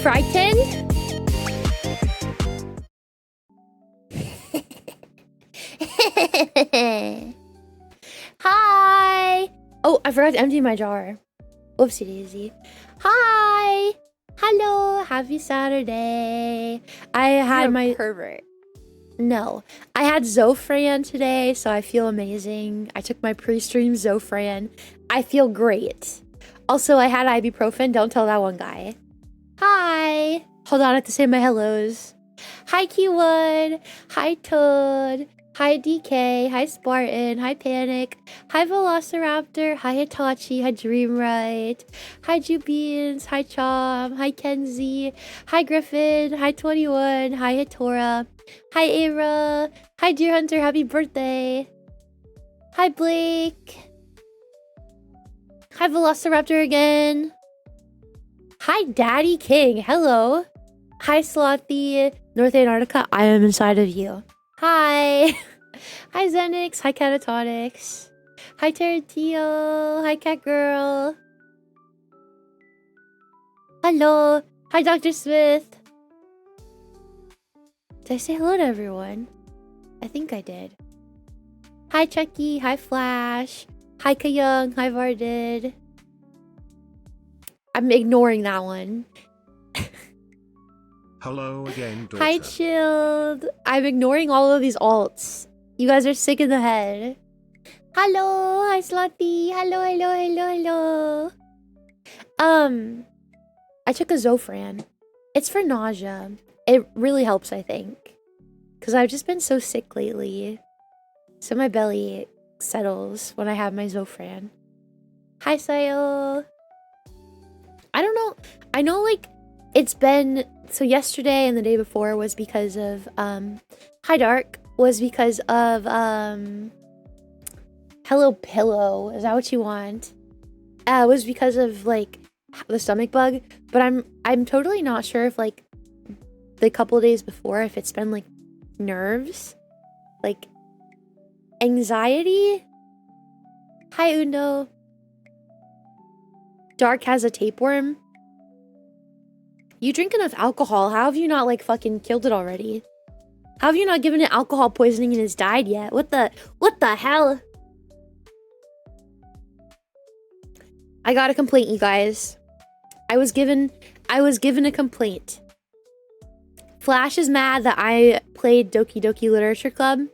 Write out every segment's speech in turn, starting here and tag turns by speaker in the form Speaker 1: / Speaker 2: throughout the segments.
Speaker 1: frightened? Hi! Oh, I forgot to empty my jar. Oopsie daisy. Hi! Hello! Happy Saturday. I had my
Speaker 2: pervert.
Speaker 1: No. I had Zofran today, so I feel amazing. I took my pre-stream Zofran. I feel great. Also, I had ibuprofen. Don't tell that one guy. Hi! Hold on, I have to say my hellos. Hi, Keywood. Hi, Toad. Hi, DK. Hi, Spartan. Hi, Panic. Hi, Velociraptor. Hi, Hitachi. Hi, Dreamright. Hi, Jubeans. Hi, Chom. Hi, Kenzie. Hi, Griffin. Hi, 21. Hi, Hitora. Hi, Ara. Hi, Deer Hunter. Happy birthday. Hi, Blake. Hi, Velociraptor again. Hi, Daddy King. Hello. Hi, Slothy. North Antarctica. I am inside of you. Hi. Hi, Zenix. Hi, Catatonics. Hi, Terratio. Hi, Cat Girl. Hello. Hi, Dr. Smith. Did I say hello to everyone? I think I did. Hi, Chucky. Hi, Flash. Hi, Kayung. Hi, Vardid. I'm ignoring that one.
Speaker 3: Hello again, daughter.
Speaker 1: Hi, Chilled. I'm ignoring all of these alts. You guys are sick in the head. Hello. Hi, Slothy. Hello, hello, hello, hello. I took a Zofran. It's for nausea. It really helps, I think. Because I've just been so sick lately. So my belly settles when I have my Zofran. Hi, Sayo. I don't know. I know, like, it's been... So yesterday and the day before was because of... Hi, Dark. Was because of... Hello, Pillow. Is that what you want? Was because of, like, the stomach bug. But I'm totally not sure if, like, the couple days before, if it's been, like, nerves. Like, anxiety. Hi, Undo. Dark has a tapeworm. You drink enough alcohol. How have you not, like, fucking killed it already? How have you not given it alcohol poisoning and it's died yet? What the hell? I got a complaint, you guys. I was given a complaint. Flash is mad that I played Doki Doki Literature Club,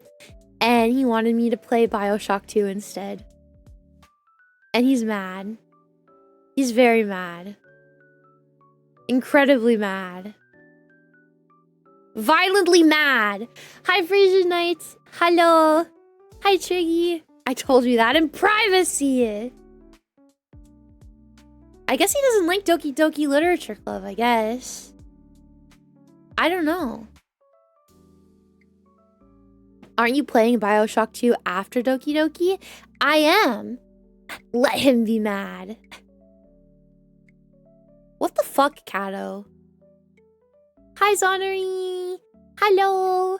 Speaker 1: and he wanted me to play BioShock 2 instead. And he's mad. He's very mad. Incredibly mad. Violently mad. Hi, Frisian Knights. Hello. Hi, Triggy. I told you that in privacy. I guess he doesn't like Doki Doki Literature Club, I guess. I don't know. Aren't you playing BioShock 2 after Doki Doki? I am. Let him be mad. What the fuck, Kato? Hi, Zonery. Hello.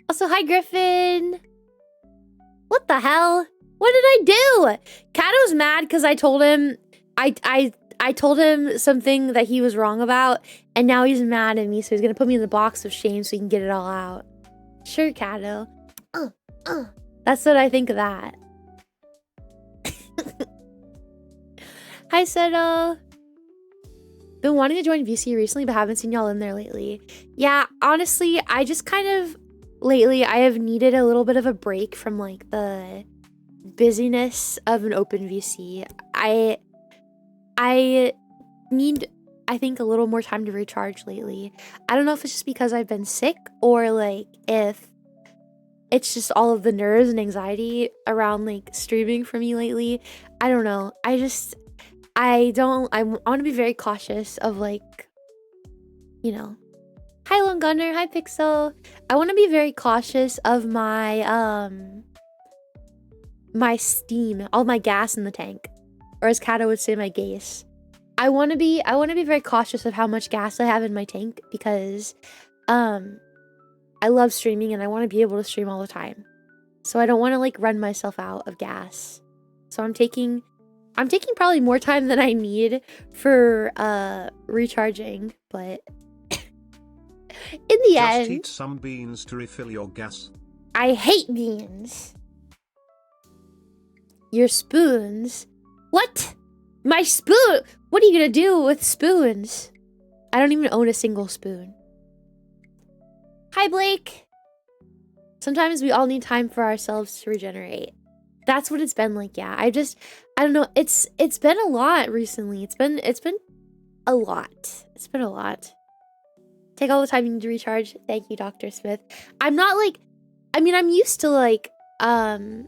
Speaker 1: Also, hi, Griffin. What the hell? What did I do? Kato's mad because I told him... I told him something that he was wrong about, and now he's mad at me, so he's gonna put me in the box of shame so he can get it all out. Sure, Kato. That's what I think of that. Hi, Seto. Been wanting to join VC recently, but haven't seen y'all in there lately. Yeah, honestly, I just kind of... Lately, I have needed a little bit of a break from, like, the busyness of an open VC. I need, I think, a little more time to recharge lately. I don't know if it's just because I've been sick or, like, if it's just all of the nerves and anxiety around, like, streaming for me lately. I don't know. I want to be very cautious of, like, you know. Hi, Lone Gunner. Hi, Pixel. I want to be very cautious of my, my steam, all my gas in the tank. Or as Kato would say, my gas. I want to be very cautious of how much gas I have in my tank because I love streaming and I want to be able to stream all the time. So I don't want to, like, run myself out of gas. So I'm taking I'm taking probably more time than I need for recharging, but in the end,
Speaker 2: just eat some beans to refill your gas.
Speaker 1: I hate beans. Your spoons? What? My spoon? What are you gonna do with spoons? I don't even own a single spoon. Hi, Blake. Sometimes we all need time for ourselves to regenerate. That's what it's been like, yeah. I don't know. It's been a lot recently. It's been a lot. It's been a lot. Take all the time you need to recharge. Thank you, Dr. Smith. I'm not like, I mean, I'm used to like, I'm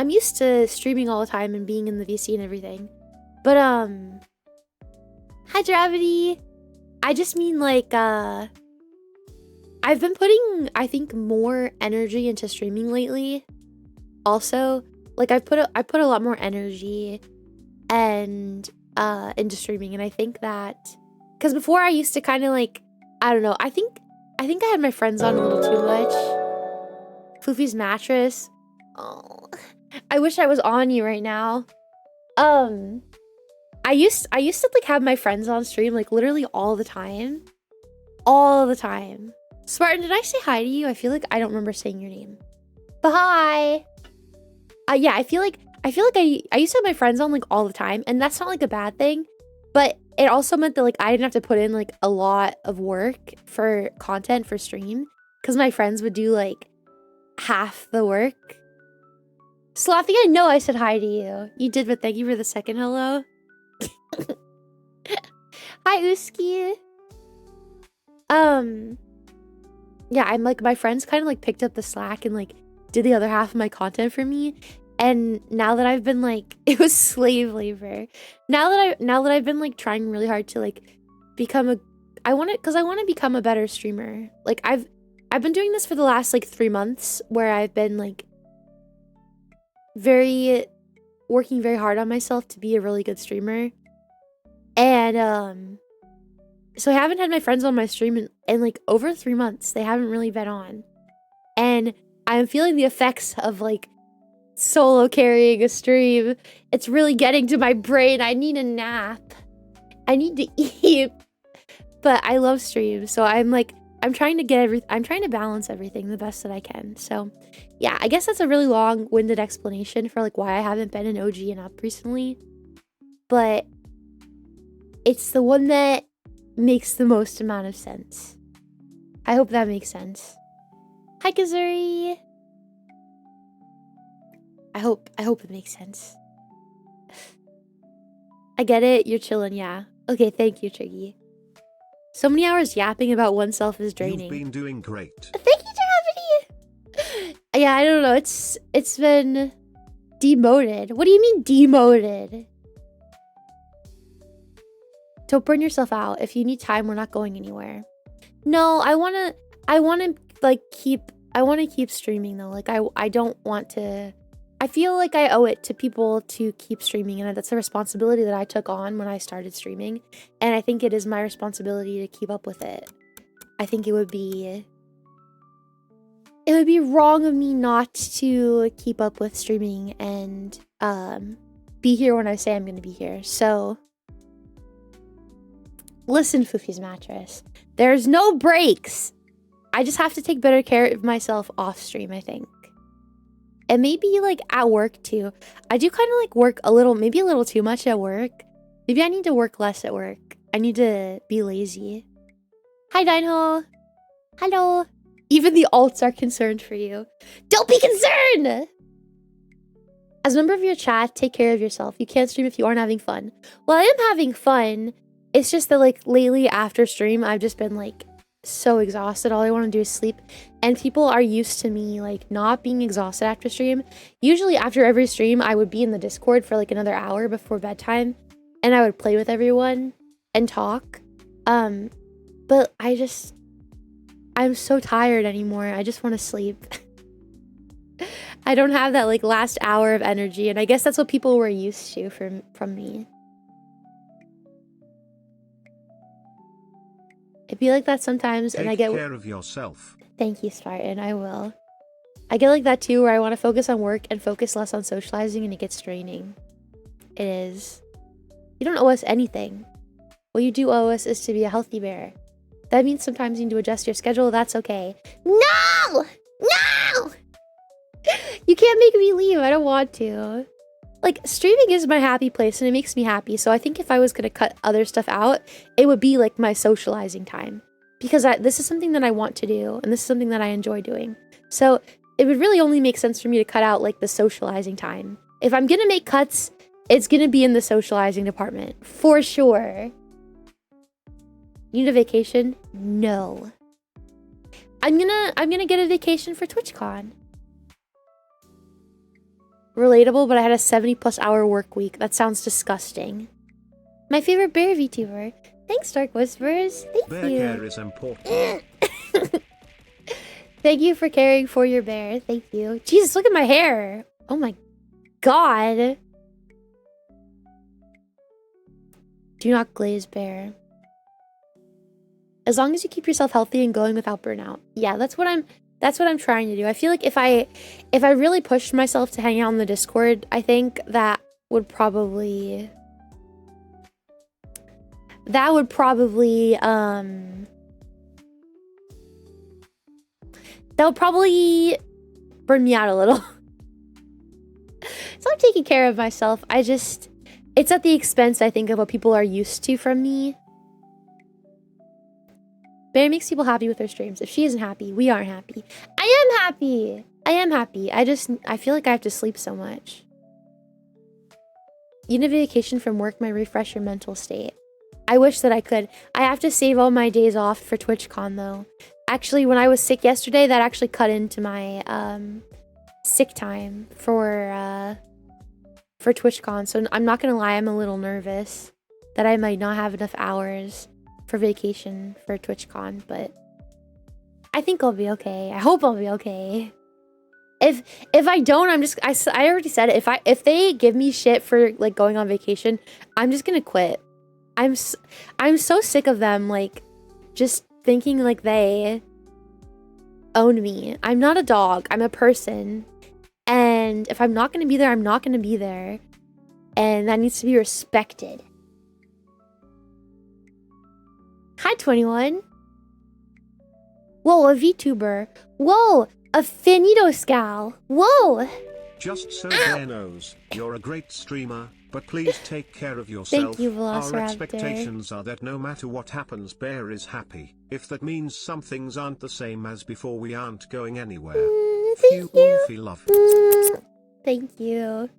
Speaker 1: used to streaming all the time and being in the VC and everything. But, hi, Gravity. I just mean like, I've been putting, I think, more energy into streaming lately. Also, like I put a lot more energy and into streaming, and I think that because before I used to kind of like, I don't know, I think I had my friends on a little too much. Fuufie's mattress. Oh, I wish I was on you right now. I used to like have my friends on stream like literally all the time. All the time. Spartan, did I say hi to you? I feel like I don't remember saying your name. But hi. Yeah, I feel like I used to have my friends on like all the time, and that's not like a bad thing, but it also meant that like I didn't have to put in like a lot of work for content for stream because my friends would do like half the work. Slothy, I know I said hi to you. You did, but thank you for the second hello. Hi, Uski. Yeah, I'm like, my friends kind of like picked up the slack and like did the other half of my content for me. And now that I've been like, it was slave labor. Now that I've been like trying really hard to like become I want to become a better streamer. Like I've been doing this for the last like 3 months where I've been like working very hard on myself to be a really good streamer. And so I haven't had my friends on my stream in like over 3 months. They haven't really been on. And I'm feeling the effects of like solo carrying a stream. It's really getting to my brain. I need a nap. I need to eat. But I love streams. So I'm trying to balance everything the best that I can. So yeah, I guess that's a really long-winded explanation for like why I haven't been an OG and up recently. But it's the one that makes the most amount of sense. I hope that makes sense. Hi, Kazuri. I hope it makes sense. I get it. You're chilling, yeah. Okay, thank you, Triggy. So many hours yapping about oneself is draining.
Speaker 2: You've been doing great.
Speaker 1: Thank you, Gravity. Yeah, I don't know. It's been demoted. What do you mean demoted? Don't burn yourself out. If you need time, we're not going anywhere. No, I want to keep streaming though. Like I don't want to, I feel like I owe it to people to keep streaming, and that's a responsibility that I took on when I started streaming. And I think it is my responsibility to keep up with it. I think it would be wrong of me not to keep up with streaming and be here when I say I'm going to be here. So listen, Fuufie's mattress. There's no breaks. I just have to take better care of myself off stream, I think. And maybe like at work too. I do kind of like work maybe a little too much at work. Maybe I need to work less at work. I need to be lazy. Hi, Dinehole. Hello. Even the alts are concerned for you. Don't be concerned! As a member of your chat, take care of yourself. You can't stream if you aren't having fun. Well, I am having fun. It's just that like lately after stream, I've just been like so exhausted. All I want to do is sleep. And people are used to me like not being exhausted after stream. Usually after every stream, I would be in the Discord for like another hour before bedtime. And I would play with everyone and talk. But I'm so tired anymore. I just want to sleep. I don't have that like last hour of energy. And I guess that's what people were used to from me. It'd be like that sometimes, and I get...
Speaker 2: Take care of yourself.
Speaker 1: Thank you, Spartan. I will. I get like that too, where I want to focus on work and focus less on socializing, and it gets draining. It is. You don't owe us anything. What you do owe us is to be a healthy bear. That means sometimes you need to adjust your schedule. That's okay. No! No! You can't make me leave. I don't want to. Like, streaming is my happy place and it makes me happy. So I think if I was going to cut other stuff out, it would be like my socializing time. Because this is something that I want to do. And this is something that I enjoy doing. So it would really only make sense for me to cut out like the socializing time. If I'm going to make cuts, it's going to be in the socializing department. For sure. Need a vacation? No. I'm gonna get a vacation for TwitchCon. Relatable, but I had a 70+ hour work week. That sounds disgusting. My favorite bear VTuber. Thanks, Dark Whispers. Thank
Speaker 2: Bear
Speaker 1: you.
Speaker 2: care is important.
Speaker 1: Thank you for caring for your bear. Thank you. Jesus, look at my hair. Oh my god. Do not glaze, bear. As long as you keep yourself healthy and going without burnout. Yeah, that's what I'm trying to do. I feel like if I really pushed myself to hang out on the Discord, I think that would probably burn me out a little. So I'm taking care of myself. It's at the expense, I think, of what people are used to from me. Bear makes people happy with their streams. If she isn't happy, we aren't happy. I am happy. I am happy. I feel like I have to sleep so much. You need a vacation from work might refresh your mental state. I wish that I could. I have to save all my days off for TwitchCon though. Actually, when I was sick yesterday, that actually cut into my sick time for TwitchCon. So I'm not gonna lie, I'm a little nervous that I might not have enough hours for vacation for TwitchCon, but I think I'll be okay. I hope I'll be okay. If I don't, I already said it. If they give me shit for like going on vacation, I'm just gonna quit. I'm so sick of them like just thinking like they own me. I'm not a dog. I'm a person. And if I'm not gonna be there, I'm not gonna be there. And that needs to be respected. Hi, 21. Whoa, a VTuber. Whoa, a Finito Scal. Whoa.
Speaker 2: Just so Bear knows, you're a great streamer, but please take care of yourself.
Speaker 1: Thank you,
Speaker 2: Our
Speaker 1: Velociraptor.
Speaker 2: expectations are that no matter what happens, Bear is happy. If that means some things aren't the same as before, we aren't going anywhere.
Speaker 1: Thank you.
Speaker 2: Fuufie love.
Speaker 1: Thank you.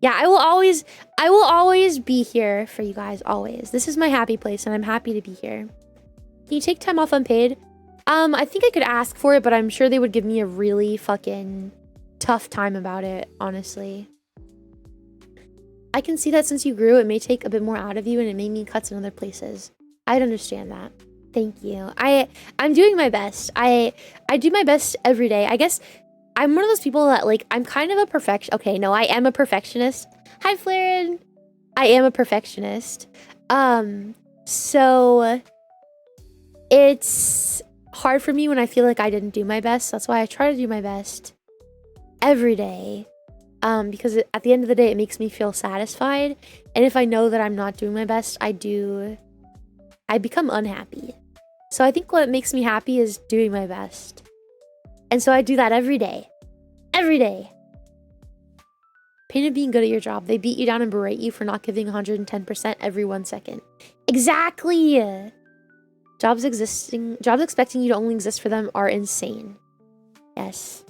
Speaker 1: Yeah, I will always be here for you guys, always. This is my happy place, and I'm happy to be here. Can you take time off unpaid? I think I could ask for it, but I'm sure they would give me a really fucking tough time about it, honestly. I can see that since you grew, it may take a bit more out of you, and it may mean cuts in other places. I'd understand that. Thank you. I'm doing my best. I do my best every day. I guess I'm one of those people that, like, I'm kind of a perfectionist. Okay, no, I am a perfectionist. Hi, Flaren. I am a perfectionist. So it's hard for me when I feel like I didn't do my best. That's why I try to do my best every day. Because at the end of the day, it makes me feel satisfied. And if I know that I'm not doing my best, I become unhappy. So I think what makes me happy is doing my best. And so I do that every day. Every day. Pain of being good at your job. They beat you down and berate you for not giving 110% every 1 second. Exactly. Jobs expecting you to only exist for them are insane. Yes.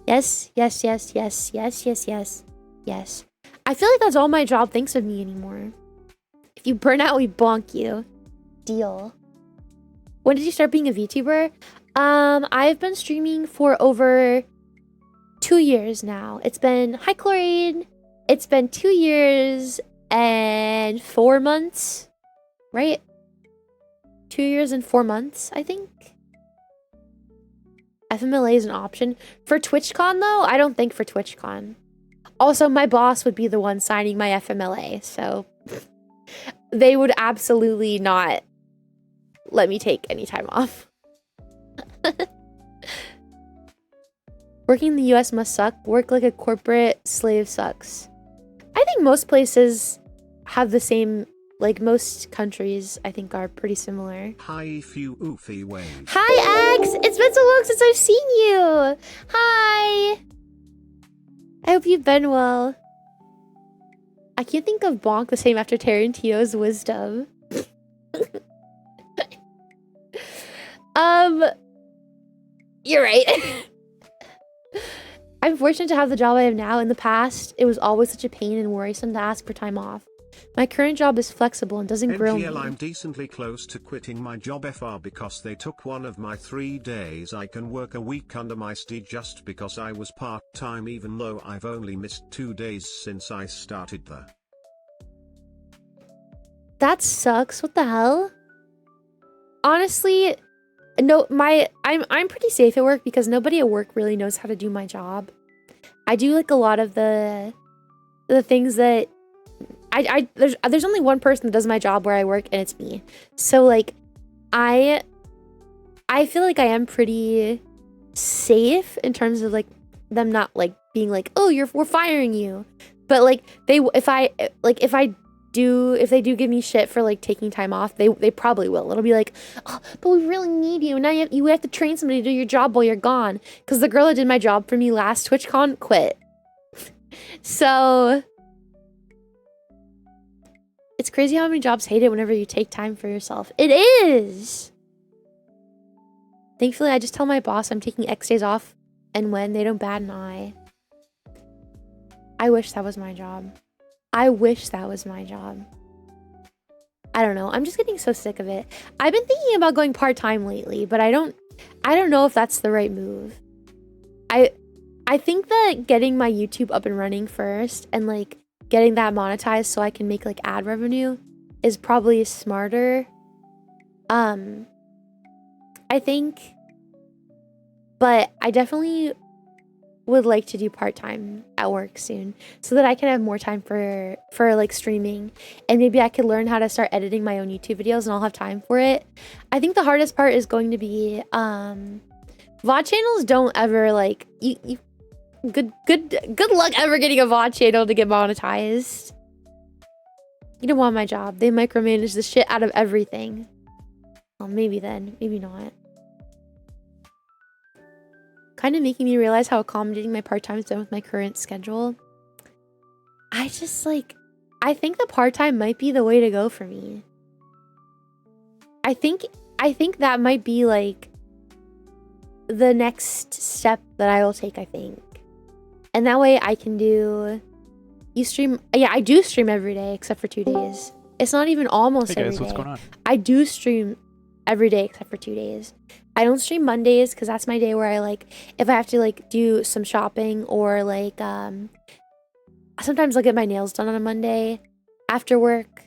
Speaker 1: Yes, yes, yes, yes, yes, yes, yes, yes. I feel like that's all my job thinks of me anymore. If you burn out, we bonk you. Deal. When did you start being a VTuber? I've been streaming for over 2 years now. It's been, hi Chlorine. It's been 2 years and 4 months, right? 2 years and 4 months, I think. FMLA is an option. For TwitchCon, though, I don't think for TwitchCon. Also, my boss would be the one signing my FMLA, so they would absolutely not let me take any time off. Working in the US must suck. Work like a corporate slave sucks. I think most places have the same, like most countries, I think, are pretty similar.
Speaker 2: Hi, Fuufie wave.
Speaker 1: Hi, X! It's been so long since I've seen you! Hi! I hope you've been well. I can't think of Bonk the same after Tarantino's wisdom. You're right. I'm fortunate to have the job I have now. In the past, it was always such a pain and worrisome to ask for time off. My current job is flexible and doesn't grill me.
Speaker 2: I'm decently close to quitting my job FR because they took one of my 3 days. I can work a week under my steed just because I was part-time, even though I've only missed 2 days since I started there.
Speaker 1: That sucks. What the hell? Honestly, no, I'm pretty safe at work because nobody at work really knows how to do my job. I do like a lot of the things that there's only one person that does my job where I work, and it's me. So like I feel like I am pretty safe in terms of like them not like being like, "Oh, we're firing you." But like if they do give me shit for like taking time off, they probably will. It'll be like, "Oh, but we really need you. Now you have to train somebody to do your job while you're gone." Because the girl that did my job for me last TwitchCon quit. So it's crazy how many jobs hate it whenever you take time for yourself. It is! Thankfully, I just tell my boss I'm taking X days off, and when they don't bat an eye. I wish that was my job. I wish that was my job. I don't know. I'm just getting so sick of it. I've been thinking about going part-time lately, but I don't know if that's the right move. I think that getting my YouTube up and running first and like getting that monetized so I can make like ad revenue is probably smarter. I think, but I definitely would like to do part-time at work soon so that I can have more time for like streaming, and maybe I could learn how to start editing my own YouTube videos and I'll have time for it. I think the hardest part is going to be VOD channels don't ever like you good luck ever getting a VOD channel to get monetized. You don't want my job. They micromanage the shit out of everything. Well, maybe then, maybe not. Kind of making me realize how accommodating my part-time is done with my current schedule. I think the part-time might be the way to go for me. I think that might be like the next step that I will take, I think. And that way I can do... You stream... Yeah, I do stream every day except for 2 days. It's not even almost every day. Hey guys, what's going on? I do stream every day except for 2 days. I don't stream Mondays because that's my day where I like... If I have to like do some shopping or like... Sometimes I'll get my nails done on a Monday after work.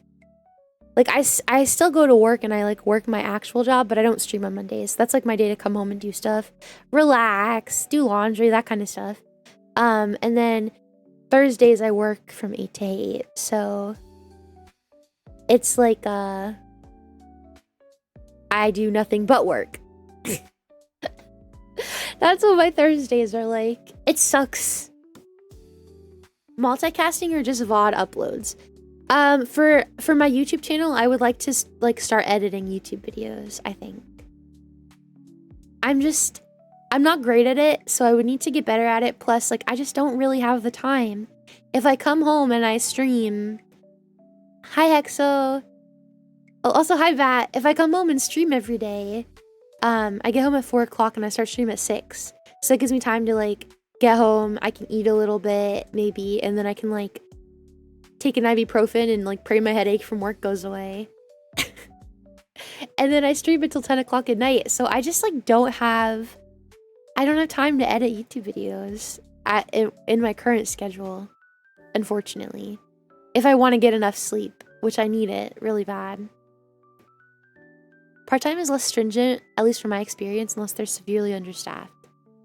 Speaker 1: Like I still go to work and I like work my actual job, but I don't stream on Mondays. That's like my day to come home and do stuff. Relax, do laundry, that kind of stuff. And then Thursdays I work from 8 to 8. So it's like I do nothing but work. That's what my Thursdays are like. It sucks. Multicasting or just VOD uploads? For my YouTube channel, I would like to like start editing YouTube videos, I think. I'm not great at it, so I would need to get better at it. Plus, like, I just don't really have the time. If I come home and I stream... Hi, Hexo. Oh, also, hi, Vat. If I come home and stream every day, I get home at 4 o'clock and I start streaming at 6. So it gives me time to, like, get home. I can eat a little bit, maybe, and then I can, like, take an ibuprofen and, like, pray my headache from work goes away. And then I stream until 10 o'clock at night. So I just, like, I don't have time to edit YouTube videos in my current schedule, unfortunately. If I want to get enough sleep, which I need it really bad. Part-time is less stringent, at least from my experience, unless they're severely understaffed.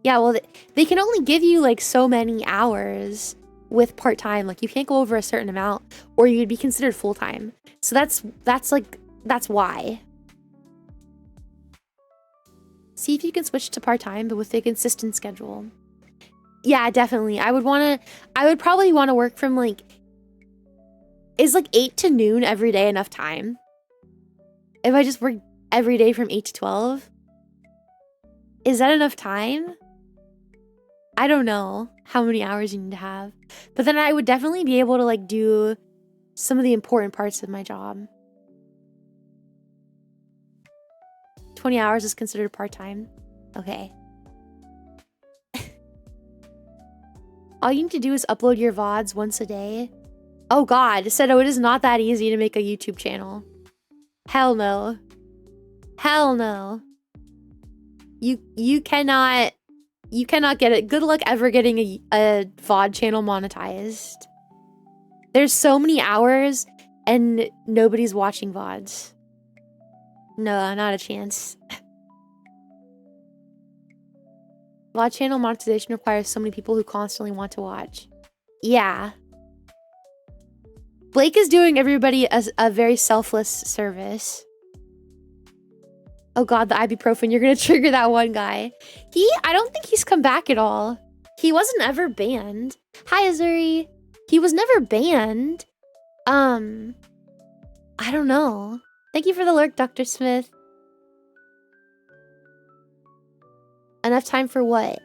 Speaker 1: Yeah, well, they can only give you, like, so many hours with part-time. Like, you can't go over a certain amount, or you'd be considered full-time. So that's why. See if you can switch to part-time, but with a consistent schedule. Yeah, definitely. I would probably want to work from like, is like 8 to noon every day enough time? If I just work every day from 8 to 12? Is that enough time? I don't know how many hours you need to have. But then I would definitely be able to like do some of the important parts of my job. 20 hours is considered part-time. Okay. All you need to do is upload your VODs once a day. Oh god, it said, oh, it is not that easy to make a YouTube channel. Hell no. Hell no. You cannot get it. Good luck ever getting a VOD channel monetized. There's so many hours and nobody's watching VODs. No, not a chance. VOD channel monetization requires so many people who constantly want to watch. Yeah. Blake is doing everybody a very selfless service. Oh god, the ibuprofen. You're gonna trigger that one guy. I don't think he's come back at all. He wasn't ever banned. Hi, Azuri. He was never banned. I don't know. Thank you for the lurk, Dr. Smith. Enough time for what?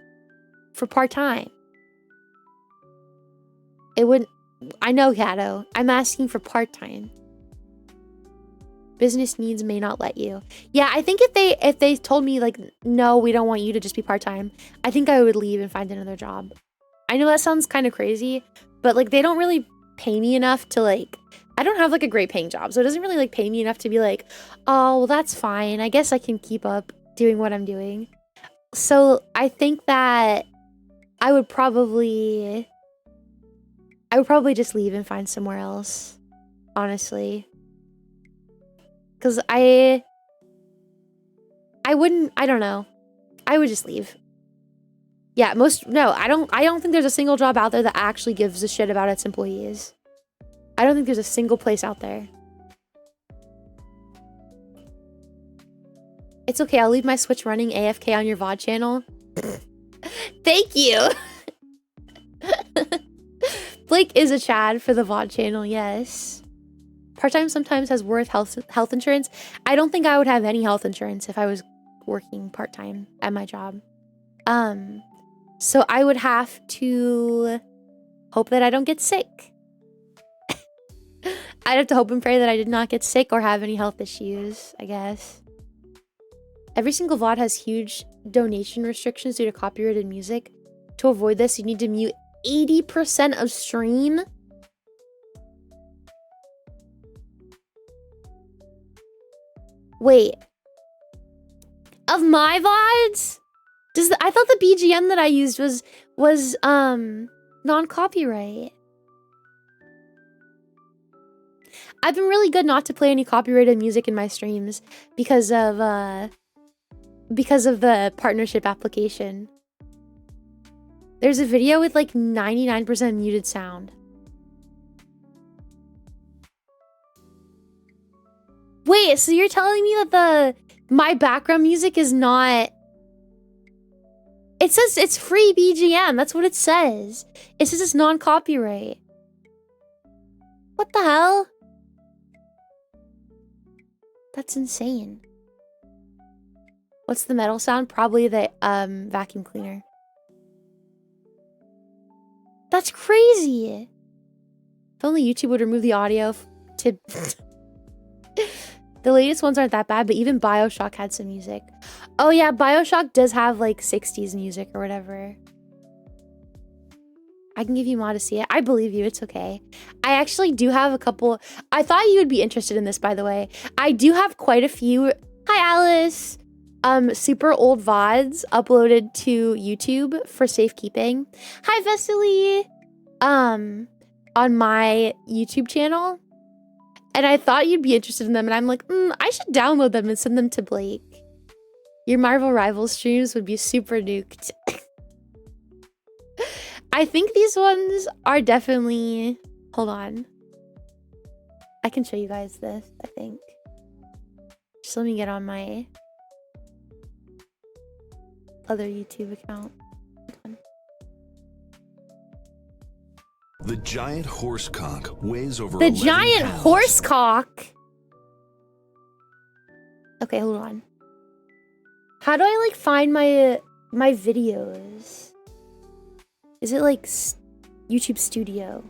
Speaker 1: For part-time. It wouldn't... I know, Kato. I'm asking for part-time. Business needs may not let you. Yeah, I think if they told me, like, no, we don't want you to just be part-time, I think I would leave and find another job. I know that sounds kind of crazy, but, like, they don't really pay me enough to, like... I don't have, like, a great paying job, so it doesn't really, like, pay me enough to be like, oh, well, that's fine. I guess I can keep up doing what I'm doing. So I think that I would probably just leave and find somewhere else, honestly. Because I don't know. I would just leave. Yeah, I don't think there's a single job out there that actually gives a shit about its employees. I don't think there's a single place out there. It's okay, I'll leave my Switch running AFK on your VOD channel. Thank you! Blake is a Chad for the VOD channel, yes. Part-time sometimes has worth health insurance. I don't think I would have any health insurance if I was working part-time at my job. So I would have to hope that I don't get sick. I'd have to hope and pray that I did not get sick or have any health issues, I guess. Every single VOD has huge donation restrictions due to copyrighted music. To avoid this, you need to mute 80% of stream. Wait. Of my VODs? I thought the BGM that I used was non-copyright. I've been really good not to play any copyrighted music in my streams because of the partnership application. There's a video with like 99% muted sound. Wait, so you're telling me that my background music is not... It says it's free BGM. That's what it says. It says it's non-copyright. What the hell? That's insane. What's the metal sound? Probably the vacuum cleaner. That's crazy. If only YouTube would remove the audio to... The latest ones aren't that bad, but even BioShock had some music. Oh yeah, BioShock does have like 60s music or whatever. I can give you Modesty. I believe you. It's okay. I actually do have a couple... I thought you would be interested in this, by the way. I do have quite a few... Hi, Alice! Super old VODs uploaded to YouTube for safekeeping. Hi, Vesely! On my YouTube channel. And I thought you'd be interested in them, and I'm like, I should download them and send them to Blake. Your Marvel Rivals streams would be super nuked. I think these ones are definitely... Hold on. I can show you guys this, I think. Just let me get on my other YouTube account. Hold on.
Speaker 3: giant horse cock weighs over
Speaker 1: The
Speaker 3: 11
Speaker 1: giant
Speaker 3: pounds.
Speaker 1: horse cock. Okay, hold on. How do I like find my videos? Is it like YouTube Studio?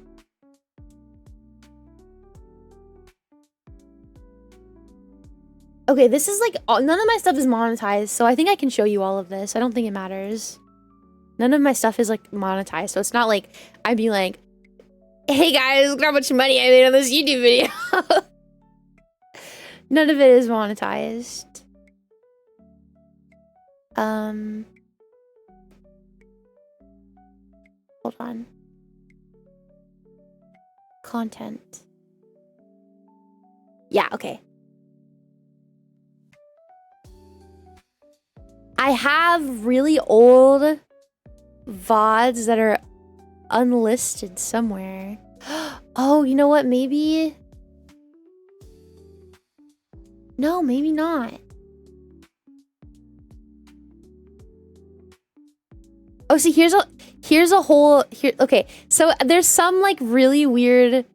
Speaker 1: Okay, this is like none of my stuff is monetized, so I think I can show you all of this. I don't think it matters. None of my stuff is like monetized, so it's not like I'd be like, "Hey guys, look how much money I made on this YouTube video." None of it is monetized. Hold on. Content. Yeah, okay. I have really old VODs that are unlisted somewhere. Oh, you know what? Maybe... No, maybe not. Oh, see, here's a whole... Okay, so there's some, like, really weird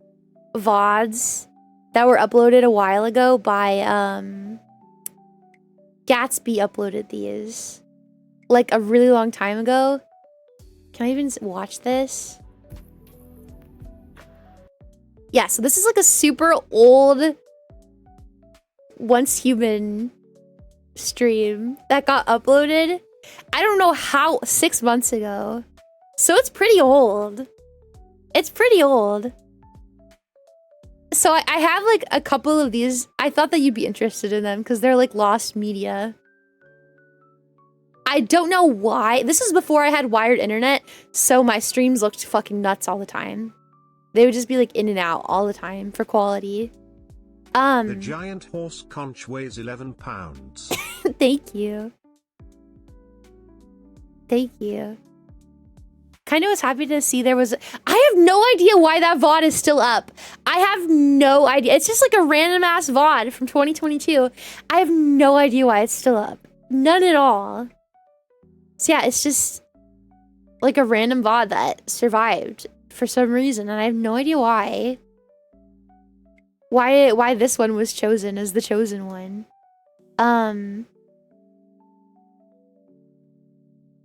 Speaker 1: VODs that were uploaded a while ago by, Gatsby uploaded these. Like, a really long time ago. Can I even watch this? Yeah, so this is, like, a super old... Once Human stream that got uploaded. I don't know how, 6 months ago. So it's pretty old. It's pretty old. So I have like a couple of these. I thought that you'd be interested in them because they're like lost media. I don't know why. This is before I had wired internet, so my streams looked fucking nuts all the time. They would just be like in and out all the time for quality.
Speaker 2: The giant horse conch weighs 11 pounds.
Speaker 1: Thank you. Thank you. Kind of was happy to see there was... I have no idea why that VOD is still up. I have no idea. It's just like a random ass VOD from 2022. I have no idea why it's still up. None at all. So yeah, it's just like a random VOD that survived for some reason, and I have no idea why. Why this one was chosen as the chosen one.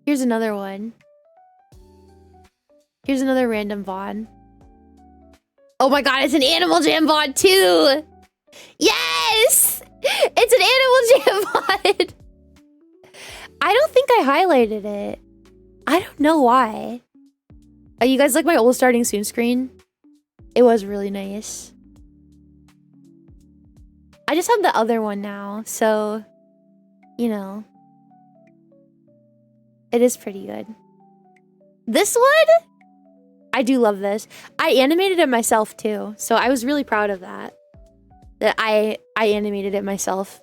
Speaker 1: Here's another one. Here's another random VOD. Oh my god, it's an Animal Jam VOD too! Yes! It's an Animal Jam VOD! I don't think I highlighted it. I don't know why. Oh, you guys like my old starting soon screen? It was really nice. I just have the other one now, so, you know. It is pretty good. This one? I do love this. I animated it myself too, so I was really proud of that. That I animated it myself.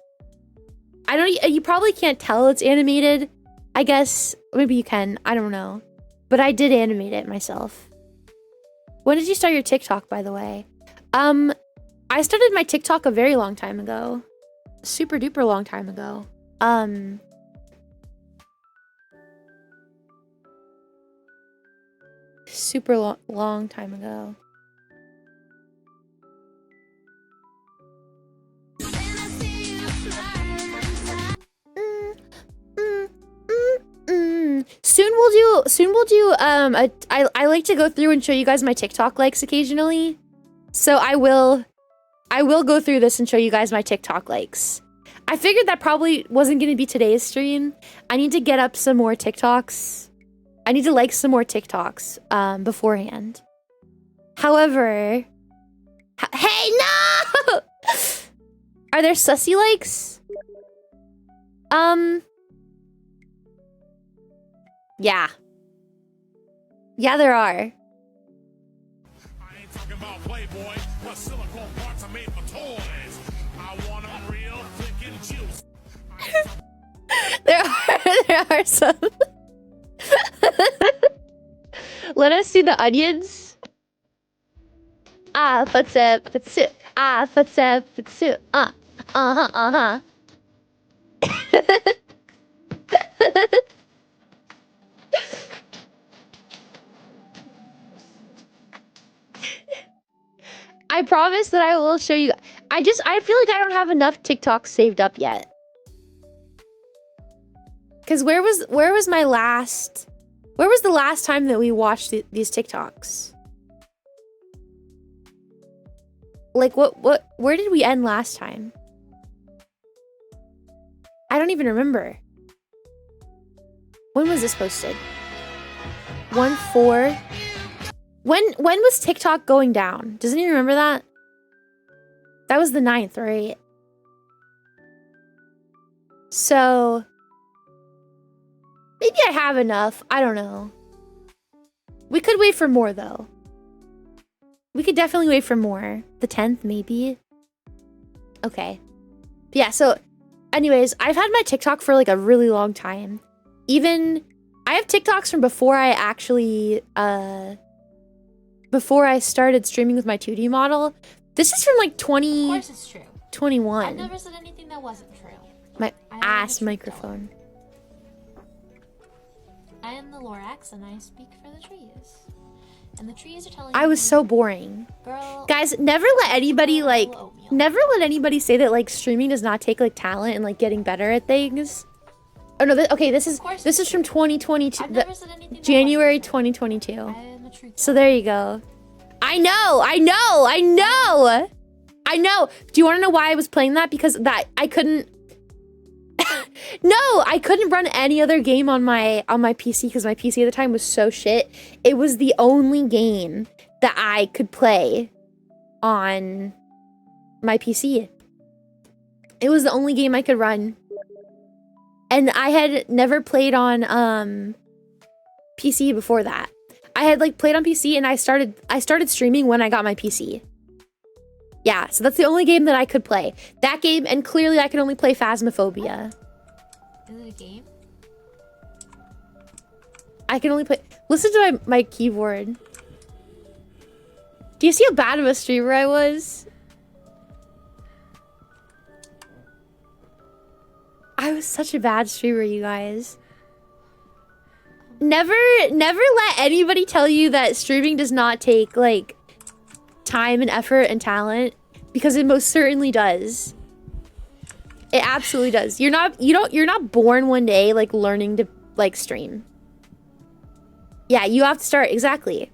Speaker 1: I don't... You probably can't tell it's animated. I guess... Maybe you can. I don't know. But I did animate it myself. When did you start your TikTok, by the way? I started my TikTok a very long time ago. Super duper long time ago. Super long time ago. Soon we'll do I like to go through and show you guys my TikTok likes occasionally. So I will go through this and show you guys my TikTok likes. I figured that probably wasn't going to be today's stream. I need to get up some more TikToks. I need to like some more TikToks beforehand. However... Hey, no! Are there sussy likes? Yeah. Yeah, there are.
Speaker 4: I ain't talking about Playboy, but silicone parts are made for toys. I want them real, thick and juicy.
Speaker 1: There are some. Let us see the onions. Ah, footstep, footstep. Ah, footstep, footstep. Uh-huh. I promise that I will show you. I feel like I don't have enough TikToks saved up yet. Cause where was the last time that we watched these TikToks? Like where did we end last time? I don't even remember. When was this posted? 1/4. When was TikTok going down? Does anyone remember that? That was the 9th, right? So maybe I have enough. I don't know. We could wait for more though. We could definitely wait for more. The 10th, maybe. Okay. Yeah, so anyways, I've had my TikTok for like a really long time. Even I have TikToks from before I actually before I started streaming with my 2D model. This is from like 20
Speaker 5: Of course it's true.
Speaker 1: 21.
Speaker 5: I've never said anything that wasn't true.
Speaker 1: My
Speaker 5: I am
Speaker 1: ass
Speaker 5: the truth
Speaker 1: microphone.
Speaker 5: I am the Lorax and I speak for the trees. And the trees are telling
Speaker 1: I was
Speaker 5: me,
Speaker 1: so boring.
Speaker 5: girl,
Speaker 1: Guys, never let anybody like
Speaker 5: oatmeal.
Speaker 1: never let anybody say that like streaming does not take like talent and like getting better at things. Oh no, okay, this is from 2022,
Speaker 5: I've never said anything that
Speaker 1: January
Speaker 5: wasn't true.
Speaker 1: 2022.
Speaker 5: I am a truth
Speaker 1: So there you go. I know. Do you want to know why I was playing that? Because that I couldn't. No, I couldn't run any other game on my PC because my PC at the time was so shit. It was the only game that I could play on my PC. It was the only game I could run. And I had never played on PC before that. I had like played on PC and I started streaming when I got my PC. Yeah, so that's the only game that I could play. That game, and clearly I could only play Phasmophobia.
Speaker 5: Is it a game?
Speaker 1: I can only play. Listen to my keyboard. Do you see how bad of a streamer I was? I was such a bad streamer, you guys. Never let anybody tell you that streaming does not take like time and effort and talent, because it most certainly does. It absolutely does. You're not born one day like learning to like stream. Yeah, you have to start, exactly.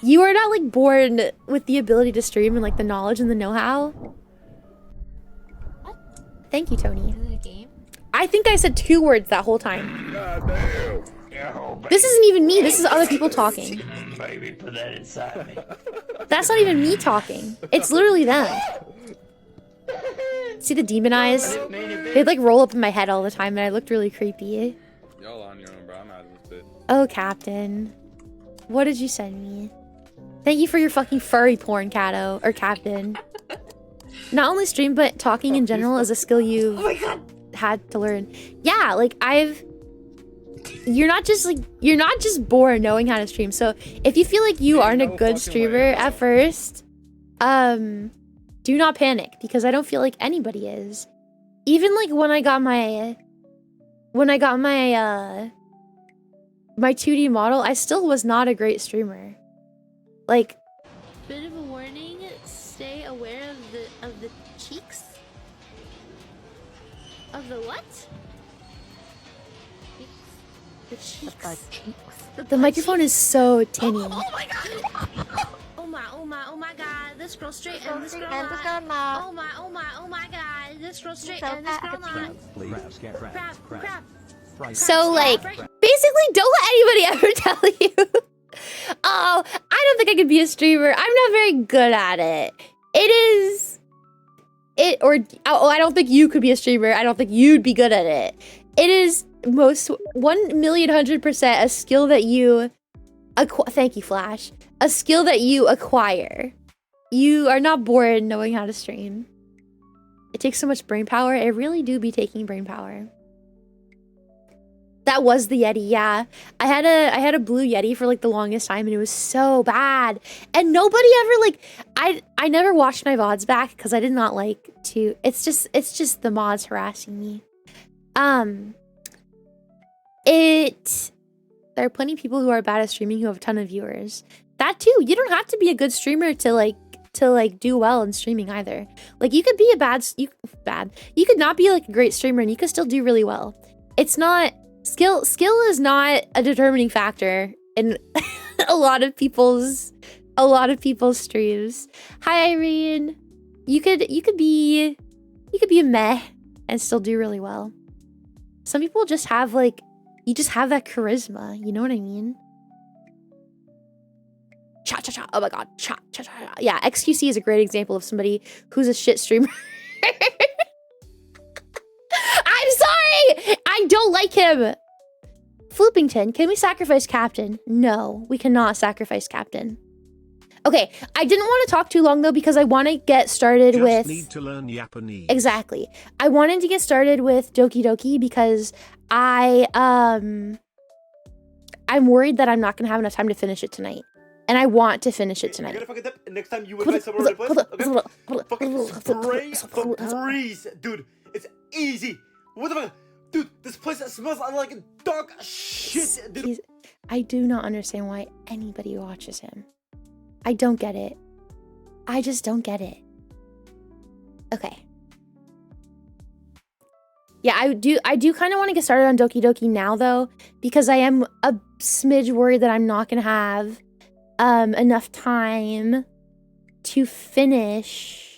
Speaker 1: You are not like born with the ability to stream and like the knowledge and the know-how.
Speaker 5: What?
Speaker 1: Thank you, Tony.
Speaker 5: Is it a game?
Speaker 1: I think I said 2 words that whole time. This isn't even me, this is other people talking.
Speaker 6: Baby, put that inside me.
Speaker 1: That's not even me talking. It's literally them. See the demon eyes? They'd like roll up in my head all the time and I looked really creepy.
Speaker 7: Y'all on your own, bro. I'm out of this bit.
Speaker 1: Oh, Captain. What did you send me? Thank you for your fucking furry porn, Cato. Or Captain. Not only stream, but talking in general is a skill you've had to learn. Yeah, like you're not just born knowing how to stream. So if you feel like you aren't a good streamer at first, do not panic, because I don't feel like anybody is. Even like when I got my my 2D model, I still was not a great streamer. Like,
Speaker 5: Bit of a warning, stay aware of the cheeks. Of the what? The cheeks.
Speaker 1: the microphone is so tinny.
Speaker 5: Oh my god! Oh my god, this girl straight and this girl not. Oh my god, this girl straight and this girl not. Crap.
Speaker 1: So like, basically, don't let anybody ever tell you, oh, I don't think I could be a streamer. I'm not very good at it. I don't think you could be a streamer. I don't think you'd be good at it. It is 1,100,000% a skill that you thank you, Flash. A skill that you acquire. You are not born knowing how to stream. It takes so much brain power. It really do be taking brain power. That was the Yeti, yeah. I had a blue Yeti for like the longest time and it was so bad. And nobody ever like I never watched my VODs back because I did not like to. It's just the mods harassing me. There are plenty of people who are bad at streaming who have a ton of viewers. that too. You don't have to be a good streamer to do well in streaming either. Like you could be you could not be like a great streamer and you could still do really well. It's not skill is not a determining factor in a lot of people's streams. Hi Irene. You could be a meh and still do really well. Some people just have like, you just have that charisma, you know what I mean? Cha cha cha. Oh my god. Cha cha cha. Yeah, XQC is a great example of somebody who's a shit streamer. I'm sorry! I don't like him! Floopington, can we sacrifice Captain? No, we cannot sacrifice Captain. Okay, I didn't want to talk too long though because I want to get started with...
Speaker 2: Just need to learn Japanese.
Speaker 1: Exactly. I wanted to get started with Doki Doki because I'm worried that I'm not going to have enough time to finish it tonight. And I want to finish it tonight.
Speaker 8: You're gonna fucking dip, and next time you invite someone to play, okay? Fucking spray Febreze, dude. It's easy. What the fuck? Dude, this place smells like dog shit, dude.
Speaker 1: I do not understand why anybody watches him. I don't get it. I just don't get it. Okay. Yeah, I do kind of want to get started on Doki Doki now though, because I am a smidge worried that I'm not going to have enough time to finish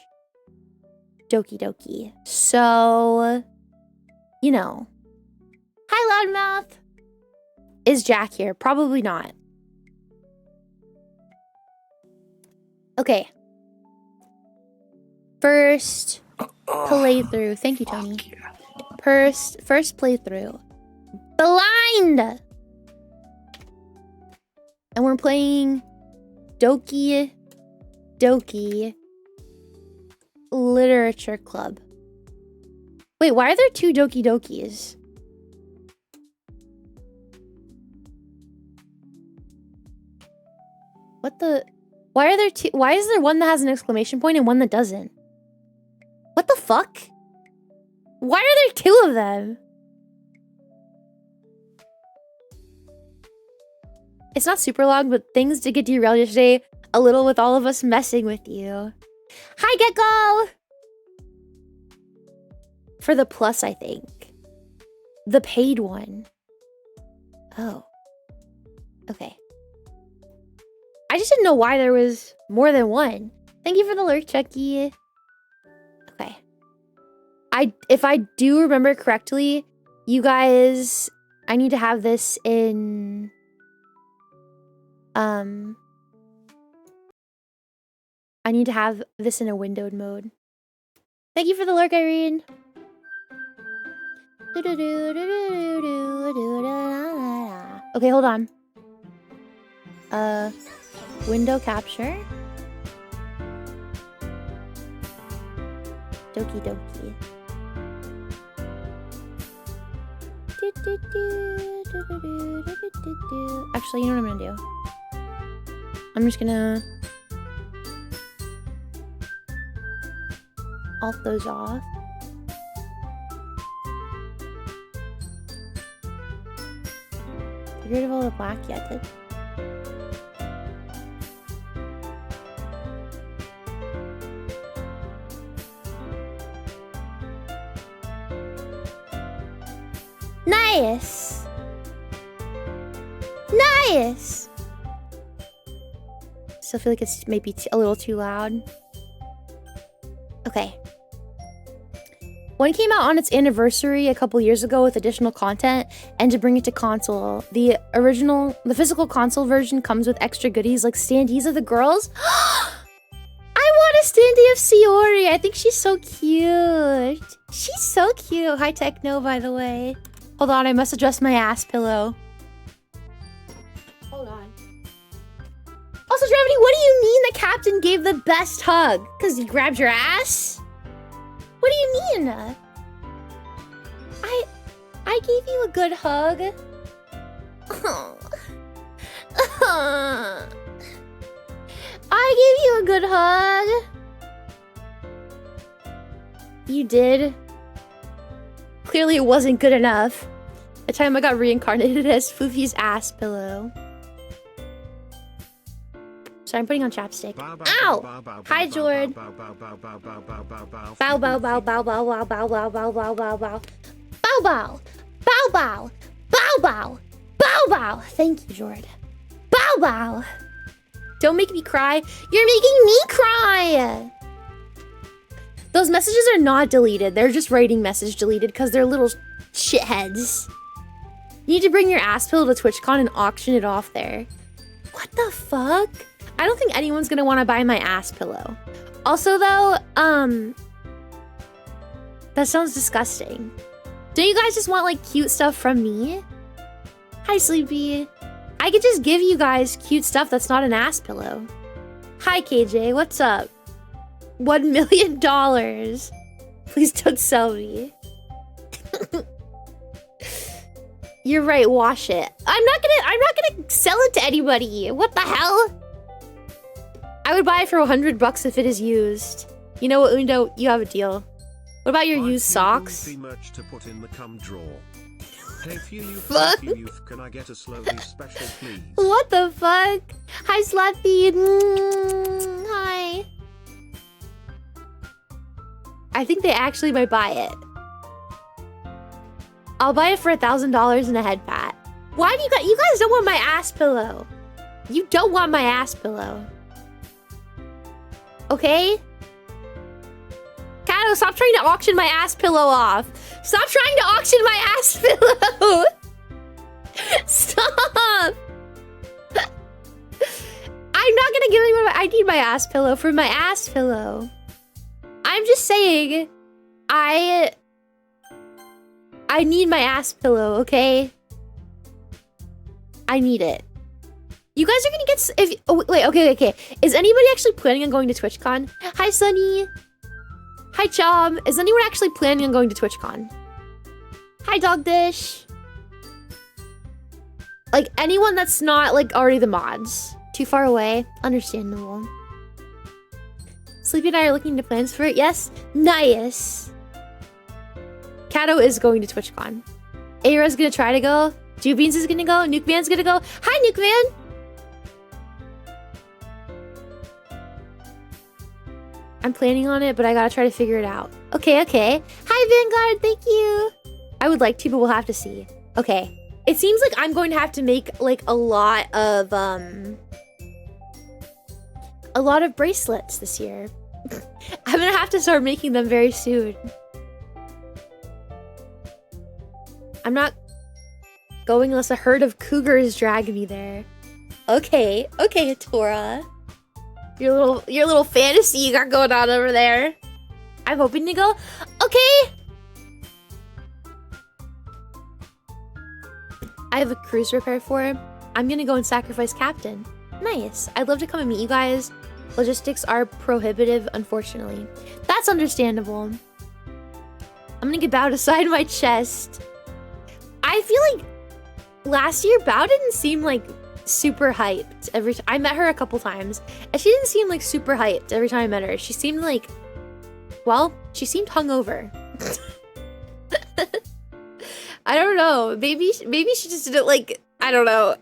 Speaker 1: Doki Doki. So, you know. Hi, Loudmouth. Is Jack here? Probably not. Okay. First playthrough. Thank you, Tony. First playthrough. Blind! And we're playing Doki Doki Literature Club. Wait, why are there two Doki Dokis? What the... Why are there two... Why is there one that has an exclamation point and one that doesn't? What the fuck? Why are there two of them? It's not super long, but things did get derailed yesterday a little with all of us messing with you. Hi, Gecko! For the plus, I think. The paid one. Oh. Okay. I just didn't know why there was more than one. Thank you for the lurk, Chucky. Okay. If I do remember correctly, you guys, I need to have this in... I need to have this in a windowed mode. Thank you for the lurk, Irene. Okay, hold on. Window capture. Doki Doki. Actually, you know what I'm gonna do? I'm just gonna alt those off. Get rid of all the black yet. Nice! Nice! Still feel like it's maybe a little too loud. Okay. One came out on its anniversary a couple years ago with additional content, and to bring it to console. The physical console version comes with extra goodies like standees of the girls. I want a standee of Sayori. I think she's so cute. She's so cute. Hi, Techno, by the way. Hold on, I must adjust my ass pillow. Hold on. Also, Gravity, what do you mean the captain gave the best hug? Because he grabbed your ass? What do you mean? I gave you a good hug. I gave you a good hug. You did? Clearly it wasn't good enough. The time I got reincarnated as Fuufie's ass pillow. Sorry, I'm putting on chapstick. Ow! Hi, Jord. Bow, bow, bow, bow, bow, bow, bow, bow. Bow, bow, bow, bow, bow, bow, bow, bow, bow, bow, bow. Bow, bow. Bow, bow. Bow, bow. Bow, bow. Thank you, Jord. Bow, bow. Don't make me cry. You're making me cry! Those messages are not deleted. They're just writing message deleted because they're little shitheads. You need to bring your ass pillow to TwitchCon and auction it off there. What the fuck? I don't think anyone's gonna want to buy my ass pillow. Also though, that sounds disgusting. Don't you guys just want like cute stuff from me? Hi, Sleepy. I could just give you guys cute stuff that's not an ass pillow. Hi, KJ. What's up? $1 million. Please don't sell me. You're right. Wash it. I'm not gonna sell it to anybody. What the hell? I would buy it for $100 if it is used. You know what, Undo? You have a deal. What about your used socks?
Speaker 2: Merch to put in the cum drawer. Hey,
Speaker 1: fuck.
Speaker 2: Can I get a slowly special, please?
Speaker 1: What the fuck? Hi, Slappy. Hi. I think they actually might buy it. I'll buy it for $1,000 and a head pat. Why do you guys don't want my ass pillow? You don't want my ass pillow. Okay? Kato, stop trying to auction my ass pillow off. Stop trying to auction my ass pillow. Stop. I'm not gonna give anyone I need my ass pillow for my ass pillow. I'm just saying, I need my ass pillow, okay? I need it. You guys are gonna get wait, okay. Is anybody actually planning on going to TwitchCon? Hi, Sunny. Hi, Chom. Is anyone actually planning on going to TwitchCon? Hi, Dog Dish. Like, anyone that's not, like, already the mods. Too far away? Understandable. Sleepy and I are looking into plans for it. Yes? Nice. Kato is going to TwitchCon. Aira's gonna try to go. Jubeans is gonna go. Nuke Man's gonna go. Hi, Nuke Man! I'm planning on it, but I gotta try to figure it out. Okay. Hi, Vanguard. Thank you. I would like to, but we'll have to see. Okay. It seems like I'm going to have to make, like, a lot of bracelets this year. I'm gonna have to start making them very soon. I'm not going unless a herd of cougars drag me there. Okay, Tora. Your little fantasy you got going on over there. I'm hoping to go. Okay. I have a cruise repair for him. I'm gonna go and sacrifice Captain. Nice. I'd love to come and meet you guys. Logistics are prohibitive, unfortunately. That's understandable. I'm gonna get Bao to sign my chest. I feel like last year Bao didn't seem like super hyped every time. I met her a couple times and she didn't seem like super hyped every time I met her. She seemed like, well, she seemed hungover. I don't know. Maybe she just didn't like, I don't know.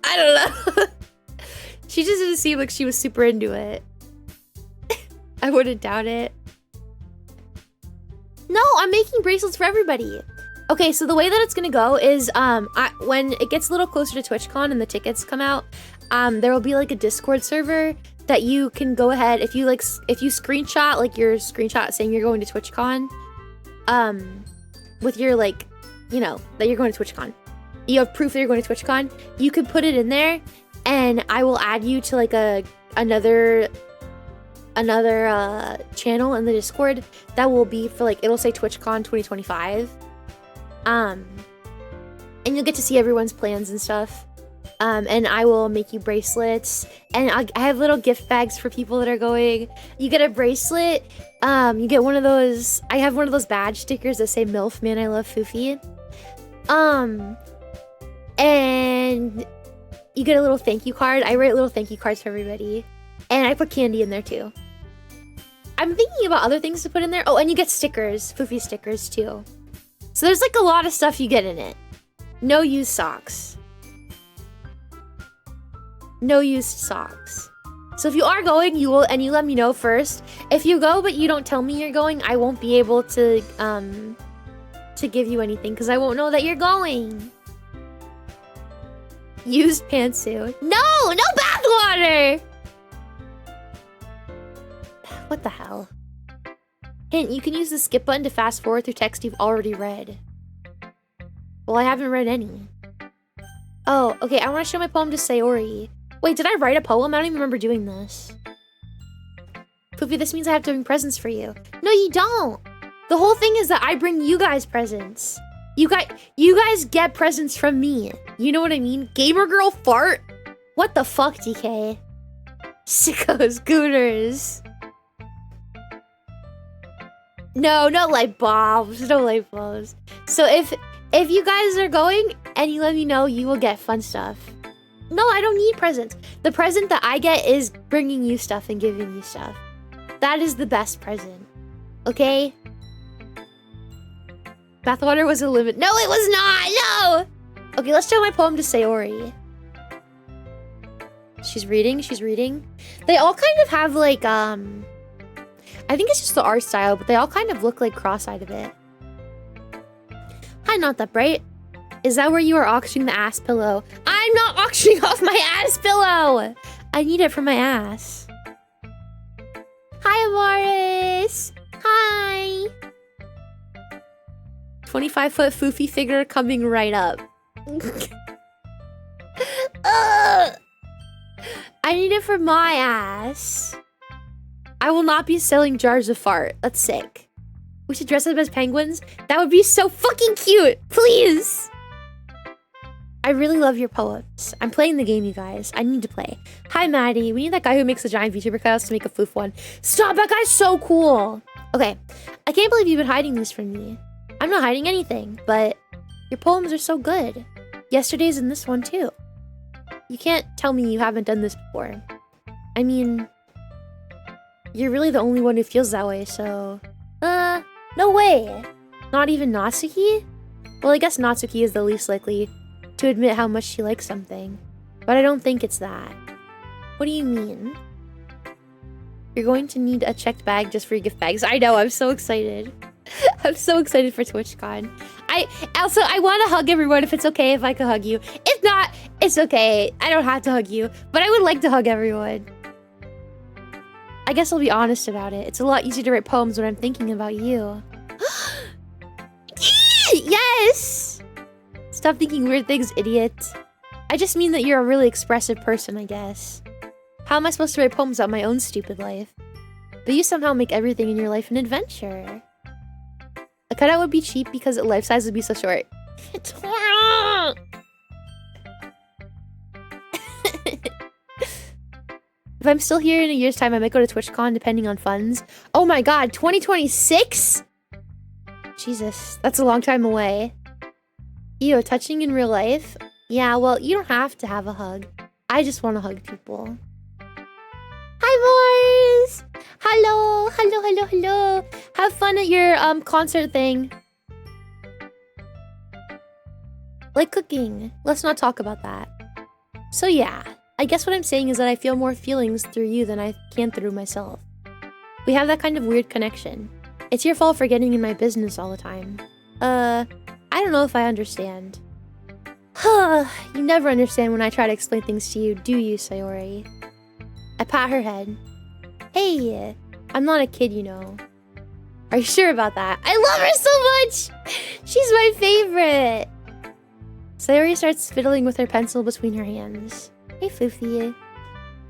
Speaker 1: She just didn't seem like she was super into it. I wouldn't doubt it. No, I'm making bracelets for everybody. Okay, so the way that it's gonna go is when it gets a little closer to TwitchCon and the tickets come out, there will be like a Discord server that you can go ahead if you screenshot like your screenshot saying you're going to TwitchCon, with your like, you know, that you're going to TwitchCon. You have proof that you're going to TwitchCon. You could put it in there, and I will add you to like another channel in the Discord that will be for like, it'll say TwitchCon 2025. And you'll get to see everyone's plans and stuff. And I will make you bracelets, and I have little gift bags for people that are going. You get a bracelet, you get one of those, I have one of those badge stickers that say MILF, man, I love Fuufie. And you get a little thank you card. I write little thank you cards for everybody. And I put candy in there too. I'm thinking about other things to put in there. Oh, and you get stickers, Fuufie stickers too. So there's like a lot of stuff you get in it. No used socks. No used socks. So if you are going, you let me know first. If you go but you don't tell me you're going, I won't be able to give you anything because I won't know that you're going. Used pantsuit. No bathwater! What the hell? Hint, you can use the skip button to fast forward through text you've already read. Well, I haven't read any. Oh, okay, I want to show my poem to Sayori. Wait, did I write a poem? I don't even remember doing this. Fuufie, this means I have to bring presents for you. No, you don't. The whole thing is that I bring you guys presents. You guys get presents from me. You know what I mean? Gamer girl fart? What the fuck, DK? Sicko scooters. No light bulbs. No light bulbs. So if you guys are going and you let me know, you will get fun stuff. No, I don't need presents. The present that I get is bringing you stuff and giving you stuff. That is the best present. Okay? Bathwater was a limit. No, it was not! No! Okay, let's show my poem to Sayori. She's reading. They all kind of have like, I think it's just the art style, but they all kind of look like cross-eyed a bit. Hi, not that bright. Is that where you are auctioning the ass pillow? I'm not auctioning off my ass pillow! I need it for my ass. Hi, Amaris! Hi! 25-foot Fuufie figure coming right up. I need it for my ass. I will not be selling jars of fart. That's sick. We should dress up as penguins? That would be so fucking cute! Please! I really love your poems. I'm playing the game, you guys. I need to play. Hi, Maddie. We need that guy who makes the giant VTuber cutouts to make a Foof one. Stop! That guy's so cool! Okay. I can't believe you've been hiding these from me. I'm not hiding anything, but your poems are so good. Yesterday's in this one, too. You can't tell me you haven't done this before. I mean, you're really the only one who feels that way, so... no way! Not even Natsuki? Well, I guess Natsuki is the least likely to admit how much she likes something. But I don't think it's that. What do you mean? You're going to need a checked bag just for your gift bags. I know, I'm so excited. I'm so excited for TwitchCon. I want to hug everyone if it's okay if I could hug you. If not, it's okay. I don't have to hug you, but I would like to hug everyone. I guess I'll be honest about it. It's a lot easier to write poems when I'm thinking about you. Yes! Stop thinking weird things, idiot. I just mean that you're a really expressive person, I guess. How am I supposed to write poems about my own stupid life? But you somehow make everything in your life an adventure. A cutout would be cheap because life size would be so short. If I'm still here in a year's time, I might go to TwitchCon depending on funds. Oh my god, 2026? Jesus, that's a long time away. Ew, touching in real life? Yeah, well, you don't have to have a hug. I just want to hug people. Hi, Mars! Hello. Have fun at your concert thing. Like cooking. Let's not talk about that. So yeah, I guess what I'm saying is that I feel more feelings through you than I can through myself. We have that kind of weird connection. It's your fault for getting in my business all the time. I don't know if I understand. You never understand when I try to explain things to you, do you, Sayori? I pat her head. Hey, I'm not a kid, you know. Are you sure about that? I love her so much! She's my favorite! Sayori starts fiddling with her pencil between her hands. Hey, Fuufie.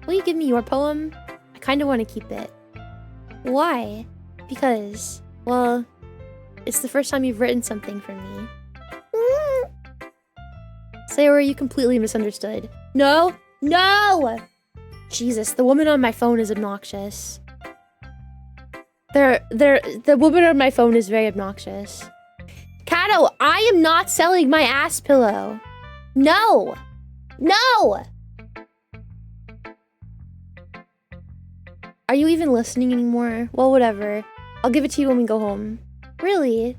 Speaker 1: Will you give me your poem? I kind of want to keep it. Why? Because, well, it's the first time you've written something for me. Sayori, you completely misunderstood. No! Jesus, the woman on my phone is obnoxious. The woman on my phone is very obnoxious. Kato, I am not selling my ass pillow. No! Are you even listening anymore? Well, whatever. I'll give it to you when we go home. Really?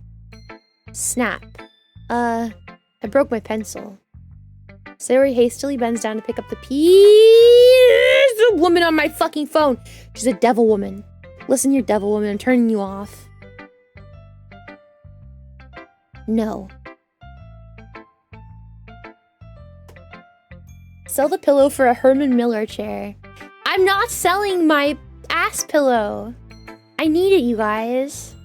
Speaker 1: Snap. I broke my pencil. Sayori hastily bends down to pick up the piece There's a woman on my fucking phone. She's a devil woman. Listen here, devil woman. I'm turning you off. No. Sell the pillow for a Herman Miller chair. I'm not selling my ass pillow. I need it, you guys.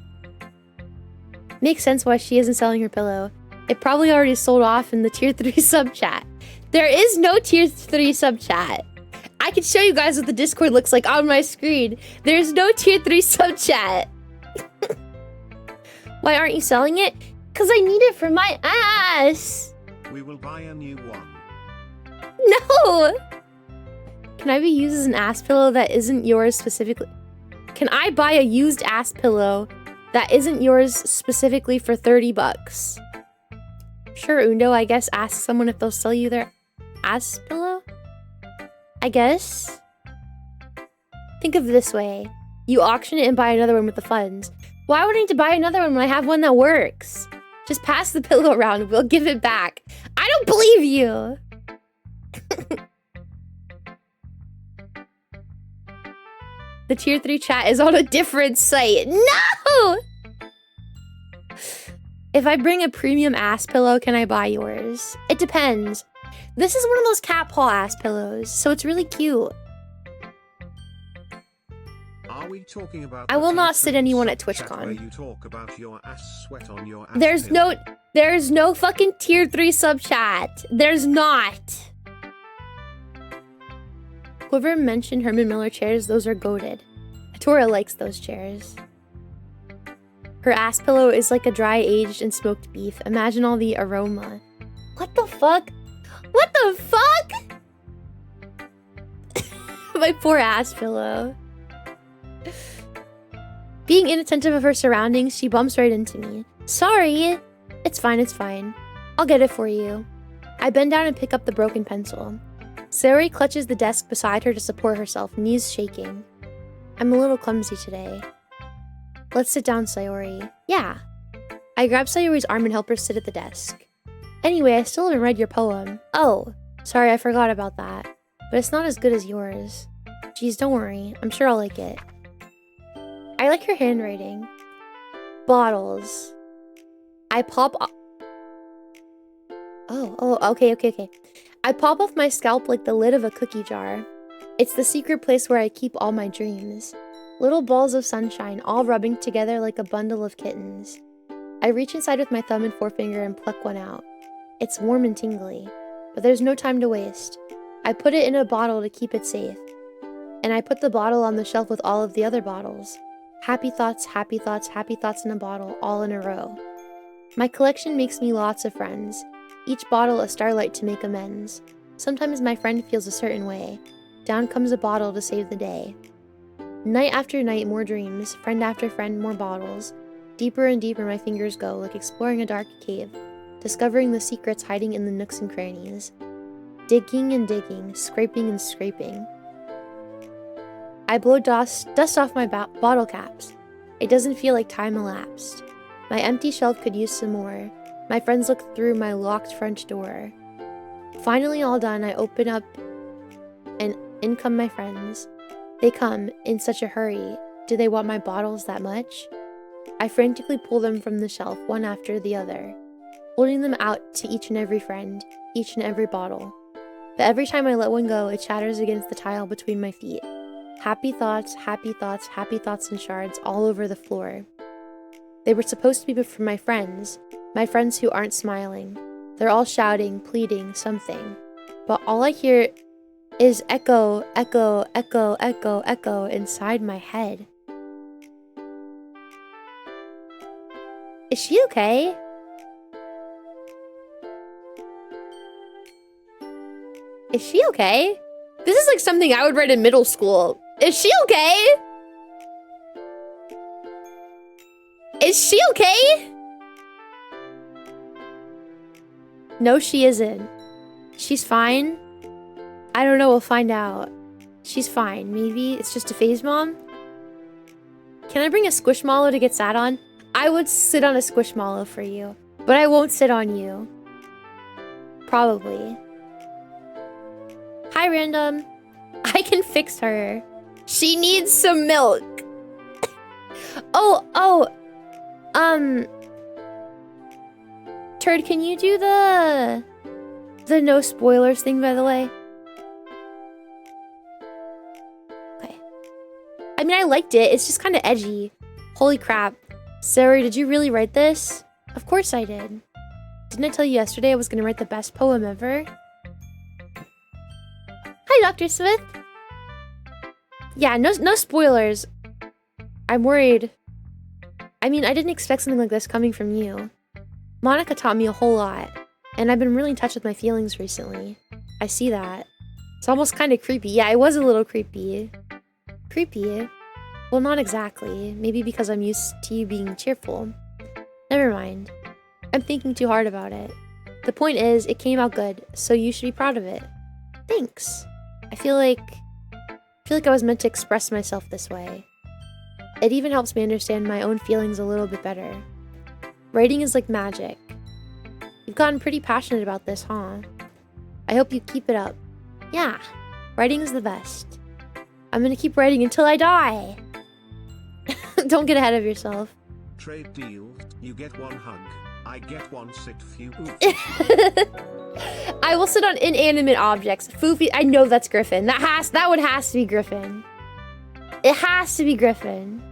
Speaker 1: Makes sense why she isn't selling her pillow. It probably already sold off in the tier 3 sub chat. There is no tier 3 sub chat. I can show you guys what the Discord looks like on my screen. There's no tier 3 sub chat. Why aren't you selling it? Because I need it for my ass.
Speaker 2: We will buy a new one.
Speaker 1: No! Can I be used as an ass pillow that isn't yours specifically? Can I buy a used ass pillow that isn't yours specifically for 30 bucks? Sure, Undo, I guess ask someone if they'll sell you their ass pillow? I guess. Think of it this way. You auction it and buy another one with the funds. Why would I need to buy another one when I have one that works? Just pass the pillow around. We'll give it back. I don't believe you. The tier 3 chat is on a different site. No! If I bring a premium ass pillow, can I buy yours? It depends. This is one of those cat paw ass pillows, so it's really cute.
Speaker 2: Are we talking about
Speaker 1: I will not sit anyone at TwitchCon.
Speaker 2: where you talk about your ass sweat on your ass
Speaker 1: There's no fucking tier 3 sub chat. There's not. Whoever mentioned Herman Miller chairs, those are goated. Tora likes those chairs. Her ass pillow is like a dry aged and smoked beef. Imagine all the aroma. What the fuck? What the fuck? My poor ass pillow. Being inattentive of her surroundings, she bumps right into me. Sorry. It's fine, it's fine. I'll get it for you. I bend down and pick up the broken pencil. Sayori clutches the desk beside her to support herself, knees shaking. I'm a little clumsy today. Let's sit down, Sayori. Yeah. I grab Sayori's arm and help her sit at the desk. Anyway, I still haven't read your poem. Oh, sorry, I forgot about that. But it's not as good as yours. Geez, don't worry. I'm sure I'll like it. I like your handwriting. Bottles. I pop off... Oh, okay. I pop off my scalp like the lid of a cookie jar. It's the secret place where I keep all my dreams. Little balls of sunshine, all rubbing together like a bundle of kittens. I reach inside with my thumb and forefinger and pluck one out. It's warm and tingly, but there's no time to waste. I put it in a bottle to keep it safe. And I put the bottle on the shelf with all of the other bottles. Happy thoughts, happy thoughts, happy thoughts in a bottle, all in a row. My collection makes me lots of friends. Each bottle a starlight to make amends. Sometimes my friend feels a certain way. Down comes a bottle to save the day. Night after night, more dreams. Friend after friend, more bottles. Deeper and deeper my fingers go, like exploring a dark cave. Discovering the secrets hiding in the nooks and crannies. Digging and digging, scraping and scraping. I blow dust off my bottle caps. It doesn't feel like time elapsed. My empty shelf could use some more. My friends look through my locked front door. Finally all done, I open up and in come my friends. They come in such a hurry. Do they want my bottles that much? I frantically pull them from the shelf, one after the other, holding them out to each and every friend, each and every bottle. But every time I let one go, it shatters against the tile between my feet. Happy thoughts, happy thoughts, happy thoughts in shards all over the floor. They were supposed to be for my friends who aren't smiling. They're all shouting, pleading, something. But all I hear is echo, echo, echo, echo, echo inside my head. Is she okay? Is she okay? This is like something I would write in middle school. Is she okay? Is she okay? No, she isn't. She's fine. I don't know, we'll find out. She's fine. Maybe it's just a phase, Mom? Can I bring a squishmallow to get sat on? I would sit on a squishmallow for you, but I won't sit on you. Probably. Hi, Random. I can fix her. She needs some milk. Turd, can you do the no spoilers thing, by the way? Okay. I mean, I liked it. It's just kind of edgy. Holy crap. Sarah, did you really write this? Of course I did. Didn't I tell you yesterday I was going to write the best poem ever? Hi, Dr. Smith. Yeah, no spoilers. I'm worried. I mean, I didn't expect something like this coming from you. Monica taught me a whole lot, and I've been really in touch with my feelings recently. I see that. It's almost kind of creepy. Yeah, it was a little creepy. Creepy? Well, not exactly. Maybe because I'm used to you being cheerful. Never mind. I'm thinking too hard about it. The point is, it came out good, so you should be proud of it. Thanks. I feel like I was meant to express myself this way. It even helps me understand my own feelings a little bit better. Writing is like magic. You've gotten pretty passionate about this, huh? I hope you keep it up. Yeah, writing is the best. I'm gonna keep writing until I die. Don't get ahead of yourself.
Speaker 2: Trade deal, you get one hug, I get one sit Fuufie.
Speaker 1: I will sit on inanimate objects. Fuufie, I know that's Griffin. That would has to be Griffin. It has to be Griffin.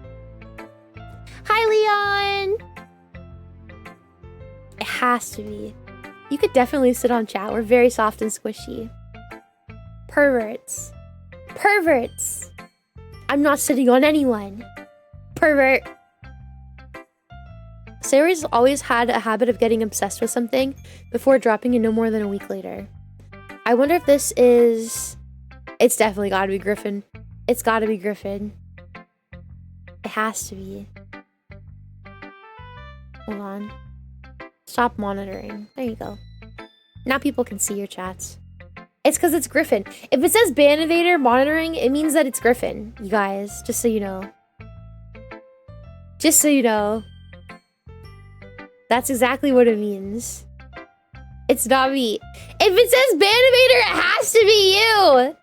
Speaker 1: Hi, Leon. It has to be. You could definitely sit on chat. We're very soft and squishy. Perverts. Perverts. I'm not sitting on anyone. Pervert. Sarah's always had a habit of getting obsessed with something before dropping it no more than a week later. I wonder if this is... It's definitely gotta be Griffin. It's gotta be Griffin. It has to be. Hold on. Stop monitoring. There you go. Now people can see your chats. It's because it's Griffin. If it says ban evader monitoring, it means that it's Griffin, you guys. Just so you know. Just so you know. That's exactly what it means. It's not me. If it says ban evader, it has to be you!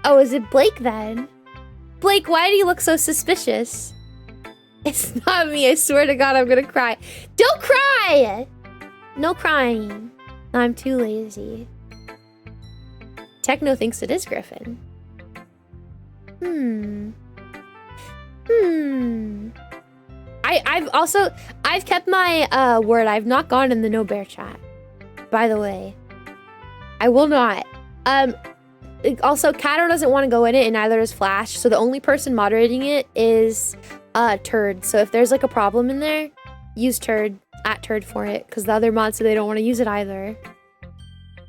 Speaker 1: Oh, is it Blake then? Blake, why do you look so suspicious? It's not me, I swear to God, I'm gonna cry. Don't cry! No crying. I'm too lazy. Techno thinks it is Griffin. I've kept my word. I've not gone in the no bear chat. By the way. I will not. Also, Kato doesn't want to go in it, and neither does Flash. So the only person moderating it is Turd. So if there's like a problem in there, use Turd at Turd for it, because the other mods say they don't want to use it either,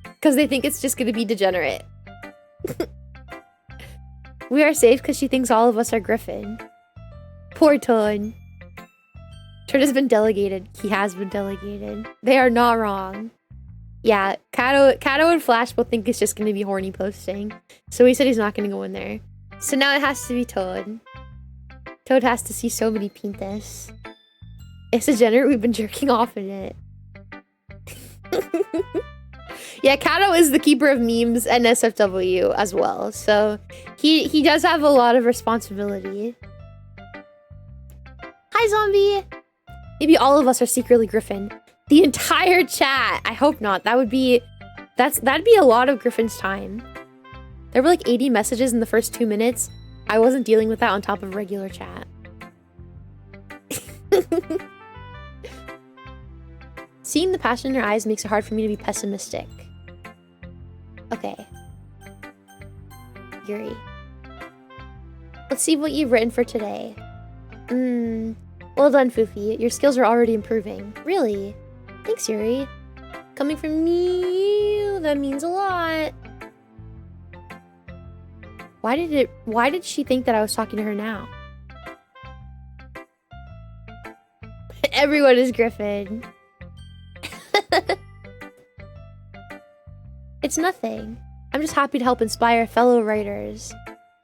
Speaker 1: because they think it's just going to be degenerate. We are safe because she thinks all of us are Griffin. Poor Toad. Turd has been delegated. He has been delegated. They are not wrong. Yeah, Kato and Flash both think it's just going to be horny posting. So he said he's not going to go in there. So now it has to be Toad. Toad has to see so many penis. It's degenerate. We've been jerking off in it. Yeah, Kato is the keeper of memes and SFW as well. So he does have a lot of responsibility. Hi, zombie. Maybe all of us are secretly Griffin. The entire chat. I hope not. That'd be a lot of Griffin's time. There were like 80 messages in the first 2 minutes. I wasn't dealing with that on top of regular chat. Seeing the passion in her eyes makes it hard for me to be pessimistic. Okay. Yuri. Let's see what you've written for today. Well done, Fuufie. Your skills are already improving. Really? Thanks, Yuri. Coming from you, that means a lot. Why did she think that I was talking to her now? Everyone is Griffin. It's nothing. I'm just happy to help inspire fellow writers.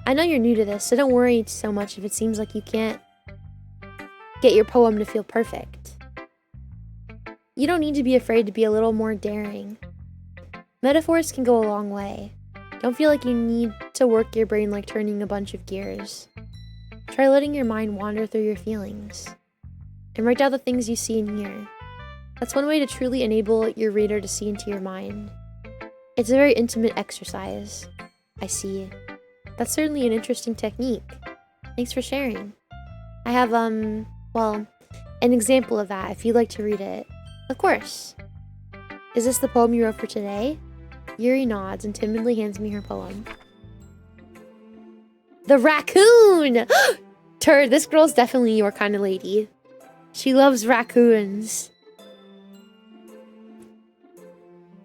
Speaker 1: I know you're new to this, so don't worry so much if it seems like you can't get your poem to feel perfect. You don't need to be afraid to be a little more daring. Metaphors can go a long way. Don't feel like you need to work your brain like turning a bunch of gears. Try letting your mind wander through your feelings. And write down the things you see and hear. That's one way to truly enable your reader to see into your mind. It's a very intimate exercise. I see. That's certainly an interesting technique. Thanks for sharing. I have, well, an example of that if you'd like to read it. Of course. Is this the poem you wrote for today? Yuri nods and timidly hands me her poem. The raccoon! Turd, this girl's definitely your kind of lady. She loves raccoons.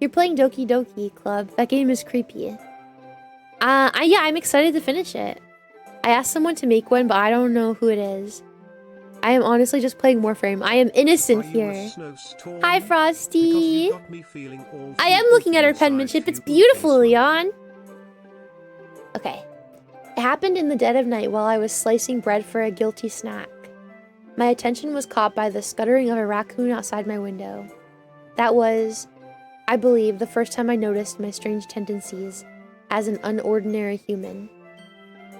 Speaker 1: You're playing Doki Doki Club. That game is creepy. Yeah, I'm excited to finish it. I asked someone to make one, but I don't know who it is. I am honestly just playing Warframe. I am innocent here. Hi, Frosty. I am looking at her penmanship. It's beautiful, Leon. Okay. It happened in the dead of night while I was slicing bread for a guilty snack. My attention was caught by the scuttering of a raccoon outside my window. That was, I believe, the first time I noticed my strange tendencies as an unordinary human.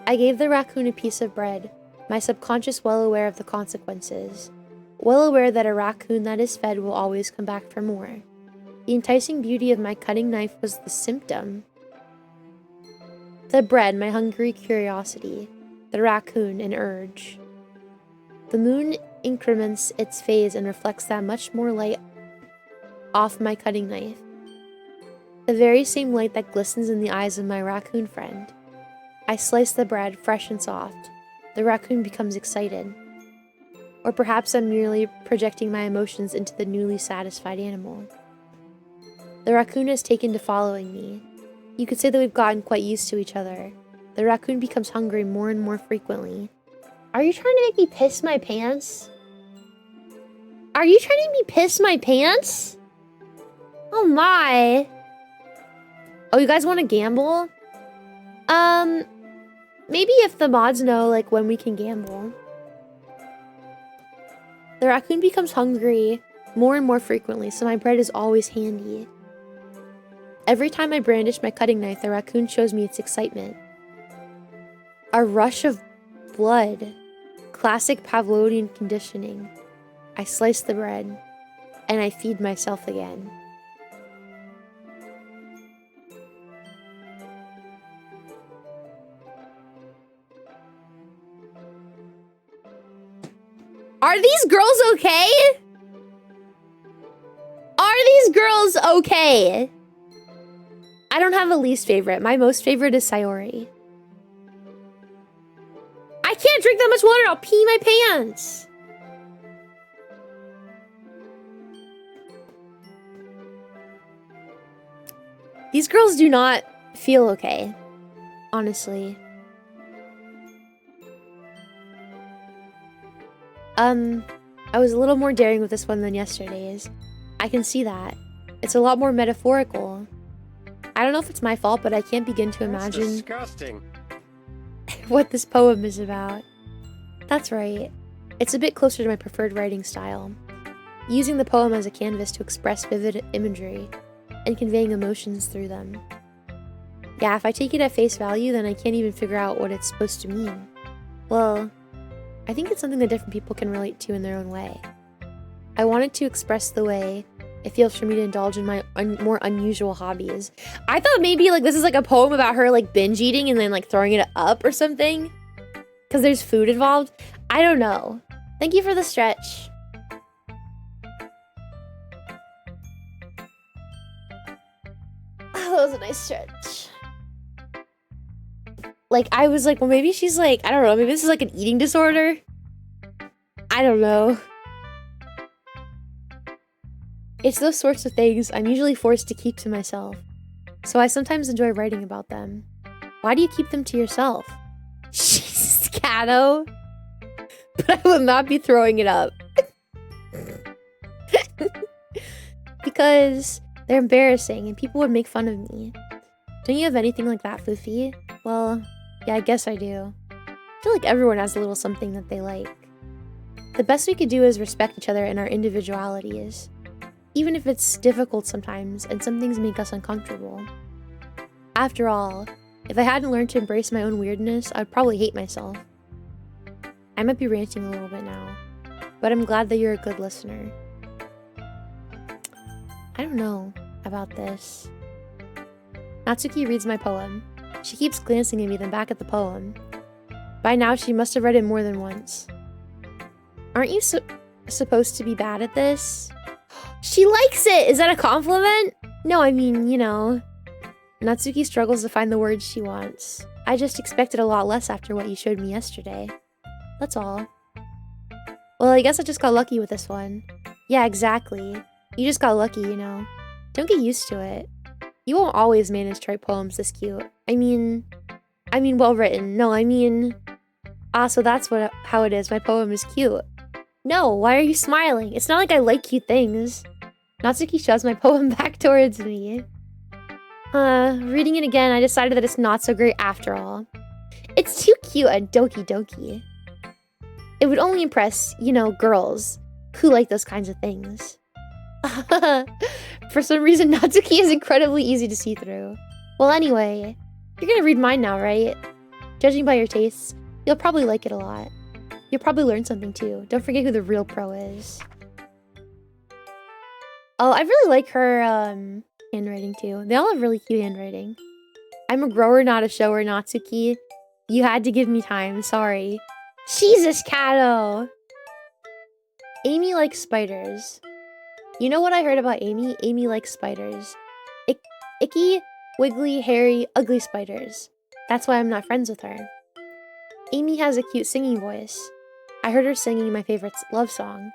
Speaker 1: I gave the raccoon a piece of bread, my subconscious well aware of the consequences, well aware that a raccoon that is fed will always come back for more. The enticing beauty of my cutting knife was the symptom. The bread, my hungry curiosity, the raccoon, an urge. The moon increments its phase and reflects that much more light off my cutting knife. The very same light that glistens in the eyes of my raccoon friend. I slice the bread, fresh and soft. The raccoon becomes excited. Or perhaps I'm merely projecting my emotions into the newly satisfied animal. The raccoon has taken to following me. You could say that we've gotten quite used to each other. The raccoon becomes hungry more and more frequently. Are you trying to make me piss my pants? Are you trying to make me piss my pants? Oh my. Oh, you guys want to gamble? Maybe if the mods know, like, when we can gamble. The raccoon becomes hungry more and more frequently, so my bread is always handy. Every time I brandish my cutting knife, the raccoon shows me its excitement. A rush of blood. Classic Pavlovian conditioning. I slice the bread, and I feed myself again. Are these girls okay? Are these girls okay? I don't have a least favorite. My most favorite is Sayori. I can't drink that much water. I'll pee my pants. These girls do not feel okay, honestly. I was a little more daring with this one than yesterday's. I can see that. It's a lot more metaphorical. I don't know if it's my fault, but I can't begin to imagine
Speaker 8: Disgusting.
Speaker 1: what this poem is about. That's right. It's a bit closer to my preferred writing style. Using the poem as a canvas to express vivid imagery and conveying emotions through them. Yeah, if I take it at face value, then I can't even figure out what it's supposed to mean. Well, I think it's something that different people can relate to in their own way. I wanted to express the way it feels for me to indulge in my more unusual hobbies. I thought maybe like this is like a poem about her like binge eating and then like throwing it up or something. Because there's food involved. I don't know. Thank you for the stretch. Oh, that was a nice stretch. Like, I was like, well, maybe she's like, I don't know, maybe this is like an eating disorder? I don't know. It's those sorts of things I'm usually forced to keep to myself. So I sometimes enjoy writing about them. Why do you keep them to yourself? Jesus, Cato. But I will not be throwing it up. Because they're embarrassing and people would make fun of me. Don't you have anything like that, Fuufie? Well, yeah, I guess I do. I feel like everyone has a little something that they like. The best we could do is respect each other and our individualities. even if it's difficult sometimes and some things make us uncomfortable. After all, if I hadn't learned to embrace my own weirdness, I'd probably hate myself. I might be ranting a little bit now, but I'm glad that you're a good listener. I don't know about this. Natsuki reads my poem. She keeps glancing at me, then back at the poem. By now, she must have read it more than once. Aren't you supposed to be bad at this? She likes it! Is that a compliment? No, I mean, you know. Natsuki struggles to find the words she wants. I just expected a lot less after what you showed me yesterday. That's all. Well, I guess I just got lucky with this one. Yeah, exactly. You just got lucky, you know. Don't get used to it. You won't always manage to write poems this cute. I mean well written. No, I mean... so that's how it is. My poem is cute. No, why are you smiling? It's not like I like cute things. Natsuki shoves my poem back towards me. Reading it again, I decided that it's not so great after all. It's too cute at Doki Doki. It would only impress, you know, girls who like those kinds of things. For some reason, Natsuki is incredibly easy to see through. Well, anyway, you're gonna read mine now, right? Judging by your tastes, you'll probably like it a lot. You'll probably learn something too. Don't forget who the real pro is. Oh, I really like her handwriting too. They all have really cute handwriting. I'm a grower, not a shower, Natsuki. You had to give me time, sorry. Jesus, Kato! Amy likes spiders. You know what I heard about Amy? Amy likes spiders. Icky, wiggly, hairy, ugly spiders. That's why I'm not friends with her. Amy has a cute singing voice. I heard her singing my favorite love song.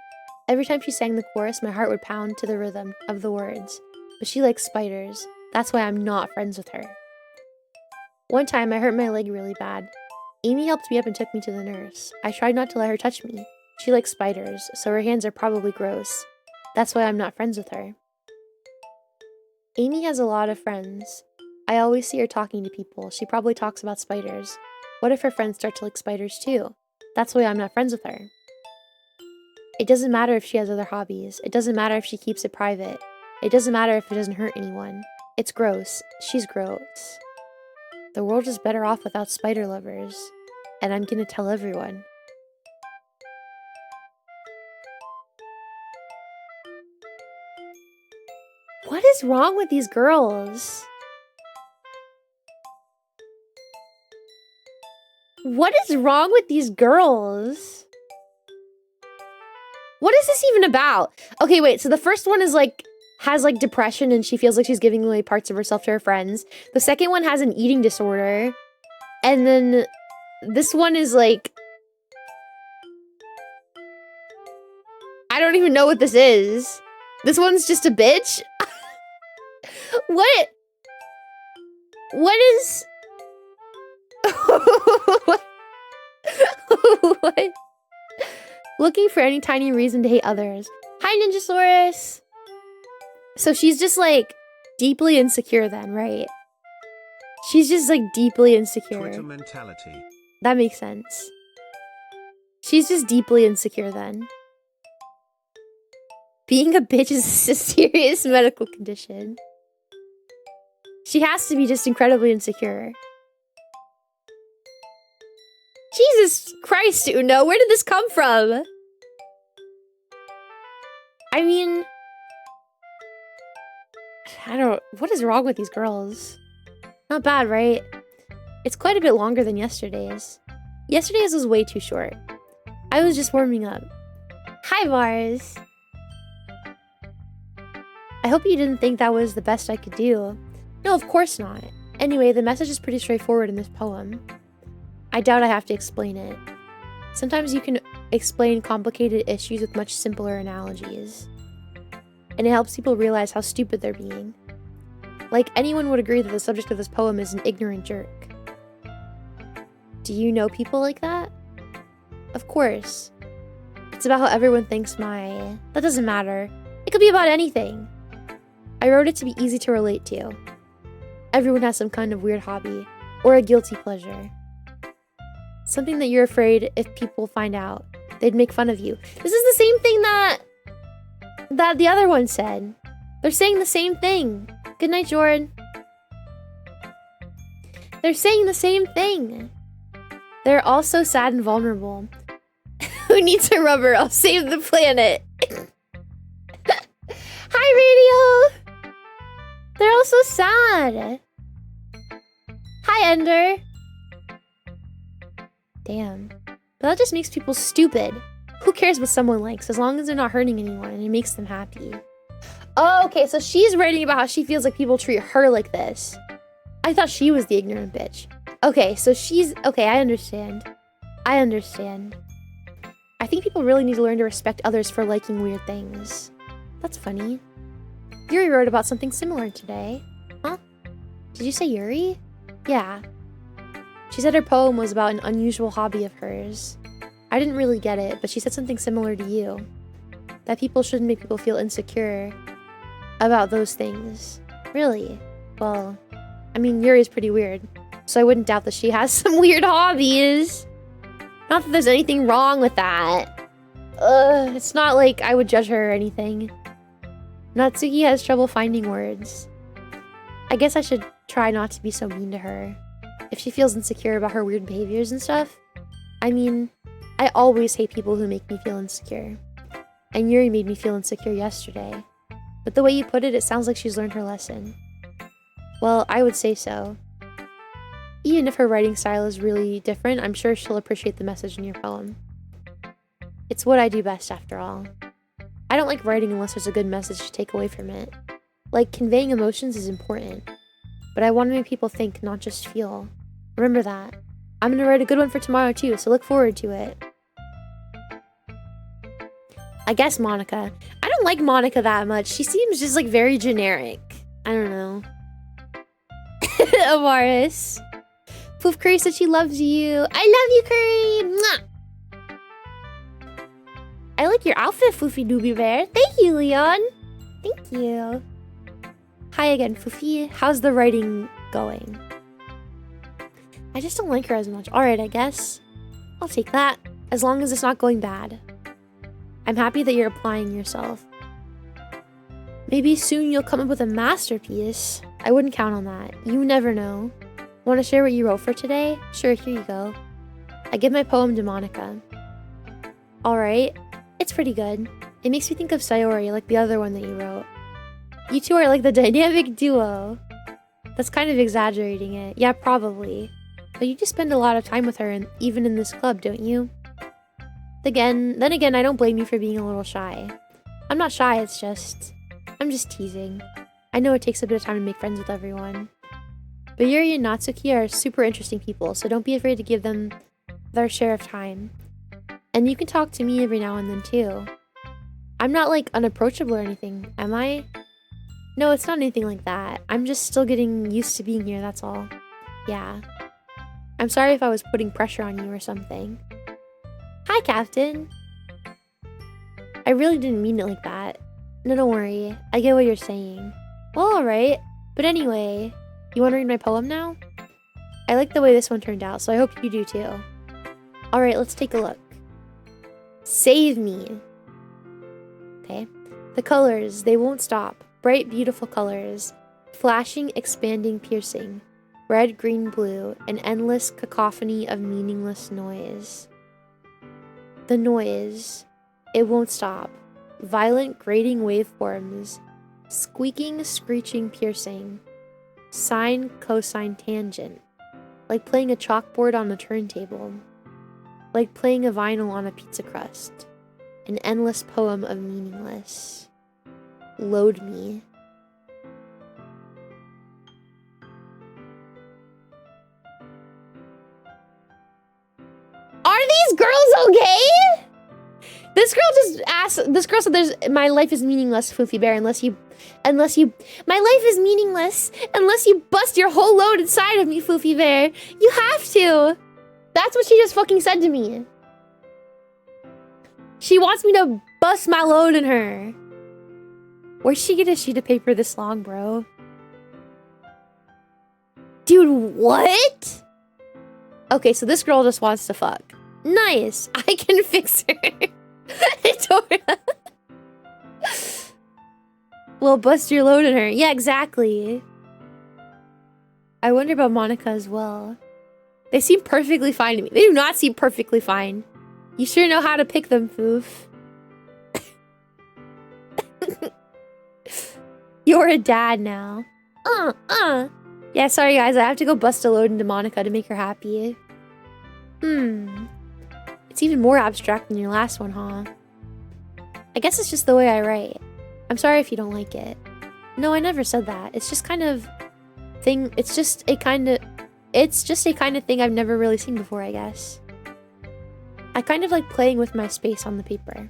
Speaker 1: Every time she sang the chorus, my heart would pound to the rhythm of the words. But she likes spiders. That's why I'm not friends with her. One time, I hurt my leg really bad. Amy helped me up and took me to the nurse. I tried not to let her touch me. She likes spiders, so her hands are probably gross. That's why I'm not friends with her. Amy has a lot of friends. I always see her talking to people. She probably talks about spiders. What if her friends start to like spiders too? That's why I'm not friends with her. It doesn't matter if she has other hobbies. It doesn't matter if she keeps it private. It doesn't matter if it doesn't hurt anyone. It's gross. She's gross. The world is better off without spider lovers. And I'm gonna tell everyone. What is wrong with these girls? What is wrong with these girls? What is this even about? Okay, wait, so the first one is like, has like depression and she feels like she's giving away parts of herself to her friends. The second one has an eating disorder. And then this one is like, I don't even know what this is. This one's just a bitch? What? What is... What? Looking for any tiny reason to hate others. Hi, Ninjasaurus! So she's just, like, deeply insecure then, right? She's just, like, deeply insecure.
Speaker 2: Twitter mentality.
Speaker 1: That makes sense. She's just deeply insecure then. Being a bitch is a serious medical condition. She has to be just incredibly insecure. Jesus Christ, Uno, where did this come from? I mean... what is wrong with these girls? Not bad, right? It's quite a bit longer than yesterday's. Yesterday's was way too short. I was just warming up. Hi, Mars! I hope you didn't think that was the best I could do. No, of course not. Anyway, the message is pretty straightforward in this poem. I doubt I have to explain it. Sometimes you can explain complicated issues with much simpler analogies. And it helps people realize how stupid they're being. Like, anyone would agree that the subject of this poem is an ignorant jerk. Do you know people like that? Of course. It's about how everyone thinks my... That doesn't matter. It could be about anything. I wrote it to be easy to relate to. Everyone has some kind of weird hobby, or a guilty pleasure. Something that you're afraid if people find out, they'd make fun of you. This is the same thing that that the other one said. They're saying the same thing. Good night, Jordan. They're saying the same thing. They're also sad and vulnerable. Who needs a rubber? I'll save the planet. Hi, Radio. They're also sad. Hi, Ender. Damn. But that just makes people stupid. Who cares what someone likes as long as they're not hurting anyone and it makes them happy? Oh, okay, so she's writing about how she feels like people treat her like this. I thought she was the ignorant bitch. Okay, so she's... Okay, I understand. I understand. I think people really need to learn to respect others for liking weird things. That's funny. Yuri wrote about something similar today. Huh? Did you say Yuri? Yeah. She said her poem was about an unusual hobby of hers. I didn't really get it, but she said something similar to you. That people shouldn't make people feel insecure about those things. Really? Well, I mean, Yuri's pretty weird, so I wouldn't doubt that she has some weird hobbies. Not that there's anything wrong with that. It's not like I would judge her or anything. Natsuki has trouble finding words. I guess I should try not to be so mean to her. If she feels insecure about her weird behaviors and stuff. I mean, I always hate people who make me feel insecure. And Yuri made me feel insecure yesterday. But the way you put it, it sounds like she's learned her lesson. Well, I would say so. Even if her writing style is really different, I'm sure she'll appreciate the message in your poem. It's what I do best, after all. I don't like writing unless there's a good message to take away from it. Like, conveying emotions is important. But I want to make people think, not just feel. Remember that. I'm gonna write a good one for tomorrow too, so look forward to it. I guess Monica. I don't like Monica that much. She seems just like very generic. I don't know. Amaris. Poof Curry said she loves you. I love you, Curry! Mwah! I like your outfit, Foofie Doobie Bear. Thank you, Leon. Thank you. Hi again, Fuufie. How's the writing going? I just don't like her as much. Alright, I guess. I'll take that. As long as it's not going bad. I'm happy that you're applying yourself. Maybe soon you'll come up with a masterpiece. I wouldn't count on that. You never know. Want to share what you wrote for today? Sure, here you go. I give my poem to Monica. Alright. It's pretty good. It makes me think of Sayori, like the other one that you wrote. You two are like the dynamic duo. That's kind of exaggerating it. Yeah, probably. But you just spend a lot of time with her, and even in this club, don't you? Then again, I don't blame you for being a little shy. I'm not shy, it's just... I'm just teasing. I know it takes a bit of time to make friends with everyone. But Yuri and Natsuki are super interesting people, so don't be afraid to give them their share of time. And you can talk to me every now and then, too. I'm not, like, unapproachable or anything, am I? No, it's not anything like that. I'm just still getting used to being here, that's all. Yeah. I'm sorry if I was putting pressure on you or something. Hi, Captain. I really didn't mean it like that. No, don't worry. I get what you're saying. Well, alright. But anyway, you want to read my poem now? I like the way this one turned out, so I hope you do too. Alright, let's take a look. Save me. Okay. The colors, they won't stop. Bright, beautiful colors. Flashing, expanding, piercing. Red, green, blue. An endless cacophony of meaningless noise. The noise. It won't stop. Violent, grating waveforms. Squeaking, screeching, piercing. Sine, cosine, tangent. Like playing a chalkboard on a turntable. Like playing a vinyl on a pizza crust. An endless poem of meaningless. Load me. Are these girls okay? This girl just asked, this girl said my life is meaningless, Foofie Bear, my life is meaningless unless you bust your whole load inside of me, Foofie Bear. You have to. That's what she just fucking said to me. She wants me to bust my load in her. Where'd she get a sheet of paper this long, bro? Dude, what? Okay, so this girl just wants to fuck. Nice. I can fix her. I told her. Well, bust your load in her. Yeah, exactly. I wonder about Monica as well. They seem perfectly fine to me. They do not seem perfectly fine. You sure know how to pick them, Foof. You're a dad now. Yeah, sorry guys, I have to go bust a load into Monica to make her happy. It's even more abstract than your last one, huh? I guess it's just the way I write. I'm sorry if you don't like it. No, I never said that. It's just kind of thing. It's just a kind of thing I've never really seen before, I guess. I kind of like playing with my space on the paper.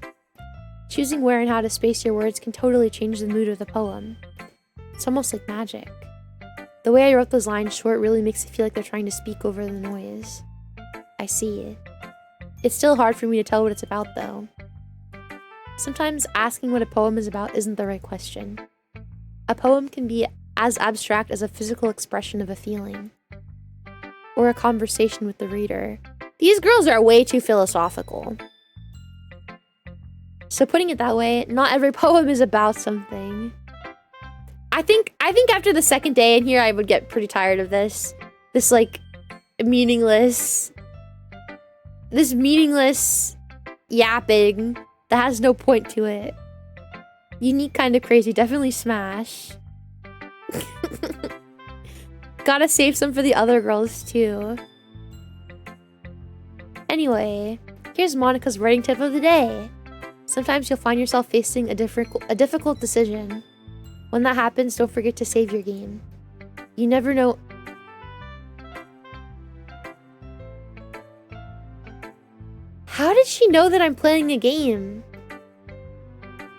Speaker 1: Choosing where and how to space your words can totally change the mood of the poem. It's almost like magic. The way I wrote those lines short really makes it feel like they're trying to speak over the noise. I see. It's still hard for me to tell what it's about, though. Sometimes asking what a poem is about isn't the right question. A poem can be as abstract as a physical expression of a feeling. Or a conversation with the reader. These girls are way too philosophical. So putting it that way, not every poem is about something. I think after the second day in here, I would get pretty tired of this. This meaningless yapping that has no point to it. Unique kind of crazy, definitely smash. Gotta save some for the other girls too. Anyway, here's Monica's writing tip of the day. Sometimes you'll find yourself facing a difficult decision. When that happens, don't forget to save your game. You never know. How did she know that I'm playing a game?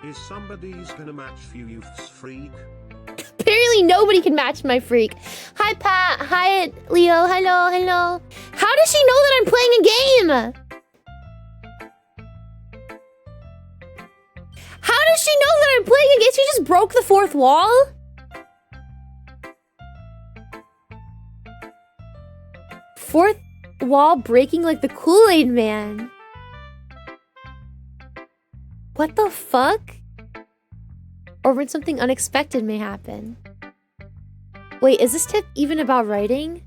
Speaker 2: Is somebody's gonna match Fuufie's freak?
Speaker 1: Apparently nobody can match my freak. Hi Pat, hi Leo, hello, hello. How does she know that I'm playing a game? How does she know that I'm playing a game? She just broke the fourth wall? Fourth wall breaking like the Kool-Aid Man. What the fuck? Or when something unexpected may happen. Wait, is this tip even about writing?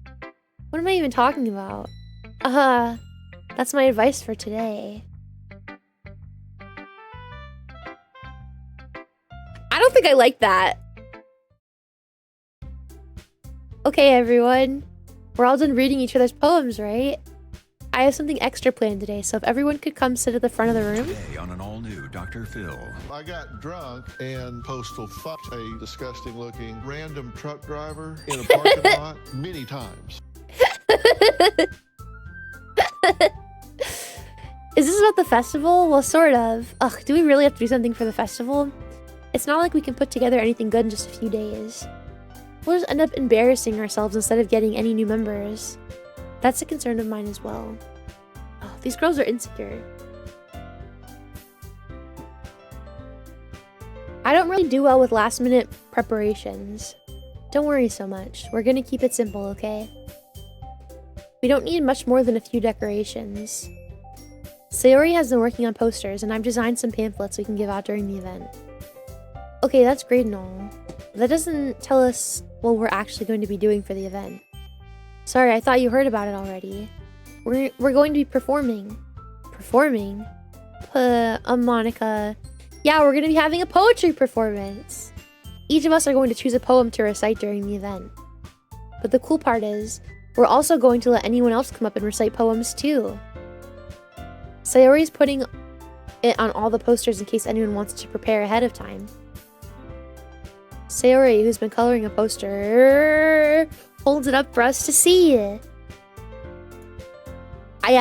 Speaker 1: What am I even talking about? That's my advice for today. I don't think I like that. Okay, everyone. We're all done reading each other's poems, right? I have something extra planned today, so if everyone could come sit at the front of the room.
Speaker 3: Today on an all-new Dr. Phil.
Speaker 9: I got drunk and postal fucked a disgusting-looking random truck driver in a parking lot many times.
Speaker 1: Is this about the festival? Well, sort of. Ugh, do we really have to do something for the festival? It's not like we can put together anything good in just a few days. We'll just end up embarrassing ourselves instead of getting any new members. That's a concern of mine as well. Oh, these girls are insecure. I don't really do well with last-minute preparations. Don't worry so much. We're gonna keep it simple, okay? We don't need much more than a few decorations. Sayori has been working on posters, and I've designed some pamphlets we can give out during the event. Okay, that's great and all. That doesn't tell us what we're actually going to be doing for the event. Sorry, I thought you heard about it already. We're going to be performing. Performing? Monica. Yeah, we're going to be having a poetry performance. Each of us are going to choose a poem to recite during the event. But the cool part is, we're also going to let anyone else come up and recite poems too. Sayori's putting it on all the posters in case anyone wants to prepare ahead of time. Sayori, who's been coloring a poster, holds it up for us to see. Yeah,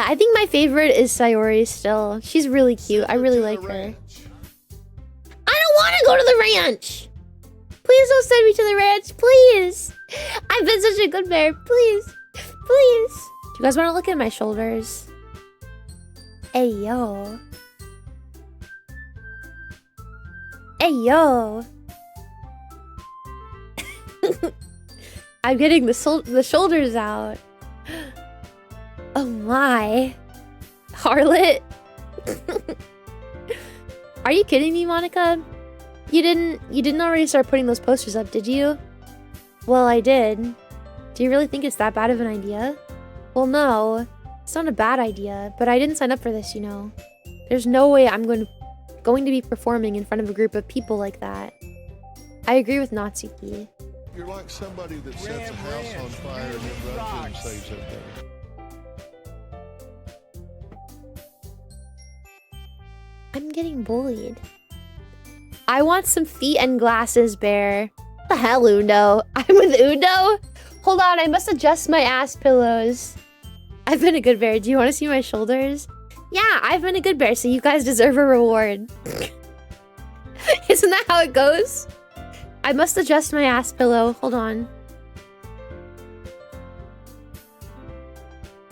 Speaker 1: I think my favorite is Sayori still. She's really cute. I really like her. I don't want to go to the ranch. Please don't send me to the ranch, please. I've been such a good bear. Please, please. Do you guys want to look at my shoulders? Hey, yo. Hey, yo. I'm getting the shoulders out. Oh my. Harlot. Are you kidding me, Monica? You didn't already start putting those posters up, did you? Well, I did. Do you really think it's that bad of an idea? Well, no. It's not a bad idea, but I didn't sign up for this, you know. There's no way I'm going to be performing in front of a group of people like that. I agree with Natsuki.
Speaker 9: You're like somebody that sets a house on fire and then runs in and saves everything.
Speaker 1: I'm getting bullied. I want some feet and glasses, Bear. What the hell, Uno? I'm with Uno? Hold on, I must adjust my ass pillows. I've been a good bear. Do you want to see my shoulders? Yeah, I've been a good bear, so you guys deserve a reward. Isn't that how it goes? I must adjust my ass pillow. Hold on.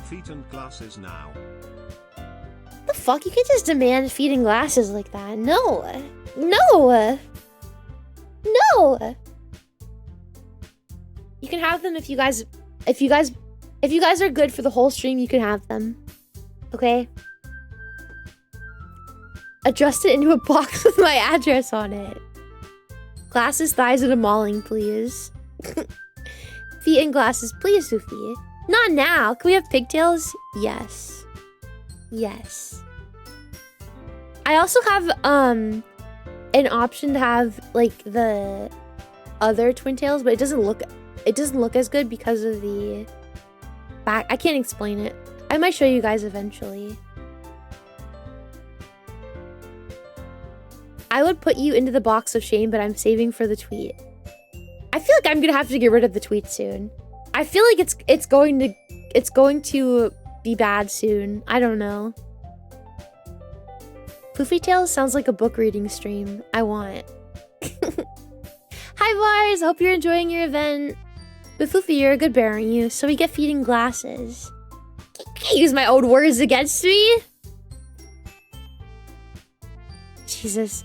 Speaker 2: Feet and glasses now.
Speaker 1: The fuck? You can't just demand feet and glasses like that. No. No. No. You can have them if you guys are good for the whole stream, you can have them. Okay? Adjust it into a box with my address on it. Glasses, thighs, and a mauling, please. Feet and glasses, please, Fuufie. Not now. Can we have pigtails? Yes. Yes. I also have an option to have like the other twin tails, but it doesn't look as good because of the back. I can't explain it. I might show you guys eventually. I would put you into the box of shame, but I'm saving for the tweet. I feel like I'm gonna have to get rid of the tweet soon. I feel like it's going to be bad soon. I don't know. Fuufie Tales sounds like a book reading stream. I want. Hi Mars, hope you're enjoying your event. But Fuufie, you're a good bear, aren't you? So we get feeding glasses. Can't use my own words against me. Jesus.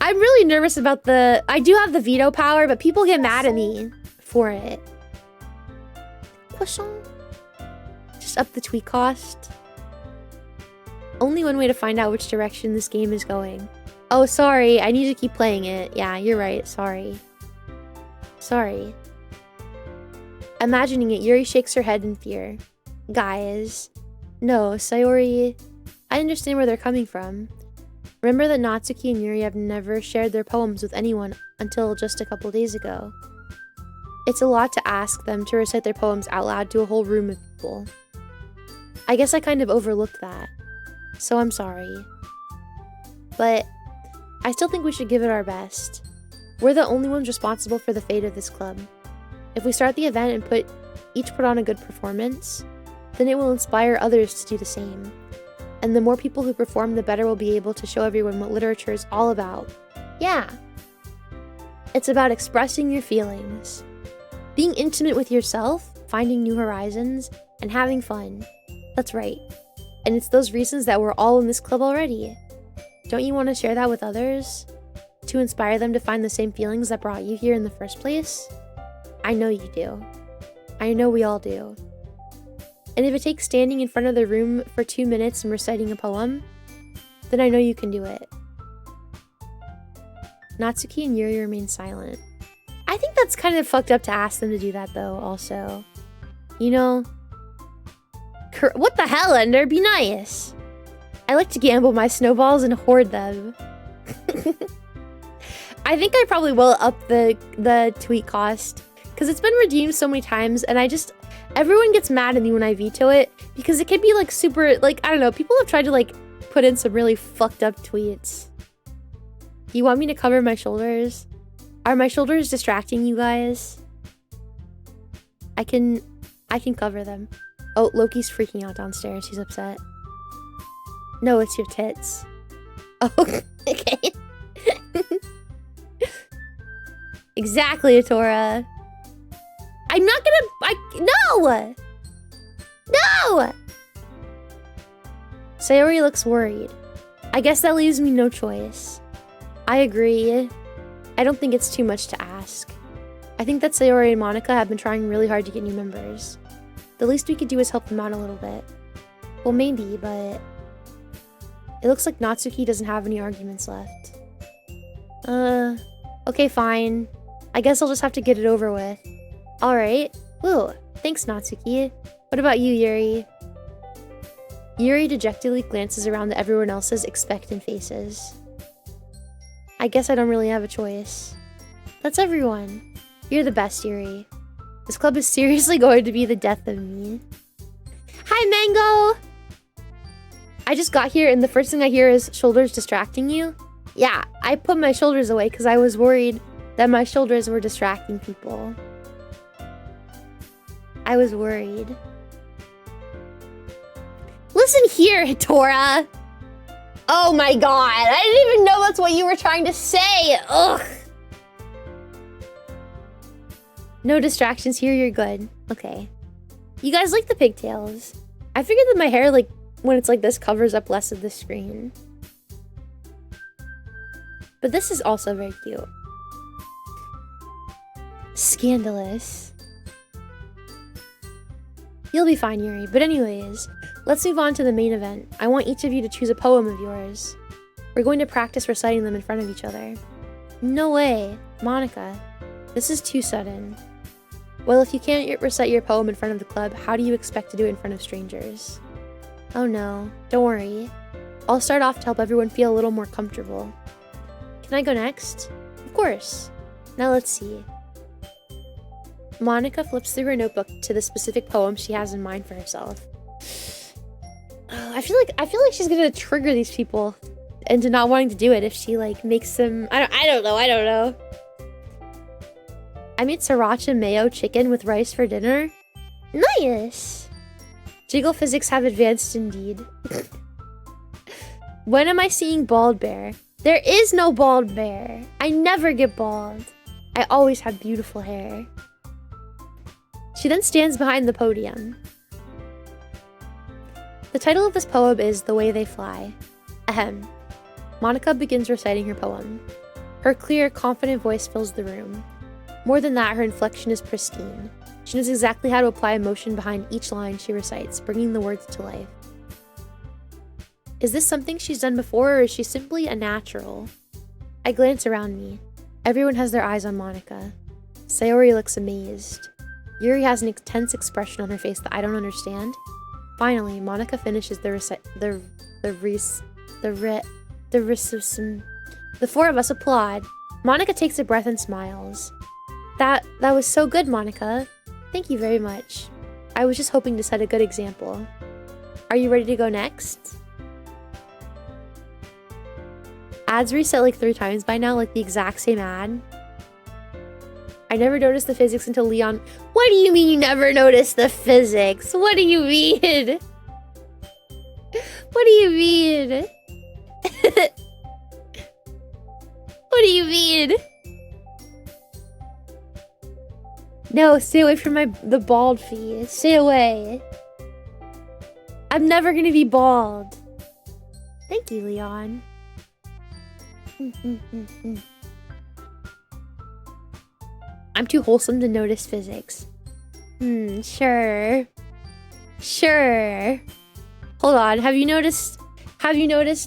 Speaker 1: I'm really nervous about I do have the veto power, but people get mad at me for it. Croissant. Just up the tweet cost. Only one way to find out which direction this game is going. Oh, sorry. I need to keep playing it. Yeah, you're right. Sorry. Sorry. Imagining it, Yuri shakes her head in fear. Guys. No, Sayori. I understand where they're coming from. Remember that Natsuki and Yuri have never shared their poems with anyone until just a couple days ago. It's a lot to ask them to recite their poems out loud to a whole room of people. I guess I kind of overlooked that. So I'm sorry. But I still think we should give it our best. We're the only ones responsible for the fate of this club. If we start the event and each put on a good performance, then it will inspire others to do the same. And the more people who perform, the better we'll be able to show everyone what literature is all about. Yeah. It's about expressing your feelings, being intimate with yourself, finding new horizons, and having fun. That's right. And it's those reasons that we're all in this club already. Don't you want to share that with others? To inspire them to find the same feelings that brought you here in the first place? I know you do. I know we all do. And if it takes standing in front of the room for 2 minutes and reciting a poem, then I know you can do it. Natsuki and Yuri remain silent. I think that's kind of fucked up to ask them to do that though, also. You know? What the hell, Ender? Be nice. I like to gamble my snowballs and hoard them. I think I probably will up the tweet cost, because it's been redeemed so many times, and everyone gets mad at me when I veto it, because it can be like super, like, I don't know, people have tried to like put in some really fucked up tweets. You want me to cover my shoulders? Are my shoulders distracting you guys? I can cover them. Oh, Loki's freaking out downstairs. He's upset. No, it's your tits. Oh, okay. Exactly, Atora. I'm not gonna... No! No! Sayori looks worried. I guess that leaves me no choice. I agree. I don't think it's too much to ask. I think that Sayori and Monica have been trying really hard to get new members. The least we could do is help them out a little bit. Well, maybe, but... It looks like Natsuki doesn't have any arguments left. Okay, fine. I guess I'll just have to get it over with. Alright. Ooh, thanks, Natsuki. What about you, Yuri? Yuri dejectedly glances around at everyone else's expectant faces. I guess I don't really have a choice. That's everyone. You're the best, Yuri. This club is seriously going to be the death of me. Hi, Mango! I just got here and the first thing I hear is shoulders distracting you. Yeah, I put my shoulders away because I was worried that my shoulders were distracting people. I was worried. Listen here, Hitora! Oh my god, I didn't even know that's what you were trying to say! Ugh! No distractions here, you're good. Okay. You guys like the pigtails. I figured that my hair, like, when it's like this, covers up less of the screen. But this is also very cute. Scandalous. You'll be fine, Yuri. But anyways, let's move on to the main event. I want each of you to choose a poem of yours. We're going to practice reciting them in front of each other. No way. Monica. This is too sudden. Well, if you can't recite your poem in front of the club, how do you expect to do it in front of strangers? Oh no. Don't worry. I'll start off to help everyone feel a little more comfortable. Can I go next? Of course. Now let's see. Monica flips through her notebook to the specific poem she has in mind for herself. I feel like she's gonna trigger these people into not wanting to do it if she like makes them. I don't know. I made sriracha mayo chicken with rice for dinner. Nice. Jiggle physics have advanced indeed. When am I seeing bald bear? There is no bald bear. I never get bald. I always have beautiful hair. She then stands behind the podium. The title of this poem is The Way They Fly. Ahem. Monica begins reciting her poem. Her clear, confident voice fills the room. More than that, her inflection is pristine. She knows exactly how to apply emotion behind each line she recites, bringing the words to life. Is this something she's done before, or is she simply a natural? I glance around me. Everyone has their eyes on Monica. Sayori looks amazed. Yuri has an intense expression on her face that I don't understand. Finally, Monica finishes the four of us applaud. Monica takes a breath and smiles. That was so good, Monica. Thank you very much. I was just hoping to set a good example. Are you ready to go next? Ads reset like 3 times by now, like the exact same ad. I never noticed the physics until Leon... What do you mean you never noticed the physics? What do you mean? What do you mean? What do you mean? No, stay away from the bald fee. Stay away. I'm never gonna be bald. Thank you, Leon. I'm too wholesome to notice physics. Sure. Sure. Hold on, have you noticed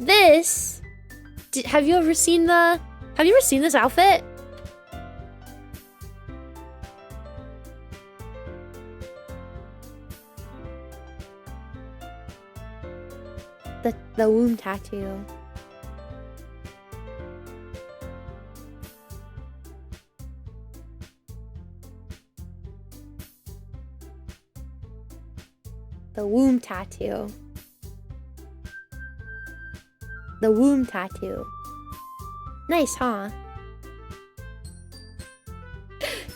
Speaker 1: this? Have you ever seen this outfit? The womb tattoo. The womb tattoo. The womb tattoo. Nice, huh?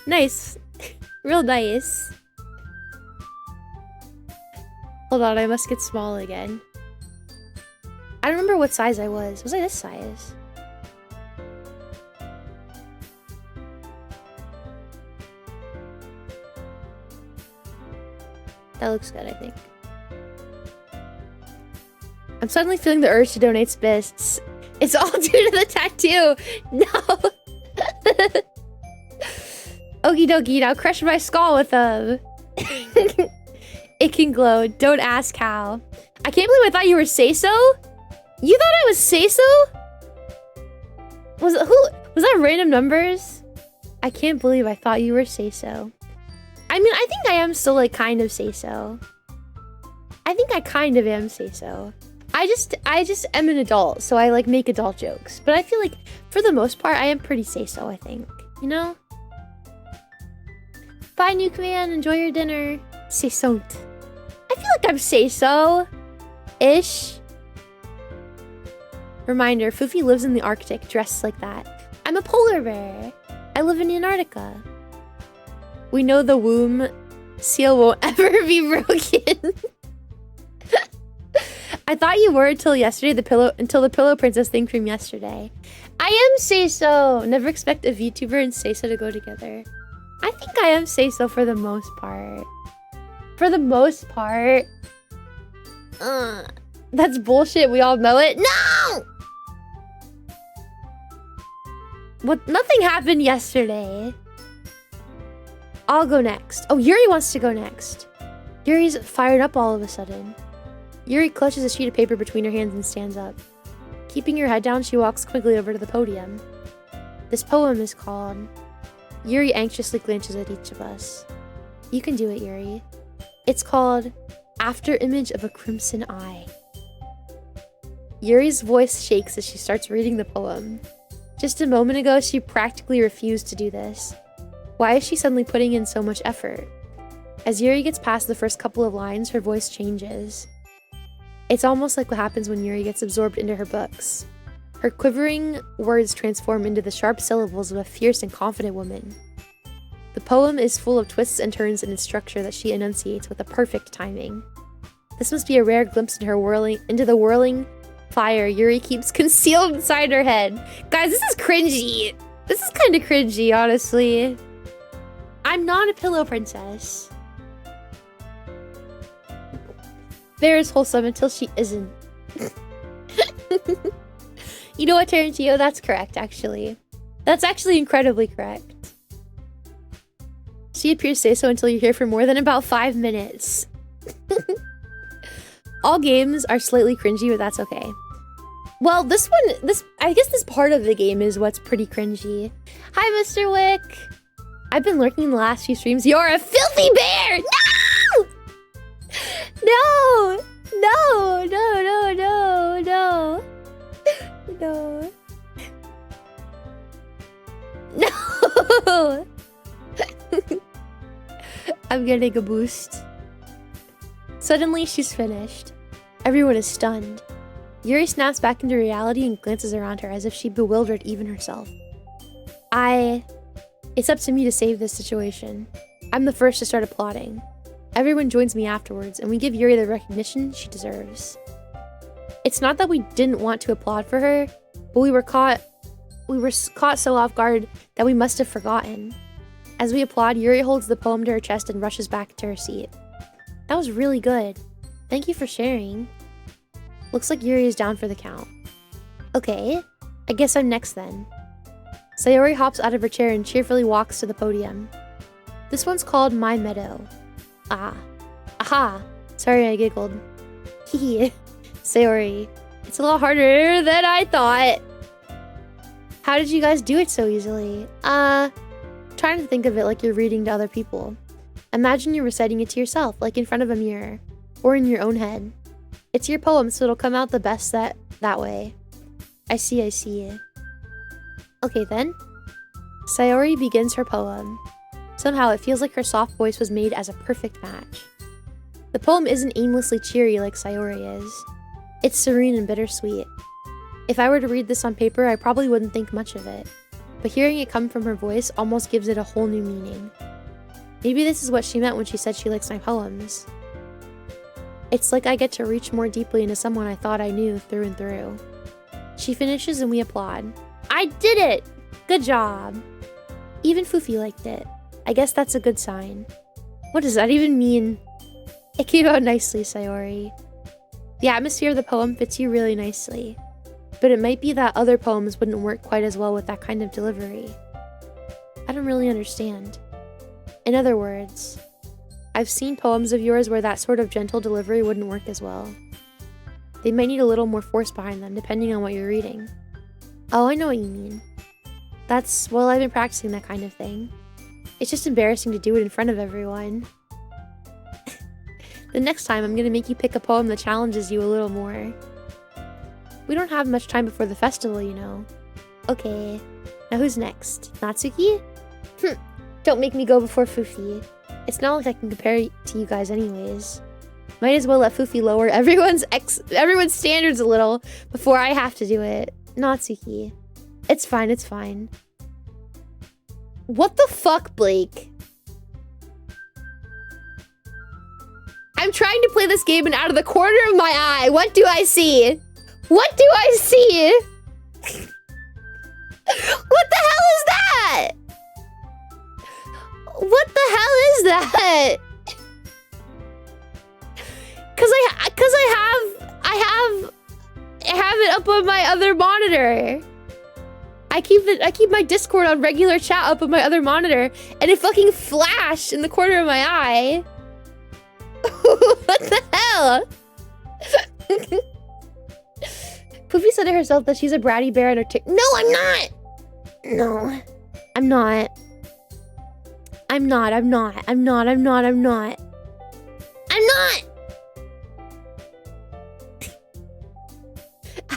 Speaker 1: Nice. Real nice. Hold on, I must get small again. I don't remember what size I was. Was I this size? That looks good, I think. I'm suddenly feeling the urge to donate spists. It's all due to the tattoo. No. Okie dokie, now crush my skull with them. It can glow. Don't ask how. I can't believe I thought you were Say-So. You thought I was Say-So? Was Was that random numbers? I can't believe I thought you were say-so. I mean, I think I am still, like, kind of say-so. I think I kind of am say-so. I just am an adult, so I, like, make adult jokes. But I feel like, for the most part, I am pretty say-so, I think. You know? Bye, Nuke Man. Enjoy your dinner. Say-so. I feel like I'm say-so-ish. Reminder, Fuufie lives in the Arctic, dressed like that. I'm a polar bear. I live in Antarctica. We know the womb seal won't ever be broken. I thought you were until yesterday, until the Pillow Princess thing from yesterday. I am say-so. Never expect a VTuber and say-so to go together. I think I am say-so for the most part. For the most part. That's bullshit. We all know it. No! What? Nothing happened yesterday. I'll go next. Oh, Yuri wants to go next. Yuri's fired up all of a sudden. Yuri clutches a sheet of paper between her hands and stands up. Keeping her head down, she walks quickly over to the podium. This poem is called... Yuri anxiously glances at each of us. You can do it, Yuri. It's called After Image of a Crimson Eye. Yuri's voice shakes as she starts reading the poem. Just a moment ago, she practically refused to do this. Why is she suddenly putting in so much effort? As Yuri gets past the first couple of lines, her voice changes. It's almost like what happens when Yuri gets absorbed into her books. Her quivering words transform into the sharp syllables of a fierce and confident woman. The poem is full of twists and turns in its structure that she enunciates with a perfect timing. This must be a rare glimpse into the whirling fire Yuri keeps concealed inside her head. Guys, this is cringy. This is kind of cringy, honestly. I'm not a pillow princess. Bear is wholesome until she isn't. You know what, Tarantino? That's correct, actually. That's actually incredibly correct. She appears to say so until you're here for more than about 5 minutes. All games are slightly cringy, but that's okay. Well, I guess this part of the game is what's pretty cringy. Hi, Mr. Wick. I've been lurking in the last few streams. You're a filthy bear! No! No! No, no, no, no, no. No. No! I'm getting a boost. Suddenly, she's finished. Everyone is stunned. Yuri snaps back into reality and glances around her as if she bewildered even herself. It's up to me to save this situation. I'm the first to start applauding. Everyone joins me afterwards, and we give Yuri the recognition she deserves. It's not that we didn't want to applaud for her, but we were caught so off guard that we must have forgotten. As we applaud, Yuri holds the poem to her chest and rushes back to her seat. That was really good. Thank you for sharing. Looks like Yuri is down for the count. Okay, I guess I'm next then. Sayori hops out of her chair and cheerfully walks to the podium. This one's called My Meadow. Ah. Aha! Sorry I giggled. Hehe. Sayori, it's a lot harder than I thought. How did you guys do it so easily? Trying to think of it like you're reading to other people. Imagine you're reciting it to yourself, like in front of a mirror, or in your own head. It's your poem, so it'll come out the best that way. I see. Okay then. Sayori begins her poem. Somehow it feels like her soft voice was made as a perfect match. The poem isn't aimlessly cheery like Sayori is. It's serene and bittersweet. If I were to read this on paper, I probably wouldn't think much of it. But hearing it come from her voice almost gives it a whole new meaning. Maybe this is what she meant when she said she likes my poems. It's like I get to reach more deeply into someone I thought I knew through and through. She finishes and we applaud. I did it! Good job! Even Fuufie liked it. I guess that's a good sign. What does that even mean? It came out nicely, Sayori. The atmosphere of the poem fits you really nicely. But it might be that other poems wouldn't work quite as well with that kind of delivery. I don't really understand. In other words, I've seen poems of yours where that sort of gentle delivery wouldn't work as well. They might need a little more force behind them, depending on what you're reading. Oh, I know what you mean. That's, well, I've been practicing that kind of thing. It's just embarrassing to do it in front of everyone. The next time, I'm gonna make you pick a poem that challenges you a little more. We don't have much time before the festival, you know. Okay. Now who's next? Natsuki? Don't make me go before Fuufie. It's not like I can compare to you guys anyways. Might as well let Fuufie lower everyone's standards a little before I have to do it. Natsuki. It's fine, it's fine. What the fuck, Blake? I'm trying to play this game and out of the corner of my eye, what do I see? What do I see? What the hell is that? What the hell is that? Cause I have it up on my other monitor. I keep my Discord on regular chat up on my other monitor, and it fucking flashed in the corner of my eye. What the hell? Fuufie said to herself that she's a bratty bear and her No, I'm not! No. I'm not. I'm not.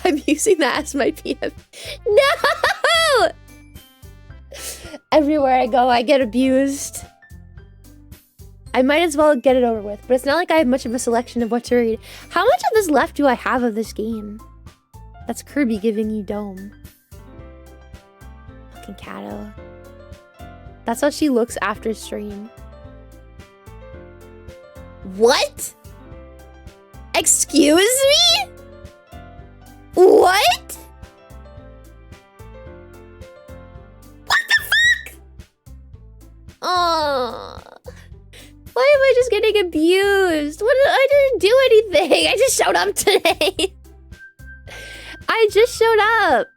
Speaker 1: I'm using that as my PM. No! Everywhere I go, I get abused. I might as well get it over with, but it's not like I have much of a selection of what to read. How much of this left do I have of this game? That's Kirby giving you dome. Fucking Kato. That's how she looks after stream. What? Excuse me? What? What the fuck? Oh. Why am I just getting abused? I didn't do anything. I just showed up today. I just showed up.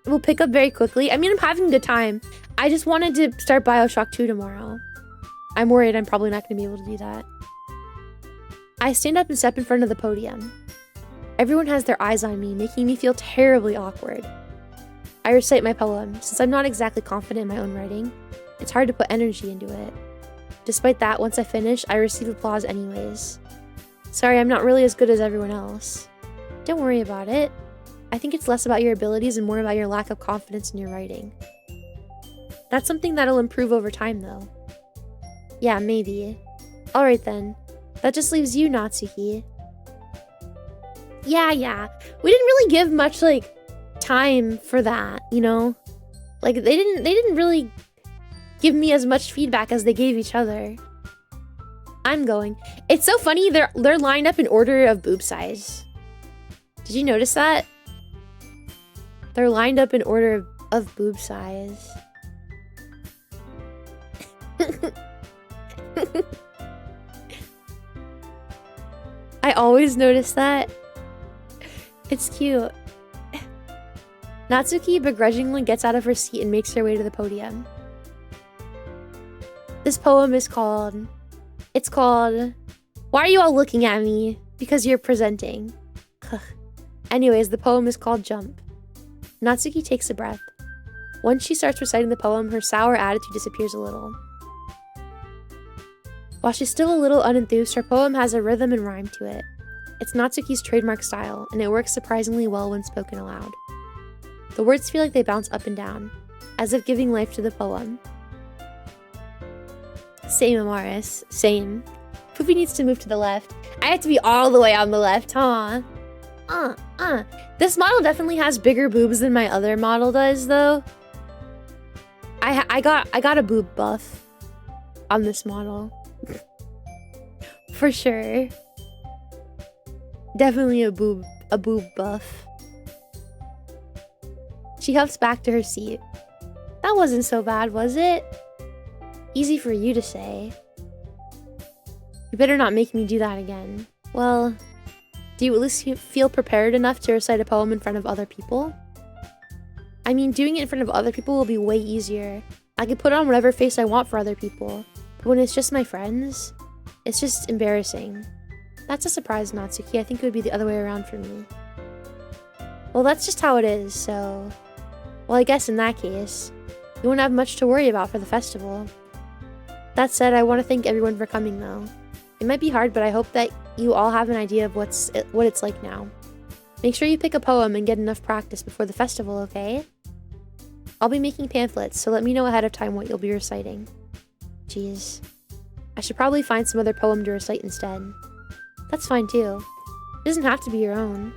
Speaker 1: We'll pick up very quickly. I mean, I'm having a good time. I just wanted to start Bioshock 2 tomorrow. I'm worried I'm probably not going to be able to do that. I stand up and step in front of the podium. Everyone has their eyes on me, making me feel terribly awkward. I recite my poem. Since I'm not exactly confident in my own writing, it's hard to put energy into it. Despite that, once I finish, I receive applause anyways. Sorry, I'm not really as good as everyone else. Don't worry about it. I think it's less about your abilities and more about your lack of confidence in your writing. That's something that'll improve over time, though. Yeah, maybe. Alright then. That just leaves you, Natsuki. Yeah. We didn't really give much, like, time for that, you know? Like, they didn't really give me as much feedback as they gave each other. I'm going. It's so funny, they're lined up in order of boob size. Did you notice that? They're lined up in order of boob size. I always notice that. It's cute. Natsuki begrudgingly gets out of her seat and makes her way to the podium. This poem is called... It's called... Why are you all looking at me? Because you're presenting. Anyways, the poem is called Jump. Natsuki takes a breath. Once she starts reciting the poem, her sour attitude disappears a little. While she's still a little unenthused, her poem has a rhythm and rhyme to it. It's Natsuki's trademark style, and it works surprisingly well when spoken aloud. The words feel like they bounce up and down, as if giving life to the poem. Same, Amaris. Same. Fuufie needs to move to the left. I have to be all the way on the left, huh? This model definitely has bigger boobs than my other model does, though. I got a boob buff on this model. For sure. Definitely a boob buff. She hops back to her seat. That wasn't so bad, was it? Easy for you to say. You better not make me do that again. Well, do you at least feel prepared enough to recite a poem in front of other people? I mean, doing it in front of other people will be way easier. I can put on whatever face I want for other people. But when it's just my friends, it's just embarrassing. That's a surprise, Natsuki. I think it would be the other way around for me. Well, that's just how it is, so... Well, I guess in that case, you won't have much to worry about for the festival. That said, I want to thank everyone for coming, though. It might be hard, but I hope that you all have an idea of what it's like now. Make sure you pick a poem and get enough practice before the festival, okay? I'll be making pamphlets, so let me know ahead of time what you'll be reciting. Jeez. I should probably find some other poem to recite instead. That's fine, too. It doesn't have to be your own.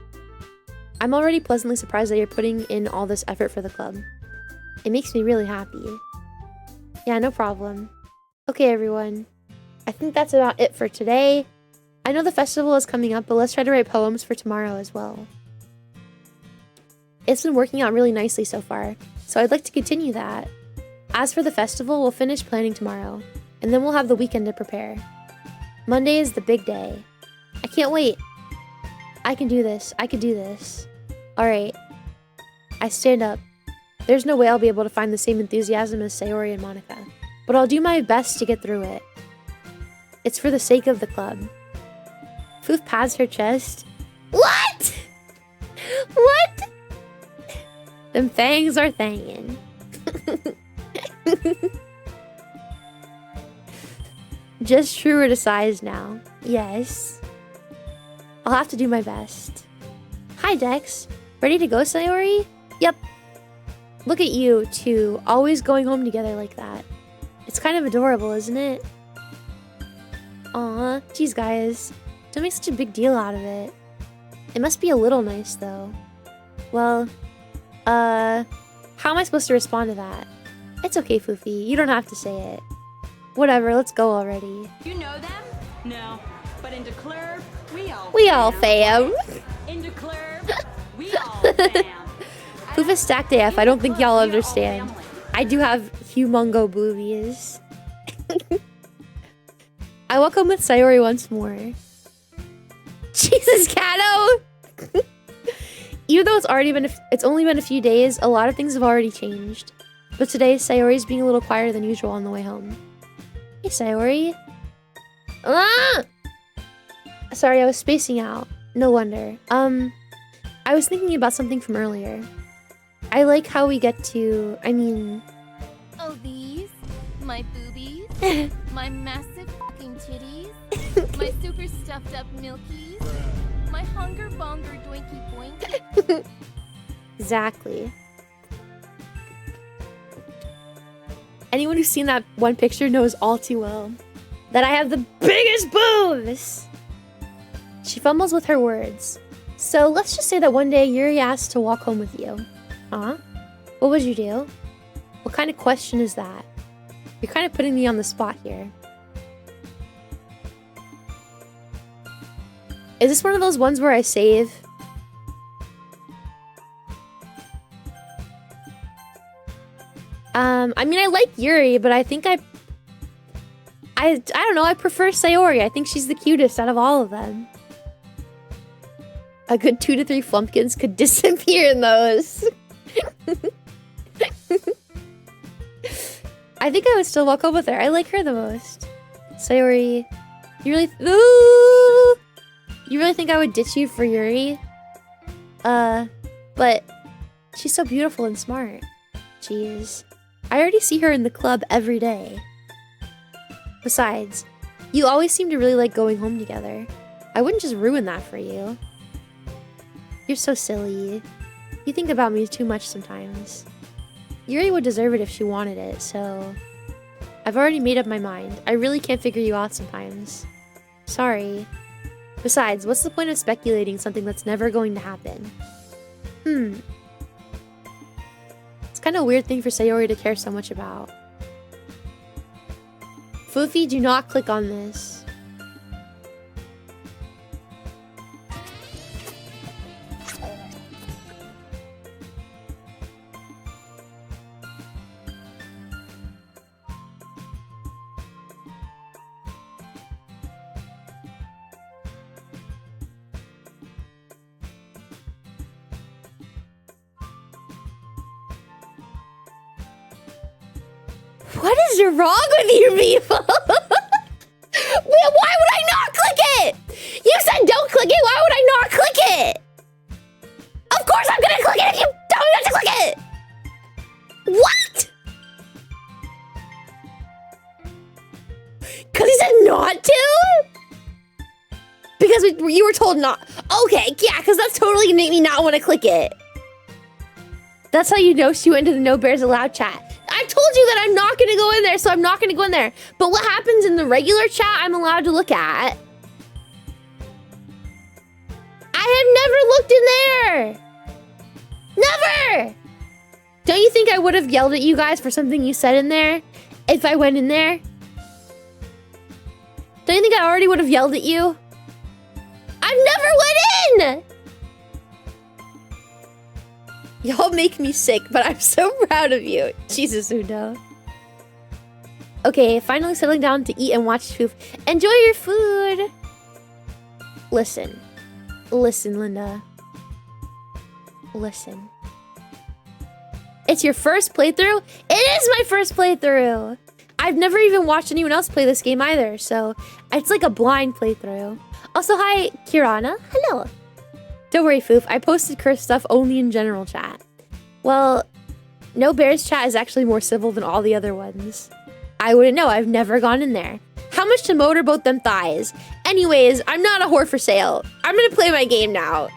Speaker 1: I'm already pleasantly surprised that you're putting in all this effort for the club. It makes me really happy. Yeah, no problem. Okay, everyone. I think that's about it for today. I know the festival is coming up, but let's try to write poems for tomorrow as well. It's been working out really nicely so far, so I'd like to continue that. As for the festival, we'll finish planning tomorrow, and then we'll have the weekend to prepare. Monday is the big day. I can't wait. I can do this. I can do this. Alright. I stand up. There's no way I'll be able to find the same enthusiasm as Sayori and Monica, but I'll do my best to get through it. It's for the sake of the club. Foof pats her chest. What? What? Them fangs are thangin'. Just truer to size now. Yes. I'll have to do my best. Hi, Dex. Ready to go, Sayori? Yep. Look at you two, always going home together like that. It's kind of adorable, isn't it? Aw, geez, guys. Don't make such a big deal out of it. It must be a little nice, though. Well, how am I supposed to respond to that? It's okay, Fuufie. You don't have to say it. Whatever, let's go already.
Speaker 10: You know them? No. But in the club,
Speaker 1: we all fam.
Speaker 10: In the club, we all fam.
Speaker 1: Foof is stacked AF. I don't think y'all understand. I do have humongo boobies. I walk home with Sayori once more. Jesus, Kato! Even though it's only been a few days, a lot of things have already changed. But today, Sayori's being a little quieter than usual on the way home. Hey, Sayori. Ah! Sorry, I was spacing out. No wonder. I was thinking about something from earlier. I like how we get to,
Speaker 5: Oh, these? My boobies? My massive fucking titties? My super stuffed up milkies? My hunger bonger doinky boink?
Speaker 1: Exactly. Anyone who's seen that one picture knows all too well that I have the biggest boobs! She fumbles with her words. So let's just say that one day Yuri asked to walk home with you. Huh? What would you do? What kind of question is that? You're kind of putting me on the spot here. Is this one of those ones where I save? I like Yuri, but I think I don't know, I prefer Sayori. I think she's the cutest out of all of them. A good 2 to 3 flumpkins could disappear in those. I think I would still walk home with her. I like her the most. Sayori, you really think I would ditch you for Yuri? But she's so beautiful and smart. Jeez. I already see her in the club every day. Besides, you always seem to really like going home together. I wouldn't just ruin that for you. You're so silly. You think about me too much sometimes. Yuri would deserve it if she wanted it, so... I've already made up my mind. I really can't figure you out sometimes. Sorry. Besides, what's the point of speculating something that's never going to happen? It's kind of a weird thing for Sayori to care so much about. Fuufie, do not click on this. What is wrong with you people? Why would I not click it? You said don't click it. Why would I not click it? Of course I'm gonna click it if you tell me not to click it! What? Because he said not to? Because you were told not. Okay, yeah, because that's totally gonna make me not want to click it. That's how you know she went into the No Bears Allowed chat. I told you that I'm not gonna go in there, so I'm not gonna go in there. But what happens in the regular chat, I'm allowed to look at. I have never looked in there. Never! Don't you think I would have yelled at you guys for something you said in there if I went in there? Don't you think I already would have yelled at you? I've never went in! Y'all make me sick, but I'm so proud of you. Jesus, Uno. Okay, finally settling down to eat and watch Foof. Enjoy your food! Listen. Listen, Linda. Listen. It's your first playthrough? It is my first playthrough! I've never even watched anyone else play this game either, so it's like a blind playthrough. Also, hi, Kirana. Hello. Don't worry, Foof. I posted curse stuff only in general chat. Well, No Bears chat is actually more civil than all the other ones. I wouldn't know. I've never gone in there. How much to motorboat them thighs? Anyways, I'm not a whore for sale. I'm gonna play my game now.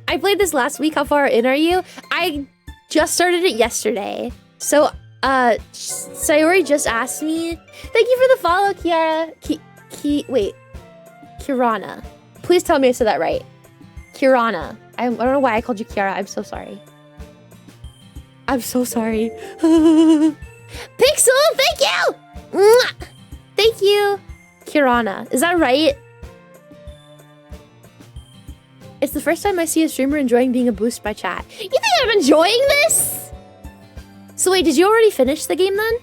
Speaker 1: I played this last week. How far in are you? I just started it yesterday. So, Sayori just asked me. Thank you for the follow, Kiara. Wait. Kirana. Please tell me I said that right. Kirana. I don't know why I called you Kiara. I'm so sorry. I'm so sorry. Pixel, thank you! Mwah! Thank you. Kirana. Is that right? It's the first time I see a streamer enjoying being a boost by chat. You think I'm enjoying this? So wait, did you already finish the game then?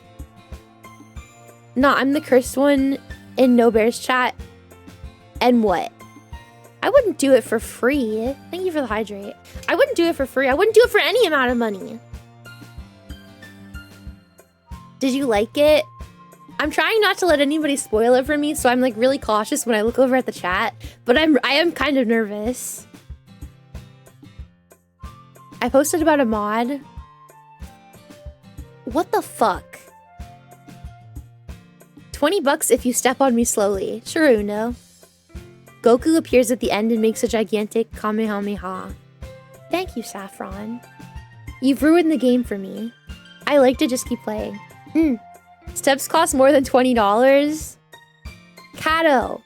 Speaker 1: No, I'm the cursed one in No Bears chat. And what? I wouldn't do it for free. Thank you for the hydrate. I wouldn't do it for free. I wouldn't do it for any amount of money. Did you like it? I'm trying not to let anybody spoil it for me, so I'm like really cautious when I look over at the chat. But I am kind of nervous. I posted about a mod. What the fuck? 20 bucks if you step on me slowly. Sure, Uno. Goku appears at the end and makes a gigantic Kamehameha. Thank you, Saffron. You've ruined the game for me. I like to just keep playing. Steps cost more than $20? Kato.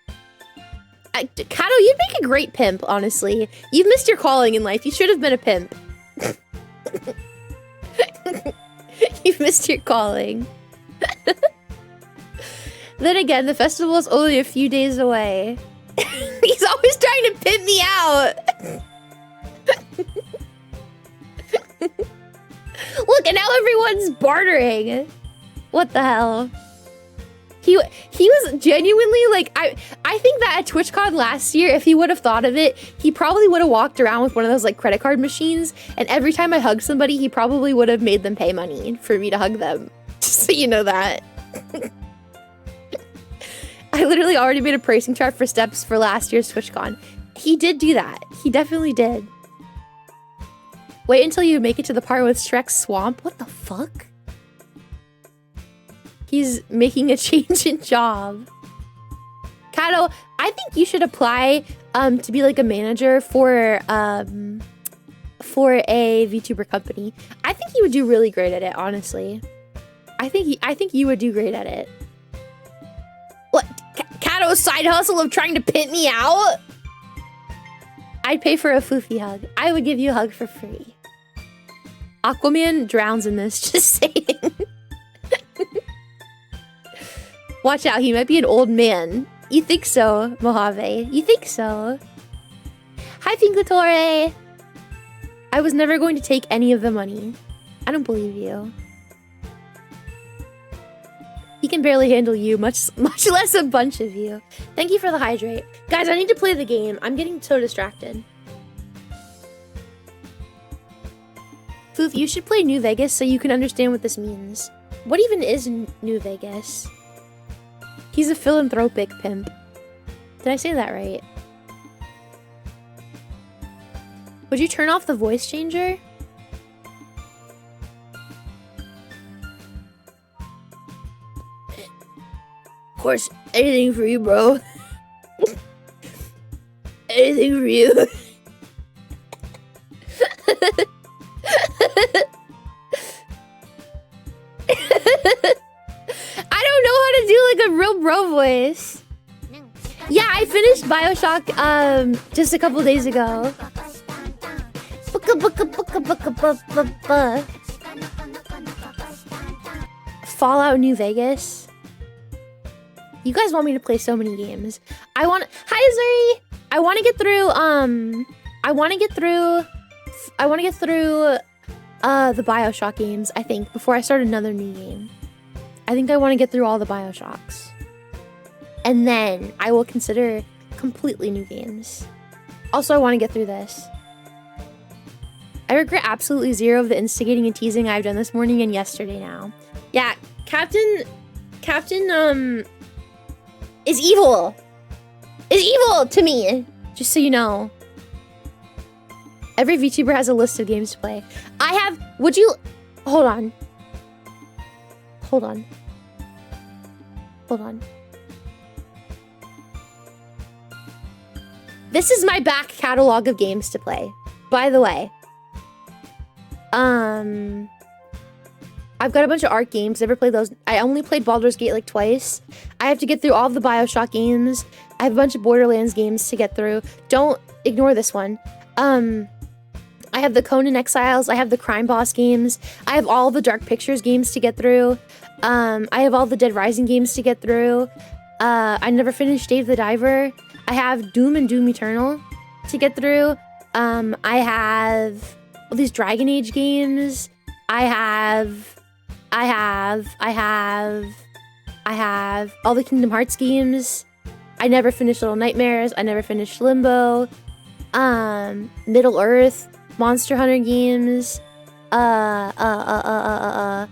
Speaker 1: Kato, you'd make a great pimp, honestly. You've missed your calling in life. You should have been a pimp. You've missed your calling. Then again, the festival is only a few days away. He's always trying to pimp me out. Look, and now everyone's bartering. What the hell? He was genuinely like, I think that at TwitchCon last year, if he would have thought of it, he probably would have walked around with one of those like credit card machines, and every time I hugged somebody, he probably would have made them pay money for me to hug them. Just so you know that. I literally already made a pricing chart for steps for last year's TwitchCon. He did do that. He definitely did. Wait until you make it to the part with Shrek's swamp. What the fuck? He's making a change in job. Kato, I think you should apply to be like a manager for a VTuber company. I think you would do really great at it, honestly. I think you would do great at it. What? Kato's side hustle of trying to pimp me out? I'd pay for a Fuufie hug. I would give you a hug for free. Aquaman drowns in this, just saying. Watch out, he might be an old man. You think so, Mojave? You think so? Hi, Pinkatore. I was never going to take any of the money. I don't believe you. He can barely handle you, much less a bunch of you. Thank you for the hydrate. Guys, I need to play the game. I'm getting so distracted. Foof, you should play New Vegas so you can understand what this means. What even is New Vegas? He's a philanthropic pimp. Did I say that right? Would you turn off the voice changer? Of course, anything for you, bro. Anything for you. I don't know how to do like a real bro voice. Yeah, I finished BioShock just a couple days ago. Fallout New Vegas. You guys want me to play so many games. Hi Zuri! I want to get through the BioShock games, I think, before I start another new game. I think I want to get through all the BioShocks. And then I will consider completely new games. Also, I want to get through this. I regret absolutely zero of the instigating and teasing I've done this morning and yesterday now. Yeah, Captain is evil. Is evil to me. Just so you know. Every VTuber has a list of games to play. I have... Would you... Hold on. Hold on. Hold on. This is my back catalog of games to play. By the way. I've got a bunch of art games. Never played those. I only played Baldur's Gate like twice. I have to get through all of the BioShock games. I have a bunch of Borderlands games to get through. Don't ignore this one. I have the Conan Exiles. I have the Crime Boss games. I have all the Dark Pictures games to get through. I have all the Dead Rising games to get through. I never finished Dave the Diver. I have Doom and Doom Eternal to get through. I have all these Dragon Age games. I have all the Kingdom Hearts games. I never finished Little Nightmares. I never finished Limbo. Middle Earth, Monster Hunter games. I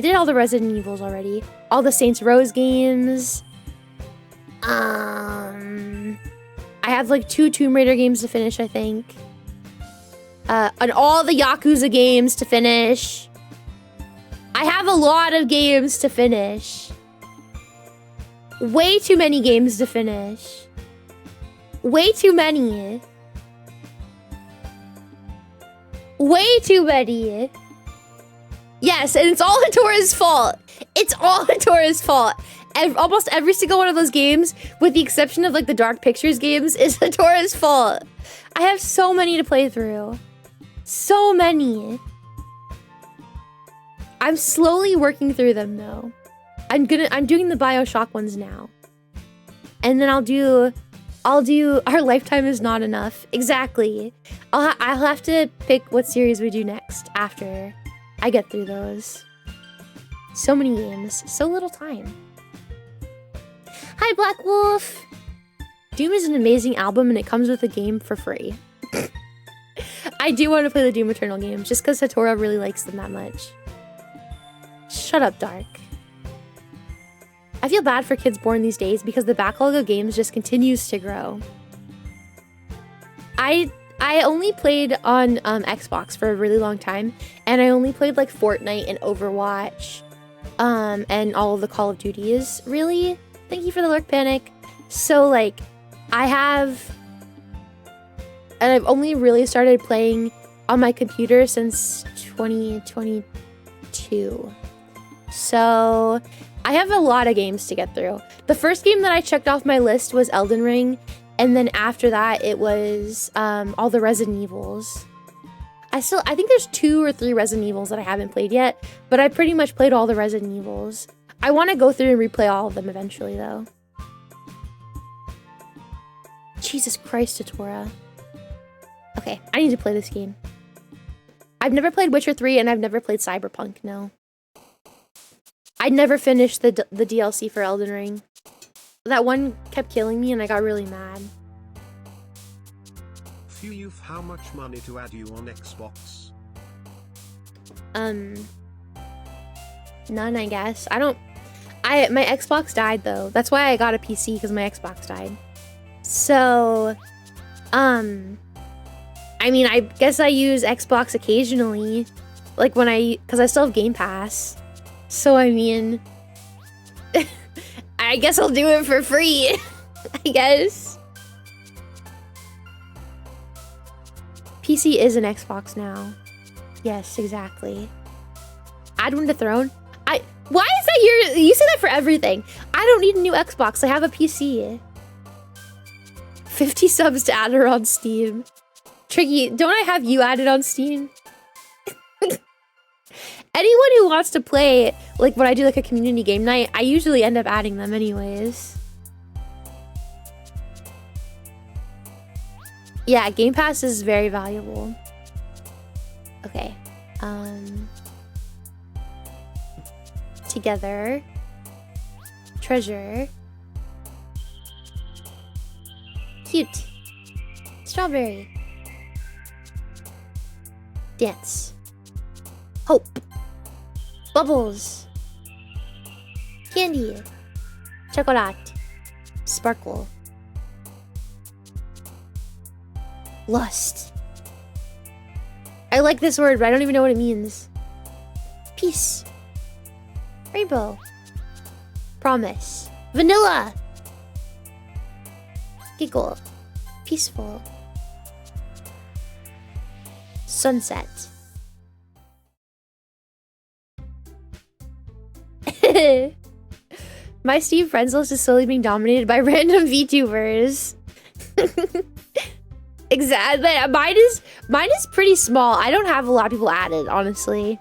Speaker 1: did all the Resident Evils already. All the Saints Row games. I have like 2 Tomb Raider games to finish, I think. And all the Yakuza games to finish. I have a lot of games to finish. Way too many games to finish. Way too many. Way too many. Yes, and it's all Hatora's fault. It's all Hatora's fault. Almost every single one of those games, with the exception of like the Dark Pictures games, is Hatora's fault. I have so many to play through. So many. I'm slowly working through them though. I'm doing the BioShock ones now. And then I'll do Our Lifetime Is Not Enough. Exactly. I'll have to pick what series we do next after I get through those. So many games, so little time. Hi Black Wolf. Doom is an amazing album and it comes with a game for free. I do want to play the Doom Eternal games just because Hatora really likes them that much. Shut up, Dark. I feel bad for kids born these days because the backlog of games just continues to grow. I only played on Xbox for a really long time, and I only played like Fortnite and Overwatch, and all of the Call of Duties. Really? Thank you for the lurk, Panic. So like, I've only really started playing on my computer since 2022. So I have a lot of games to get through. The first game that I checked off my list was Elden Ring, and then after that it was all the Resident Evils. I think there's 2 or 3 Resident Evils that I haven't played yet, but I pretty much played all the Resident Evils. I want to go through and replay all of them eventually though. Jesus Christ, Hatora. Okay, I need to play this game. I've never played Witcher 3 and I've never played Cyberpunk, no. I never finished the DLC for Elden Ring. That one kept killing me and I got really mad.
Speaker 2: Fuufie, how much money to add you on Xbox?
Speaker 1: None, I guess. My Xbox died though. That's why I got a PC, because my Xbox died. So, I I mean, I guess I use Xbox occasionally. Like when because I still have Game Pass. So, I mean, I guess I'll do it for free. I guess. PC is an Xbox now. Yes, exactly. Add one to Throne. Why is that you say that for everything? I don't need a new Xbox. I have a PC. 50 subs to add her on Steam. Tricky, don't I have you added on Steam? Anyone who wants to play, like when I do like a community game night, I usually end up adding them anyways. Yeah, Game Pass is very valuable. Okay. Together. Treasure. Cute. Strawberry. Dance. Hope. Bubbles. Candy. Chocolate. Sparkle. Lust. I like this word, but I don't even know what it means. Peace. Rainbow. Promise. Vanilla. Giggle. Peaceful. Sunset. My Steam friends list is slowly being dominated by random VTubers. Exactly. Mine is pretty small. I don't have a lot of people added, honestly.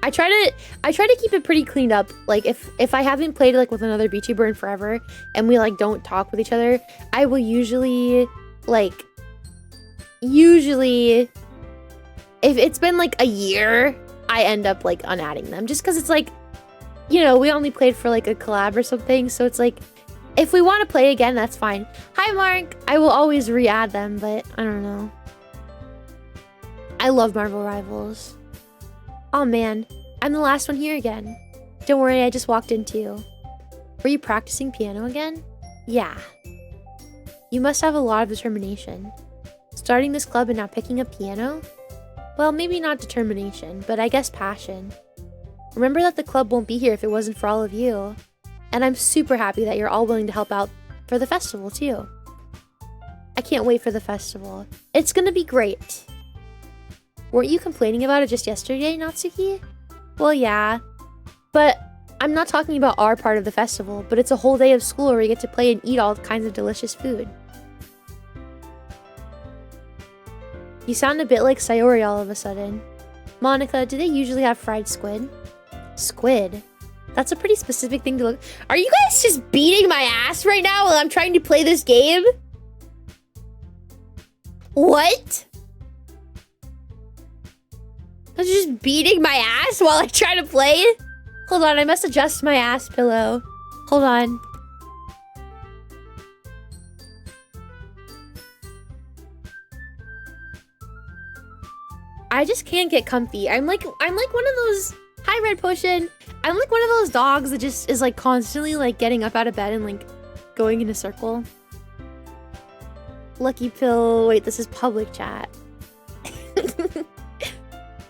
Speaker 1: I try to keep it pretty cleaned up. Like if I haven't played like with another VTuber in forever and we like don't talk with each other, I will usually if it's been like a year, I end up like unadding them just because it's like, you know, we only played for like a collab or something, so it's like if we want to play again, that's fine. Hi Mark, I will always re-add them, but I don't know. I love Marvel Rivals. Oh man, I'm the last one here again. Don't worry, I just walked in too. Were you practicing piano again? Yeah. You must have a lot of determination. Starting this club and now picking up piano? Well, maybe not determination, but I guess passion. Remember that the club won't be here if it wasn't for all of you. And I'm super happy that you're all willing to help out for the festival too. I can't wait for the festival. It's gonna be great. Weren't you complaining about it just yesterday, Natsuki? Well, yeah. But I'm not talking about our part of the festival, but it's a whole day of school where we get to play and eat all kinds of delicious food. You sound a bit like Sayori all of a sudden. Monica, do they usually have fried squid? Squid? That's a pretty specific thing to look... Are you guys just beating my ass right now while I'm trying to play this game? What? You're just beating my ass while I try to play? Hold on, I must adjust my ass pillow. Hold on. I just can't get comfy. I'm like one of those... Hi, Red Potion. I'm like one of those dogs that just is like constantly like getting up out of bed and like going in a circle. Lucky Pill. Wait, this is public chat.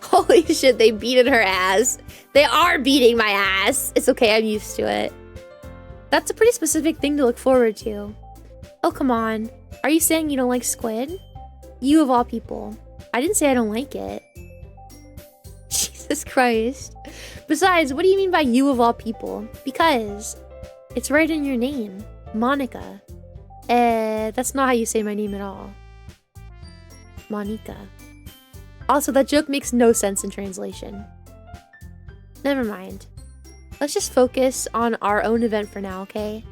Speaker 1: Holy shit, they beat her ass. They are beating my ass. It's okay, I'm used to it. That's a pretty specific thing to look forward to. Oh, come on. Are you saying you don't like squid? You of all people. I didn't say I don't like it. Jesus Christ. Besides, what do you mean by you of all people? Because it's right in your name. Monica. That's not how you say my name at all. Monica. Also, that joke makes no sense in translation. Never mind. Let's just focus on our own event for now, okay?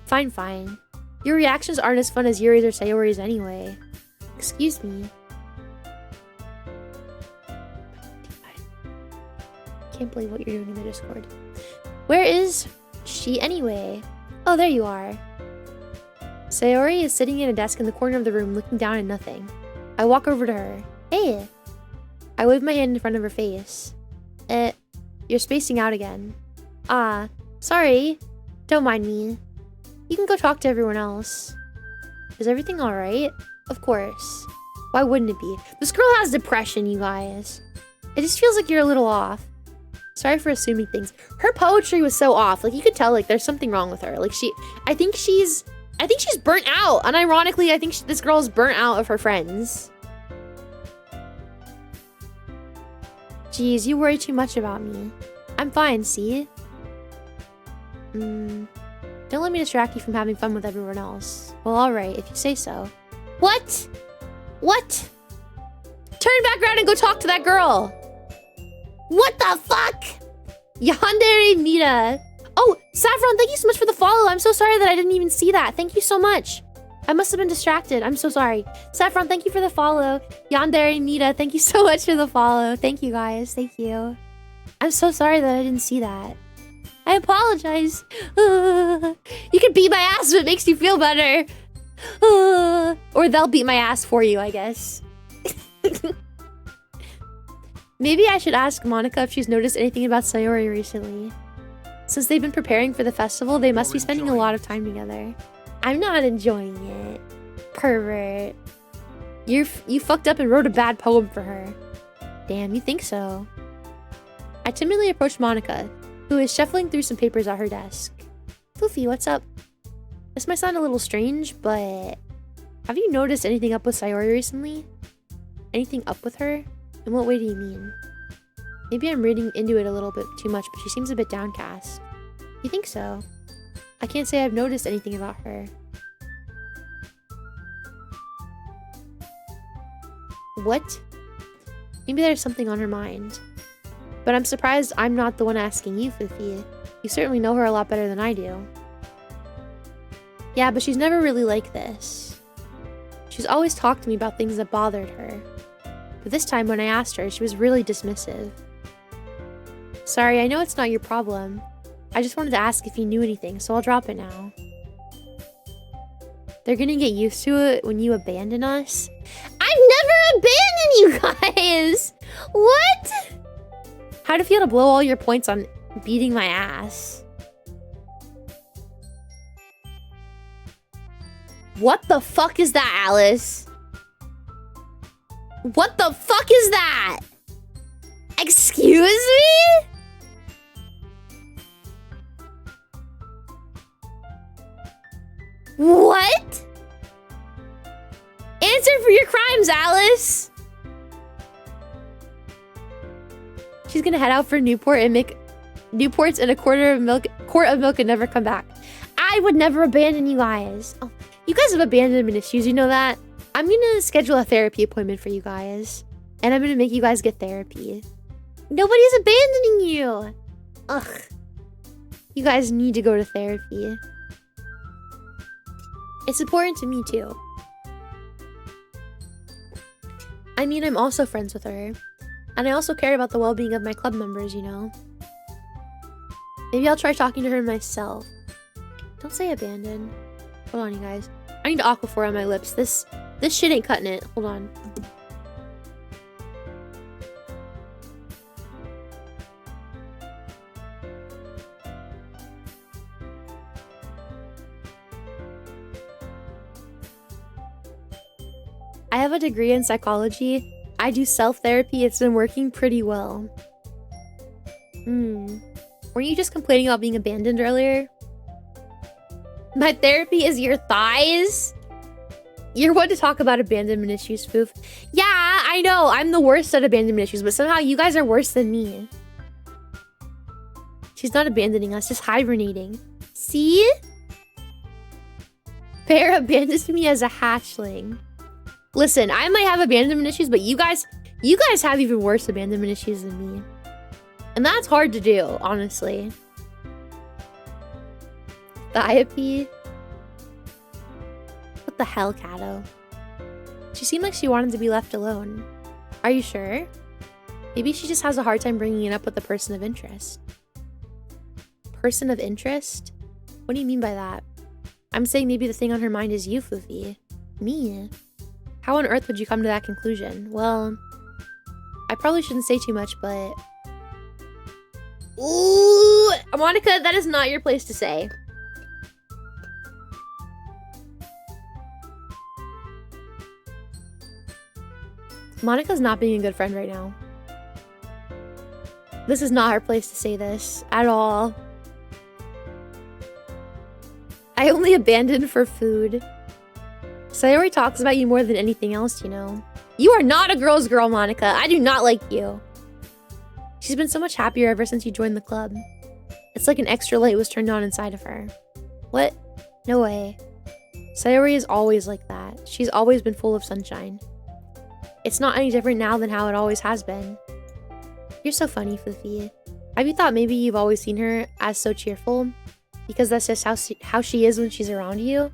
Speaker 1: Fine, fine. Your reactions aren't as fun as Yuri's or Sayori's anyway. Excuse me. Can't believe what you're doing in the Discord. Where is she anyway? Oh, there you are. Sayori is sitting at a desk in the corner of the room looking down at nothing. I walk over to her. Hey! I wave my hand in front of her face. You're spacing out again. Ah, sorry. Don't mind me. You can go talk to everyone else. Is everything alright? Of course. Why wouldn't it be? This girl has depression, you guys. It just feels like you're a little off. Sorry for assuming things. Her poetry was so off. Like, you could tell, like, there's something wrong with her. Like, I think she's burnt out. Unironically, I think this girl's burnt out of her friends. Jeez, you worry too much about me. I'm fine, see? Don't let me distract you from having fun with everyone else. Well, alright, if you say so. What? What? Turn back around and go talk to that girl. What the fuck? Yandere Mita. Oh, Saffron, thank you so much for the follow. I'm so sorry that I didn't even see that. Thank you so much. I must have been distracted. I'm so sorry. Saffron, thank you for the follow. Yandere Mita, thank you so much for the follow. Thank you, guys. Thank you. I'm so sorry that I didn't see that. I apologize. You can beat my ass if it makes you feel better. Or they'll beat my ass for you, I guess. Maybe I should ask Monica if she's noticed anything about Sayori recently. Since they've been preparing for the festival, they must be spending a lot of time together. I'm not enjoying it. Pervert. You fucked up and wrote a bad poem for her. Damn, you think so? I timidly approached Monica, who is shuffling through some papers at her desk. Fuufie, what's up? This might sound a little strange, but have you noticed anything up with Sayori recently? Anything up with her? In what way do you mean? Maybe I'm reading into it a little bit too much, but she seems a bit downcast. You think so? I can't say I've noticed anything about her. What? Maybe there's something on her mind. But I'm surprised I'm not the one asking you, Fuufie. You certainly know her a lot better than I do. Yeah, but she's never really like this. She's always talked to me about things that bothered her. But this time when I asked her, she was really dismissive. Sorry, I know it's not your problem. I just wanted to ask if you knew anything, so I'll drop it now. They're gonna get used to it when you abandon us? I've never abandoned you guys! What? How'd it feel to blow all your points on beating my ass? What the fuck is that, Alice? What the fuck is that? Excuse me? What? Answer for your crimes, Alice. She's gonna head out for Newport and make Newports and a quart of milk and never come back. I would never abandon you guys. Oh, you guys have abandonment issues, you know that? I'm gonna schedule a therapy appointment for you guys. And I'm gonna make you guys get therapy. Nobody's abandoning you. Ugh. You guys need to go to therapy. It's important to me too. I mean, I'm also friends with her. And I also care about the well-being of my club members, you know? Maybe I'll try talking to her myself. Don't say abandon. Hold on, you guys. I need Aquaphor on my lips. This shit ain't cutting it. Hold on. I have a degree in psychology. I do self-therapy. It's been working pretty well. Weren't you just complaining about being abandoned earlier? My therapy is your thighs? You're one to talk about abandonment issues, Foof. Yeah, I know. I'm the worst at abandonment issues, but somehow you guys are worse than me. She's not abandoning us, just hibernating. See? Bear abandoned me as a hatchling. Listen, I might have abandonment issues, but you guys have even worse abandonment issues than me. And that's hard to do, honestly. Thiopy? What the hell, Kato? She seemed like she wanted to be left alone. Are you sure? Maybe she just has a hard time bringing it up with a person of interest. Person of interest? What do you mean by that? I'm saying maybe the thing on her mind is you, Fuufie. Me? How on earth would you come to that conclusion? Well, I probably shouldn't say too much, but... Ooh! Monica, that is not your place to say. Monica's not being a good friend right now. This is not her place to say this at all. I only abandoned for food. Sayori talks about you more than anything else, you know. You are not a girl's girl, Monica. I do not like you. She's been so much happier ever since you joined the club. It's like an extra light was turned on inside of her. What? No way. Sayori is always like that. She's always been full of sunshine. It's not any different now than how it always has been. You're so funny, Fuufie. Have you thought maybe you've always seen her as so cheerful? Because that's just how she is when she's around you?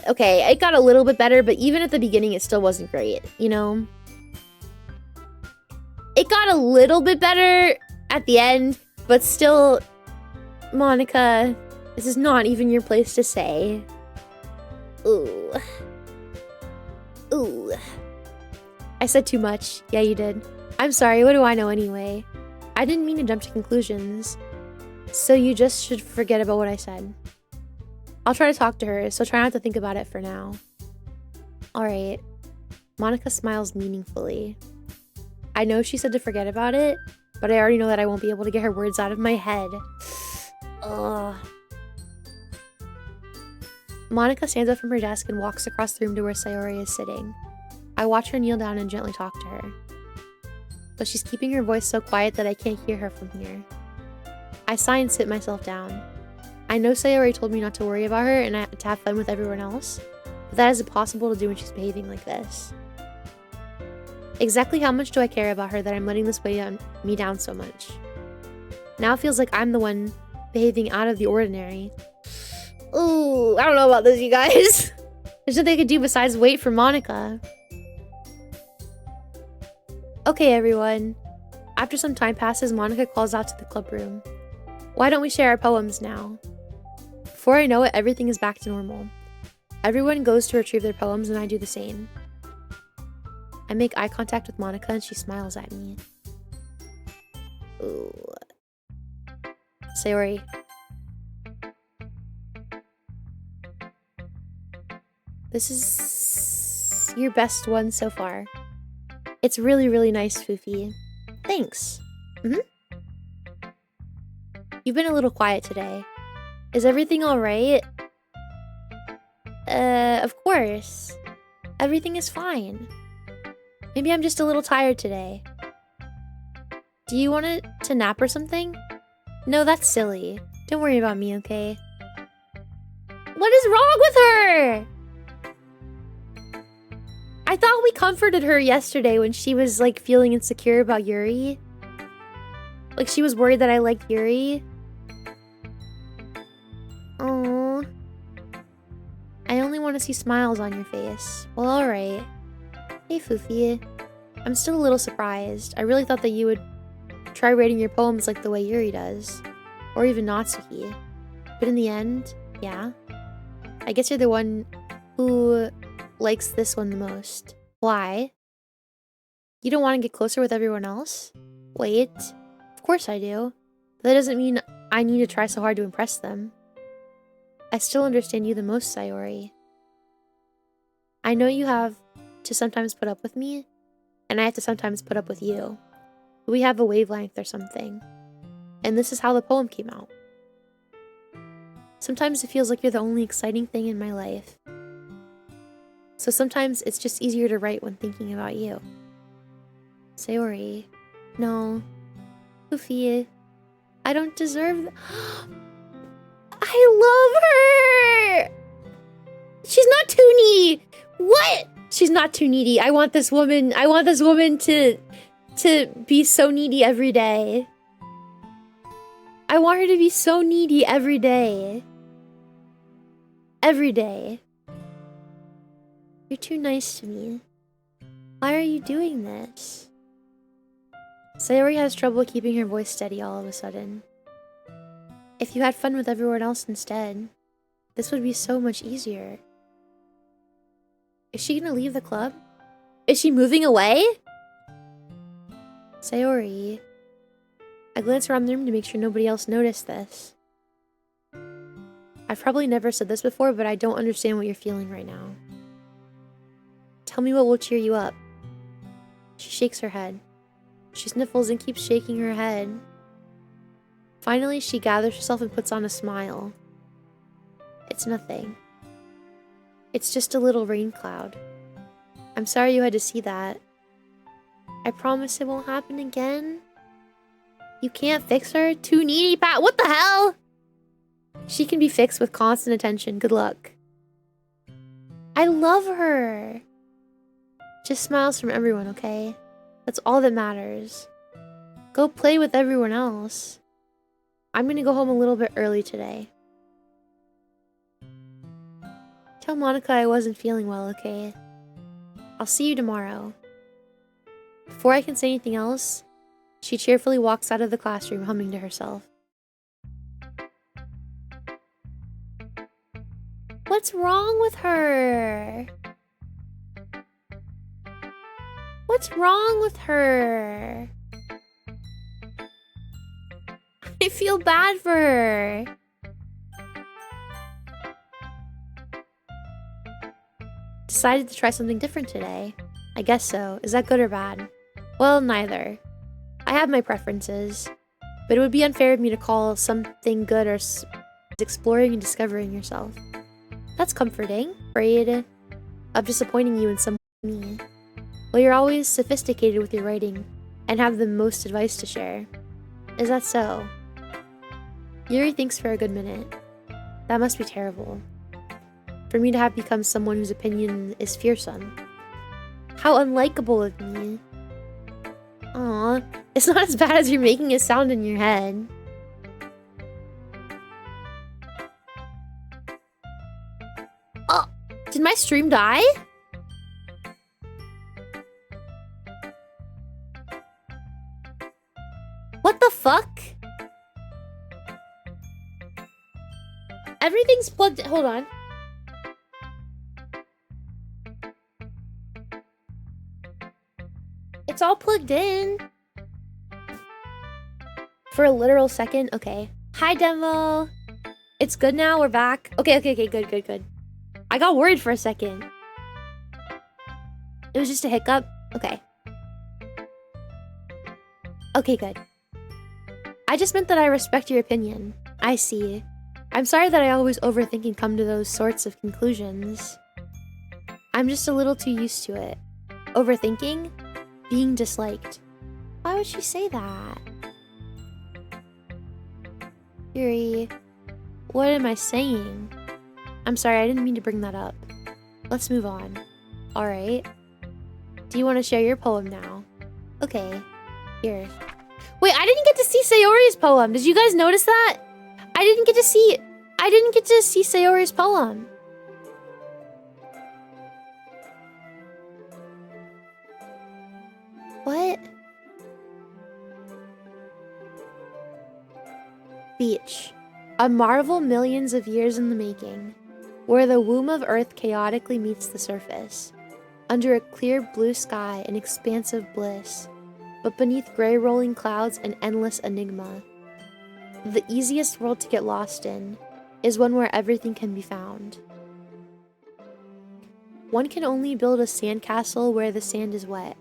Speaker 1: Okay, it got a little bit better, but even at the beginning, it still wasn't great, you know? It got a little bit better at the end, but still, Monica, this is not even your place to say. Ooh. Ooh. I said too much. Yeah, you did. I'm sorry, what do I know anyway? I didn't mean to jump to conclusions. So you just should forget about what I said. I'll try to talk to her, so try not to think about it for now. Alright. Monica smiles meaningfully. I know she said to forget about it, but I already know that I won't be able to get her words out of my head. Ugh. Monica stands up from her desk and walks across the room to where Sayori is sitting. I watch her kneel down and gently talk to her. But she's keeping her voice so quiet that I can't hear her from here. I sigh and sit myself down. I know Sayori told me not to worry about her and to have fun with everyone else, but that is impossible to do when she's behaving like this. Exactly how much do I care about her that I'm letting this weigh me down so much? Now it feels like I'm the one behaving out of the ordinary. Ooh, I don't know about this, you guys. There's nothing I could do besides wait for Monica. Okay, everyone. After some time passes, Monica calls out to the club room. Why don't we share our poems now? Before I know it, everything is back to normal. Everyone goes to retrieve their poems and I do the same. I make eye contact with Monica and she smiles at me. Ooh. Sayori. This is your best one so far. It's really, really nice, Fuufie. Thanks. You've been a little quiet today. Is everything alright? Of course. Everything is fine. Maybe I'm just a little tired today. Do you want to nap or something? No, that's silly. Don't worry about me, okay? What is wrong with her? I thought we comforted her yesterday when she was, like, feeling insecure about Yuri. Like, she was worried that I liked Yuri. Aww. I only want to see smiles on your face. Well, alright. Hey, Fuufie. I'm still a little surprised. I really thought that you would try writing your poems like the way Yuri does. Or even Natsuki. But in the end, yeah. I guess you're the one who likes this one the most. Why? You don't want to get closer with everyone else? Wait. Of course I do. But that doesn't mean I need to try so hard to impress them. I still understand you the most, Sayori. I know you have to sometimes put up with me, and I have to sometimes put up with you. We have a wavelength or something. And this is how the poem came out. Sometimes it feels like you're the only exciting thing in my life. So sometimes it's just easier to write when thinking about you. Sayori. No. Fuufie. I don't deserve I love her! She's not too needy! What? She's not too needy. I want this woman to be so needy every day. I want her to be so needy every day. Every day. You're too nice to me. Why are you doing this? Sayori has trouble keeping her voice steady all of a sudden. If you had fun with everyone else instead, this would be so much easier. Is she gonna leave the club? Is she moving away? Sayori. I glance around the room to make sure nobody else noticed this. I've probably never said this before, but I don't understand what you're feeling right now. Tell me what will cheer you up. She shakes her head. She sniffles and keeps shaking her head. Finally, she gathers herself and puts on a smile. It's nothing. It's just a little rain cloud. I'm sorry you had to see that. I promise it won't happen again. You can't fix her? Too needy, Pat. What the hell? She can be fixed with constant attention. Good luck. I love her. Just smiles from everyone, okay? That's all that matters. Go play with everyone else. I'm gonna go home a little bit early today. Tell Monica I wasn't feeling well, okay? I'll see you tomorrow. Before I can say anything else, she cheerfully walks out of the classroom, humming to herself. What's wrong with her? What's wrong with her? I feel bad for her. Decided to try something different today. I guess so. Is that good or bad? Well, neither. I have my preferences, but it would be unfair of me to call something good or exploring and discovering yourself. That's comforting. Afraid of disappointing you in some way. Well, you're always sophisticated with your writing and have the most advice to share. Is that so? Yuri thinks for a good minute. That must be terrible. For me to have become someone whose opinion is fearsome. How unlikable of me. Aw, it's not as bad as you're making it sound in your head. Oh, did my stream die? What the fuck? Everything's plugged in. Hold on. It's all plugged in. For a literal second. Okay. Hi, demo. It's good now. We're back. Okay. Good. I got worried for a second. It was just a hiccup. Okay. Okay, good. I just meant that I respect your opinion. I see. I'm sorry that I always overthink and come to those sorts of conclusions. I'm just a little too used to it. Overthinking? Being disliked. Why would she say that? Yuri, what am I saying? I'm sorry, I didn't mean to bring that up. Let's move on. Alright. Do you want to share your poem now? Okay. Here. Wait, I didn't get to see Sayori's poem. Did you guys notice that? I didn't get to see Sayori's poem. What? Beach. A marvel millions of years in the making, where the womb of Earth chaotically meets the surface. Under a clear blue sky, an expansive bliss, but beneath gray rolling clouds, an endless enigma. The easiest world to get lost in is one where everything can be found. One can only build a sandcastle where the sand is wet.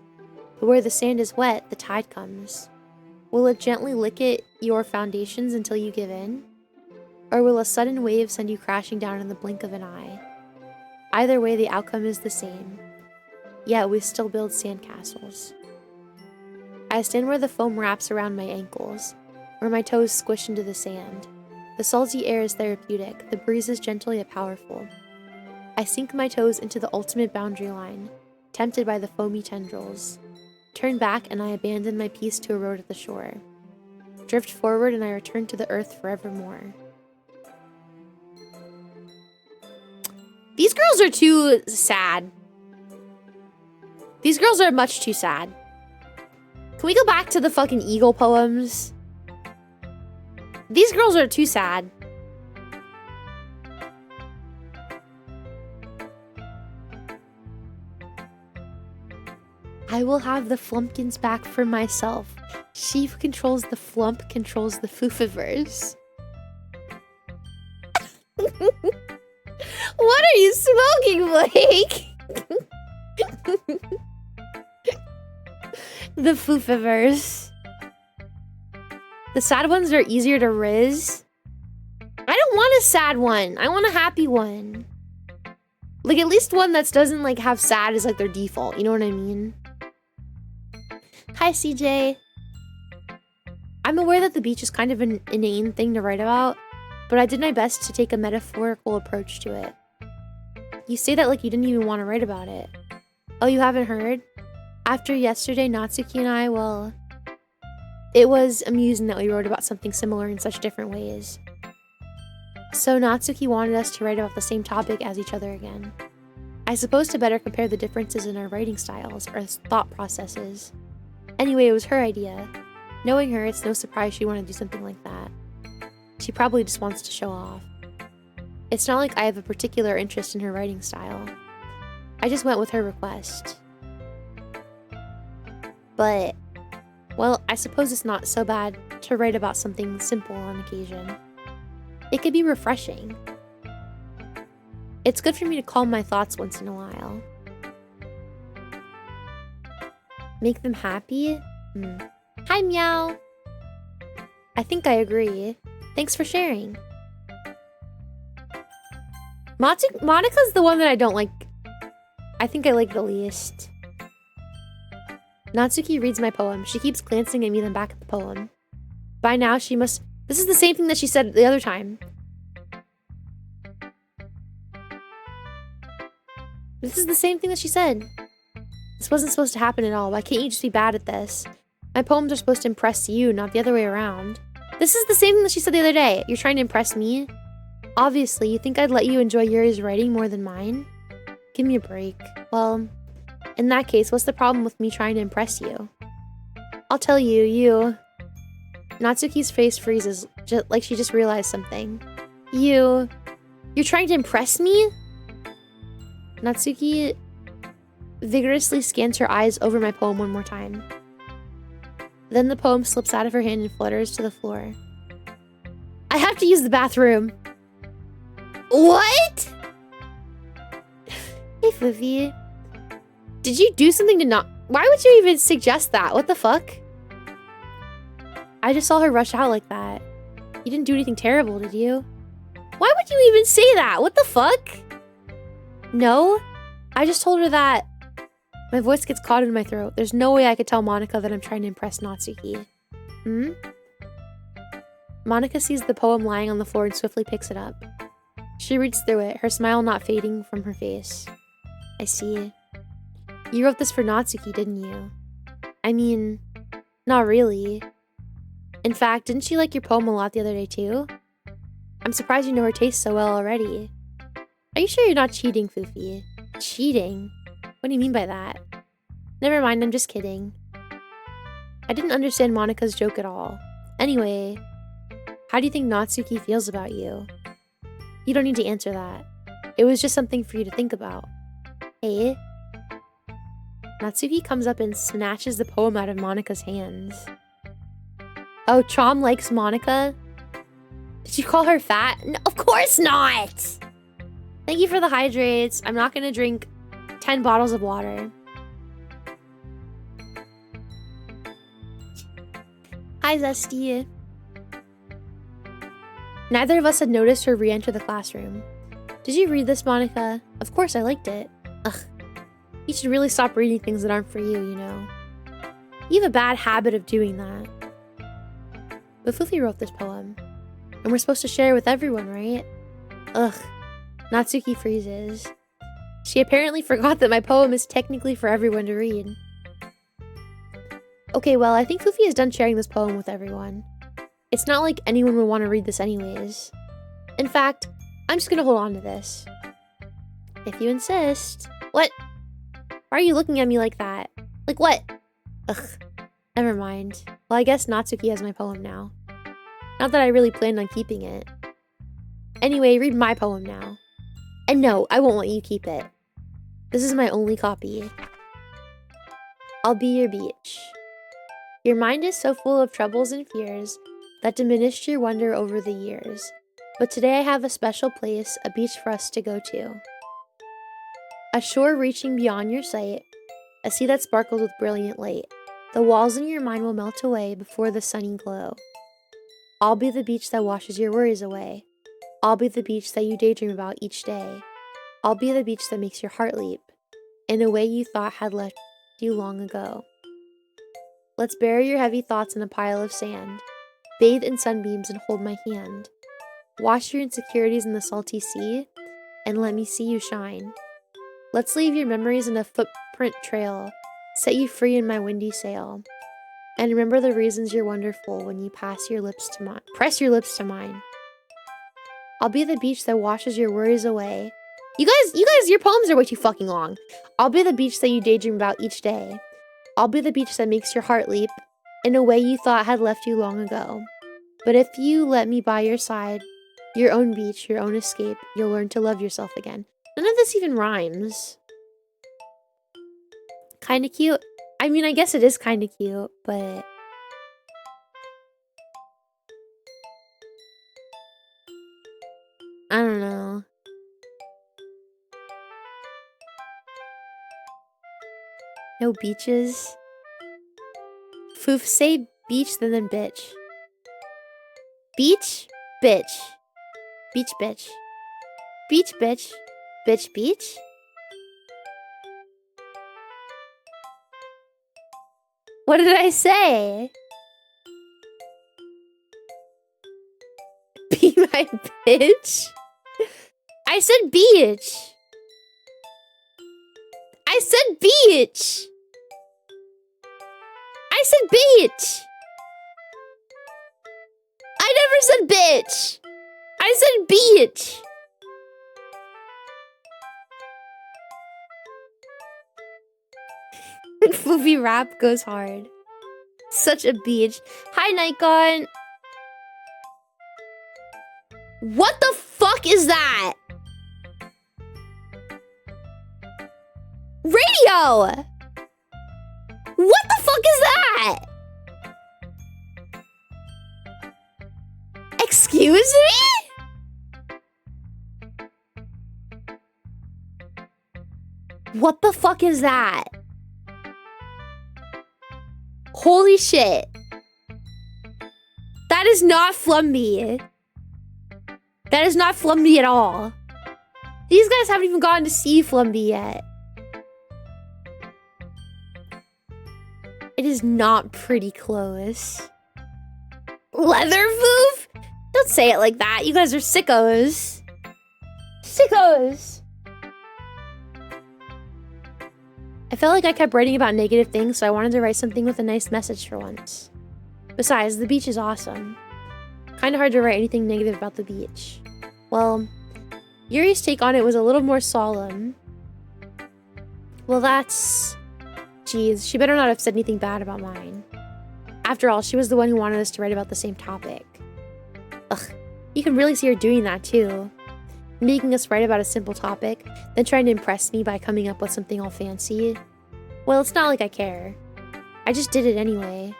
Speaker 1: But where the sand is wet, the tide comes. Will it gently lick at your foundations until you give in? Or will a sudden wave send you crashing down in the blink of an eye? Either way, the outcome is the same. Yet we still build sandcastles. I stand where the foam wraps around my ankles, where my toes squish into the sand. The salty air is therapeutic, the breeze is gentle yet powerful. I sink my toes into the ultimate boundary line, tempted by the foamy tendrils. Turn back and I abandon my piece to erode at the shore. Drift forward and I return to the earth forevermore. These girls are too sad. These girls are much too sad. Can we go back to the fucking eagle poems? These girls are too sad. I will have the flumpkins back for myself. She who controls the flump controls the Foofiverse. What are you smoking, Blake? The Foofiverse. The sad ones are easier to riz. I don't want a sad one. I want a happy one. Like, at least one that doesn't, like, have sad as, like, their default. You know what I mean? Hi, CJ. I'm aware that the beach is kind of an inane thing to write about, but I did my best to take a metaphorical approach to it. You say that like you didn't even want to write about it. Oh, you haven't heard? After yesterday, Natsuki and I, well... It was amusing that we wrote about something similar in such different ways. So Natsuki wanted us to write about the same topic as each other again. I suppose to better compare the differences in our writing styles, or thought processes. Anyway, it was her idea. Knowing her, it's no surprise she wanted to do something like that. She probably just wants to show off. It's not like I have a particular interest in her writing style. I just went with her request. But, well, I suppose it's not so bad to write about something simple on occasion. It could be refreshing. It's good for me to calm my thoughts once in a while. Make them happy? Hi, Meow! I think I agree. Thanks for sharing. Monica's the one that I don't like. I think I like the least. Natsuki reads my poem. She keeps glancing at me then back at the poem. By now, she must... This is the same thing that she said the other time. This is the same thing that she said. This wasn't supposed to happen at all. Why can't you just be bad at this? My poems are supposed to impress you, not the other way around. This is the same thing that she said the other day. You're trying to impress me? Obviously, you think I'd let you enjoy Yuri's writing more than mine? Give me a break. Well, in that case, what's the problem with me trying to impress you? I'll tell you, Natsuki's face freezes, like she just realized something. You're trying to impress me? Natsuki vigorously scans her eyes over my poem one more time. Then the poem slips out of her hand and flutters to the floor. I have to use the bathroom. What? Hey, Fuufie. Did you do something to not... Why would you even suggest that? What the fuck? I just saw her rush out like that. You didn't do anything terrible, did you? Why would you even say that? What the fuck? No? I just told her that... My voice gets caught in my throat. There's no way I could tell Monica that I'm trying to impress Natsuki. Monica sees the poem lying on the floor and swiftly picks it up. She reads through it, her smile not fading from her face. I see. You wrote this for Natsuki, didn't you? I mean, not really. In fact, didn't she like your poem a lot the other day too? I'm surprised you know her taste so well already. Are you sure you're not cheating, Fuufie? Cheating? What do you mean by that? Never mind, I'm just kidding. I didn't understand Monica's joke at all. Anyway, how do you think Natsuki feels about you? You don't need to answer that. It was just something for you to think about. Hey? Natsuki comes up and snatches the poem out of Monica's hands. Oh, Chom likes Monica? Did you call her fat? No, of course not! Thank you for the hydrates. I'm not gonna drink 10 bottles of water. Hi, Zesty. Neither of us had noticed her re-enter the classroom. Did you read this, Monica? Of course, I liked it. Ugh. You should really stop reading things that aren't for you, you know. You have a bad habit of doing that. But Fuufie wrote this poem. And we're supposed to share it with everyone, right? Ugh. Natsuki freezes. She apparently forgot that my poem is technically for everyone to read. Okay, well, I think Fuufie is done sharing this poem with everyone. It's not like anyone would want to read this anyways. In fact, I'm just gonna hold on to this. If you insist. What? Why are you looking at me like that? Like what? Ugh. Never mind. Well, I guess Natsuki has my poem now. Not that I really planned on keeping it. Anyway, read my poem now. And no, I won't let you keep it. This is my only copy. I'll be your beach. Your mind is so full of troubles and fears that diminished your wonder over the years. But today I have a special place, a beach for us to go to. A shore reaching beyond your sight, a sea that sparkles with brilliant light. The walls in your mind will melt away before the sunny glow. I'll be the beach that washes your worries away. I'll be the beach that you daydream about each day. I'll be the beach that makes your heart leap in a way you thought had left you long ago. Let's bury your heavy thoughts in a pile of sand. Bathe in sunbeams and hold my hand. Wash your insecurities in the salty sea and let me see you shine. Let's leave your memories in a footprint trail, set you free in my windy sail. And remember the reasons you're wonderful when you press your lips to mine. I'll be the beach that washes your worries away. You guys, your poems are way too fucking long. I'll be the beach that you daydream about each day. I'll be the beach that makes your heart leap in a way you thought had left you long ago. But if you let me by your side, your own beach, your own escape, you'll learn to love yourself again. None of this even rhymes. Kinda cute. I mean, I guess it is kinda cute, but... I don't know. No beaches. Foof, say beach, then bitch. Beach, bitch. Beach, bitch. Beach, bitch. Bitch, beach? What did I say? Be my bitch? I said beach. I said beach. I said beach. I never said bitch. I said beach. Fuufie rap goes hard. Such a beach. Hi, Nikon. What the fuck is that? Radio! What the fuck is that? Excuse me? What the fuck is that? Holy shit. That is not Flumby. That is not Flumby at all. These guys haven't even gotten to see Flumby yet. It is not pretty close. Leather Foof? Don't say it like that. You guys are sickos. Sickos. I felt like I kept writing about negative things, so I wanted to write something with a nice message for once. Besides, the beach is awesome. Kinda hard to write anything negative about the beach. Well, Yuri's take on it was a little more solemn. Well, that's... Geez, she better not have said anything bad about mine. After all, she was the one who wanted us to write about the same topic. Ugh, you can really see her doing that too. Making us write about a simple topic, then trying to impress me by coming up with something all fancy. Well, it's not like I care. I just did it anyway.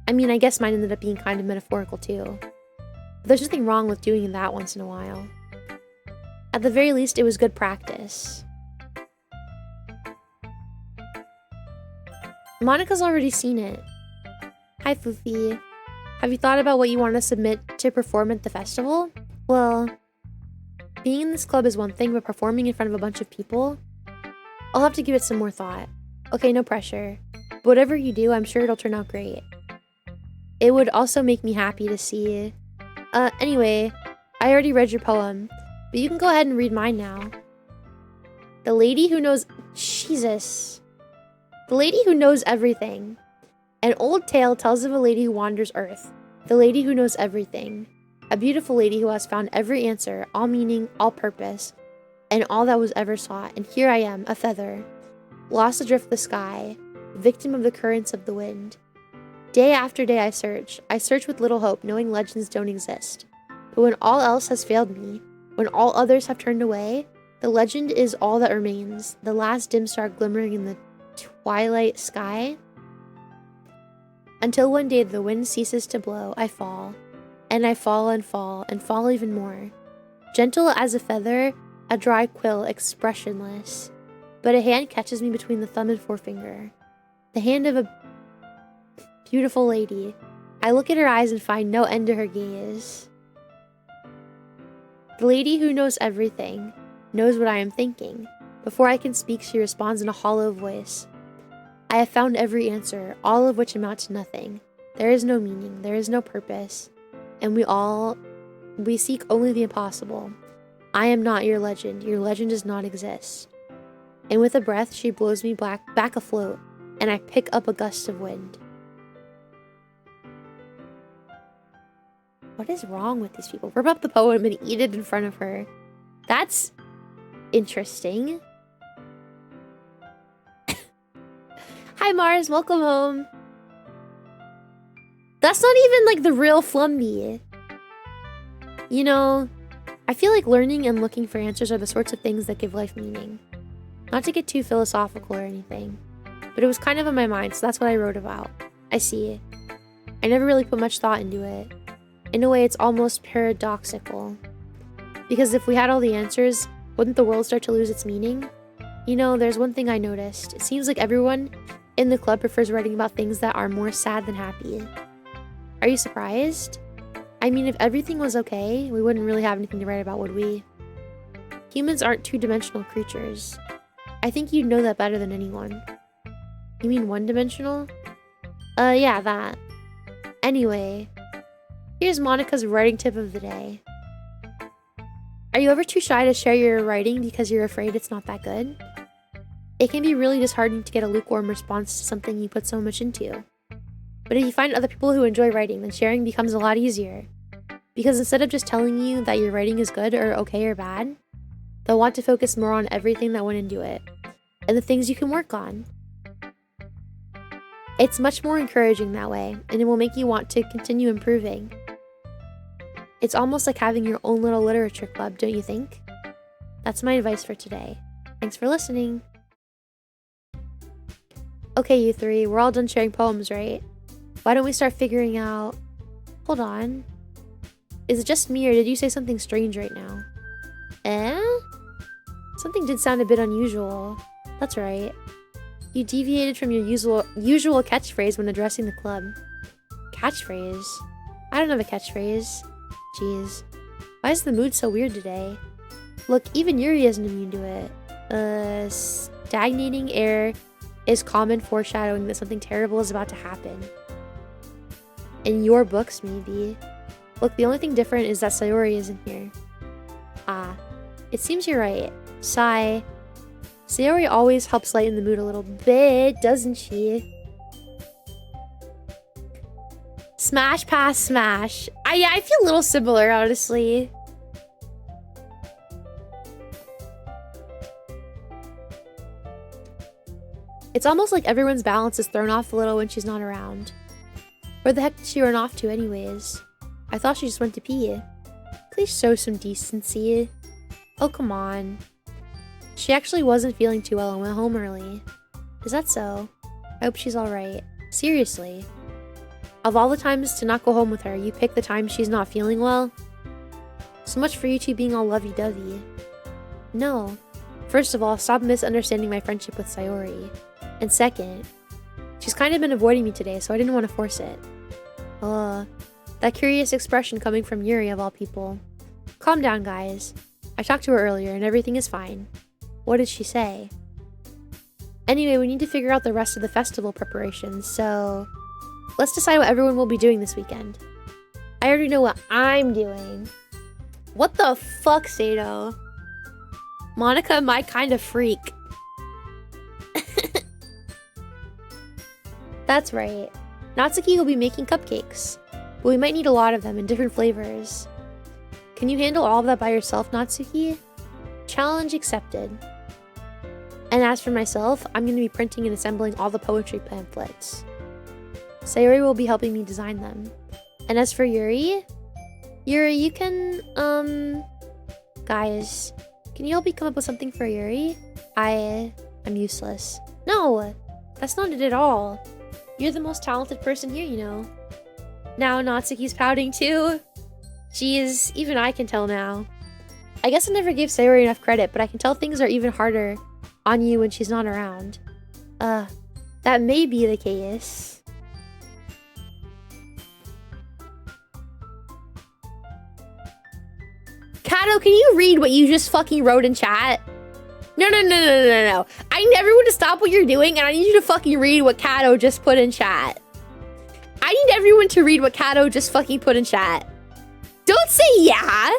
Speaker 1: I mean, I guess mine ended up being kind of metaphorical too. But there's nothing wrong with doing that once in a while. At the very least, it was good practice. Monica's already seen it. Hi, Fuufie. Have you thought about what you want to submit to perform at the festival? Well, being in this club is one thing, but performing in front of a bunch of people? I'll have to give it some more thought. Okay, no pressure. But whatever you do, I'm sure it'll turn out great. It would also make me happy to see... Anyway, I already read your poem, but you can go ahead and read mine now. The lady who knows... Jesus. The lady who knows everything. An old tale tells of a lady who wanders Earth. The lady who knows everything. A beautiful lady who has found every answer, all meaning, all purpose, and all that was ever sought. And here I am, a feather, lost adrift the sky, victim of the currents of the wind. Day after day I search with little hope, knowing legends don't exist. But when all else has failed me, when all others have turned away, the legend is all that remains, the last dim star glimmering in the twilight sky. Until one day the wind ceases to blow, I fall. And I fall and fall and fall even more. Gentle as a feather, a dry quill expressionless. but a hand catches me between the thumb and forefinger. The hand of a beautiful lady. I look at her eyes and find no end to her gaze. The lady who knows everything, knows what I am thinking. Before I can speak, she responds in a hollow voice. I have found every answer, all of which amount to nothing. There is no meaning, there is no purpose, and we seek only the impossible. I am not your legend does not exist. And with a breath, she blows me back afloat, and I pick up a gust of wind. What is wrong with these people? Rip up the poem and eat it in front of her. That's interesting. Hi Mars, welcome home. That's not even like the real Flumby. You know, I feel like learning and looking for answers are the sorts of things that give life meaning. Not to get too philosophical or anything, but it was kind of on my mind, so that's what I wrote about. I see. I never really put much thought into it. In a way, it's almost paradoxical. Because if we had all the answers, wouldn't the world start to lose its meaning? You know, there's one thing I noticed. It seems like everyone in the club prefers writing about things that are more sad than happy. Are you surprised? I mean, if everything was okay, we wouldn't really have anything to write about, would we? Humans aren't two-dimensional creatures. I think you'd know that better than anyone. You mean one-dimensional? Yeah, that. Anyway, here's Monica's writing tip of the day. Are you ever too shy to share your writing because you're afraid it's not that good? It can be really disheartening to get a lukewarm response to something you put so much into. But if you find other people who enjoy writing, then sharing becomes a lot easier. Because instead of just telling you that your writing is good or okay or bad, they'll want to focus more on everything that went into it, and the things you can work on. It's much more encouraging that way, and it will make you want to continue improving. It's almost like having your own little literature club, don't you think? That's my advice for today. Thanks for listening. Okay, you three, we're all done sharing poems, right? Why don't we start figuring out... Hold on. Is it just me, or did you say something strange right now? Something did sound a bit unusual. That's right. You deviated from your usual catchphrase when addressing the club. Catchphrase? I don't have a catchphrase. Jeez. Why is the mood so weird today? Look, even Yuri isn't immune to it. Stagnating air is common foreshadowing that something terrible is about to happen. In your books, maybe. Look, the only thing different is that Sayori isn't here. Ah, it seems you're right. Sigh. Sayori always helps lighten the mood a little bit, doesn't she? Smash pass smash. Yeah, I feel a little similar, honestly. It's almost like everyone's balance is thrown off a little when she's not around. Where the heck did she run off to anyways? I thought she just went to pee. Please show some decency. Oh, come on. She actually wasn't feeling too well and went home early. Is that so? I hope she's alright. Seriously. Of all the times to not go home with her, you pick the time she's not feeling well? So much for you two being all lovey-dovey. No. First of all, stop misunderstanding my friendship with Sayori. And second, she's kind of been avoiding me today, so I didn't want to force it. That curious expression coming from Yuri of all people. Calm down, guys. I talked to her earlier and everything is fine. What did she say? Anyway, we need to figure out the rest of the festival preparations, so... Let's decide what everyone will be doing this weekend. I already know what I'm doing. What the fuck, Sato? Monica, my kind of freak. That's right. Natsuki will be making cupcakes, but we might need a lot of them in different flavors. Can you handle all of that by yourself, Natsuki? Challenge accepted. And as for myself, I'm going to be printing and assembling all the poetry pamphlets. Sayori will be helping me design them. And as for Yuri, you can, guys, can you help me come up with something for Yuri? I'm useless. No, that's not it at all. You're the most talented person here, you know. Now Natsuki's pouting too. Jeez, even I can tell now. I guess I never gave Sayori enough credit, but I can tell things are even harder on you when she's not around. That may be the case. Kato, can you read what you just fucking wrote in chat? No. I need everyone to stop what you're doing, and I need you to fucking read what Kato just put in chat. I need everyone to read what Kato just fucking put in chat. Don't say yeah.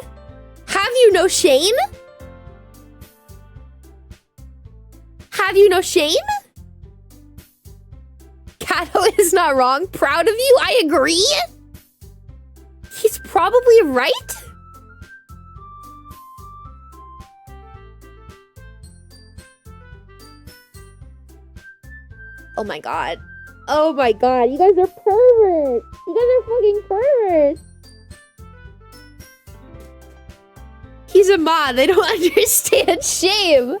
Speaker 1: Have you no shame? Have you no shame? Kato is not wrong. Proud of you. I agree. He's probably right. Oh my god. Oh my god. You guys are perverts. You guys are fucking perverts. He's a mod. They don't understand shame.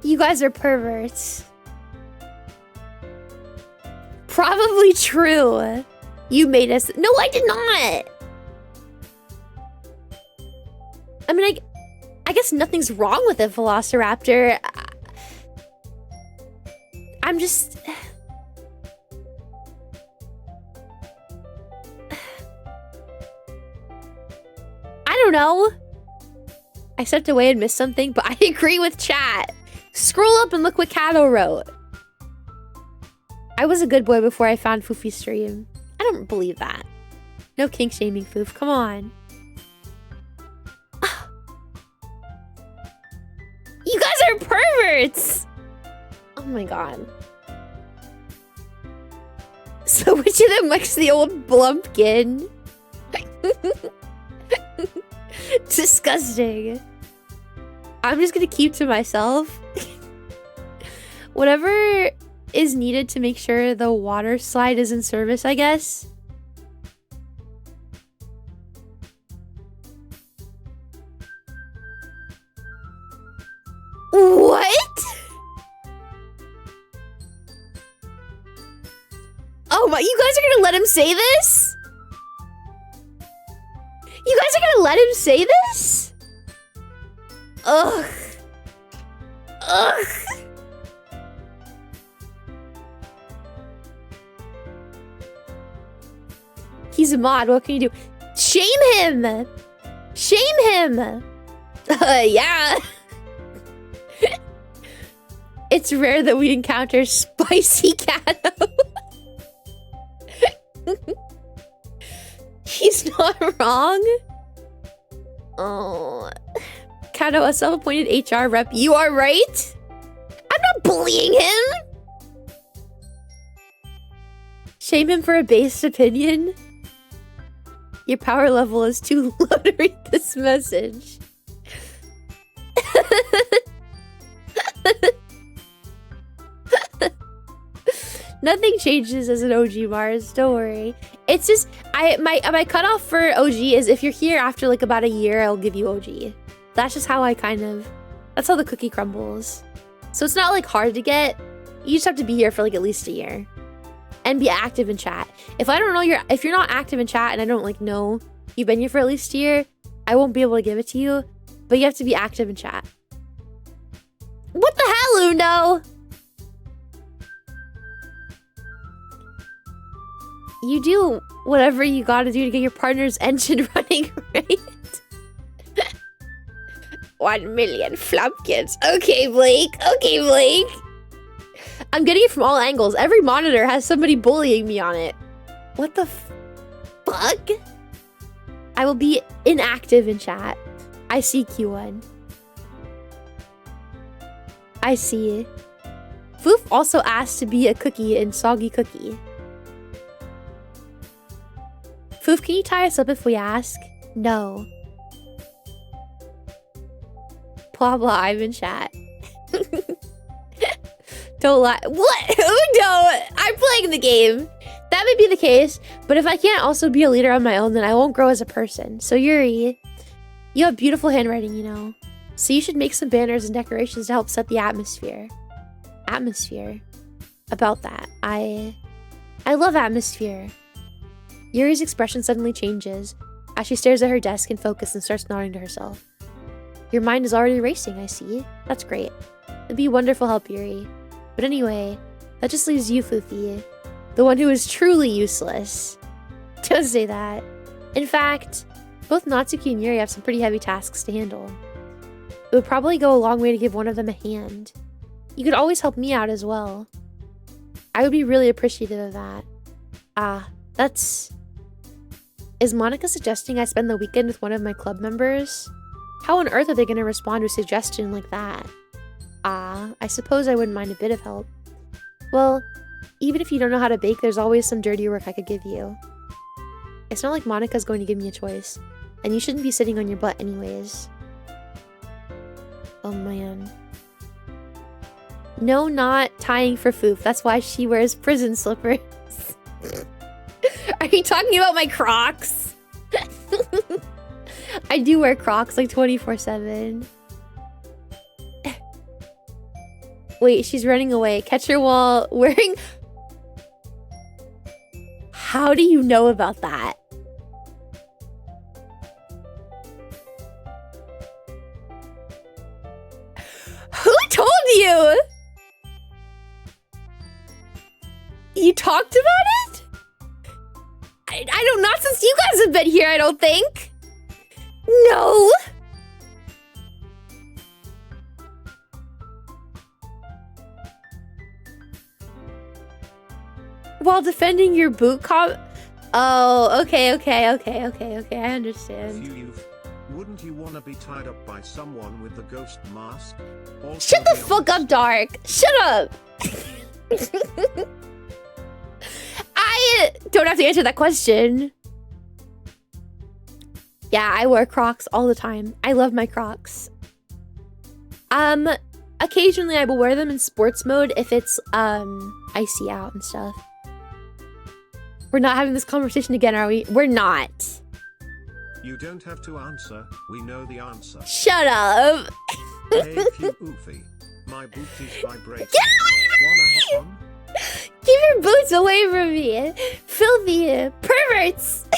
Speaker 1: You guys are perverts. Probably true. You made us. No, I did not. I mean, I guess nothing's wrong with it, Velociraptor. I'm just... I don't know. I stepped away and missed something, but I agree with chat. Scroll up and look what Kato wrote. I was a good boy before I found Fuufie's stream. I don't believe that. No kink shaming, Foof. Come on. You guys are perverts! Oh my god. So which of them likes the old Blumpkin? Disgusting. I'm just gonna keep to myself. Whatever is needed to make sure the water slide is in service, I guess. What? Oh my, you guys are gonna let him say this? You guys are gonna let him say this? Ugh. Ugh. He's a mod, what can you do? Shame him! Shame him! Yeah. It's rare that we encounter spicy Kato. He's not wrong. Oh. Kato, a self-appointed HR rep. You are right. I'm not bullying him. Shame him for a based opinion. Your power level is too low to read this message. Nothing changes as an OG Mars, don't worry. It's just my cutoff for OG is if you're here after like about a year, I'll give you OG. That's just how that's how the cookie crumbles. So it's not like hard to get. You just have to be here for like at least a year. And be active in chat. If I don't know if you're not active in chat and I don't like know you've been here for at least a year, I won't be able to give it to you. But you have to be active in chat. What the hell, Uno? You do whatever you gotta do to get your partner's engine running, right? 1 million flumpkins. Okay, Blake. Okay, Blake. I'm getting it from all angles. Every monitor has somebody bullying me on it. What the fuck? I will be inactive in chat. I see Q1. I see. Foof also asked to be a cookie in Soggy Cookie. Foof, can you tie us up if we ask? No. Blah blah, I'm in chat. Don't lie. What? No, I'm playing the game. That may be the case, but if I can't also be a leader on my own, then I won't grow as a person. So Yuri, you have beautiful handwriting, you know. So you should make some banners and decorations to help set the atmosphere. Atmosphere. About that. I love atmosphere. Yuri's expression suddenly changes as she stares at her desk in focus and starts nodding to herself. Your mind is already racing, I see. That's great. It'd be wonderful help, Yuri. But anyway, that just leaves you, Fuufie. The one who is truly useless. Don't say that. In fact, both Natsuki and Yuri have some pretty heavy tasks to handle. It would probably go a long way to give one of them a hand. You could always help me out as well. I would be really appreciative of that. That's... Is Monica suggesting I spend the weekend with one of my club members? How on earth are they going to respond to a suggestion like that? I suppose I wouldn't mind a bit of help. Well, even if you don't know how to bake, there's always some dirty work I could give you. It's not like Monica's going to give me a choice, and you shouldn't be sitting on your butt anyways. Oh man. No, not tying for Foof. That's why she wears prison slippers. Are you talking about my Crocs? I do wear Crocs like 24/7. Wait, she's running away. Catch her while wearing... How do you know about that? Who told you? You talked about it? I don't, not since you guys have been here, I don't think. No. While defending your boot cop. Oh, okay, I understand.
Speaker 2: Wouldn't you want to be tied up by someone with the ghost mask?
Speaker 1: Shut the fuck up, Dark. Shut up. I don't have to answer that question. Yeah, I wear Crocs all the time. I love my Crocs. Occasionally I will wear them in sports mode if it's icy out and stuff. We're not having this conversation again, are we? We're not.
Speaker 2: You don't have to answer. We know the answer.
Speaker 1: Shut up.
Speaker 2: Hey, Fuufie. My booties vibrate.
Speaker 1: Wanna hop on? Keep your boots away from me. Filthy perverts.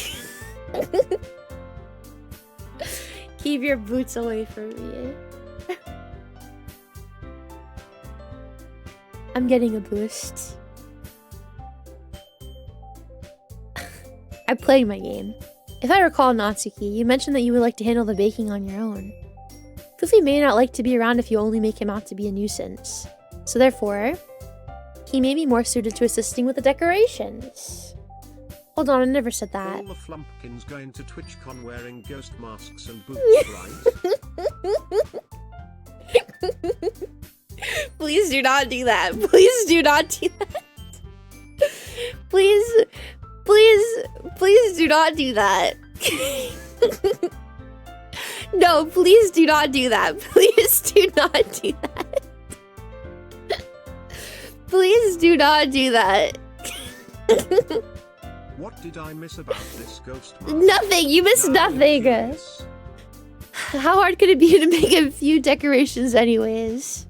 Speaker 1: Keep your boots away from me. I'm getting a boost. I'm playing my game. If I recall, Natsuki, you mentioned that you would like to handle the baking on your own. Fuufie may not like to be around if you only make him out to be a nuisance. So therefore, he may be more suited to assisting with the decorations. Hold on, I never said that.
Speaker 2: All the flumpkins going to TwitchCon wearing ghost masks and boots, right?
Speaker 1: Please do not do that. Please do not do that. Please do not do that. No, please do not do that. Please do not do that. Please do not do that.
Speaker 2: What did I miss about this ghost mask?
Speaker 1: Nothing. You missed nothing. How hard could it be to make a few decorations anyways?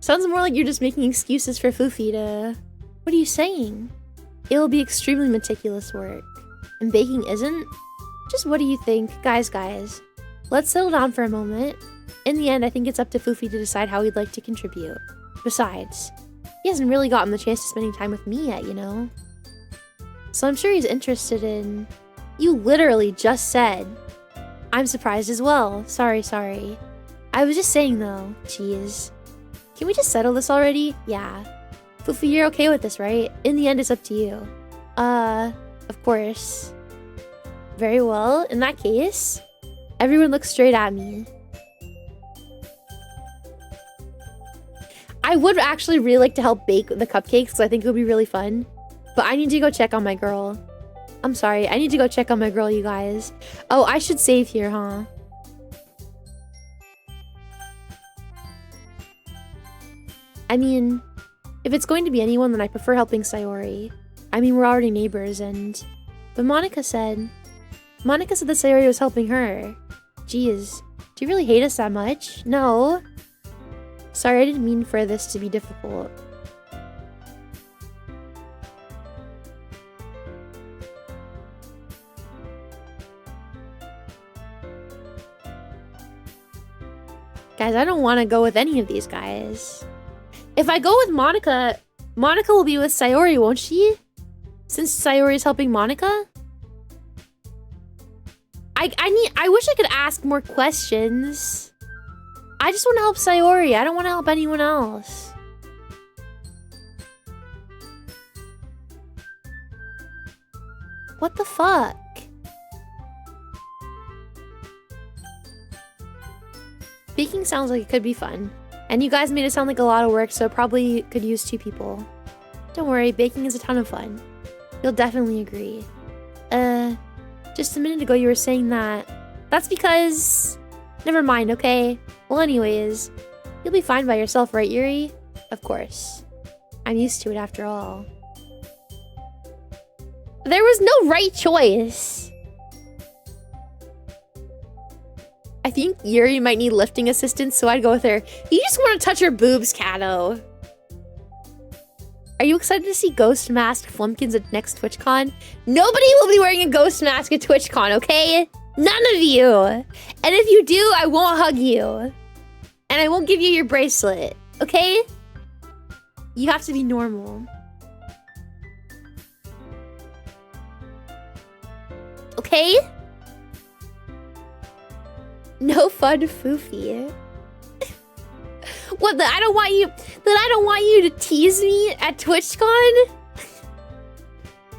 Speaker 1: Sounds more like you're just making excuses for Fuufie to... What are you saying? It will be extremely meticulous work. And baking isn't? Just what do you think? Guys. Let's settle down for a moment. In the end, I think it's up to Fuufie to decide how he'd like to contribute. Besides, he hasn't really gotten the chance to spending time with me yet, you know? So I'm sure he's interested in... You literally just said... I'm surprised as well. Sorry. I was just saying though. Jeez. Can we just settle this already? Yeah. Fuufie, you're okay with this, right? In the end, it's up to you. Of course. Very well. In that case, everyone look straight at me. I would actually really like to help bake the cupcakes because I think it would be really fun. But I need to go check on my girl. I'm sorry. I need to go check on my girl, you guys. Oh, I should save here, huh? I mean, if it's going to be anyone, then I prefer helping Sayori. I mean, we're already neighbors and... But Monica said that Sayori was helping her. Jeez, do you really hate us that much? No. Sorry, I didn't mean for this to be difficult. Guys, I don't want to go with any of these guys. If I go with Monica, Monica will be with Sayori, won't she? Since Sayori is helping Monica? I wish I could ask more questions. I just want to help Sayori. I don't want to help anyone else. What the fuck? Speaking sounds like it could be fun. And you guys made it sound like a lot of work, so it probably could use 2 people. Don't worry, baking is a ton of fun. You'll definitely agree. Just a minute ago you were saying that. That's because... Never mind, okay? Well, anyways, you'll be fine by yourself, right, Yuri? Of course. I'm used to it after all. There was no right choice. I think Yuri might need lifting assistance, so I'd go with her. You just want to touch her boobs, Kato. Are you excited to see Ghost Mask Flumpkins at next TwitchCon? Nobody will be wearing a Ghost Mask at TwitchCon, okay? None of you. And if you do, I won't hug you. And I won't give you your bracelet, okay? You have to be normal. Okay? No fun, Fuufie. What, that I don't want you to tease me at TwitchCon?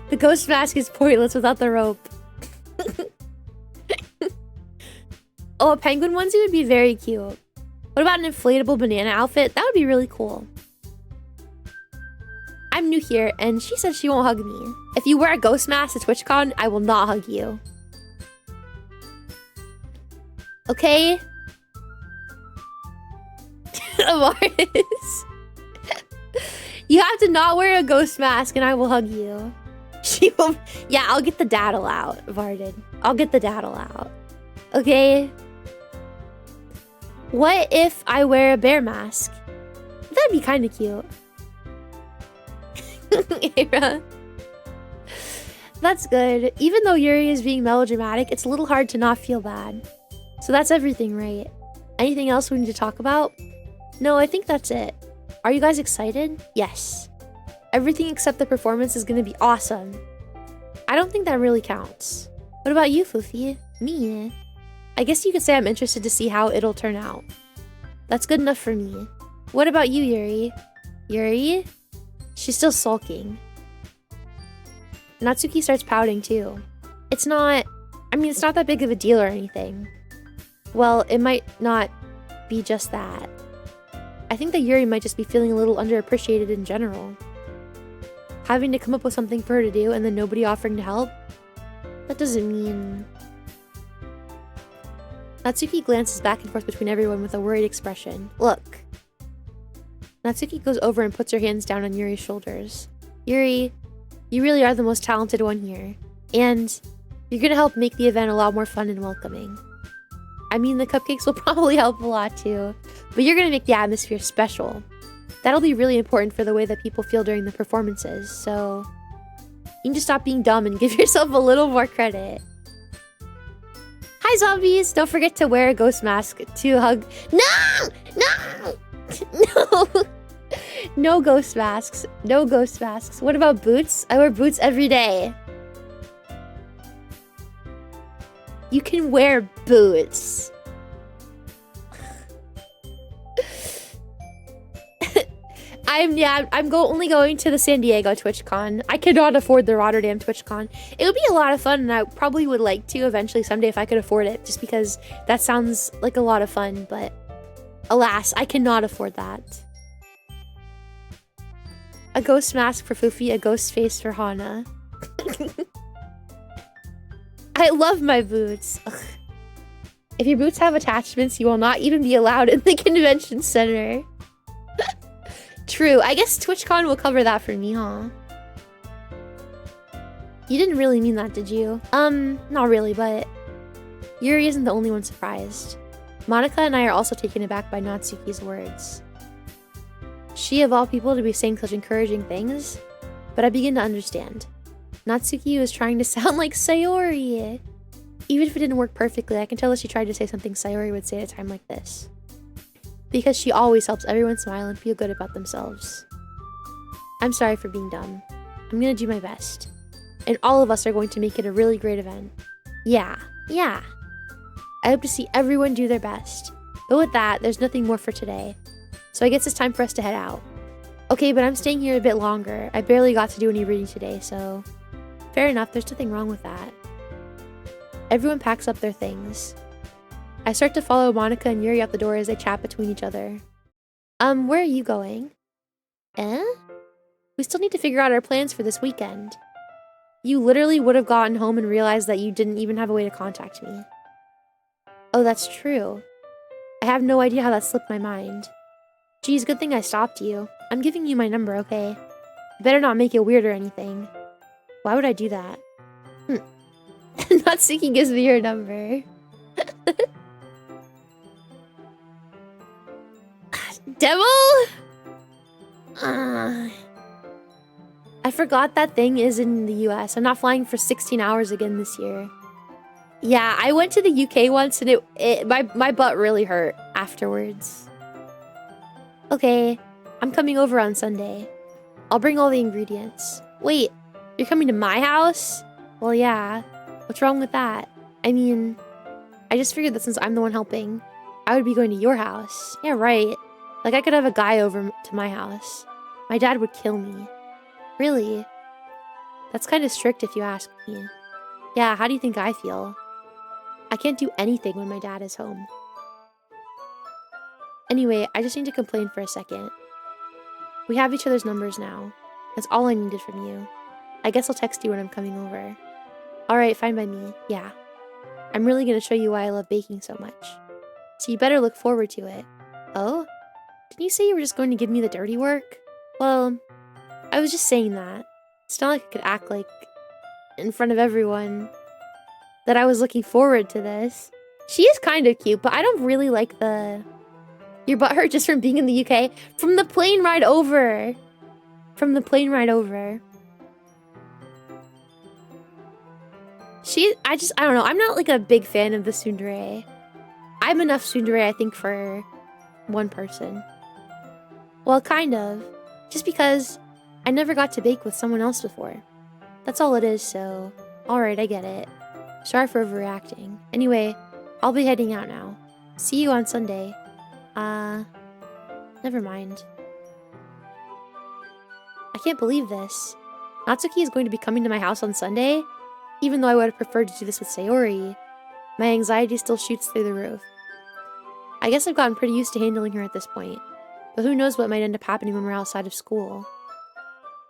Speaker 1: The ghost mask is pointless without the rope. Oh, a penguin onesie would be very cute. What about an inflatable banana outfit? That would be really cool. I'm new here, and she said she won't hug me. If you wear a ghost mask at TwitchCon, I will not hug you. Okay? Amaris. You have to not wear a ghost mask and I will hug you. She will. Yeah, I'll get the daddle out, Varden. I'll get the daddle out. Okay? What if I wear a bear mask? That'd be kind of cute. Era. That's good. Even though Yuri is being melodramatic, it's a little hard to not feel bad. So that's everything, right? Anything else we need to talk about? No, I think that's it. Are you guys excited? Yes. Everything except the performance is gonna be awesome. I don't think that really counts. What about you, Fuufie? Me? I guess you could say I'm interested to see how it'll turn out. That's good enough for me. What about you, Yuri? Yuri? She's still sulking. Natsuki starts pouting too. It's not that big of a deal or anything. Well, it might not be just that. I think that Yuri might just be feeling a little underappreciated in general. Having to come up with something for her to do and then nobody offering to help? That doesn't mean... Natsuki glances back and forth between everyone with a worried expression. Look. Natsuki goes over and puts her hands down on Yuri's shoulders. Yuri, you really are the most talented one here. And you're gonna help make the event a lot more fun and welcoming. I mean, the cupcakes will probably help a lot too, but you're gonna make the atmosphere special. That'll be really important for the way that people feel during the performances, so you need to stop being dumb and give yourself a little more credit. Hi, zombies! Don't forget to wear a ghost mask to hug. No! No! No! No ghost masks. No ghost masks. What about boots? I wear boots every day. You can wear boots. I'm only going to the San Diego TwitchCon. I cannot afford the Rotterdam TwitchCon. It would be a lot of fun, and I probably would like to eventually someday if I could afford it, just because that sounds like a lot of fun, but alas, I cannot afford that. A ghost mask for Fuufie, a ghost face for Hana. I love my boots. Ugh. If your boots have attachments, you will not even be allowed in the convention center. True. I guess TwitchCon will cover that for me, huh? You didn't really mean that, did you? Not really, but Yuri isn't the only one surprised. Monica and I are also taken aback by Natsuki's words. She, of all people, to be saying such encouraging things, but I begin to understand. Natsuki was trying to sound like Sayori. Even if it didn't work perfectly, I can tell that she tried to say something Sayori would say at a time like this. Because she always helps everyone smile and feel good about themselves. I'm sorry for being dumb. I'm gonna do my best. And all of us are going to make it a really great event. Yeah. I hope to see everyone do their best. But with that, there's nothing more for today. So I guess it's time for us to head out. Okay, but I'm staying here a bit longer. I barely got to do any reading today, so... Fair enough, there's nothing wrong with that. Everyone packs up their things. I start to follow Monica and Yuri out the door as they chat between each other. Where are you going? We still need to figure out our plans for this weekend. You literally would have gotten home and realized that you didn't even have a way to contact me. Oh, that's true. I have no idea how that slipped my mind. Geez, good thing I stopped you. I'm giving you my number, okay? You better not make it weird or anything. Why would I do that? Natsuki gives me your number. Devil? I forgot that thing is in the US. I'm not flying for 16 hours again this year. Yeah, I went to the UK once and my butt really hurt afterwards. Okay, I'm coming over on Sunday. I'll bring all the ingredients. Wait, you're coming to my house? Well, yeah. What's wrong with that? I mean, I just figured that since I'm the one helping, I would be going to your house. Yeah, right. Like, I could have a guy over to my house. My dad would kill me. Really? That's kind of strict if you ask me. Yeah, how do you think I feel? I can't do anything when my dad is home. Anyway, I just need to complain for a second. We have each other's numbers now. That's all I needed from you. I guess I'll text you when I'm coming over. Alright, fine by me. Yeah. I'm really gonna show you why I love baking so much. So you better look forward to it. Oh? Didn't you say you were just going to give me the dirty work? Well, I was just saying that. It's not like I could act like, in front of everyone, that I was looking forward to this. She is kind of cute, but I don't really like the... Your butt hurt just from being in the UK? From the plane ride over. From the plane ride over. I don't know. I'm not like a big fan of the tsundere. I'm enough tsundere, I think, for one person. Well, kind of. Just because I never got to bake with someone else before. That's all it is, so... Alright, I get it. Sorry for overreacting. Anyway, I'll be heading out now. See you on Sunday. Never mind. I can't believe this. Natsuki is going to be coming to my house on Sunday? Even though I would have preferred to do this with Sayori, my anxiety still shoots through the roof. I guess I've gotten pretty used to handling her at this point, but who knows what might end up happening when we're outside of school.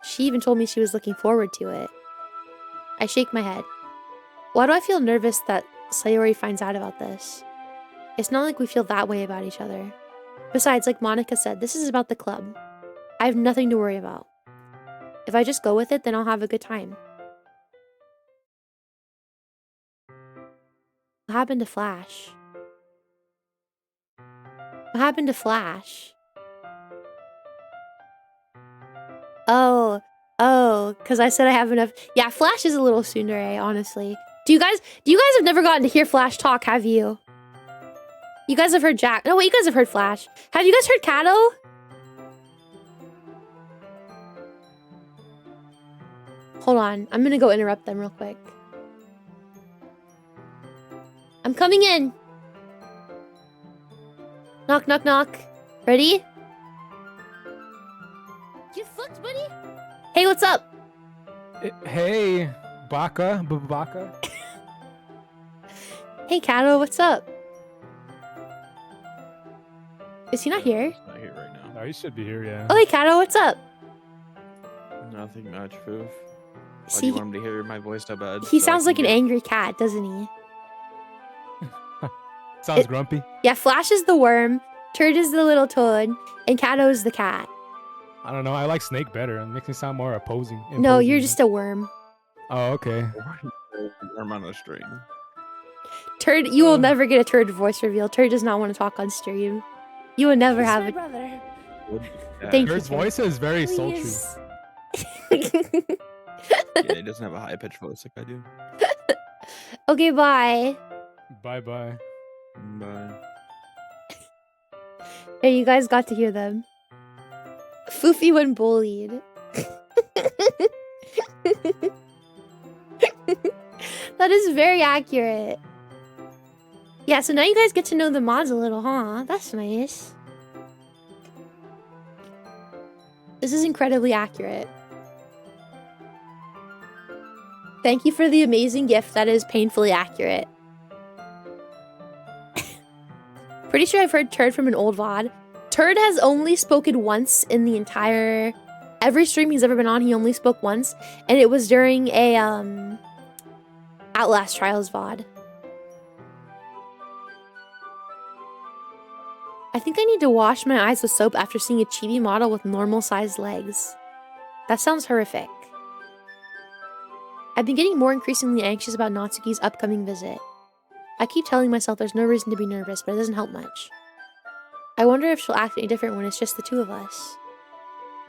Speaker 1: She even told me she was looking forward to it. I shake my head. Why do I feel nervous that Sayori finds out about this? It's not like we feel that way about each other. Besides, like Monica said, this is about the club. I have nothing to worry about. If I just go with it, then I'll have a good time. What happened to Flash? What happened to Flash? Oh, because I said I have enough. Yeah, Flash is a little tsundere, honestly. Do you guys have never gotten to hear Flash talk, have you? You guys have heard Jack. No, wait, you guys have heard Flash. Have you guys heard Kato? Hold on, I'm gonna go interrupt them real quick. I'm coming in. Knock, knock, knock. Ready? Get fucked, buddy. Hey, what's up?
Speaker 11: Hey, Baka.
Speaker 1: Hey, Kato, what's up? Is he not here?
Speaker 7: He's not here right now.
Speaker 11: No, he should be here, yeah.
Speaker 1: Oh, hey, Kato, what's up?
Speaker 7: Nothing much, Foof. Why do
Speaker 1: See,
Speaker 7: you want him to hear my voice so bad?
Speaker 1: he
Speaker 7: So I
Speaker 1: sounds
Speaker 7: can
Speaker 1: like an
Speaker 7: get-
Speaker 1: angry cat, doesn't he?
Speaker 11: Sounds grumpy.
Speaker 1: Yeah, Flash is the worm, Turd is the little toad, and Kato is the cat.
Speaker 11: I don't know. I like Snake better. It makes me sound more opposing.
Speaker 1: No, you're
Speaker 11: imposing.
Speaker 1: just a worm.
Speaker 11: Oh, okay.
Speaker 7: I'm on a string.
Speaker 1: Turd, you will never get a Turd voice reveal. Turd does not want to talk on stream. You will never have it.
Speaker 5: brother.
Speaker 1: Thank you.
Speaker 11: His voice is very sultry.
Speaker 7: Yeah, he doesn't have a high pitched voice like I do.
Speaker 1: Okay, bye.
Speaker 11: Bye-bye.
Speaker 7: Bye.
Speaker 1: Hey, you guys got to hear them. Fuufie when bullied. That is very accurate. Yeah, so now you guys get to know the mods a little, huh? That's nice. This is incredibly accurate. Thank you for the amazing gift that is painfully accurate. Pretty sure I've heard Turd from an old VOD. Turd has only spoken once in the entire... Every stream he's ever been on, he only spoke once. And it was during a, Outlast Trials VOD. I think I need to wash my eyes with soap after seeing a chibi model with normal-sized legs. That sounds horrific. I've been getting more increasingly anxious about Natsuki's upcoming visit. I keep telling myself there's no reason to be nervous, but it doesn't help much. I wonder if she'll act any different when it's just the two of us.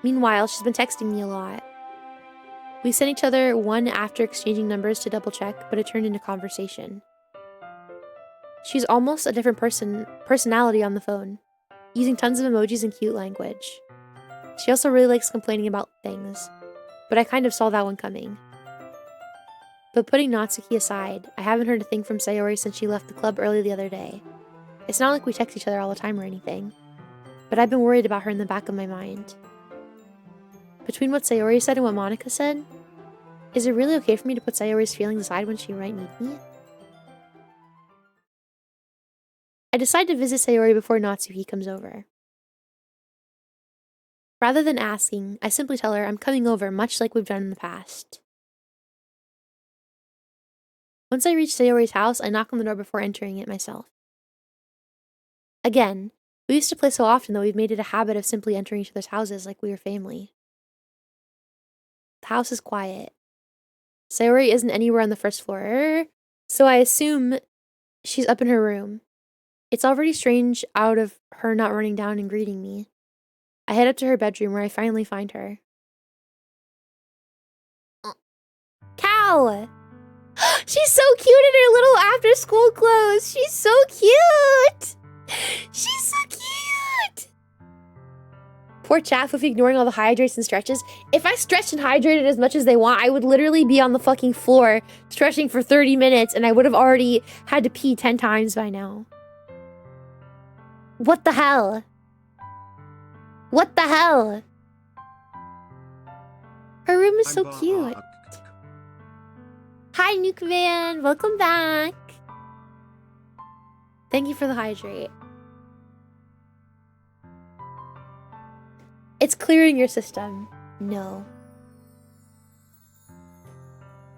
Speaker 1: Meanwhile, she's been texting me a lot. We sent each other one after exchanging numbers to double check, but it turned into conversation. She's almost a different personality on the phone, using tons of emojis and cute language. She also really likes complaining about things, but I kind of saw that one coming. But putting Natsuki aside, I haven't heard a thing from Sayori since she left the club early the other day. It's not like we text each other all the time or anything, but I've been worried about her in the back of my mind. Between what Sayori said and what Monica said, is it really okay for me to put Sayori's feelings aside when she might need me? I decide to visit Sayori before Natsuki comes over. Rather than asking, I simply tell her I'm coming over much like we've done in the past. Once I reach Sayori's house, I knock on the door before entering it myself. Again, we used to play so often that we've made it a habit of simply entering each other's houses like we were family. The house is quiet. Sayori isn't anywhere on the first floor, so I assume she's up in her room. It's already strange out of her not running down and greeting me. I head up to her bedroom where I finally find her. Cow! She's so cute in her little after-school clothes. She's so cute. She's so cute. Poor chat Fuufie ignoring all the hydrates and stretches. If I stretched and hydrated as much as they want, I would literally be on the fucking floor stretching for 30 minutes and I would have already had to pee 10 times by now. What the hell? What the hell? Her room is so cute. Hi, Nuke Van. Welcome back. Thank you for the hydrate. It's clearing your system. No.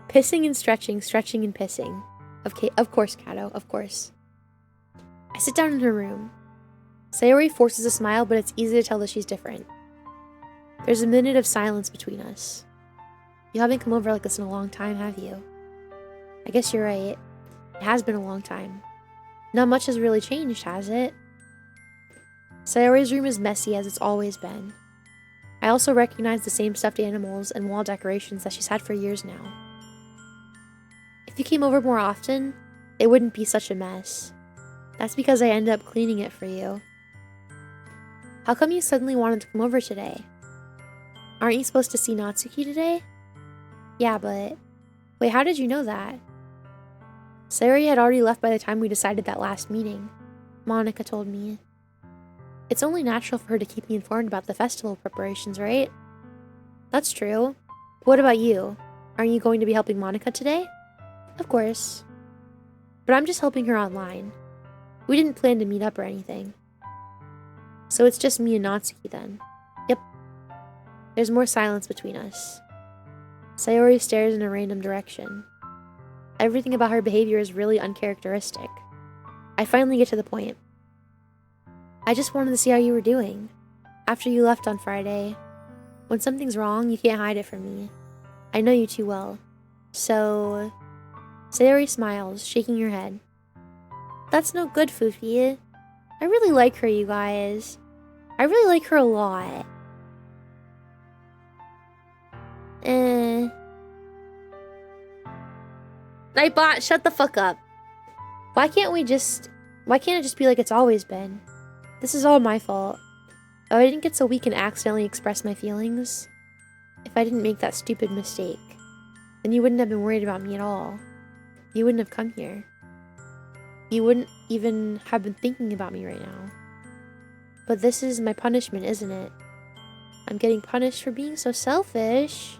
Speaker 1: Pissing and stretching, stretching and pissing. Okay, of course, Kato, of course. I sit down in her room. Sayori forces a smile, but it's easy to tell that she's different. There's a minute of silence between us. You haven't come over like this in a long time, have you? I guess you're right. It has been a long time. Not much has really changed, has it? Sayori's room is messy as it's always been. I also recognize the same stuffed animals and wall decorations that she's had for years now. If you came over more often, it wouldn't be such a mess. That's because I end up cleaning it for you. How come you suddenly wanted to come over today? Aren't you supposed to see Natsuki today? Yeah, but... Wait, how did you know that? Sayori had already left by the time we decided that last meeting. Monica told me. It's only natural for her to keep me informed about the festival preparations, right? That's true. What about you? Aren't you going to be helping Monica today? Of course. But I'm just helping her online. We didn't plan to meet up or anything. So it's just me and Natsuki then. Yep. There's more silence between us. Sayori stares in a random direction. Everything about her behavior is really uncharacteristic. I finally get to the point. I just wanted to see how you were doing. After you left on Friday. When something's wrong, you can't hide it from me. I know you too well. So... Sayori smiles, shaking her head. That's no good, Fuufie. I really like her, you guys. I really like her a lot. Nightbot, shut the fuck up. Why can't it just be like it's always been? This is all my fault. Oh, I didn't get so weak and accidentally express my feelings. If I didn't make that stupid mistake, then you wouldn't have been worried about me at all. You wouldn't have come here. You wouldn't even have been thinking about me right now. But this is my punishment, isn't it? I'm getting punished for being so selfish.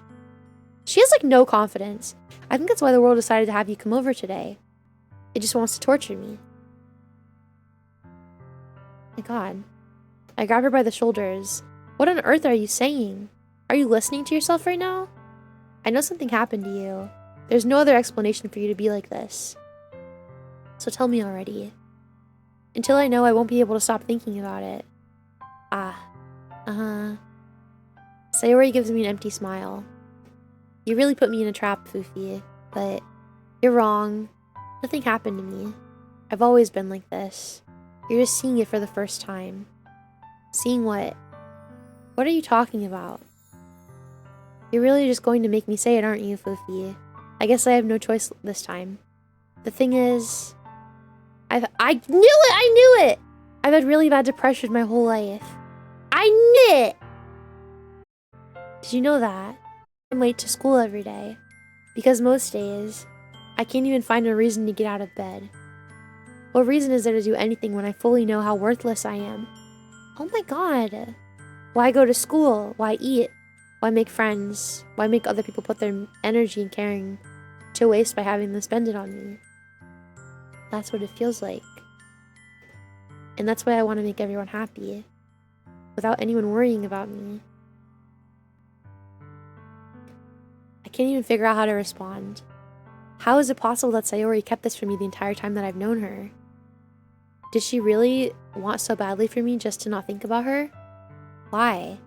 Speaker 1: She has like no confidence. I think that's why the world decided to have you come over today. It just wants to torture me. My God. I grab her by the shoulders. What on earth are you saying? Are you listening to yourself right now? I know something happened to you. There's no other explanation for you to be like this. So tell me already. Until I know, I won't be able to stop thinking about it. Sayori gives me an empty smile. You really put me in a trap, Fuufie, but you're wrong. Nothing happened to me. I've always been like this. You're just seeing it for the first time. Seeing what? What are you talking about? You're really just going to make me say it, aren't you, Fuufie? I guess I have no choice this time. The thing is, I knew it! I've had really bad depression my whole life. I knew it! Did you know that? I'm late to school every day. Because most days, I can't even find a reason to get out of bed. What reason is there to do anything when I fully know how worthless I am? Oh my God. Why go to school? Why eat? Why make friends? Why make other people put their energy and caring to waste by having them spend it on me? That's what it feels like. And that's why I want to make everyone happy, without anyone worrying about me. I can't even figure out how to respond. How is it possible that Sayori kept this from me the entire time that I've known her? Did she really want so badly for me just to not think about her? Why?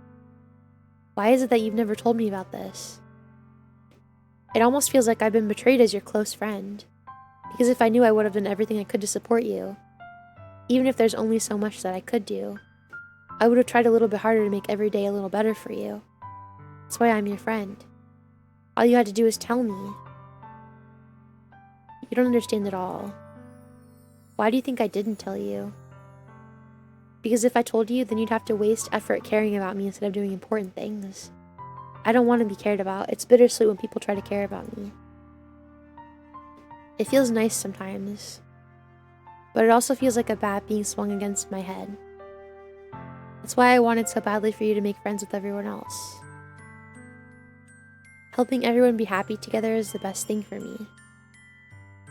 Speaker 1: Why is it that you've never told me about this? It almost feels like I've been betrayed as your close friend. Because if I knew, I would have done everything I could to support you. Even if there's only so much that I could do. I would have tried a little bit harder to make every day a little better for you. That's why I'm your friend. All you had to do is tell me. You don't understand at all. Why do you think I didn't tell you? Because if I told you, then you'd have to waste effort caring about me instead of doing important things. I don't want to be cared about. It's bittersweet when people try to care about me. It feels nice sometimes. But it also feels like a bat being swung against my head. That's why I wanted so badly for you to make friends with everyone else. Helping everyone be happy together is the best thing for me.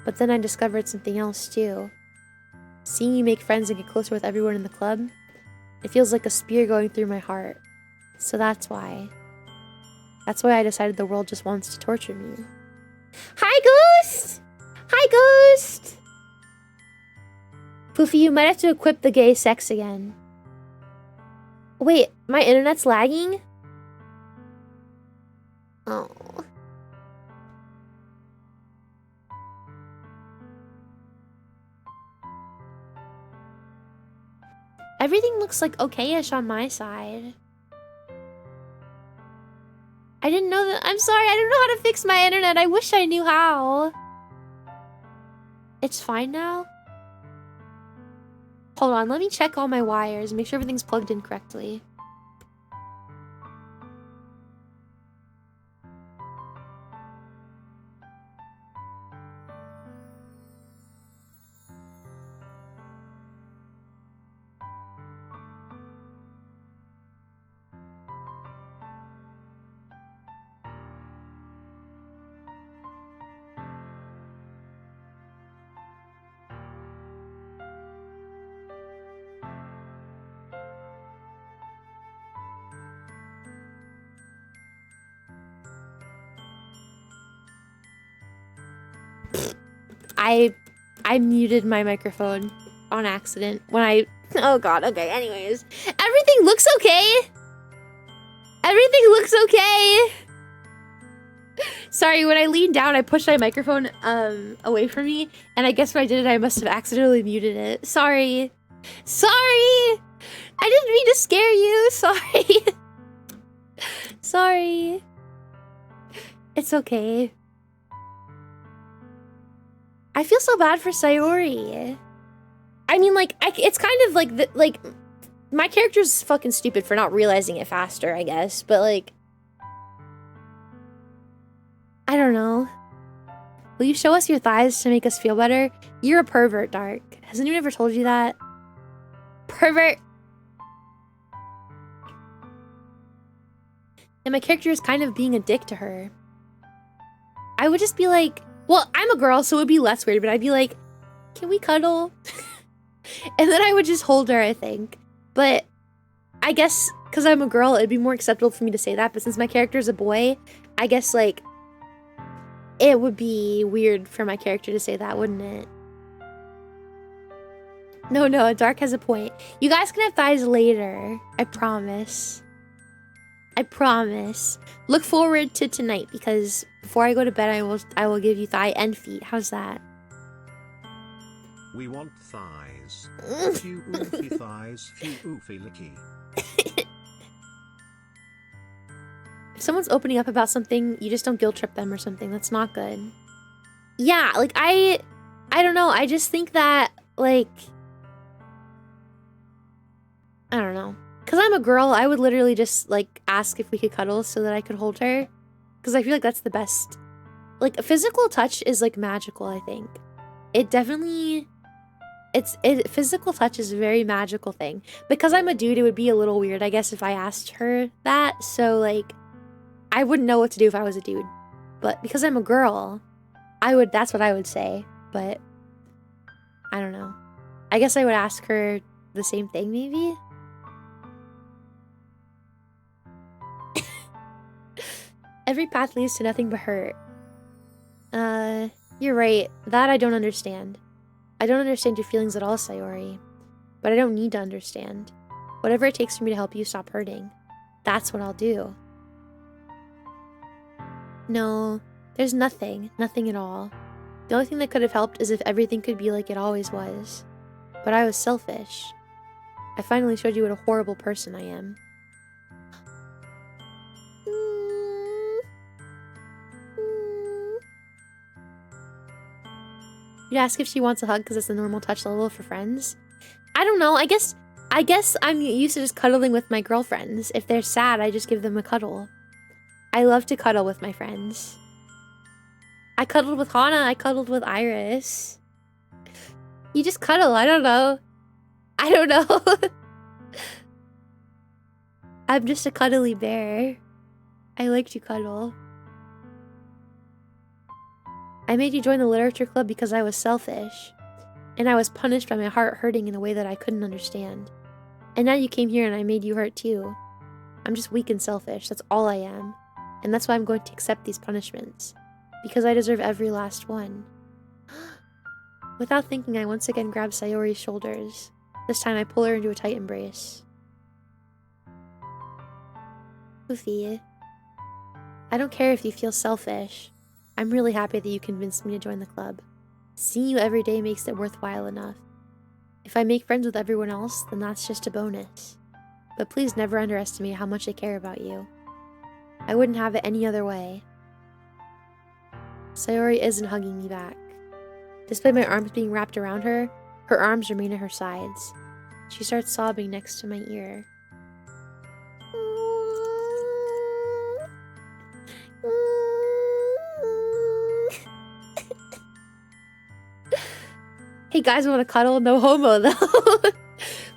Speaker 1: But then I discovered something else too. Seeing you make friends and get closer with everyone in the club, it feels like a spear going through my heart. So that's why. That's why I decided the world just wants to torture me. Hi, Ghost! Hi, Ghost! Fuufie, you might have to equip the gay sex again. Wait, my internet's lagging? Oh. Everything looks like okay-ish on my side. I didn't know that. I'm sorry, I don't know how to fix my internet. I wish I knew how. It's fine now? Hold on, let me check all my wires, make sure everything's plugged in correctly. I muted my microphone on accident when I... Oh god, okay, anyways. Everything looks okay! Everything looks okay! Sorry, when I leaned down, I pushed my microphone away from me, and I guess when I did it, I must have accidentally muted it. Sorry. Sorry! I didn't mean to scare you, sorry. Sorry. It's okay. I feel so bad for Sayori. I mean, like, it's kind of like, my character's fucking stupid for not realizing it faster, I guess. But, like, I don't know. Will you show us your thighs to make us feel better? You're a pervert, Dark. Has anyone ever told you that? Pervert! And my character is kind of being a dick to her. I would just be like, well, I'm a girl, so it would be less weird, but I'd be like, can we cuddle? And then I would just hold her, I think. But I guess because I'm a girl, it'd be more acceptable for me to say that. But since my character is a boy, I guess, like, it would be weird for my character to say that, wouldn't it? No, Dark has a point. You guys can have thighs later. I promise. I promise. Look forward to tonight, because before I go to bed, I will give you thigh and feet. How's that?
Speaker 2: We want thighs. Few oofy thighs, few oofy licky.
Speaker 1: If someone's opening up about something, you just don't guilt trip them or something. That's not good. Yeah, like, I don't know. I just think that, like, I don't know. Because I'm a girl, I would literally just, like, ask if we could cuddle so that I could hold her. Because I feel like that's the best. Like, physical touch is, like, magical, I think. It definitely... physical touch is a very magical thing. Because I'm a dude, it would be a little weird, I guess, if I asked her that. So, like, I wouldn't know what to do if I was a dude. But because I'm a girl, that's what I would say. But, I don't know. I guess I would ask her the same thing, maybe? Every path leads to nothing but hurt. You're right. That I don't understand. I don't understand your feelings at all, Sayori. But I don't need to understand. Whatever it takes for me to help you stop hurting, that's what I'll do. No, there's nothing. Nothing at all. The only thing that could have helped is if everything could be like it always was. But I was selfish. I finally showed you what a horrible person I am. You'd ask if she wants a hug because it's a normal touch level for friends. I don't know. I guess I'm used to just cuddling with my girlfriends. If they're sad, I just give them a cuddle. I love to cuddle with my friends. I cuddled with Hana. I cuddled with Iris. You just cuddle. I don't know. I don't know. I'm just a cuddly bear. I like to cuddle. I made you join the literature club because I was selfish. And I was punished by my heart hurting in a way that I couldn't understand. And now you came here and I made you hurt too. I'm just weak and selfish. That's all I am. And that's why I'm going to accept these punishments. Because I deserve every last one. Without thinking, I once again grab Sayori's shoulders. This time I pull her into a tight embrace. Fuufie, I don't care if you feel selfish. I'm really happy that you convinced me to join the club. Seeing you every day makes it worthwhile enough. If I make friends with everyone else, then that's just a bonus. But please never underestimate how much I care about you. I wouldn't have it any other way. Sayori isn't hugging me back. Despite my arms being wrapped around her, her arms remain at her sides. She starts sobbing next to my ear. Hey guys, want to cuddle? No homo though.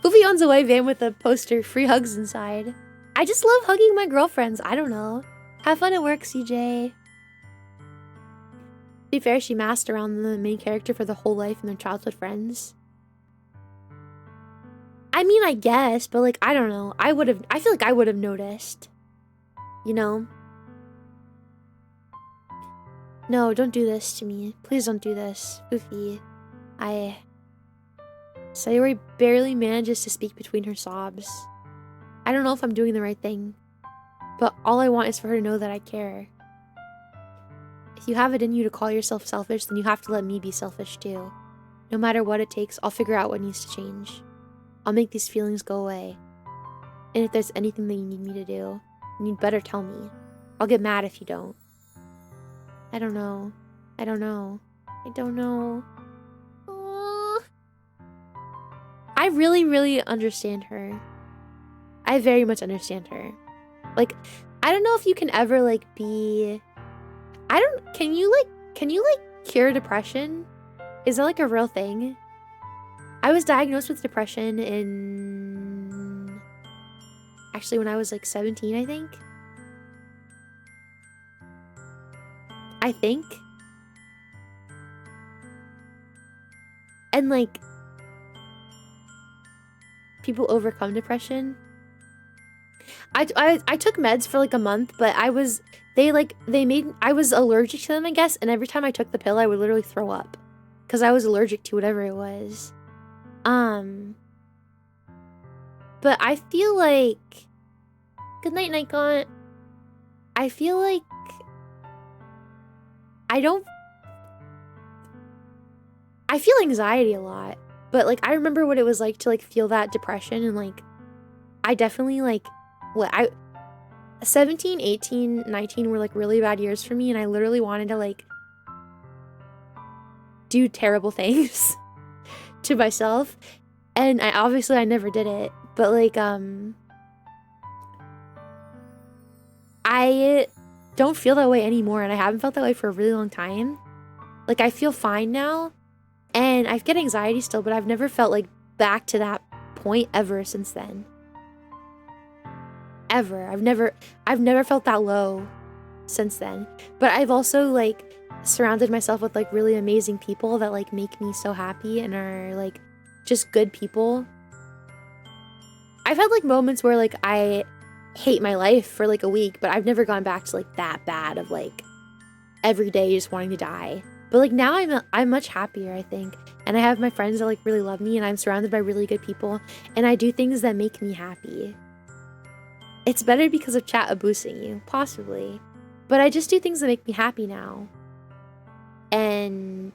Speaker 1: Fuufie owns a white van with a poster, free hugs inside. I just love hugging my girlfriends. I don't know. Have fun at work, CJ. To be fair, she masked around the main character for the whole life and their childhood friends. I mean, I guess, but like, I don't know. I feel like I would have noticed. You know? No, don't do this to me. Please don't do this, Fuufie. Sayori barely manages to speak between her sobs. I don't know if I'm doing the right thing, but all I want is for her to know that I care. If you have it in you to call yourself selfish, then you have to let me be selfish too. No matter what it takes, I'll figure out what needs to change. I'll make these feelings go away. And if there's anything that you need me to do, then you'd better tell me. I'll get mad if you don't. I don't know. I don't know. I don't know. I really, really understand her. I very much understand her. Like, I don't know if you can ever like be, can you cure depression? Is that like a real thing? I was diagnosed with depression actually when I was like 17, I think. And like, people overcome depression. I took meds for like a month, but I was allergic to them, I guess, and every time I took the pill I would literally throw up because I was allergic to whatever it was. But I feel like, good night, Nikon. I feel like I feel anxiety a lot, but like I remember what it was like to like feel that depression, and like I definitely like 17, 18, 19 were like really bad years for me, and I literally wanted to like do terrible things to myself, and I never did it, but like I don't feel that way anymore, and I haven't felt that way for a really long time. Like I feel fine now, and I get anxiety still, but I've never felt like back to that point ever since then. Ever. I've never felt that low since then. But I've also like surrounded myself with like really amazing people that like make me so happy and are like just good people. I've had like moments where like I hate my life for like a week, but I've never gone back to like that bad of like every day just wanting to die. But like now I'm much happier, I think, and I have my friends that like really love me, and I'm surrounded by really good people, and I do things that make me happy. It's better because of chat abusing you, possibly, but I just do things that make me happy now, and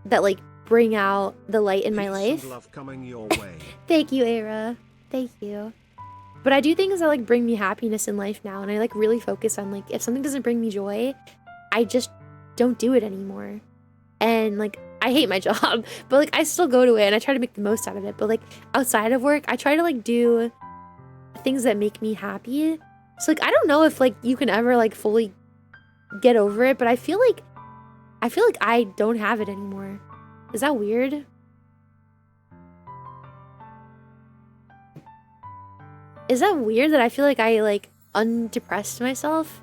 Speaker 1: that like bring out the light in my life.
Speaker 2: Love coming your way.
Speaker 1: Thank you, Era. Thank you. But I do things that like bring me happiness in life now, and I like really focus on like if something doesn't bring me joy, I just don't do it anymore. And like I hate my job, but like I still go to it and I try to make the most out of it. But like outside of work, I try to like do things that make me happy. So like I don't know if like you can ever like fully get over it, but I feel like I don't have it anymore. Is that weird? Is that weird that I feel like I like undepressed myself?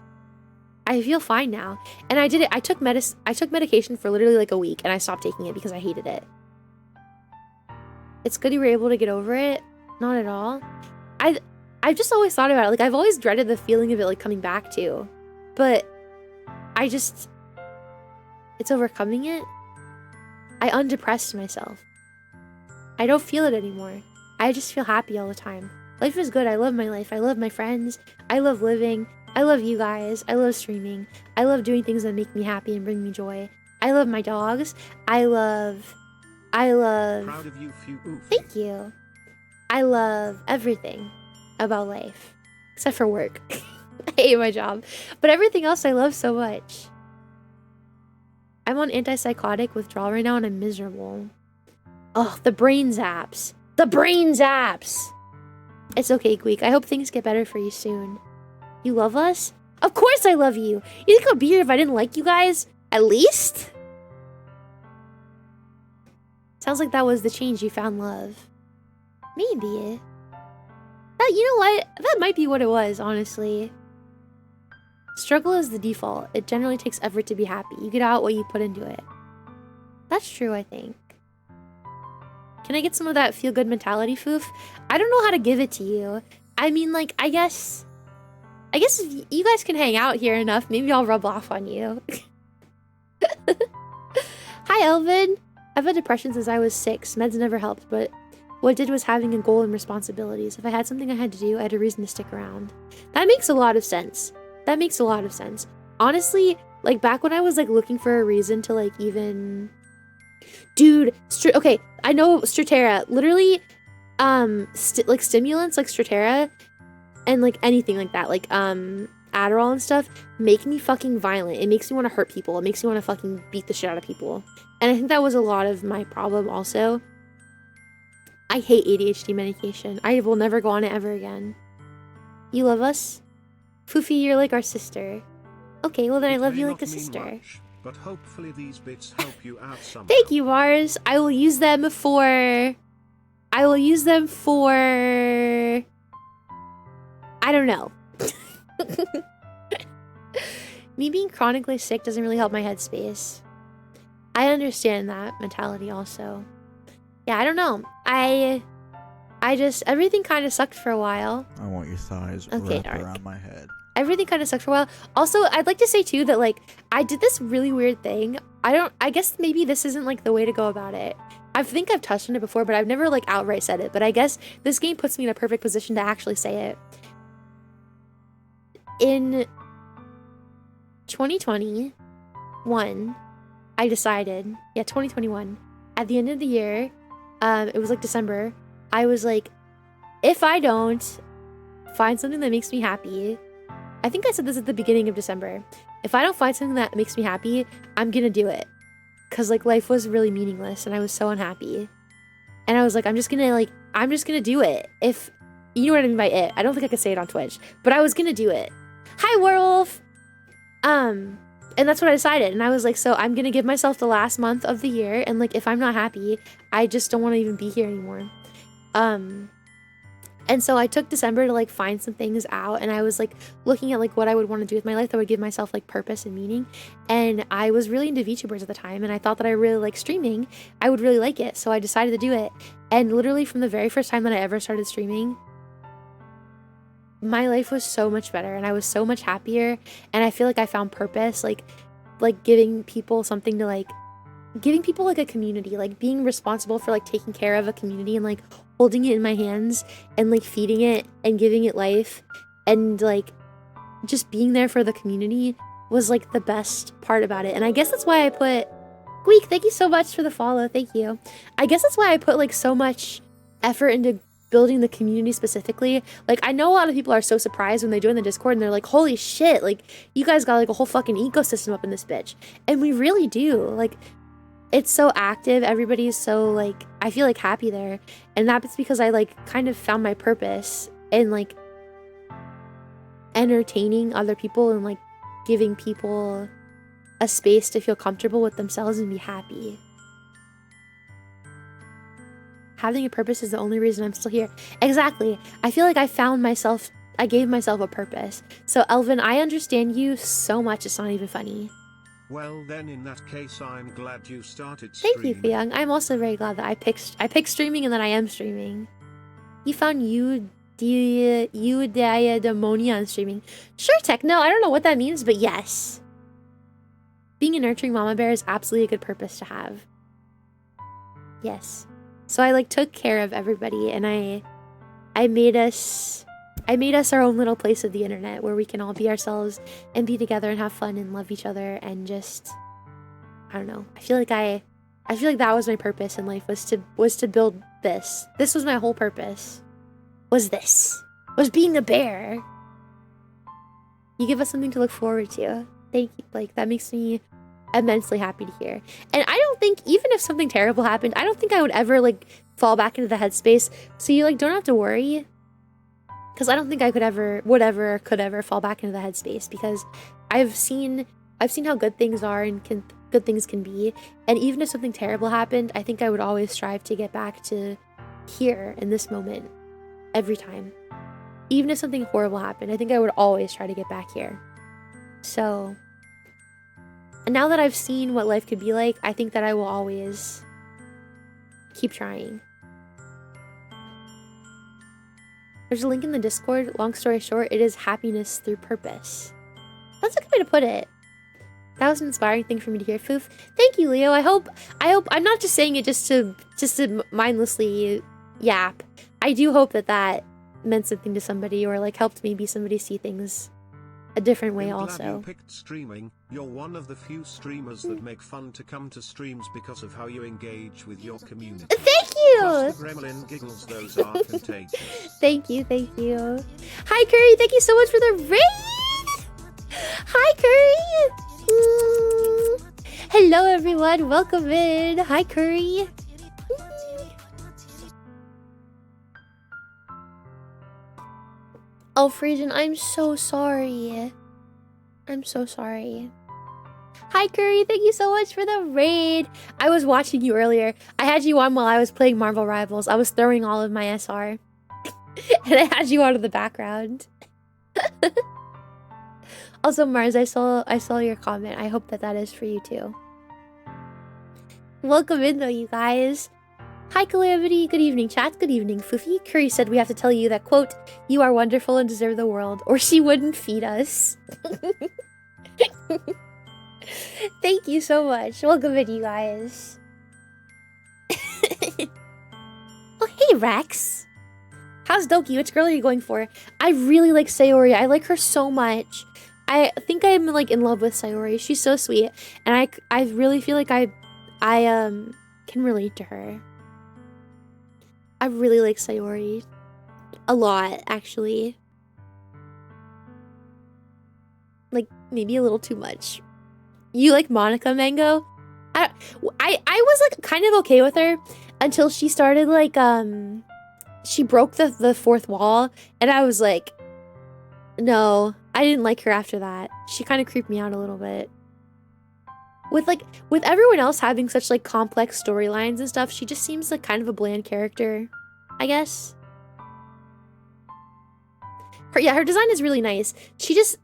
Speaker 1: I feel fine now. And I did it. I took medication for literally like a week, and I stopped taking it because I hated it. It's good you were able to get over it. Not at all. I've just always thought about it. Like I've always dreaded the feeling of it like coming back too. But it's overcoming it. I undepressed myself. I don't feel it anymore. I just feel happy all the time. Life is good. I love my life. I love my friends. I love living. I love you guys. I love streaming. I love doing things that make me happy and bring me joy. I love my dogs. I love...
Speaker 2: Proud of you, Fuufie.
Speaker 1: Thank you. I love everything about life. Except for work. I hate my job. But everything else I love so much. I'm on antipsychotic withdrawal right now and I'm miserable. Oh, the brain zaps. The brain zaps! It's okay, Gweek. I hope things get better for you soon. You love us? Of course I love you! You think I'd be here if I didn't like you guys? At least? Sounds like that was the change you found love. Maybe. You know what? That might be what it was, honestly. Struggle is the default. It generally takes effort to be happy. You get out what you put into it. That's true, I think. Can I get some of that feel-good mentality, Foof? I don't know how to give it to you. I mean, like, I guess if you guys can hang out here enough, maybe I'll rub off on you. Hi, Elvin. I've had depression since I was 6. Meds never helped, but what it did was having a goal and responsibilities. If I had something I had to do, I had a reason to stick around. That makes a lot of sense. That makes a lot of sense. Honestly, like, back when I was, like, looking for a reason to, like, even... Dude, okay, I know Strattera. Literally, like, stimulants, like Strattera, and, like, anything like that, like, Adderall and stuff, make me fucking violent. It makes me want to hurt people. It makes me want to fucking beat the shit out of people. And I think that was a lot of my problem also. I hate ADHD medication. I will never go on it ever again. You love us? Fuufie, you're like our sister. Okay, well then I love you like a sister.
Speaker 2: Much, but hopefully these bits help you out somehow.
Speaker 1: Thank you, Mars. I will use them for... I don't know. Me being chronically sick doesn't really help my headspace. I understand that mentality also. Yeah, I don't know. I just... Everything kind of sucked for a while.
Speaker 3: I want your thighs
Speaker 1: wrapped
Speaker 3: around my head.
Speaker 1: Everything kind of sucked for a while. Also, I'd like to say too that like I did this really weird thing. I guess maybe this isn't like the way to go about it. I think I've touched on it before, but I've never like outright said it. But I guess this game puts me in a perfect position to actually say it. In 2021, I decided, 2021, at the end of the year, it was like December, I was like, if I don't find something that makes me happy, I think I said this at the beginning of December. If I don't find something that makes me happy, I'm gonna do it. Cause like life was really meaningless and I was so unhappy. And I was like, I'm just gonna do it. If, you know what I mean by it. I don't think I could say it on Twitch, but I was gonna do it. Hi, Werewolf! And that's what I decided. And I was like, so I'm gonna give myself the last month of the year. And like, if I'm not happy, I just don't want to even be here anymore. And so I took December to like find some things out, and I was like looking at like what I would want to do with my life that would give myself like purpose and meaning. And I was really into VTubers at the time, and I thought that I really like streaming. I would really like it, so I decided to do it. And literally from the very first time that I ever started streaming, my life was so much better, and I was so much happier, and I feel like I found purpose, like giving people something to like, giving people like a community, like being responsible for like taking care of a community and like holding it in my hands and like feeding it and giving it life and like just being there for the community was like the best part about it. And I guess that's why I put Gweek, thank you so much for the follow. Thank you. I guess that's why I put like so much effort into building the community specifically. Like I know a lot of people are so surprised when they join the Discord and they're like, holy shit, like you guys got like a whole fucking ecosystem up in this bitch. And we really do. Like it's so active. Everybody's so like, I feel like happy there. And that's because I like kind of found my purpose in like entertaining other people and like giving people a space to feel comfortable with themselves and be happy. Having a purpose is the only reason I'm still here. Exactly. I feel like I found myself, I gave myself a purpose. So Elvin, I understand you so much, it's not even funny.
Speaker 2: Well then in that case I'm glad you started streaming.
Speaker 1: Thank you, Fiyoung. I'm also very glad that I picked streaming and that I am streaming. You found eudaimonia on streaming. Sure, Techno, I don't know what that means, but yes. Being a nurturing mama bear is absolutely a good purpose to have. Yes. So I like took care of everybody, and I made us our own little place of the internet where we can all be ourselves and be together and have fun and love each other and just, I don't know. I feel like that was my purpose in life, was to build this. This was my whole purpose. Was being a bear. You give us something to look forward to. Thank you. Like that makes me immensely happy to hear. And I don't think, even if something terrible happened, I don't think I would ever like fall back into the headspace. So you like don't have to worry. Because I don't think I could ever fall back into the headspace, because I've seen how good things are and good things can be. And even if something terrible happened, I think I would always strive to get back to here in this moment every time. Even if something horrible happened, I think I would always try to get back here. So, and now that I've seen what life could be like, I think that I will always keep trying. There's a link in the Discord. Long story short, it is happiness through purpose. That's a good way to put it. That was an inspiring thing for me to hear, Foof. Thank you, Leo. I hope I'm not just saying it just to mindlessly yap. I do hope that meant something to somebody, or like helped maybe somebody see things a different way.
Speaker 2: I'm glad
Speaker 1: also.
Speaker 2: you picked streaming. You're one of the few streamers that make fun to come to streams because of how you engage with your community.
Speaker 1: Thank you!
Speaker 2: Plus the gremlin giggles, those are contagious.
Speaker 1: Thank you. Hi, Curry. Thank you so much for the raid! Hi, Curry! Hello, everyone. Welcome in. Hi, Curry. Elfrieden, I'm so sorry. I'm so sorry. Hi, Curry. Thank you so much for the raid. I was watching you earlier. I had you on while I was playing Marvel Rivals. I was throwing all of my SR. And I had you out of the background. Also, Mars, I saw your comment. I hope that that is for you too. Welcome in though, you guys. Hi, Calamity. Good evening, chat. Good evening, Fuufie. Curry said we have to tell you that, quote, you are wonderful and deserve the world, or she wouldn't feed us. Thank you so much. Welcome in, you guys. Oh, hey, Rex. How's Doki? Which girl are you going for? I really like Sayori. I like her so much. I think I'm like in love with Sayori. She's so sweet, and I really feel like I can relate to her. I really like Sayori a lot, actually. Like maybe a little too much. You like Monica Mango? I was like kind of okay with her until she started like she broke the fourth wall, and I was like, no, I didn't like her after that. She kind of creeped me out a little bit. With everyone else having such like complex storylines and stuff, she just seems like kind of a bland character, I guess. Her design is really nice. She's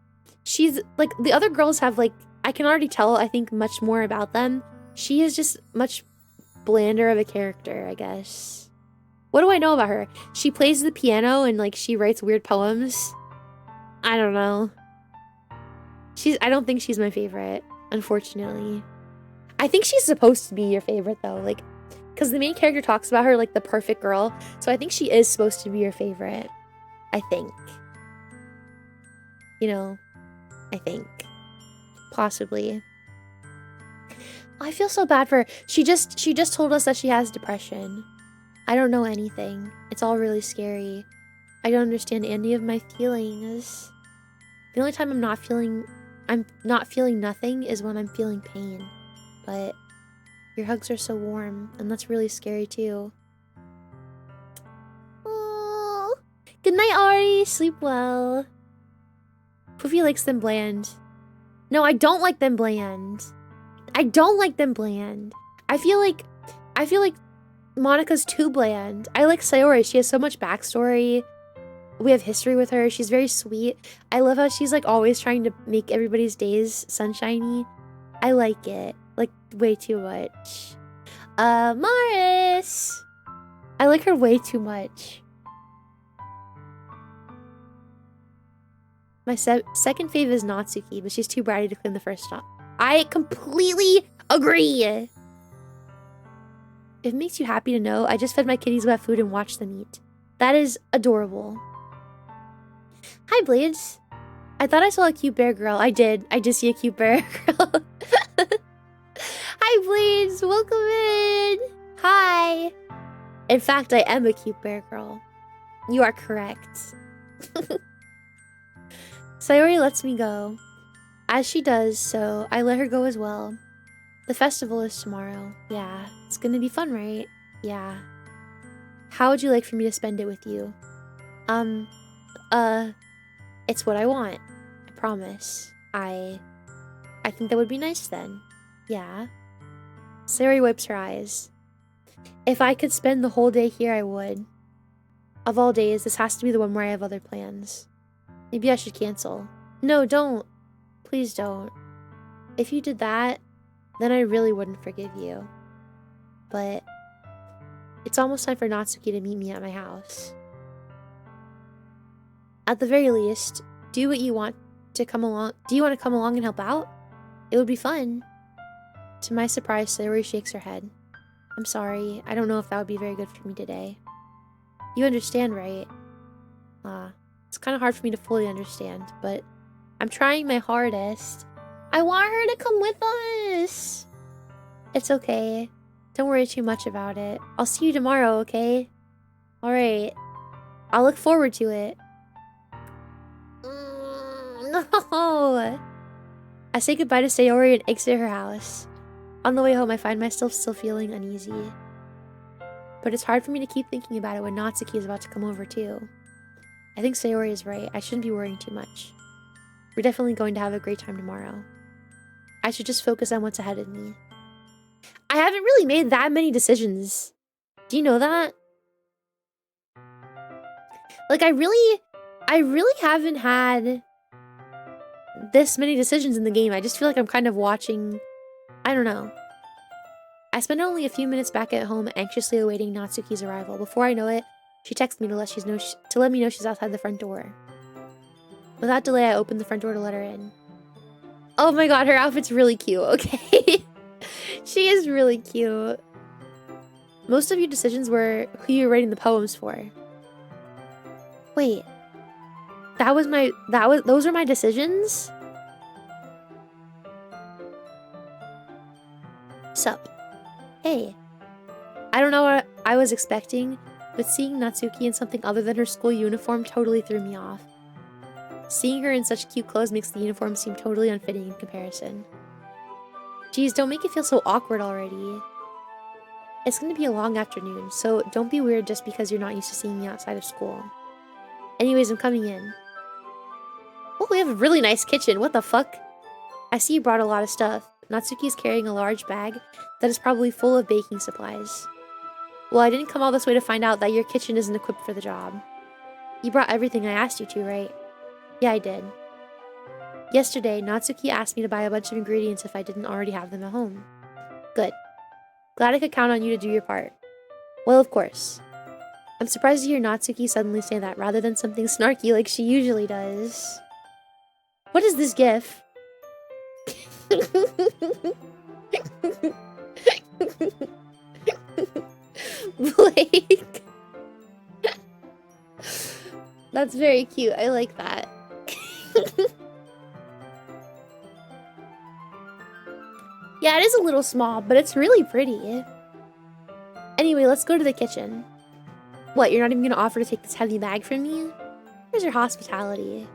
Speaker 1: like, the other girls have like, I can already tell, I think, much more about them. She is just much blander of a character, I guess. What do I know about her? She plays the piano and like she writes weird poems. I don't know. I don't think she's my favorite, unfortunately. I think she's supposed to be your favorite though, like, because the main character talks about her like the perfect girl, so I think she is supposed to be your favorite. I think. You know, I think. Possibly. I feel so bad for her. She just told us that she has depression. I don't know anything. It's all really scary. I don't understand any of my feelings. The only time I'm not feeling nothing is when I'm feeling pain. But your hugs are so warm, and that's really scary too. Oh, good night, Ari. Sleep well. Fuufie likes them bland. No, I don't like them bland. I don't like them bland. I feel like Monica's too bland. I like Sayori. She has so much backstory. We have history with her. She's very sweet. I love how she's like always trying to make everybody's days sunshiny. I like it. Like way too much. Maris! I like her way too much. My second fave is Natsuki, but she's too bratty to claim the first stop. I completely agree! If it makes you happy to know, I just fed my kitties wet food and watched them eat. That is adorable. Hi, Blades. I thought I saw a cute bear girl. I did. I did see a cute bear girl. Hi, Blades. Welcome in. Hi. In fact, I am a cute bear girl. You are correct. Sayori lets me go. As she does, so I let her go as well. The festival is tomorrow. Yeah. It's gonna be fun, right? Yeah. How would you like for me to spend it with you? It's what I want. I promise. I think that would be nice then. Yeah. Sayori wipes her eyes. If I could spend the whole day here, I would. Of all days, this has to be the one where I have other plans. Maybe I should cancel. No, don't. Please don't. If you did that, then I really wouldn't forgive you. But it's almost time for Natsuki to meet me at my house. At the very least, do what you want to come along. Do you want to come along and help out? It would be fun. To my surprise, Sayori shakes her head. I'm sorry. I don't know if that would be very good for me today. You understand, right? It's kind of hard for me to fully understand, but I'm trying my hardest. I want her to come with us. It's okay. Don't worry too much about it. I'll see you tomorrow, okay? Alright. I'll look forward to it. No! I say goodbye to Sayori and exit her house. On the way home, I find myself still feeling uneasy. But it's hard for me to keep thinking about it when Natsuki is about to come over too. I think Sayori is right. I shouldn't be worrying too much. We're definitely going to have a great time tomorrow. I should just focus on what's ahead of me. I haven't really made that many decisions. Do you know that? Like, I really haven't had this many decisions in the game. I just feel like I'm kind of watching... I don't know. I spent only a few minutes back at home anxiously awaiting Natsuki's arrival. Before I know it, she texted me to let me know she's outside the front door. Without delay, I opened the front door to let her in. Oh my god, her outfit's really cute, okay? She is really cute. Most of your decisions were who you're writing the poems for. Wait. Those were my decisions? Sup? Hey. I don't know what I was expecting, but seeing Natsuki in something other than her school uniform totally threw me off. Seeing her in such cute clothes makes the uniform seem totally unfitting in comparison. Geez, don't make it feel so awkward already. It's gonna be a long afternoon, so don't be weird just because you're not used to seeing me outside of school. Anyways, I'm coming in. Oh, we have a really nice kitchen. What the fuck? I see you brought a lot of stuff. Natsuki is carrying a large bag that is probably full of baking supplies. Well, I didn't come all this way to find out that your kitchen isn't equipped for the job. You brought everything I asked you to, right? Yeah, I did. Yesterday, Natsuki asked me to buy a bunch of ingredients if I didn't already have them at home. Good. Glad I could count on you to do your part. Well, of course. I'm surprised to hear Natsuki suddenly say that rather than something snarky like she usually does. What is this gif? Blake. That's very cute. I like that. Yeah, it is a little small, but it's really pretty. Anyway, let's go to the kitchen. What, you're not even gonna offer to take this heavy bag from me? Where's your hospitality?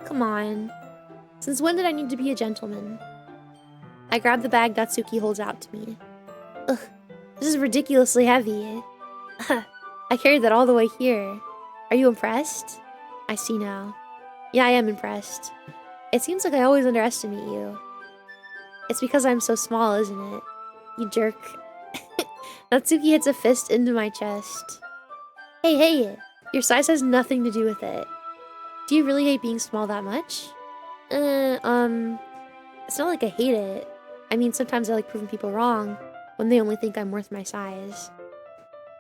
Speaker 1: Come on. Since when did I need to be a gentleman? I grab the bag Natsuki holds out to me. Ugh, this is ridiculously heavy. I carried that all the way here. Are you impressed? I see now. Yeah, I am impressed. It seems like I always underestimate you. It's because I'm so small, isn't it? You jerk. Natsuki hits a fist into my chest. Hey, your size has nothing to do with it. Do you really hate being small that much? It's not like I hate it. I mean, sometimes I like proving people wrong when they only think I'm worth my size.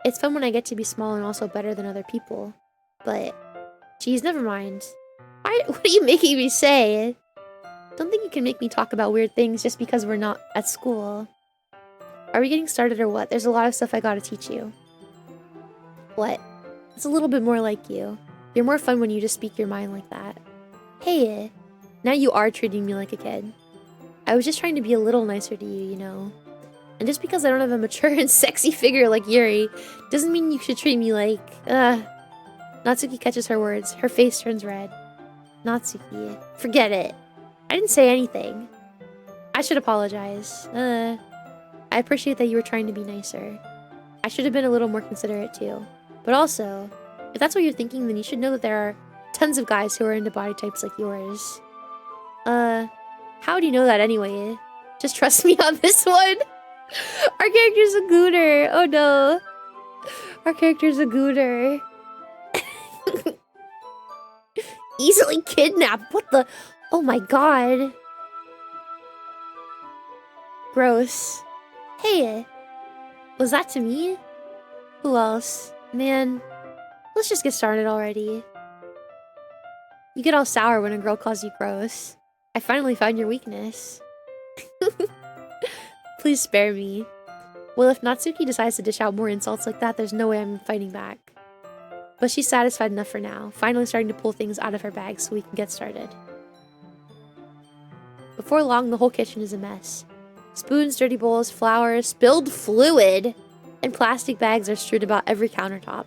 Speaker 1: It's fun when I get to be small and also better than other people. But, geez, never mind. What are you making me say? Don't think you can make me talk about weird things just because we're not at school. Are we getting started or what? There's a lot of stuff I gotta teach you. What? It's a little bit more like you. You're more fun when you just speak your mind like that. Hey, now you are treating me like a kid. I was just trying to be a little nicer to you, you know? And just because I don't have a mature and sexy figure like Yuri, doesn't mean you should treat me like, Natsuki catches her words. Her face turns red. Natsuki, forget it. I didn't say anything. I should apologize. I appreciate that you were trying to be nicer. I should have been a little more considerate too. But also, if that's what you're thinking, then you should know that there are tons of guys who are into body types like yours. How do you know that anyway? Just trust me on this one. Our character's a gooner. Oh no. Our character's a gooner. Easily kidnapped. What the? Oh my god. Gross. Hey. Was that to me? Who else? Man. Let's just get started already. You get all sour when a girl calls you gross. I finally found your weakness. Please spare me. Well, if Natsuki decides to dish out more insults like that, there's no way I'm fighting back. But she's satisfied enough for now, finally starting to pull things out of her bag so we can get started. Before long, the whole kitchen is a mess. Spoons, dirty bowls, flour, spilled fluid, and plastic bags are strewed about every countertop.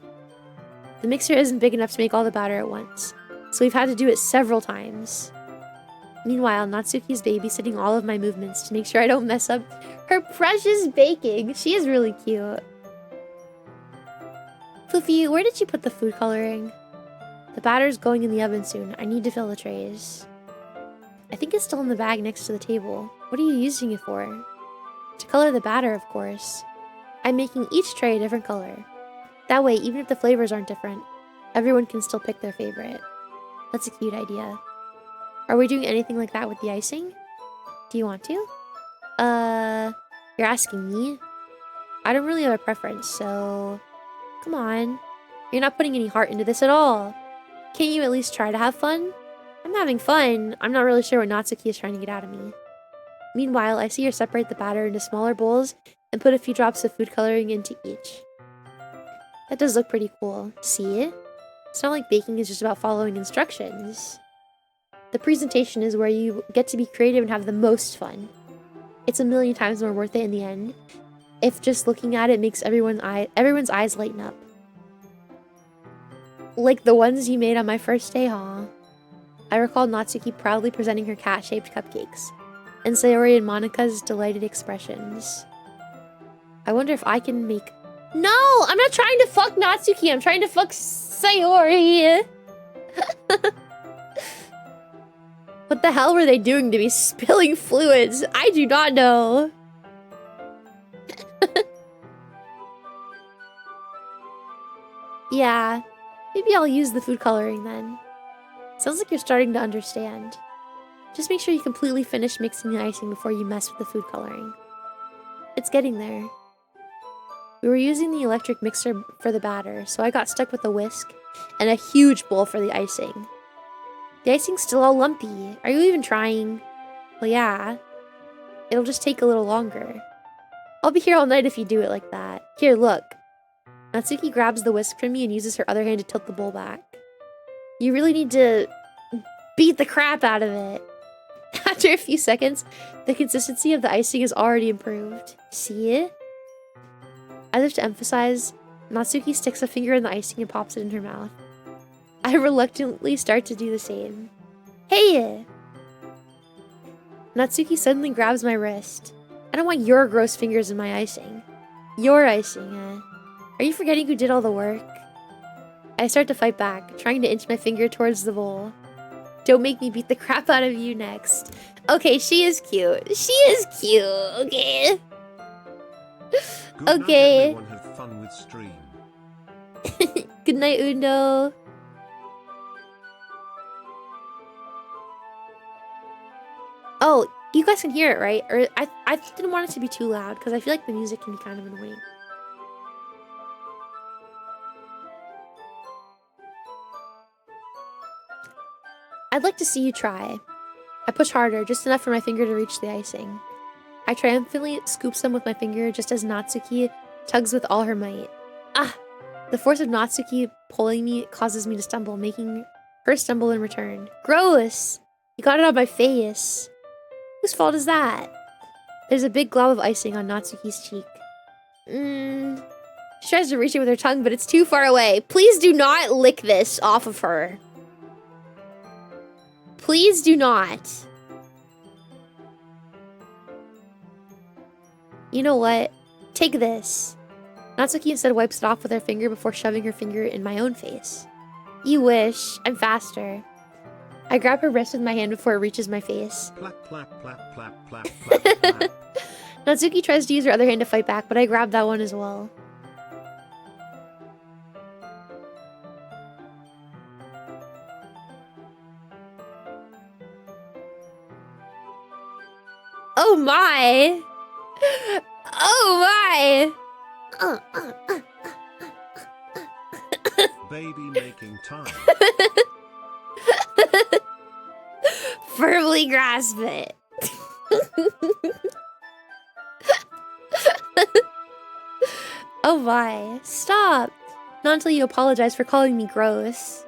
Speaker 1: The mixer isn't big enough to make all the batter at once, so we've had to do it several times. Meanwhile, Natsuki's babysitting all of my movements to make sure I don't mess up her precious baking. She is really cute. Fuufie, where did you put the food coloring? The batter's going in the oven soon. I need to fill the trays. I think it's still in the bag next to the table. What are you using it for? To color the batter, of course. I'm making each tray a different color. That way, even if the flavors aren't different, everyone can still pick their favorite. That's a cute idea. Are we doing anything like that with the icing? Do you want to? You're asking me? I don't really have a preference, so... Come on. You're not putting any heart into this at all. Can't you at least try to have fun? I'm having fun. I'm not really sure what Natsuki is trying to get out of me. Meanwhile, I see her separate the batter into smaller bowls and put a few drops of food coloring into each. That does look pretty cool. See? It's not like baking is just about following instructions. The presentation is where you get to be creative and have the most fun. It's a million times more worth it in the end, if just looking at it makes everyone's eyes lighten up. Like the ones you made on my first day, huh? I recall Natsuki proudly presenting her cat-shaped cupcakes, and Sayori and Monika's delighted expressions. I wonder if I can make... No! I'm not trying to fuck Natsuki! I'm trying to fuck Sayori! What the hell were they doing to me? Spilling fluids? I do not know. Yeah, maybe I'll use the food coloring then. Sounds like you're starting to understand. Just make sure you completely finish mixing the icing before you mess with the food coloring. It's getting there. We were using the electric mixer for the batter, so I got stuck with a whisk and a huge bowl for the icing. The icing's still all lumpy. Are you even trying? Well, yeah. It'll just take a little longer. I'll be here all night if you do it like that. Here, look. Natsuki grabs the whisk from me and uses her other hand to tilt the bowl back. You really need to beat the crap out of it. After a few seconds, the consistency of the icing is already improved. See it? As if to emphasize, Natsuki sticks a finger in the icing and pops it in her mouth. I reluctantly start to do the same. Hey! Natsuki suddenly grabs my wrist. I don't want your gross fingers in my icing. Your icing, eh? Are you forgetting who did all the work? I start to fight back, trying to inch my finger towards the bowl. Don't make me beat the crap out of you next. Okay, she is cute. She is cute, okay?
Speaker 2: Good
Speaker 1: Okay.
Speaker 2: night, everyone. Have fun with stream.
Speaker 1: Good night, Uno. Oh, you guys can hear it, right? Or I didn't want it to be too loud because I feel like the music can be kind of annoying. I'd like to see you try. I push harder, just enough for my finger to reach the icing. I triumphantly scoop some with my finger just as Natsuki tugs with all her might. Ah! The force of Natsuki pulling me causes me to stumble, making her stumble in return. Gross! You got it on my face. Whose fault is that? There's a big glob of icing on Natsuki's cheek. She tries to reach it with her tongue, but it's too far away. Please do not lick this off of her. Please do not. You know what? Take this. Natsuki instead wipes it off with her finger before shoving her finger in my own face. You wish. I'm faster. I grab her wrist with my hand before it reaches my face.
Speaker 2: Plap, plap, plap, plap, plap, plap, plap.
Speaker 1: Natsuki tries to use her other hand to fight back, but I grab that one as well. Oh my! Oh my!
Speaker 2: Baby making time.
Speaker 1: Firmly grasp it. Oh my! Stop! Not until you apologize for calling me gross.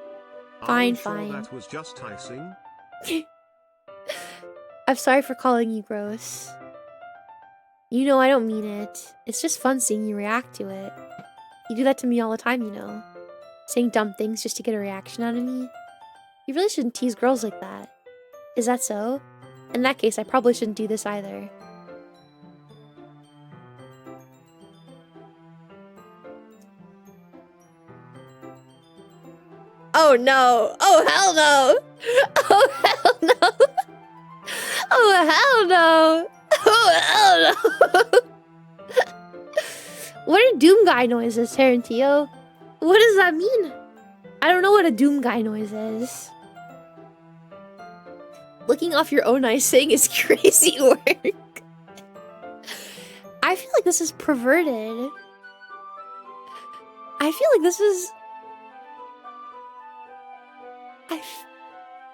Speaker 1: Fine,
Speaker 2: Are you sure
Speaker 1: fine.
Speaker 2: that was just icing?
Speaker 1: I'm sorry for calling you gross. You know I don't mean it. It's just fun seeing you react to it. You do that to me all the time, you know. Saying dumb things just to get a reaction out of me. You really shouldn't tease girls like that. Is that so? In that case, I probably shouldn't do this either. Oh no. Oh hell no. Oh hell no. Oh hell no. Oh hell no. What are Doom Guy noises, Tarantino? What does that mean? I don't know what a Doom Guy noise is. Licking off your own icing is crazy work. I feel like this is perverted. I feel like this is...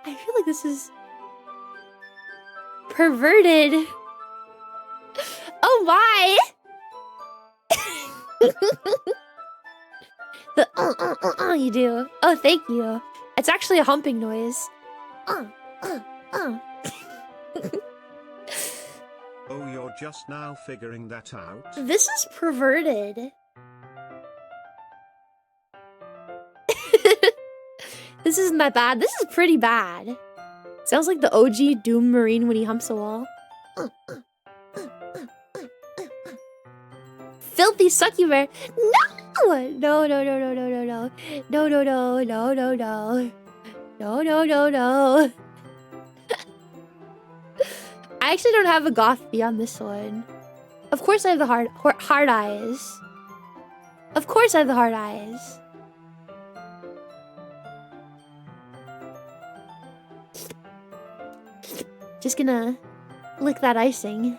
Speaker 1: I feel like this is... perverted. Oh my! The you do. Oh, thank you. It's actually a humping noise.
Speaker 2: Oh, you're just now figuring that out?
Speaker 1: This is perverted. This isn't that bad. This is pretty bad. Sounds like the OG Doom Marine when he humps a wall. Filthy sucky bear. No! No, no, no, no, no, no, no. No, no, no, no, no, no. No, no, no, no. I actually don't have a goth bee on this one. Of course I have the hard eyes. Of course I have the hard eyes. Just gonna lick that icing.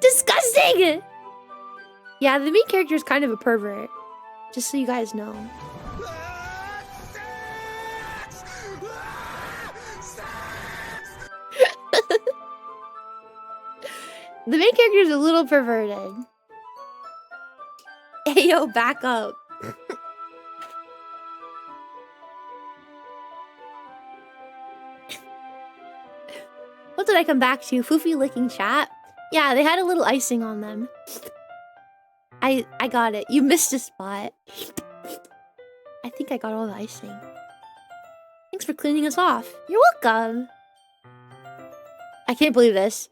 Speaker 1: Disgusting! Yeah, the main character is kind of a pervert. Just so you guys know. The main character is a little perverted. Ayo, back up. What did I come back to? Fuufie licking chat? Yeah, they had a little icing on them. I got it. You missed a spot. I think I got all the icing. Thanks for cleaning us off. You're welcome. I can't believe this.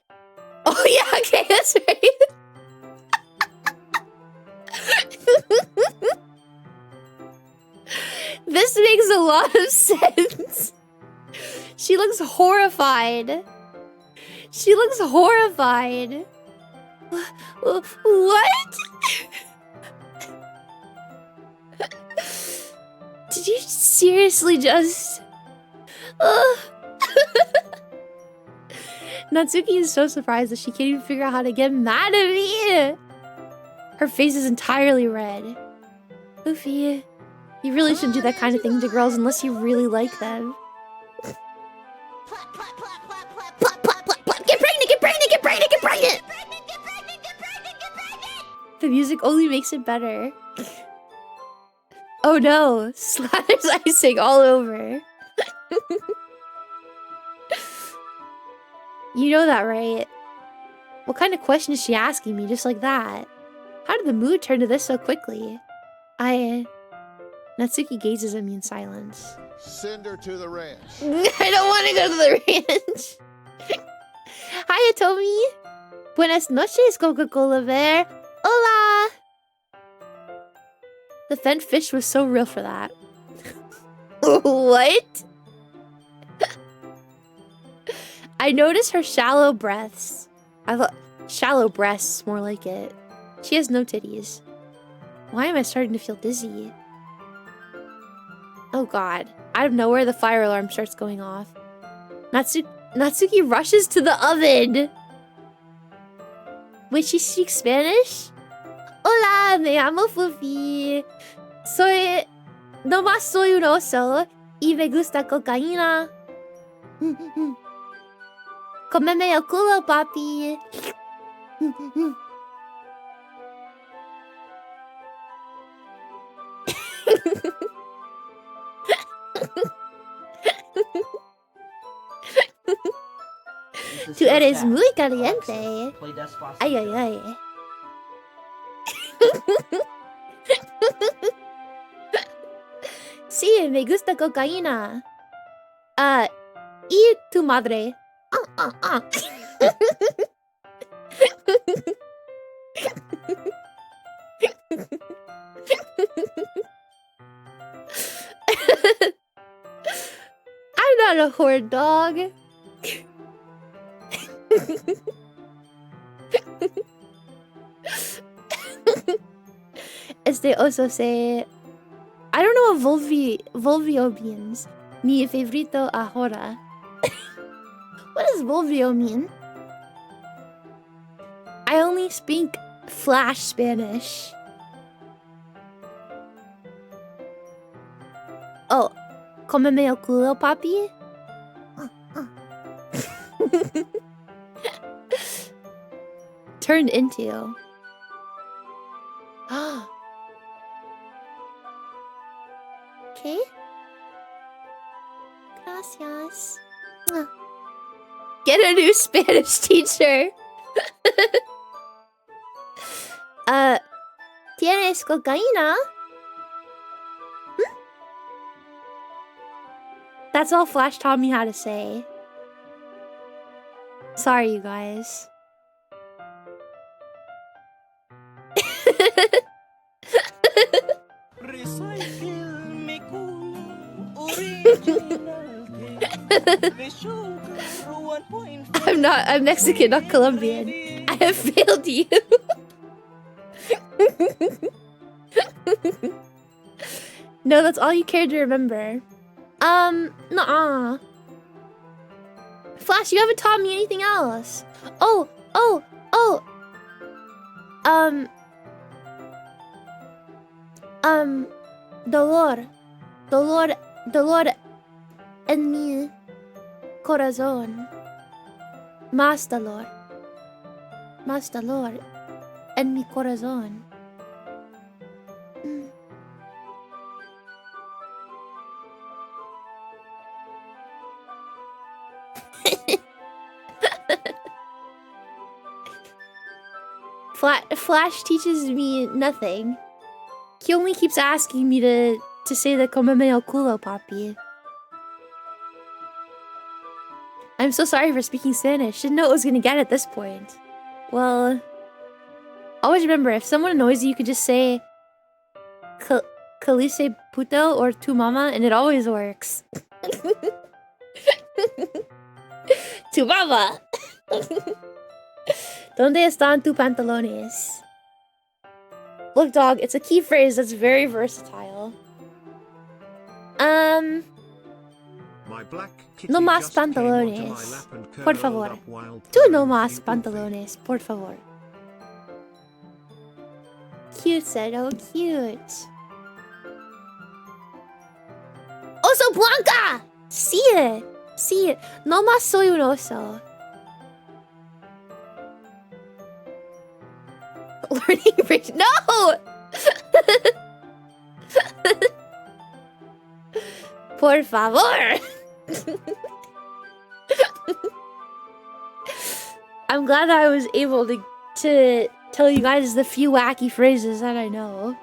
Speaker 1: Oh yeah, okay, that's right. This makes a lot of sense. She looks horrified. She looks horrified. What? Did you seriously just... Natsuki is so surprised that she can't even figure out how to get mad at me. Her face is entirely red. Fuufie, you really shouldn't do that kind of thing to girls unless you really like them. Get pregnant, get pregnant, get pregnant, get pregnant! The music only makes it better. Oh no, slathers icing all over. You know that, right? What kind of question is she asking me just like that? How did the mood turn to this so quickly? Natsuki gazes at me in silence.
Speaker 9: Send her to the ranch.
Speaker 1: I don't want to go to the ranch. Hi, Atomi. Buenas noches, Coca-Cola Bear. Hola. The fent fish was so real for that. What? I noticed her shallow breaths. I thought shallow breasts, more like it. She has no titties. Why am I starting to feel dizzy? Oh god. Out of nowhere, the fire alarm starts going off. Natsuki rushes to the oven. Wait, she speaks Spanish? Hola, me llamo Fuufie. Nomás soy un oso y me gusta cocaína. Cómeme el culo, papi. Tú eres muy caliente. Ay, ay, ay. Sí, me gusta cocaína. Y tu madre. I'm not a horn dog. Also say, I don't know what Volvio means. Mi favorito ahora. What does Volvio mean? I only speak Flash Spanish. Oh, cómeme el culo, papi? Turned into. Okay. Gracias. Get a new Spanish teacher. ¿Tienes cocaína? That's all Flash taught me how to say. Sorry, you guys. I'm Mexican, not Colombian. I have failed you. No, that's all you cared to remember. Nuh-uh. Flash, you haven't taught me anything else. Oh. Dolor en mi corazón. Más dolor en mi corazón. Flash teaches me nothing. He only keeps asking me to say the comeme el culo, papi. I'm so sorry for speaking Spanish. Didn't know what was gonna get at this point. Well, always remember, if someone annoys you, you could just say Calice puto or tu mama, and it always works. Tu mama! ¿Dónde están tus pantalones? Look, dog, it's a key phrase that's very versatile. No más pantalones. Por favor. Tú no más pantalones, por favor. Cute, Seto, cute. Oso Blanca! See it. No más soy un oso. Learning English. No! Por favor. I'm glad that I was able to tell you guys the few wacky phrases that I know.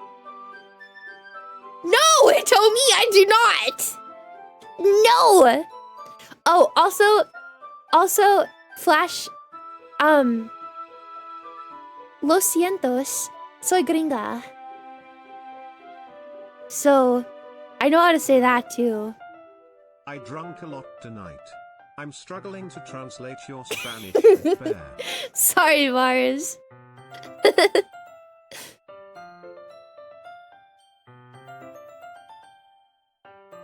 Speaker 1: No, Tomi, I do not. No. Oh, also, Flash. Lo sientos, soy gringa. So, I know how to say that too.
Speaker 2: I drunk a lot tonight. I'm struggling to translate your Spanish. Fair.
Speaker 1: Sorry, Mars.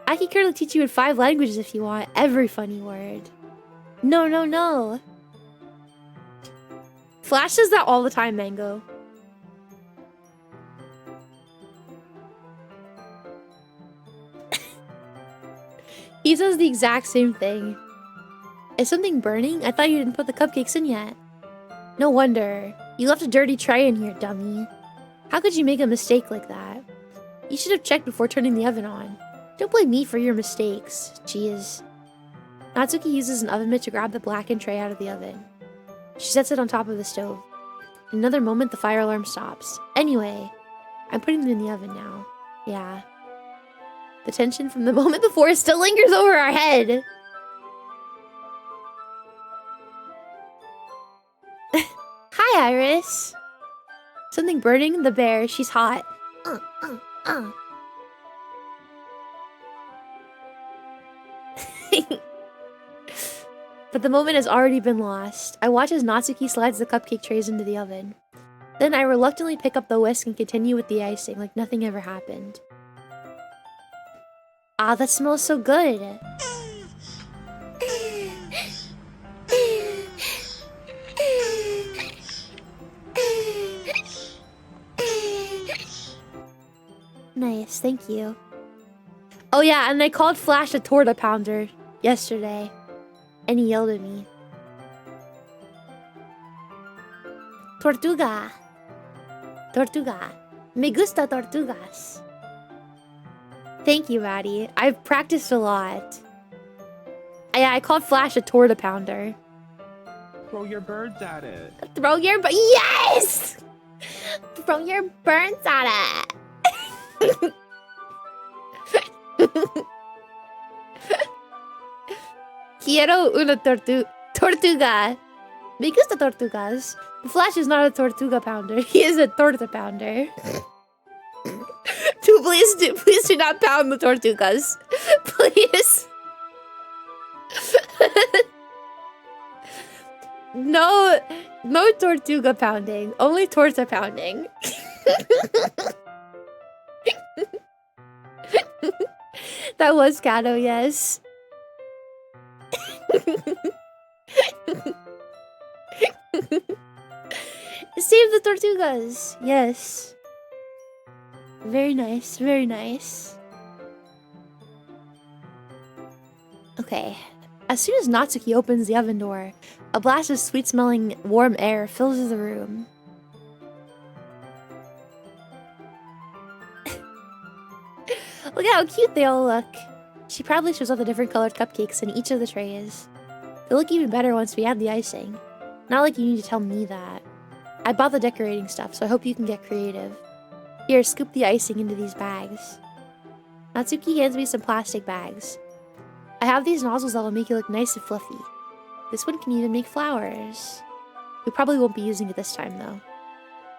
Speaker 1: I can currently teach you in 5 languages if you want. Every funny word. No. Flash does that all the time, Mango. He says the exact same thing. Is something burning? I thought you didn't put the cupcakes in yet. No wonder. You left a dirty tray in here, dummy. How could you make a mistake like that? You should have checked before turning the oven on. Don't blame me for your mistakes. Jeez. Natsuki uses an oven mitt to grab the blackened tray out of the oven. She sets it on top of the stove. In another moment, the fire alarm stops. Anyway, I'm putting them in the oven now. Yeah. The tension from the moment before still lingers over our head. Hi, Iris. Something burning the bear. She's hot. But the moment has already been lost. I watch as Natsuki slides the cupcake trays into the oven. Then I reluctantly pick up the whisk and continue with the icing like nothing ever happened. Ah, that smells so good. Nice, thank you. Oh yeah, and I called Flash a torta pounder yesterday. And he yelled at me. Tortuga. Tortuga. Me gusta tortugas. Thank you, Maddie. I've practiced a lot. Yeah, I called Flash a torta pounder.
Speaker 7: Throw your birds at it.
Speaker 1: Throw your... Yes! Throw your burns at it. Quiero una tortuga. Me gusta tortugas. Flash is not a tortuga pounder. He is a torta pounder. Please do not pound the tortugas. Please. No tortuga pounding. Only torta pounding. That was Gato, yes. Save the tortugas. Yes. Very nice. Very nice. Okay. As soon as Natsuki opens the oven door, a blast of sweet-smelling warm air fills the room. Look at how cute they all look. She proudly shows off the different colored cupcakes in each of the trays. They look even better once we add the icing. Not like you need to tell me that. I bought the decorating stuff, so I hope you can get creative. Here, scoop the icing into these bags. Natsuki hands me some plastic bags. I have these nozzles that will make you look nice and fluffy. This one can even make flowers. We probably won't be using it this time, though.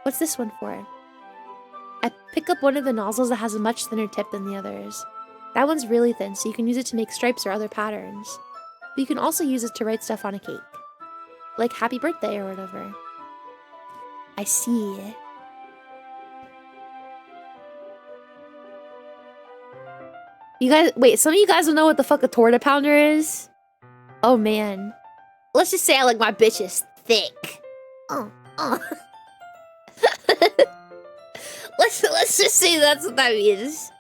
Speaker 1: What's this one for? I pick up one of the nozzles that has a much thinner tip than the others. That one's really thin, so you can use it to make stripes or other patterns. But you can also use it to write stuff on a cake. Like happy birthday or whatever. I see. You guys, wait, some of you guys don't know what the fuck a torta pounder is? Oh man. Let's just say I like my bitches thick. Let's just say that's what that means.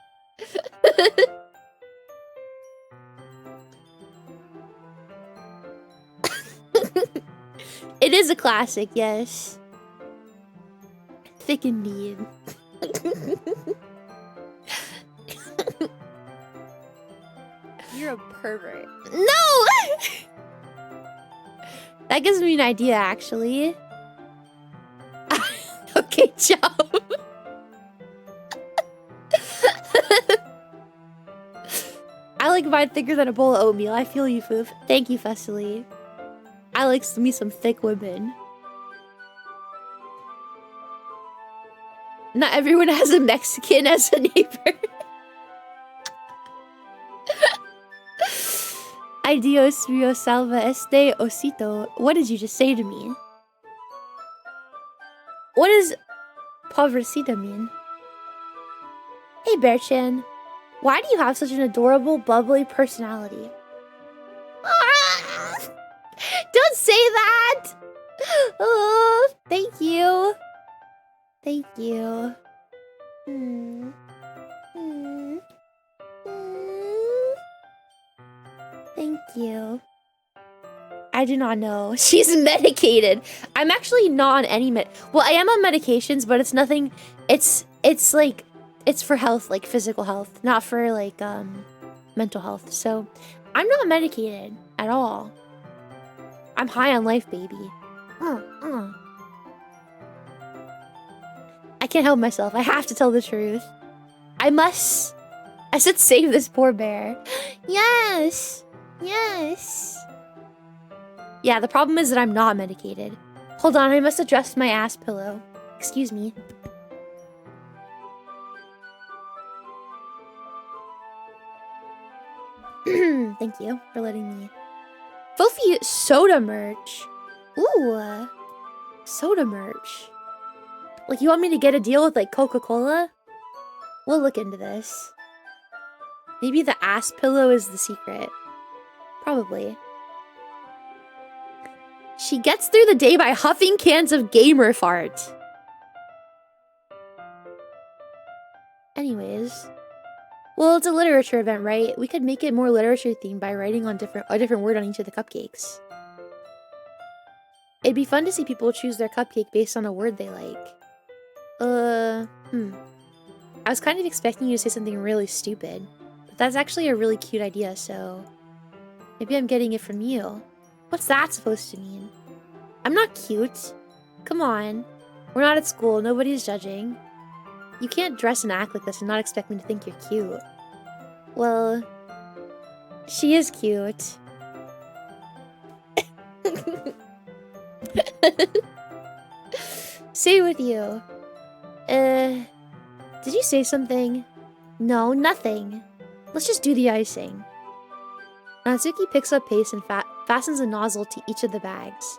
Speaker 1: It is a classic, yes. Thick indeed. You're a pervert. No! That gives me an idea, actually. Okay, job. I like mine thicker than a bowl of oatmeal. I feel you, Foof. Thank you, Fessily. I like me some thick women. Not everyone has a Mexican as a neighbor. Ay Dios mío, salva este osito. What did you just say to me? What does pobrecita mean? Hey, Bear-chan. Why do you have such an adorable, bubbly personality? Don't say that! Oh, thank you. Thank you. Thank you. I do not know. She's medicated. I'm actually not on any well, I am on medications, but it's nothing. It's like, it's for health, like physical health, not for like mental health. So I'm not medicated at all. I'm high on life, baby. I can't help myself. I have to tell the truth. I said save this poor bear. Yes. Yes. Yeah, the problem is that I'm not medicated. Hold on, I must adjust my ass pillow. Excuse me. Thank you for letting me. Fuufie soda merch. Ooh, soda merch. Like, you want me to get a deal with, like, Coca-Cola? We'll look into this. Maybe the ass pillow is the secret. Probably. She gets through the day by huffing cans of gamer fart. Anyways. Well, it's a literature event, right? We could make it more literature themed by writing on a different word on each of the cupcakes. It'd be fun to see people choose their cupcake based on a word they like. I was kind of expecting you to say something really stupid, but that's actually a really cute idea, so maybe I'm getting it from you. What's that supposed to mean? I'm not cute. Come on. We're not at school, nobody's judging. You can't dress and act like this and not expect me to think you're cute. Well, she is cute. Same with you. Did you say something? No, nothing. Let's just do the icing. Natsuki picks up pace and fastens a nozzle to each of the bags.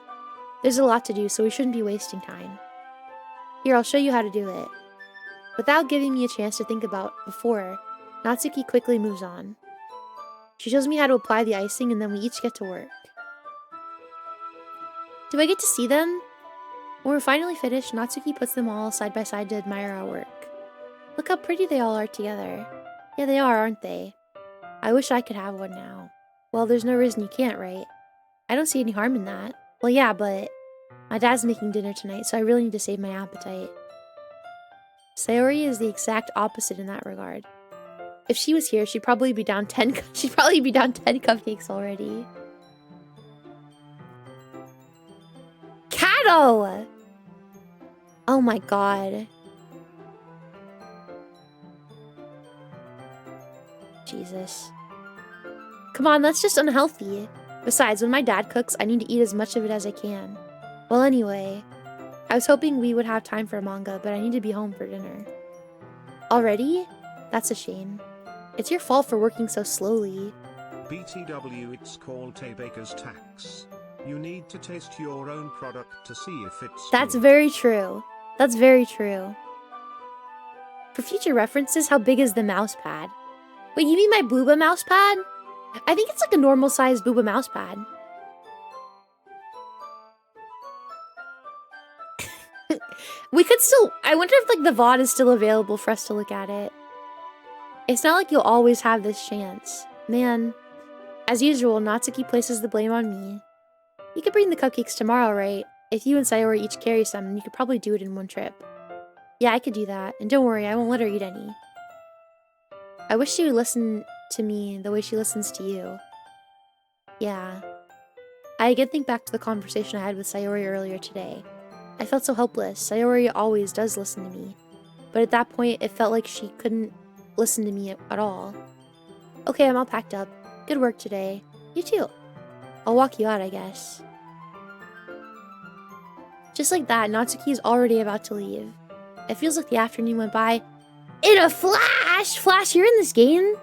Speaker 1: There's a lot to do, so we shouldn't be wasting time. Here, I'll show you how to do it. Without giving me a chance to think about before, Natsuki quickly moves on. She shows me how to apply the icing, and then we each get to work. Do I get to see them? When we're finally finished, Natsuki puts them all side by side to admire our work. Look how pretty they all are together. Yeah, they are, aren't they? I wish I could have one now. Well, there's no reason you can't, right? I don't see any harm in that. Well, yeah, but my dad's making dinner tonight, so I really need to save my appetite. Sayori is the exact opposite in that regard. If she was here, she'd probably be down 10 cupcakes already. Kato! Oh my god. Jesus. Come on, that's just unhealthy. Besides, when my dad cooks, I need to eat as much of it as I can. Well, anyway, I was hoping we would have time for manga, but I need to be home for dinner. Already? That's a shame. It's your fault for working so slowly.
Speaker 2: BTW, it's called a baker's tax. You need to taste your own product to see if it's
Speaker 1: That's
Speaker 2: good.
Speaker 1: very true. That's very true. For future references, how big is the mouse pad? Wait, you mean my booba mouse pad? I think it's like a normal sized booba mouse pad. We could still... I wonder if like the VOD is still available for us to look at it. It's not like you'll always have this chance. Man. As usual, Natsuki places the blame on me. You could bring the cupcakes tomorrow, right? If you and Sayori each carry some, you could probably do it in one trip. Yeah, I could do that. And don't worry, I won't let her eat any. I wish she would listen to me the way she listens to you. Yeah. I again think back to the conversation I had with Sayori earlier today. I felt so helpless. Sayori always does listen to me. But at that point, it felt like she couldn't listen to me at all. Okay, I'm all packed up. Good work today. You too. I'll walk you out, I guess. Just like that, Natsuki is already about to leave. It feels like the afternoon went by in a flash! Flash, you're in this game?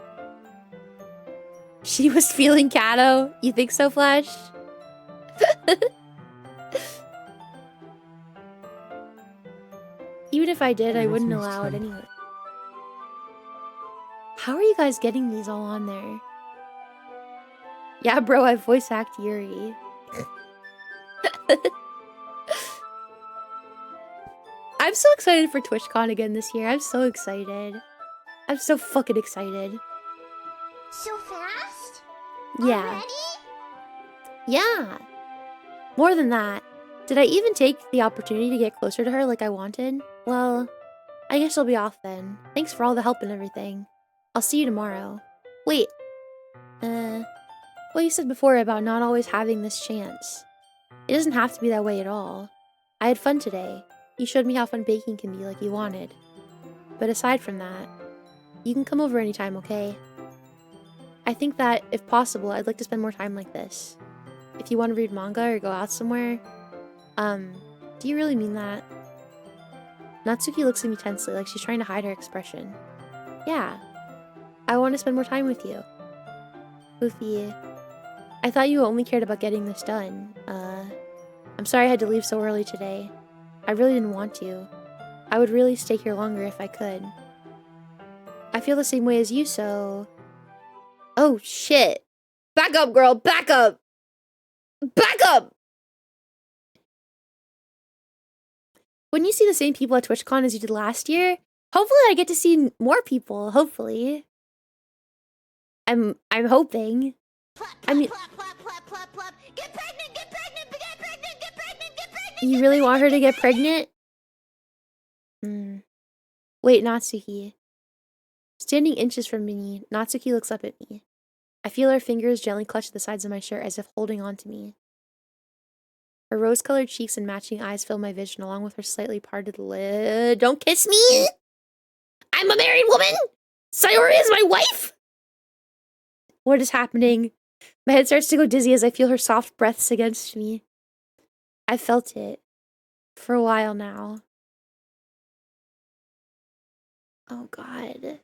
Speaker 1: She was feeling Kato. You think so, Flash? Even if I did, I wouldn't allow it anyway. How are you guys getting these all on there? Yeah, bro, I voice act Yuri. I'm so excited for TwitchCon again this year. I'm so excited. I'm so fucking excited.
Speaker 5: So fast?
Speaker 1: Yeah.
Speaker 5: Already?
Speaker 1: Yeah. More than that. Did I even take the opportunity to get closer to her like I wanted? Well, I guess I'll be off then. Thanks for all the help and everything. I'll see you tomorrow. Wait. What you said before about not always having this chance. It doesn't have to be that way at all. I had fun today. You showed me how fun baking can be like you wanted. But aside from that, you can come over anytime, okay? I think that, if possible, I'd like to spend more time like this. If you want to read manga or go out somewhere, do you really mean that? Natsuki looks at me tensely, like she's trying to hide her expression. Yeah. I want to spend more time with you. Fuufie. I thought you only cared about getting this done. I'm sorry I had to leave so early today. I really didn't want to. I would really stay here longer if I could. I feel the same way as you, so... Oh, shit. Back up, girl. Back up. Back up! Wouldn't you see the same people at TwitchCon as you did last year? Hopefully I get to see more people. Hopefully. I'm hoping. I mean...
Speaker 5: Get pregnant, get pregnant, get pregnant, get pregnant, get pregnant!
Speaker 1: You really want her to get pregnant? Wait, Natsuki. Standing inches from me, Natsuki looks up at me. I feel her fingers gently clutch the sides of my shirt as if holding on to me. Her rose-colored cheeks and matching eyes fill my vision along with her slightly parted lip. Don't kiss me! I'm a married woman! Sayori is my wife! What is happening? My head starts to go dizzy as I feel her soft breaths against me. I've felt it. For a while now. Oh god.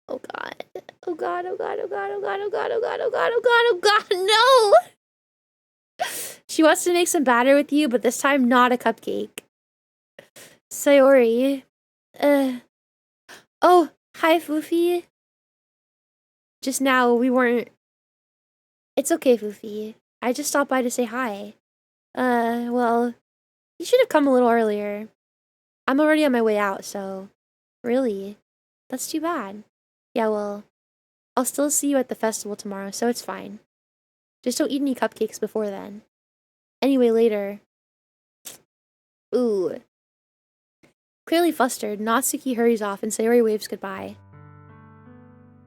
Speaker 1: Oh god. Oh god, oh god, oh god, oh god, oh god, oh god, oh god, oh god, oh god, no! She wants to make some batter with you, but this time not a cupcake. Sayori. Oh, hi, Fuufie. Just now, we weren't... It's okay, Fuufie. I just stopped by to say hi. Well, you should have come a little earlier. I'm already on my way out, so... Really? That's too bad. Yeah, well, I'll still see you at the festival tomorrow, so it's fine. Just don't eat any cupcakes before then. Anyway, later. Ooh. Clearly flustered, Natsuki hurries off and Sayori waves goodbye.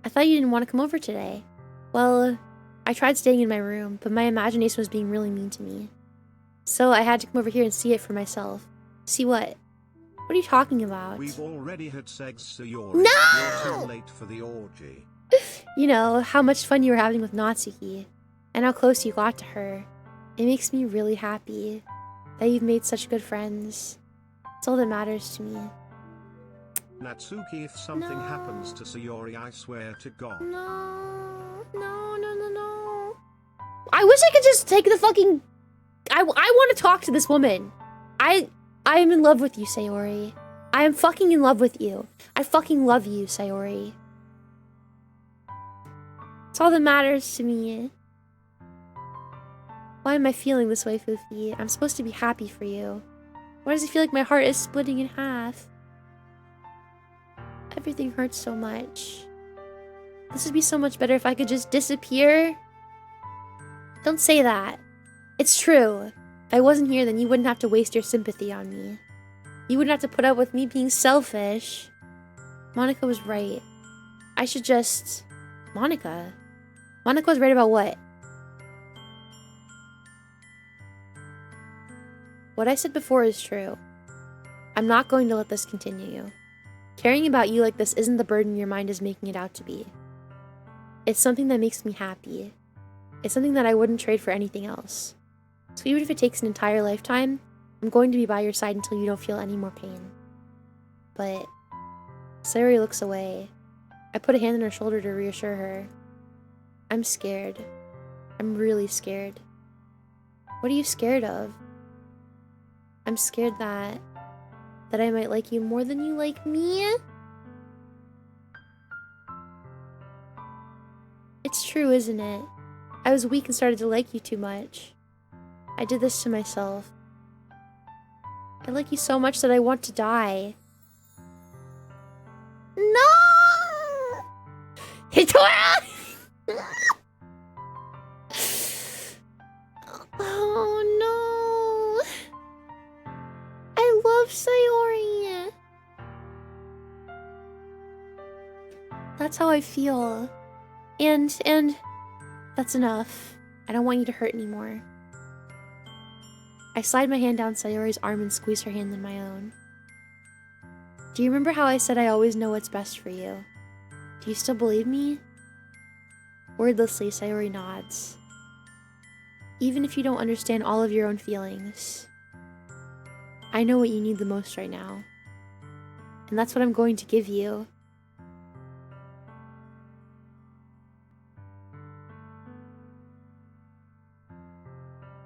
Speaker 1: I thought you didn't want to come over today. Well, I tried staying in my room, but my imagination was being really mean to me. So I had to come over here and see it for myself. See what? What are you talking about?
Speaker 2: We've already had sex, Sayori.
Speaker 1: No!
Speaker 2: You're too late for the orgy.
Speaker 1: You know, how much fun you were having with Natsuki, and how close you got to her. It makes me really happy that you've made such good friends. It's all that matters to me.
Speaker 2: Natsuki, if something happens to Sayori, I swear to God.
Speaker 1: No. I wish I could just take the fucking... I want to talk to this woman. I am in love with you, Sayori. I am fucking in love with you. I fucking love you, Sayori. It's all that matters to me. Why am I feeling this way, Fuufie? I'm supposed to be happy for you. Why does it feel like my heart is splitting in half? Everything hurts so much. This would be so much better if I could just disappear. Don't say that. It's true. If I wasn't here, then you wouldn't have to waste your sympathy on me. You wouldn't have to put up with me being selfish. Monica was right. I should just... Monica was right about what? What I said before is true. I'm not going to let this continue. Caring about you like this isn't the burden your mind is making it out to be. It's something that makes me happy. It's something that I wouldn't trade for anything else. So even if it takes an entire lifetime, I'm going to be by your side until you don't feel any more pain. But... Sayori looks away. I put a hand on her shoulder to reassure her. I'm scared. I'm really scared. What are you scared of? I'm scared that I might like you more than you like me? It's true, isn't it? I was weak and started to like you too much. I did this to myself. I like you so much that I want to die. No! Hitora! Oh no! I love Sayori! That's how I feel. And that's enough. I don't want you to hurt anymore. I slide my hand down Sayori's arm and squeeze her hand in my own. Do you remember how I said I always know what's best for you? Do you still believe me? Wordlessly, Sayori nods. Even if you don't understand all of your own feelings. I know what you need the most right now. And that's what I'm going to give you.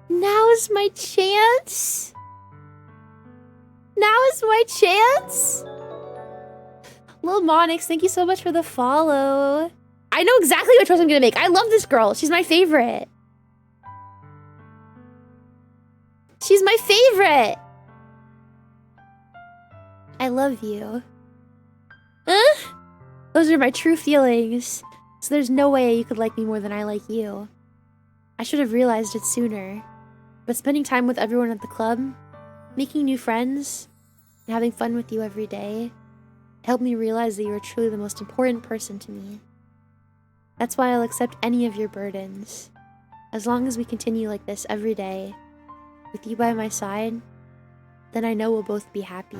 Speaker 1: Now is my chance. Now is my chance. Lil Monix, thank you so much for the follow. I know exactly what choice I'm gonna make. I love this girl. She's my favorite. She's my favorite. I love you. Huh? Those are my true feelings. So there's no way you could like me more than I like you. I should have realized it sooner. But spending time with everyone at the club, making new friends, and having fun with you every day helped me realize that you are truly the most important person to me. That's why I'll accept any of your burdens. As long as we continue like this every day, with you by my side, then I know we'll both be happy.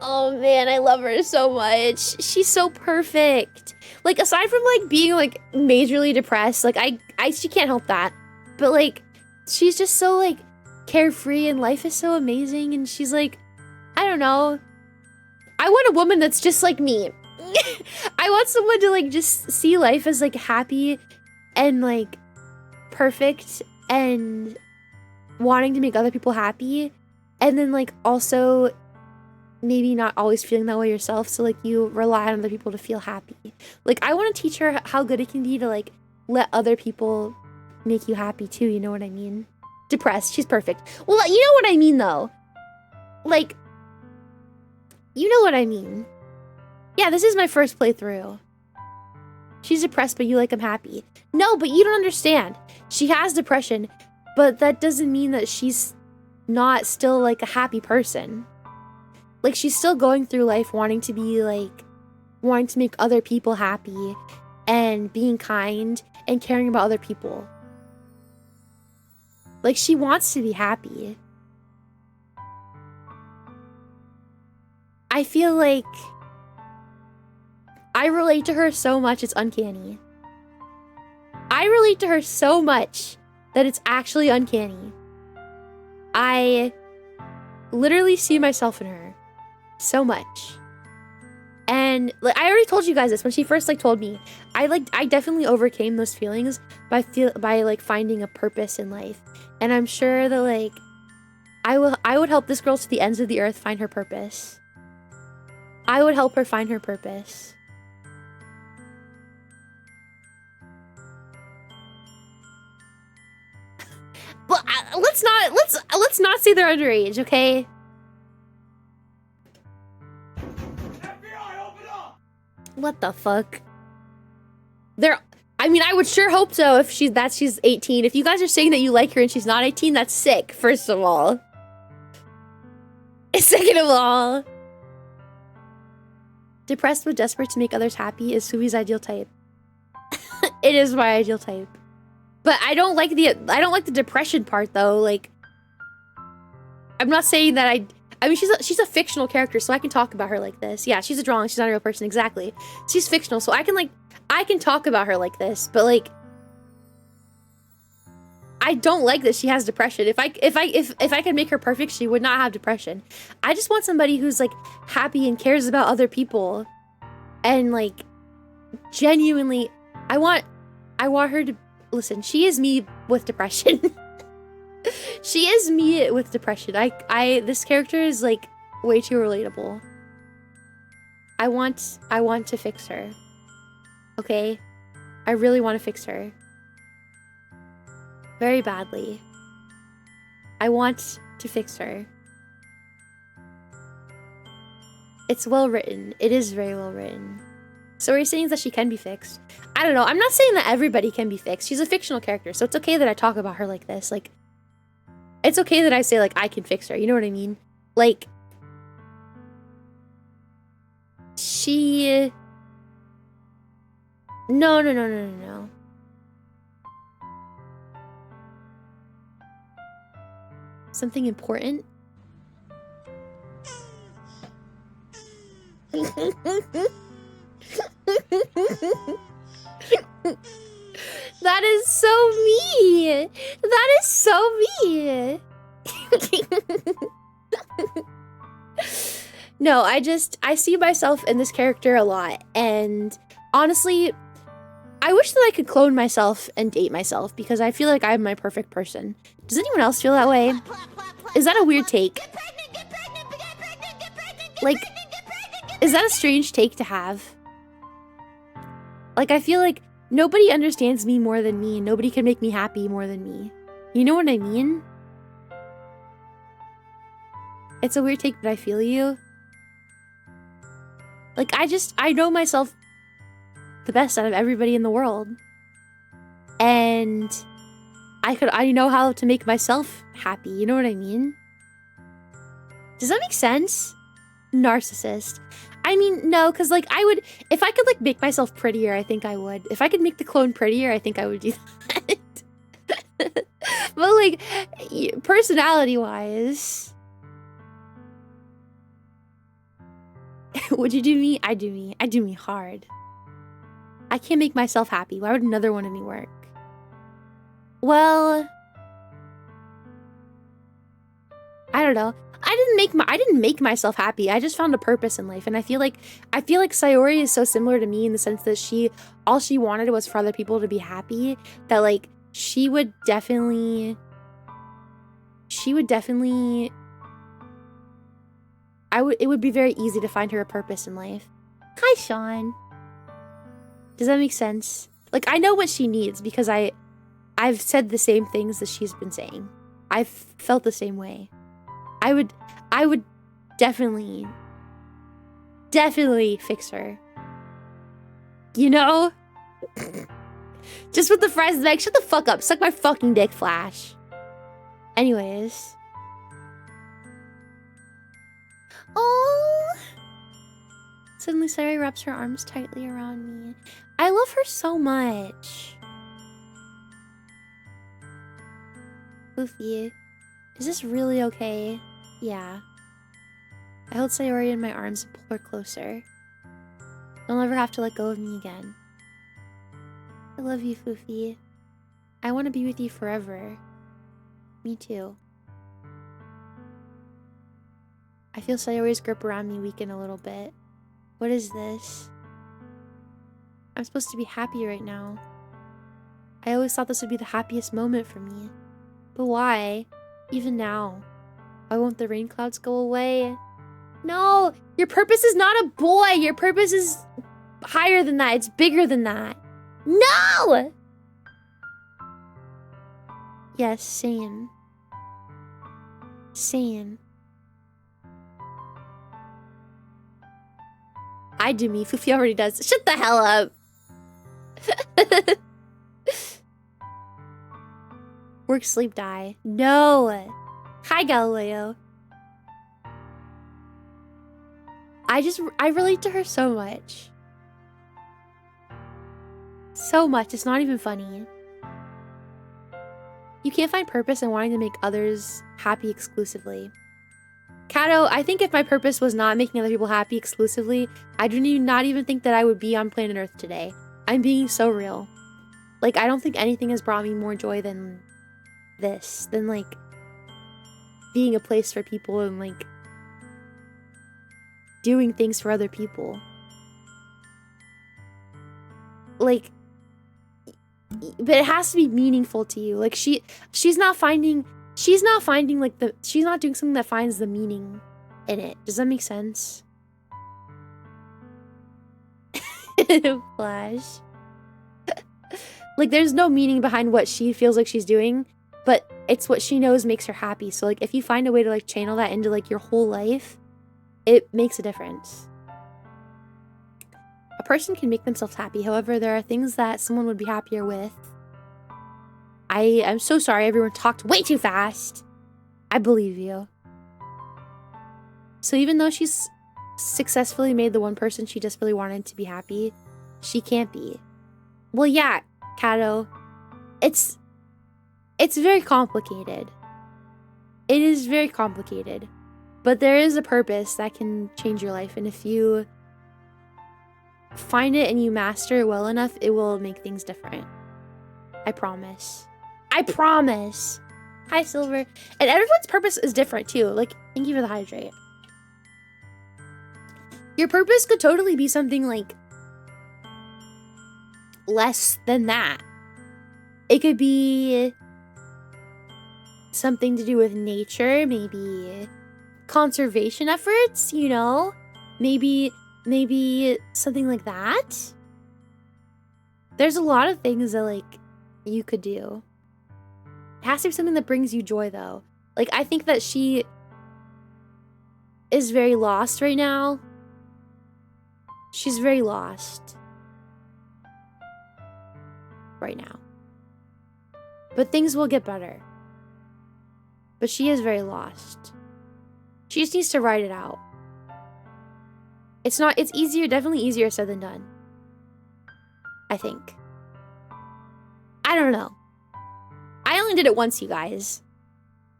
Speaker 1: Oh man, I love her so much. She's so perfect. Like, aside from like being like majorly depressed, like she can't help that. But like, she's just so like carefree and life is so amazing. And she's like, I don't know. I want a woman that's just like me. I want someone to like just see life as like happy and like perfect and wanting to make other people happy. And then like also maybe not always feeling that way yourself, so like you rely on other people to feel happy. Like, I want to teach her how good it can be to like let other people make you happy too, you know what I mean? Depressed, she's perfect. Well, you know what I mean though. Like, you know what I mean. Yeah, this is my first playthrough. She's depressed, but you like I'm happy. No, but you don't understand. She has depression, but that doesn't mean that she's not still like a happy person. Like, she's still going through life wanting to make other people happy and being kind and caring about other people. Like, she wants to be happy. I feel like I relate to her so much, it's uncanny. I relate to her so much that it's actually uncanny. I literally see myself in her so much. And like, I already told you guys this when she first like told me. I definitely overcame those feelings by like finding a purpose in life. And I'm sure that like I would help this girl to the ends of the earth find her purpose. I would help her find her purpose. But let's not say they're underage, okay? What the fuck? I mean, I would sure hope so if she's 18. If you guys are saying that you like her and she's not 18, that's sick, first of all. Second of all. Depressed but desperate to make others happy is Fuufie's ideal type. It is my ideal type. But I don't like the depression part though. Like, I'm not saying that I mean, she's a fictional character, so I can talk about her like this. Yeah, she's a drawing. She's not a real person. Exactly. She's fictional, so I can talk about her like this. But like, I don't like that she has depression. If I could make her perfect, she would not have depression. I just want somebody who's like happy and cares about other people, and like genuinely, I want her to listen. She is me with depression. She is me with depression. This character is like way too relatable. I want to fix her. Okay? I really want to fix her. Very badly. I want to fix her. It's well written. It is very well written. So what you're saying is that she can be fixed. I don't know. I'm not saying that everybody can be fixed. She's a fictional character, so it's okay that I talk about her like this. Like, it's okay that I say, like, I can fix her. You know what I mean? Like, she... No. Something important? That is so me. That is so No, I see myself in this character a lot. And honestly, I wish that I could clone myself and date myself because I feel like I'm my perfect person. Does anyone else feel that way? Is that a weird take? Like, is that a strange take to have? Like, I feel like nobody understands me more than me. Nobody can make me happy more than me. You know what I mean? It's a weird take, but I feel you. Like, I know myself the best out of everybody in the world. And I know how to make myself happy. You know what I mean? Does that make sense? Narcissist. I mean, no, because, like, if I could, like, make myself prettier, I think I would. If I could make the clone prettier, I think I would do that. But, like, personality-wise... Would you do me? I do me. I do me hard. I can't make myself happy. Why would another one of me work? Well... I don't know. I didn't make myself happy. I just found a purpose in life, and I feel like Sayori is so similar to me in the sense that all she wanted was for other people to be happy. That like it would definitely. It would be very easy to find her a purpose in life. Hi, Sean. Does that make sense? Like, I know what she needs because I've said the same things that she's been saying. I've felt the same way. I would definitely fix her. You know? Just with the fries, like, shut the fuck up. Suck my fucking dick, Flash. Anyways. Oh. Suddenly, Sayori wraps her arms tightly around me. I love her so much. Fuufie, is this really okay? Yeah. I hold Sayori in my arms and pull her closer. You'll never have to let go of me again. I love you, Fuufie. I want to be with you forever. Me too. I feel Sayori's grip around me weaken a little bit. What is this? I'm supposed to be happy right now. I always thought this would be the happiest moment for me. But why? Even now. Why won't the rain clouds go away? No! Your purpose is not a boy! Your purpose is higher than that. It's bigger than that. No! Yes, same. Same. I do me. Fuufie already does. Shut the hell up! Work, sleep, die. No! Hi, Galileo. I relate to her so much. So much. It's not even funny. You can't find purpose in wanting to make others happy exclusively. Kato, I think if my purpose was not making other people happy exclusively, I do not even think that I would be on planet Earth today. I'm being so real. Like, I don't think anything has brought me more joy than this. Than, like, being a place for people and, like, doing things for other people. Like, but it has to be meaningful to you. Like, she's not finding like she's not doing something that finds the meaning in it. Does that make sense? Flash. Like, there's no meaning behind what she feels like she's doing, but it's what she knows makes her happy. So, like, if you find a way to, like, channel that into, like, your whole life, it makes a difference. A person can make themselves happy. However, there are things that someone would be happier with. I'm so sorry, everyone talked way too fast. I believe you. So even though she's successfully made the one person she just really wanted to be happy, she can't be. Well, yeah, Kato. It's very complicated. It is very complicated. But there is a purpose that can change your life. And if you find it and you master it well enough, it will make things different. I promise. I promise. Hi, Silver. And everyone's purpose is different too. Like, thank you for the hydrate. Your purpose could totally be something like less than that. It could be something to do with nature, maybe conservation efforts, you know? Maybe something like that. There's a lot of things that like you could do. It has to be something that brings you joy though. Like I think that she is very lost right now. She's very lost right now. But things will get better. But she is very lost. She just needs to write it out. It's easier, definitely easier said than done. I think. I don't know. I only did it once, you guys.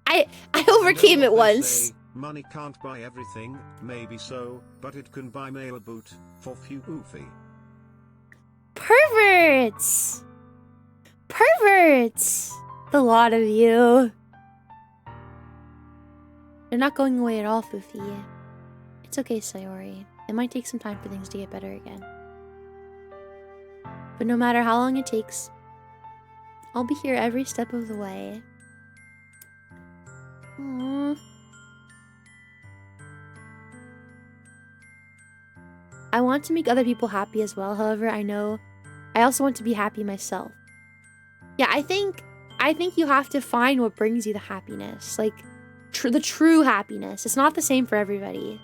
Speaker 1: I overcame it once.
Speaker 2: Say, money can't buy everything, maybe so, but it can buy me a boot for Fuufie.
Speaker 1: Perverts! Perverts! The lot of you. They're not going away at all, Fuufie. It's okay, Sayori. It might take some time for things to get better again. But no matter how long it takes, I'll be here every step of the way. Aww. I want to make other people happy as well, however, I know I also want to be happy myself. Yeah, I think you have to find what brings you the happiness. Like, the true happiness. It's not the same for everybody.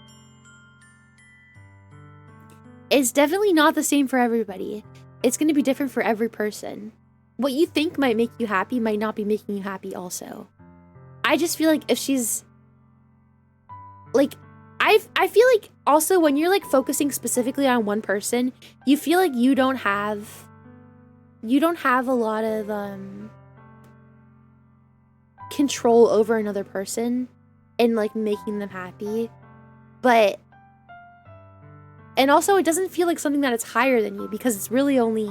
Speaker 1: It's definitely not the same for everybody. It's going to be different for every person. What you think might make you happy might not be making you happy also. I just feel like if she's... Like, I feel like also when you're like focusing specifically on one person, you feel like you don't have a lot of control over another person and like making them happy. But and also it doesn't feel like something that it's higher than you because it's really only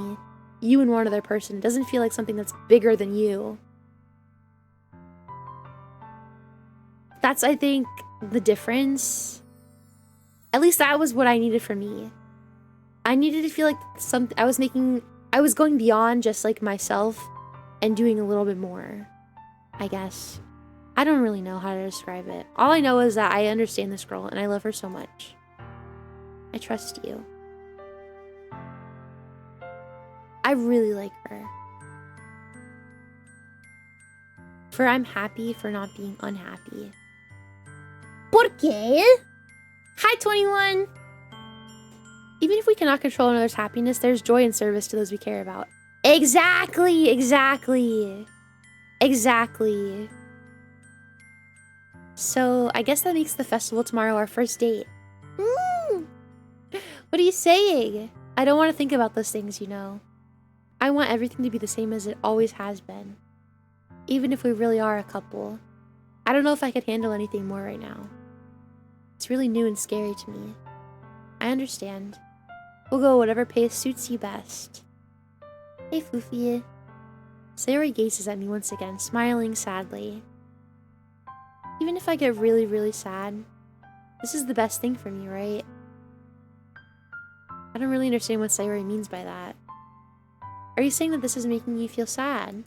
Speaker 1: you and one other person. It doesn't feel like something that's bigger than you. That's, I think, the difference. At least that was what I needed for me. I needed to feel like I was going beyond just like myself and doing a little bit more, I guess. I don't really know how to describe it. All I know is that I understand this girl and I love her so much. I trust you. I really like her. For I'm happy for not being unhappy. ¿Por qué? Hi, 21. Even if we cannot control another's happiness, there's joy in service to those we care about. Exactly, exactly. Exactly. So, I guess that makes the festival tomorrow our first date. What are you saying? I don't want to think about those things, you know. I want everything to be the same as it always has been. Even if we really are a couple. I don't know if I could handle anything more right now. It's really new and scary to me. I understand. We'll go whatever pace suits you best. Hey, Fuufie. Sayori gazes at me once again, smiling sadly. Even if I get really, really sad, this is the best thing for me, right? I don't really understand what Sayori means by that. Are you saying that this is making you feel sad?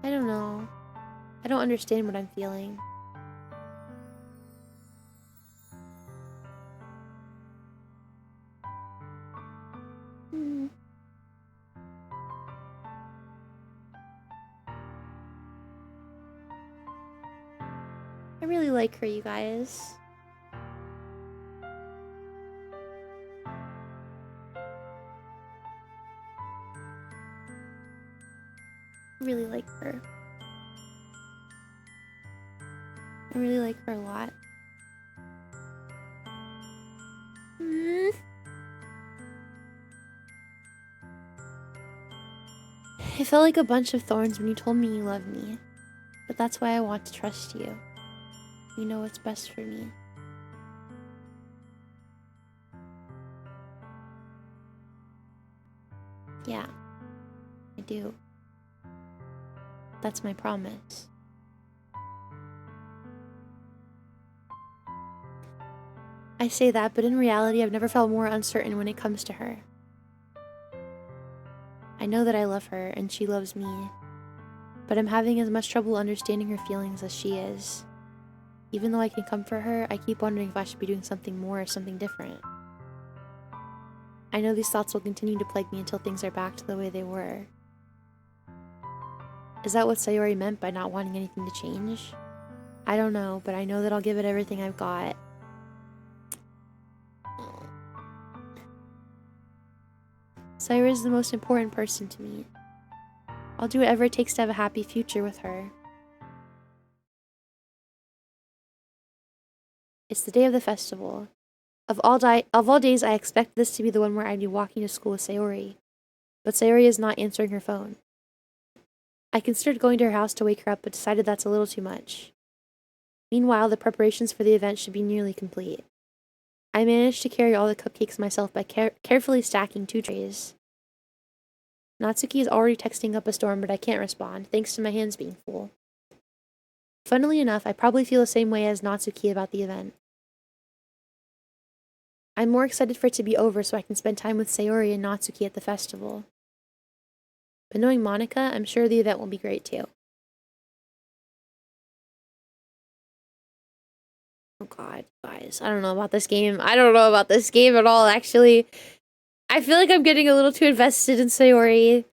Speaker 1: I don't know. I don't understand what I'm feeling. I really like her, you guys. I really like her. I really like her a lot. It felt like a bunch of thorns when you told me you loved me. But that's why I want to trust you. You know what's best for me. Yeah, I do. That's my promise. I say that, but in reality, I've never felt more uncertain when it comes to her. I know that I love her, and she loves me, but I'm having as much trouble understanding her feelings as she is. Even though I can comfort her, I keep wondering if I should be doing something more or something different. I know these thoughts will continue to plague me until things are back to the way they were. Is that what Sayori meant by not wanting anything to change? I don't know, but I know that I'll give it everything I've got. Sayori is the most important person to me. I'll do whatever it takes to have a happy future with her. It's the day of the festival. Of all days, I expect this to be the one where I'd be walking to school with Sayori. But Sayori is not answering her phone. I considered going to her house to wake her up, but decided that's a little too much. Meanwhile, the preparations for the event should be nearly complete. I managed to carry all the cupcakes myself by carefully stacking 2 trays. Natsuki is already texting up a storm, but I can't respond, thanks to my hands being full. Funnily enough, I probably feel the same way as Natsuki about the event. I'm more excited for it to be over so I can spend time with Sayori and Natsuki at the festival. But knowing Monica, I'm sure the event will be great too. Oh god, guys, I don't know about this game. I don't know about this game at all, actually. I feel like I'm getting a little too invested in Sayori.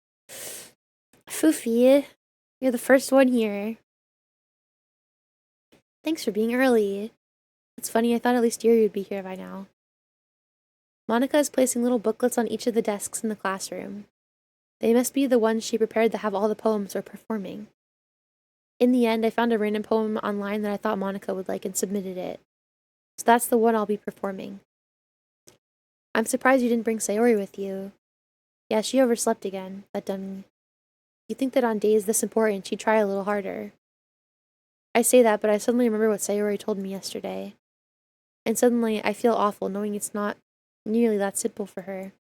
Speaker 1: Fuufie, you're the first one here. Thanks for being early. It's funny, I thought at least Yuri would be here by now. Monica is placing little booklets on each of the desks in the classroom. They must be the ones she prepared that have all the poems we're performing. In the end, I found a random poem online that I thought Monica would like and submitted it. So that's the one I'll be performing. I'm surprised you didn't bring Sayori with you. Yeah, she overslept again, that dummy. You'd think that on days this important, she'd try a little harder. I say that, but I suddenly remember what Sayori told me yesterday. And suddenly, I feel awful knowing it's not nearly that simple for her.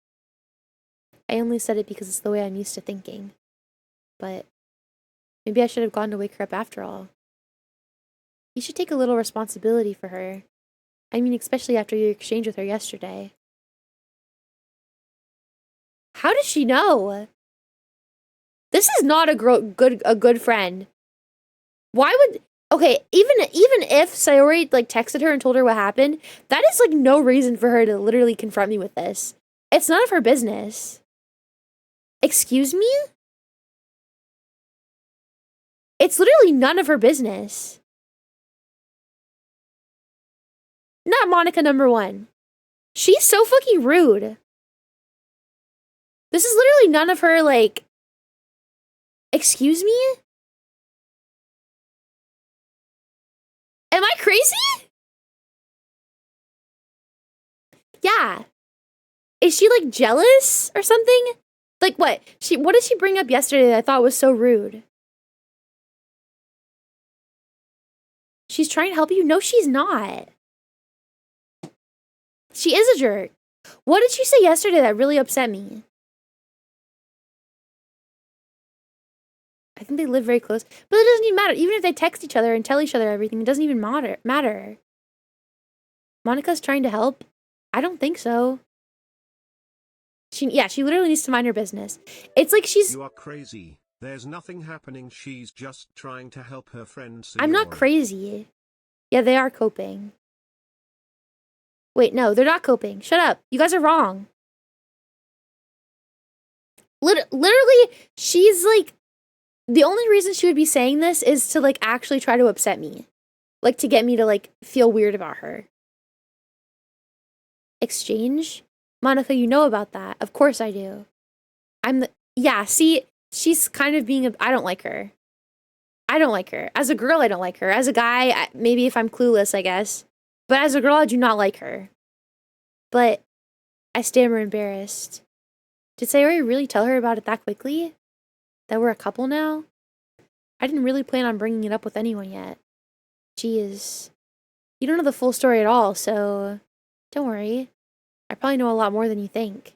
Speaker 1: I only said it because it's the way I'm used to thinking. But maybe I should have gone to wake her up after all. You should take a little responsibility for her. I mean, especially after your exchange with her yesterday. How does she know? This is not a good friend. Why would... Okay, even if Sayori, like, texted her and told her what happened, that is, like, no reason for her to literally confront me with this. It's none of her business. Excuse me? It's literally none of her business. Not Monica #1. She's so fucking rude. This is literally none of her, like... Excuse me? Am I crazy? Yeah. Is she, like, jealous or something? Like, what? What did she bring up yesterday that I thought was so rude? She's trying to help you? No, she's not. She is a jerk. What did she say yesterday that really upset me? I think they live very close. But it doesn't even matter. Even if they text each other and tell each other everything, it doesn't even matter. Monica's trying to help? I don't think so. She literally needs to mind her business. It's like she's...
Speaker 2: You are crazy. There's nothing happening. She's just trying to help her friends.
Speaker 1: I'm not crazy. Yeah, they are coping. Wait, no, they're not coping. Shut up. You guys are wrong. Literally, she's like... The only reason she would be saying this is to, like, actually try to upset me. Like, to get me to, like, feel weird about her. Exchange? Monica, you know about that. Of course I do. Yeah, see, she's kind of being I don't like her. I don't like her. As a girl, I don't like her. As a guy, maybe if I'm clueless, I guess. But as a girl, I do not like her. But I stammer embarrassed. Did Sayori really tell her about it that quickly? That we're a couple now? I didn't really plan on bringing it up with anyone yet. Jeez. You don't know the full story at all, so don't worry. I probably know a lot more than you think.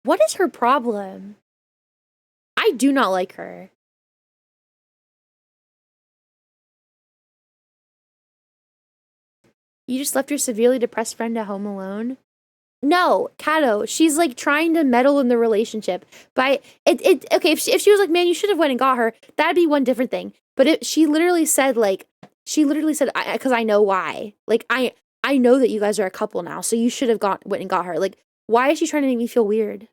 Speaker 1: What is her problem? I do not like her. You just left your severely depressed friend at home alone? No, Kato, she's like trying to meddle in the relationship by okay, if she was like, man, you should have went and got her, that'd be one different thing. But she literally said, because I know why. Like, I know that you guys are a couple now, so you should have went and got her. Like, why is she trying to make me feel weird?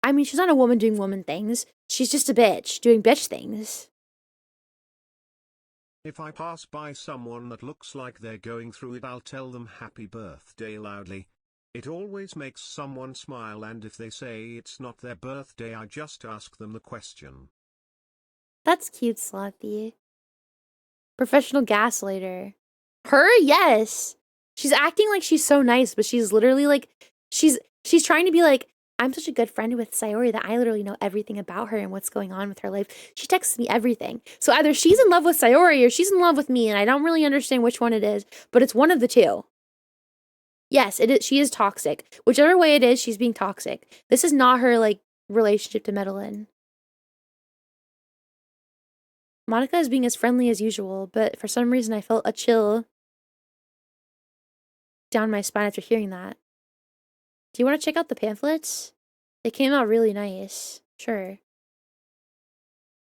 Speaker 1: I mean, she's not a woman doing woman things. She's just a bitch doing bitch things.
Speaker 2: If I pass by someone that looks like they're going through it, I'll tell them happy birthday loudly. It always makes someone smile, and if they say it's not their birthday, I just ask them the question.
Speaker 1: That's cute, Slothy. Professional gaslighter. Her? Yes. She's acting like she's so nice, but she's literally like, she's trying to be like, I'm such a good friend with Sayori that I literally know everything about her and what's going on with her life. She texts me everything. So either she's in love with Sayori or she's in love with me, and I don't really understand which one it is, but it's one of the two. Yes, it is. She is toxic. Whichever way it is, she's being toxic. This is not her, like, relationship to meddle in. Monica is being as friendly as usual, but for some reason I felt a chill down my spine after hearing that. Do you want to check out the pamphlets? They came out really nice. Sure.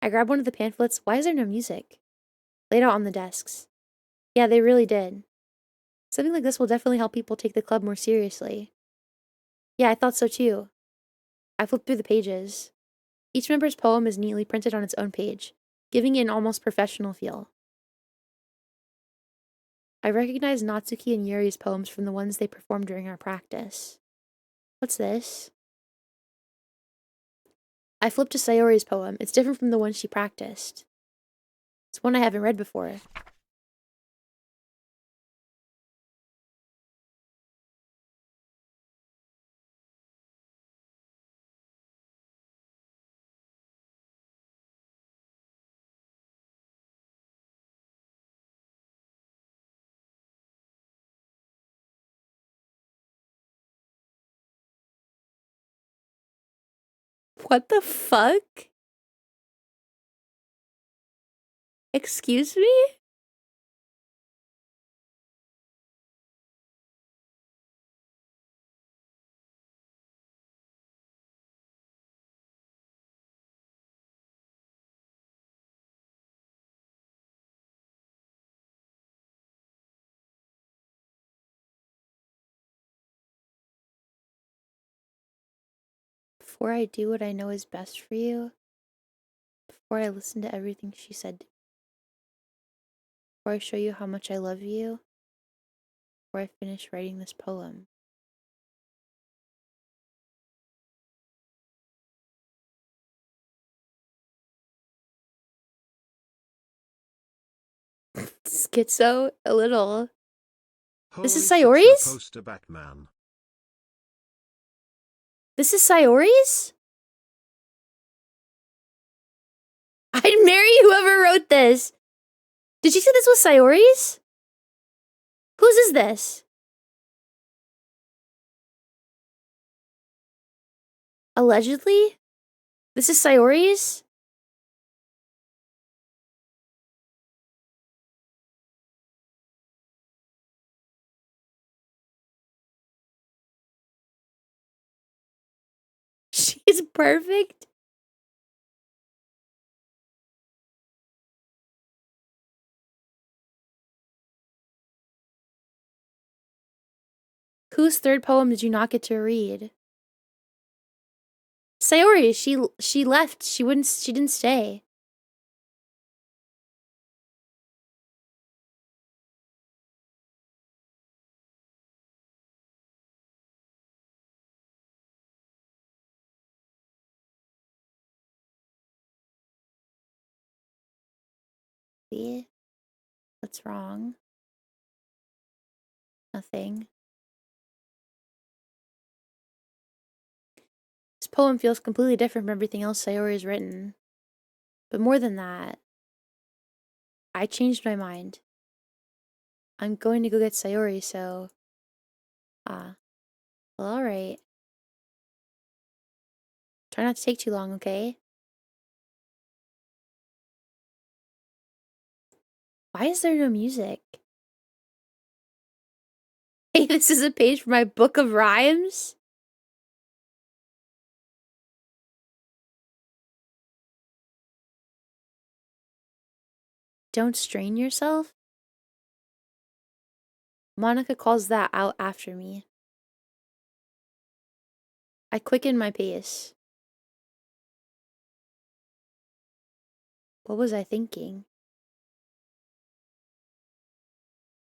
Speaker 1: I grabbed one of the pamphlets. Why is there no music? Laid out on the desks. Yeah, they really did. Something like this will definitely help people take the club more seriously. Yeah, I thought so too. I flipped through the pages. Each member's poem is neatly printed on its own page, giving it an almost professional feel. I recognize Natsuki and Yuri's poems from the ones they performed during our practice. What's this? I flipped to Sayori's poem. It's different from the one she practiced. It's one I haven't read before. What the fuck? Excuse me? Before I do what I know is best for you, before I listen to everything she said, before I show you how much I love you, before I finish writing this poem. Schizo? A little. This is Sayori's?
Speaker 2: Poster Batman.
Speaker 1: This is Sayori's? I'd marry whoever wrote this. Did you say this was Sayori's? Whose is this? Allegedly? This is Sayori's? She's perfect. Whose third poem did you not get to read? Sayori, she left. She didn't stay. See? What's wrong? Nothing. This poem feels completely different from everything else Sayori's written. But more than that, I changed my mind. I'm going to go get Sayori, so... well, alright. Try not to take too long, okay? Why is there no music? Hey, this is a page for my book of rhymes? Don't strain yourself? Monica calls that out after me. I quicken my pace. What was I thinking?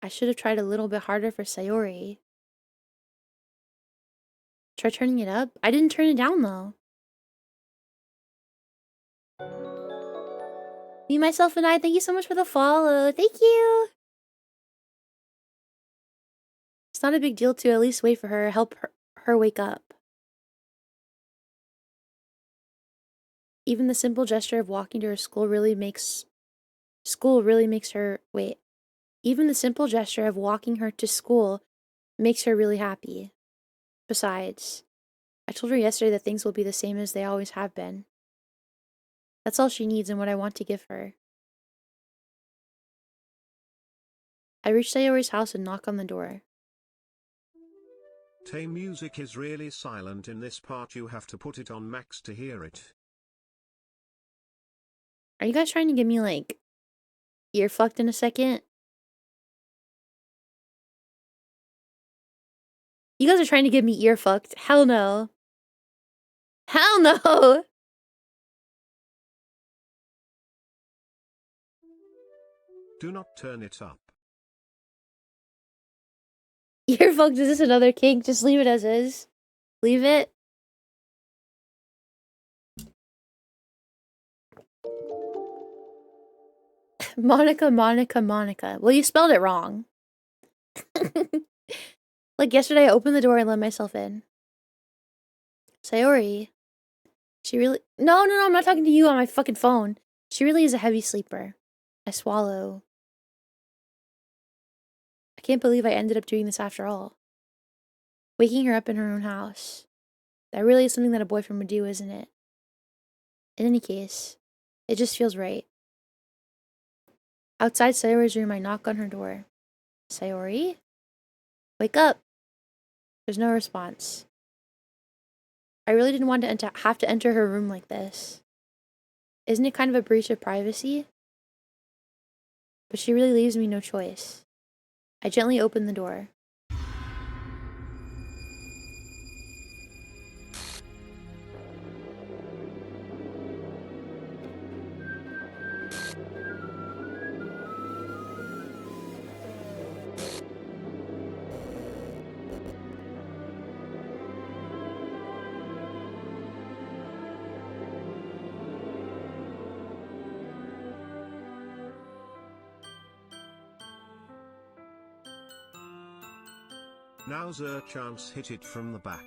Speaker 1: I should have tried a little bit harder for Sayori. Try turning it up? I didn't turn it down though. Me, myself, and I, thank you so much for the follow. Thank you. It's not a big deal to at least wait for her, help her wake up. Even the simple gesture of walking to her school really makes her wait. Even the simple gesture of walking her to school makes her really happy. Besides, I told her yesterday that things will be the same as they always have been. That's all she needs and what I want to give her. I reach Sayori's house and knock on the door.
Speaker 2: Tay, music is really silent in this part. You have to put it on max to hear it.
Speaker 1: Are you guys trying to get me, like, ear fucked in a second? You guys are trying to get me ear fucked. Hell no. Hell no!
Speaker 2: Do not turn it up.
Speaker 1: Ear fucked, is this another kink? Just leave it as is. Leave it. Monica, Monica, Monica. Well, you spelled it wrong. Like yesterday, I opened the door and let myself in. Sayori. She really... No, I'm not talking to you on my fucking phone. She really is a heavy sleeper. I swallow. I can't believe I ended up doing this after all. Waking her up in her own house. That really is something that a boyfriend would do, isn't it? In any case, it just feels right. Outside Sayori's room, I knock on her door. Sayori? Wake up! There's no response. I really didn't want to have to enter her room like this. Isn't it kind of a breach of privacy? But she really leaves me no choice. I gently open the door.
Speaker 2: Now's her chance, hit it from the back.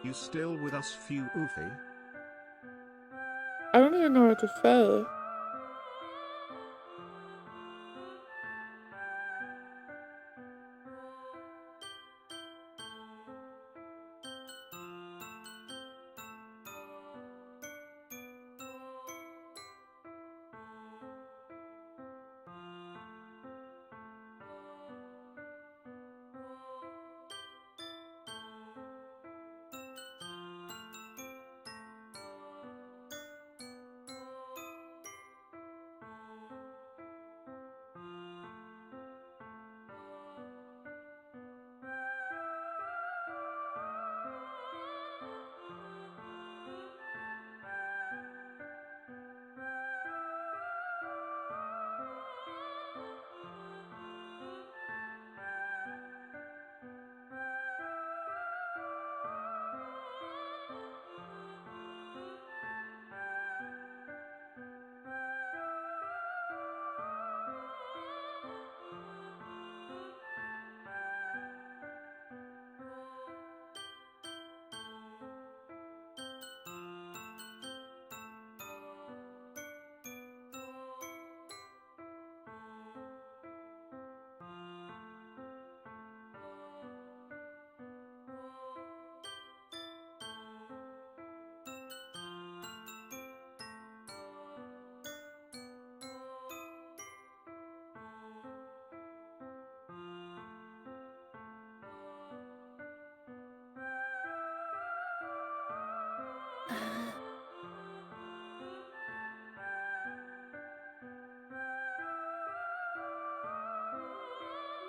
Speaker 2: You still with us, Fuufie?
Speaker 1: I don't even know what to say.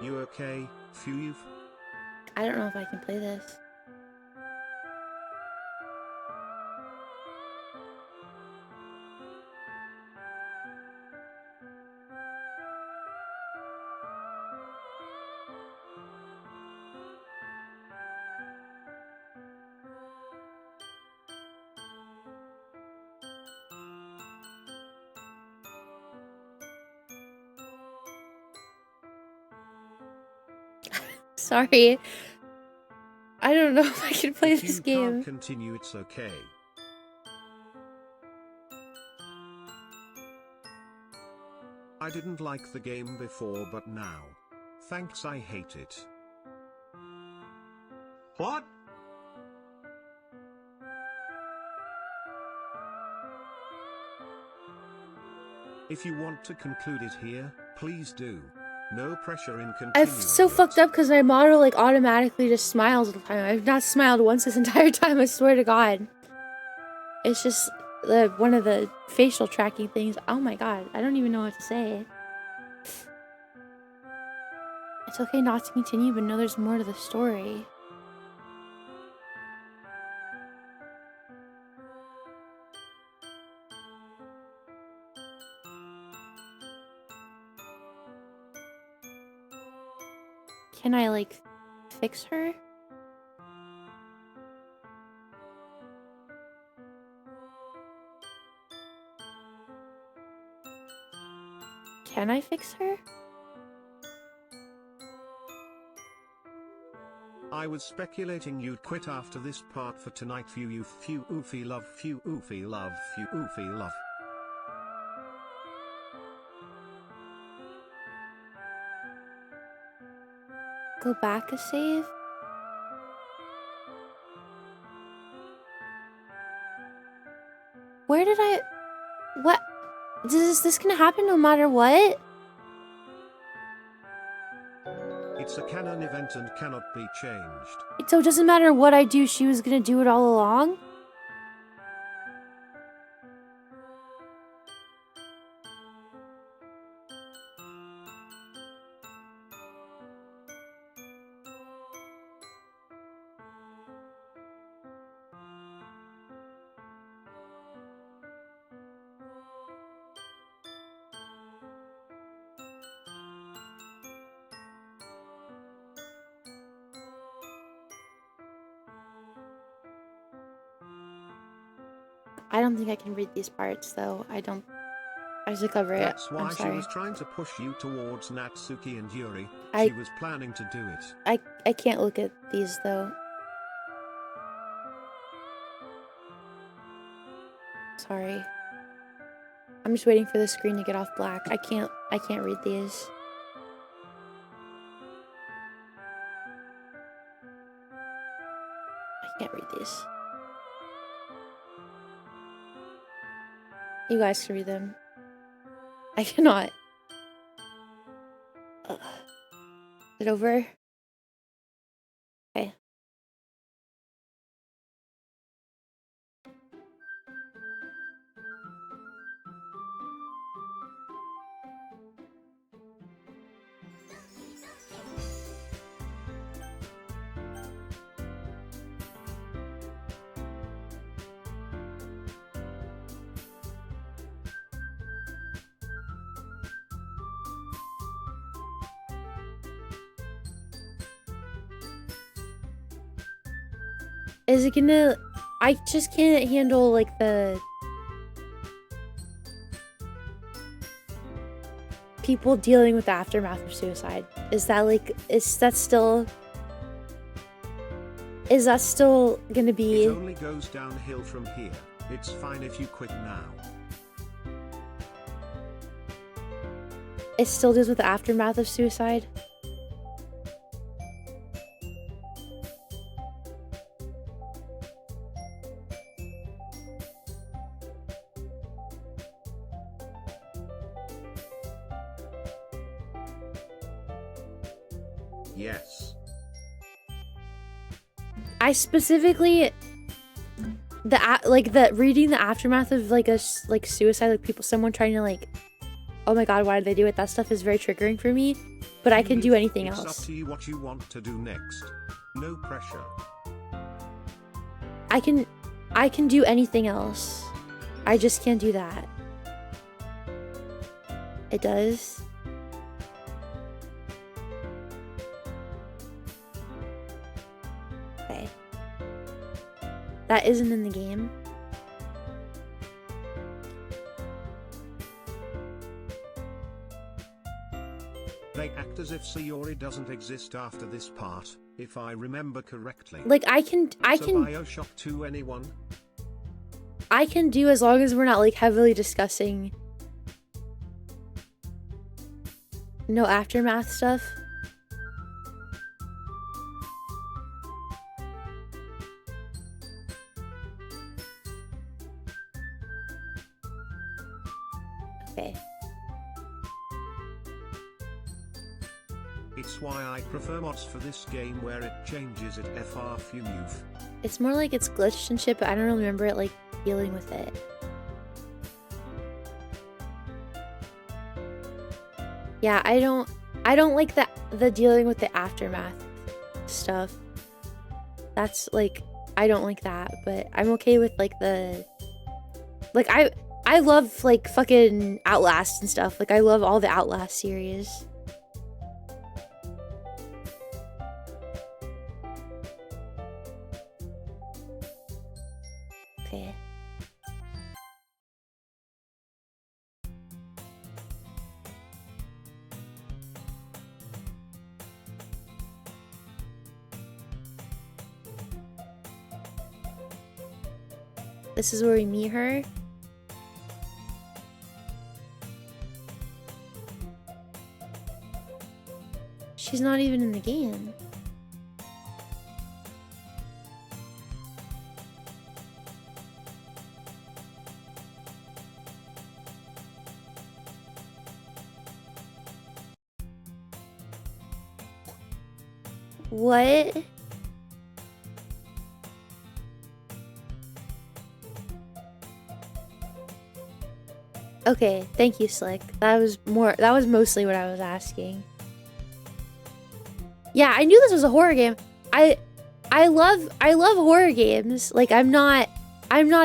Speaker 2: You okay, Fuufie?
Speaker 1: I don't know if I can play this. Sorry. I don't know if I can play
Speaker 2: If
Speaker 1: this
Speaker 2: you
Speaker 1: game.
Speaker 2: can't continue, it's okay. I didn't like the game before, but now, thanks, I hate it.
Speaker 8: What?
Speaker 2: If you want to conclude it here, please do. No pressure in continuing.
Speaker 1: I'm so fucked up because my model like automatically just smiles all the time. I've not smiled once this entire time, I swear to God. It's just one of the facial tracking things. Oh my God, I don't even know what to say. It's okay not to continue, but know there's more to the story. Can I like fix her? Can I fix her?
Speaker 2: I was speculating you'd quit after this part for tonight. Fuufie love, Fuufie love, Fuufie love.
Speaker 1: Go back a save? Where did I... What? Is this gonna happen no matter what?
Speaker 2: It's a canon event and cannot be changed.
Speaker 1: So it doesn't matter what I do, she was gonna do it all along? I don't think I can read these parts, though. I should cover it.
Speaker 2: That's why
Speaker 1: I'm
Speaker 2: she
Speaker 1: sorry.
Speaker 2: was trying to push you towards Natsuki and Yuri.
Speaker 1: I-
Speaker 2: She was planning to do it.
Speaker 1: I can't look at these, though. Sorry. I'm just waiting for the screen to get off black. I can't read these. I can't read these. You guys can read them. I cannot. Ugh. Is it over? Okay. Is it gonna... I just can't handle, like, the... people dealing with the aftermath of suicide. Is that, like... Is that still gonna be...
Speaker 2: It only goes downhill from here. It's fine if you quit now.
Speaker 1: It still deals with the aftermath of suicide?
Speaker 2: Yes.
Speaker 1: I specifically reading the aftermath of like a suicide, like someone trying to like oh my god, why did they do it? That stuff is very triggering for me, but I can do anything
Speaker 2: It's
Speaker 1: else.
Speaker 2: up to you what you want to do next. No pressure.
Speaker 1: I can do anything else. I just can't do that. It does. Okay. That isn't in the game.
Speaker 2: They act as if Sayori doesn't exist after this part, if I remember correctly.
Speaker 1: Like I can
Speaker 2: So Bioshock 2 anyone?
Speaker 1: I can do as long as we're not like heavily discussing no aftermath stuff. Okay.
Speaker 2: It's why I prefer mods for this game where it changes it FR Fuufie.
Speaker 1: It's more like it's glitched and shit, but I don't remember it like dealing with it. Yeah, I don't like the dealing with the aftermath stuff. That's like I don't like that, but I'm okay with like the like I love like fucking Outlast and stuff. Like I love all the Outlast series. Okay. This is where we meet her. She's not even in the game. What? Okay, thank you, Slick. That was mostly what I was asking. Yeah, I knew this was a horror game. I love horror games. Like I'm not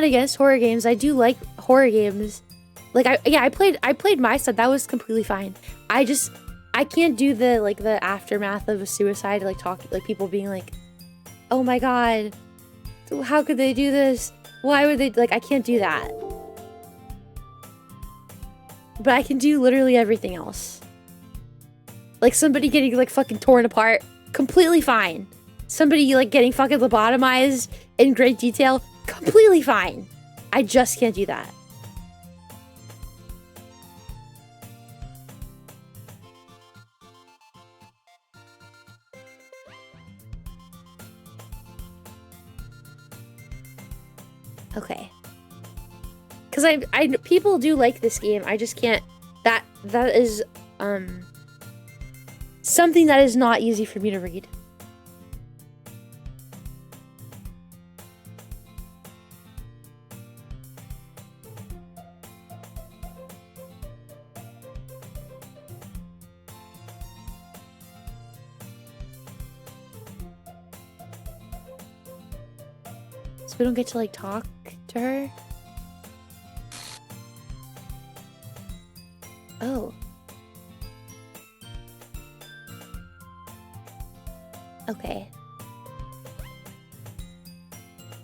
Speaker 1: against horror games. I do like horror games. Like I played my stuff. That was completely fine. I can't do the aftermath of a suicide, like people being like, "Oh my god, how could they do this? Why would they?" Like I can't do that. But I can do literally everything else. Like somebody getting like fucking torn apart, completely fine. Somebody like getting fucking lobotomized in great detail, completely fine. I just can't do that. Okay. Because I people do like this game. I just can't. That is something that is not easy for me to read. So we don't get to like talk to her. Oh. Okay.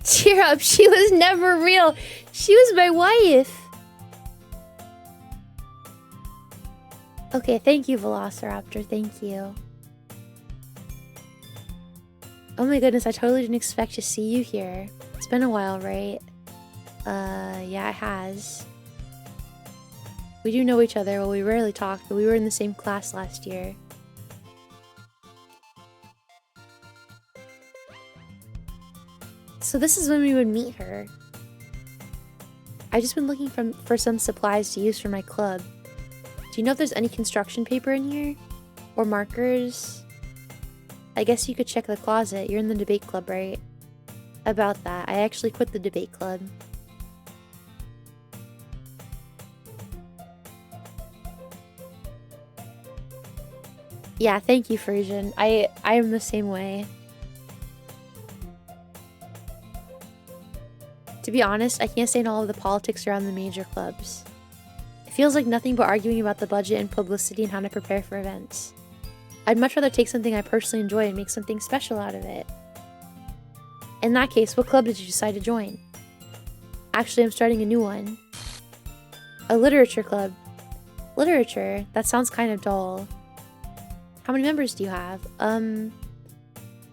Speaker 1: Cheer up, she was never real. She was my wife. Okay, thank you, Velociraptor. Thank you. Oh my goodness, I totally didn't expect to see you here. It's been a while, right? Yeah, it has. We do know each other. Well, we rarely talk, but we were in the same class last year. So this is when we would meet her. I've just been looking for some supplies to use for my club. Do you know if there's any construction paper in here? Or markers? I guess you could check the closet. You're in the debate club, right? About that. I actually quit the debate club. Yeah, thank you, Frisian. I am the same way. To be honest, I can't stand all of the politics around the major clubs. It feels like nothing but arguing about the budget and publicity and how to prepare for events. I'd much rather take something I personally enjoy and make something special out of it. In that case, what club did you decide to join? Actually, I'm starting a new one. A literature club. Literature? That sounds kind of dull. How many members do you have?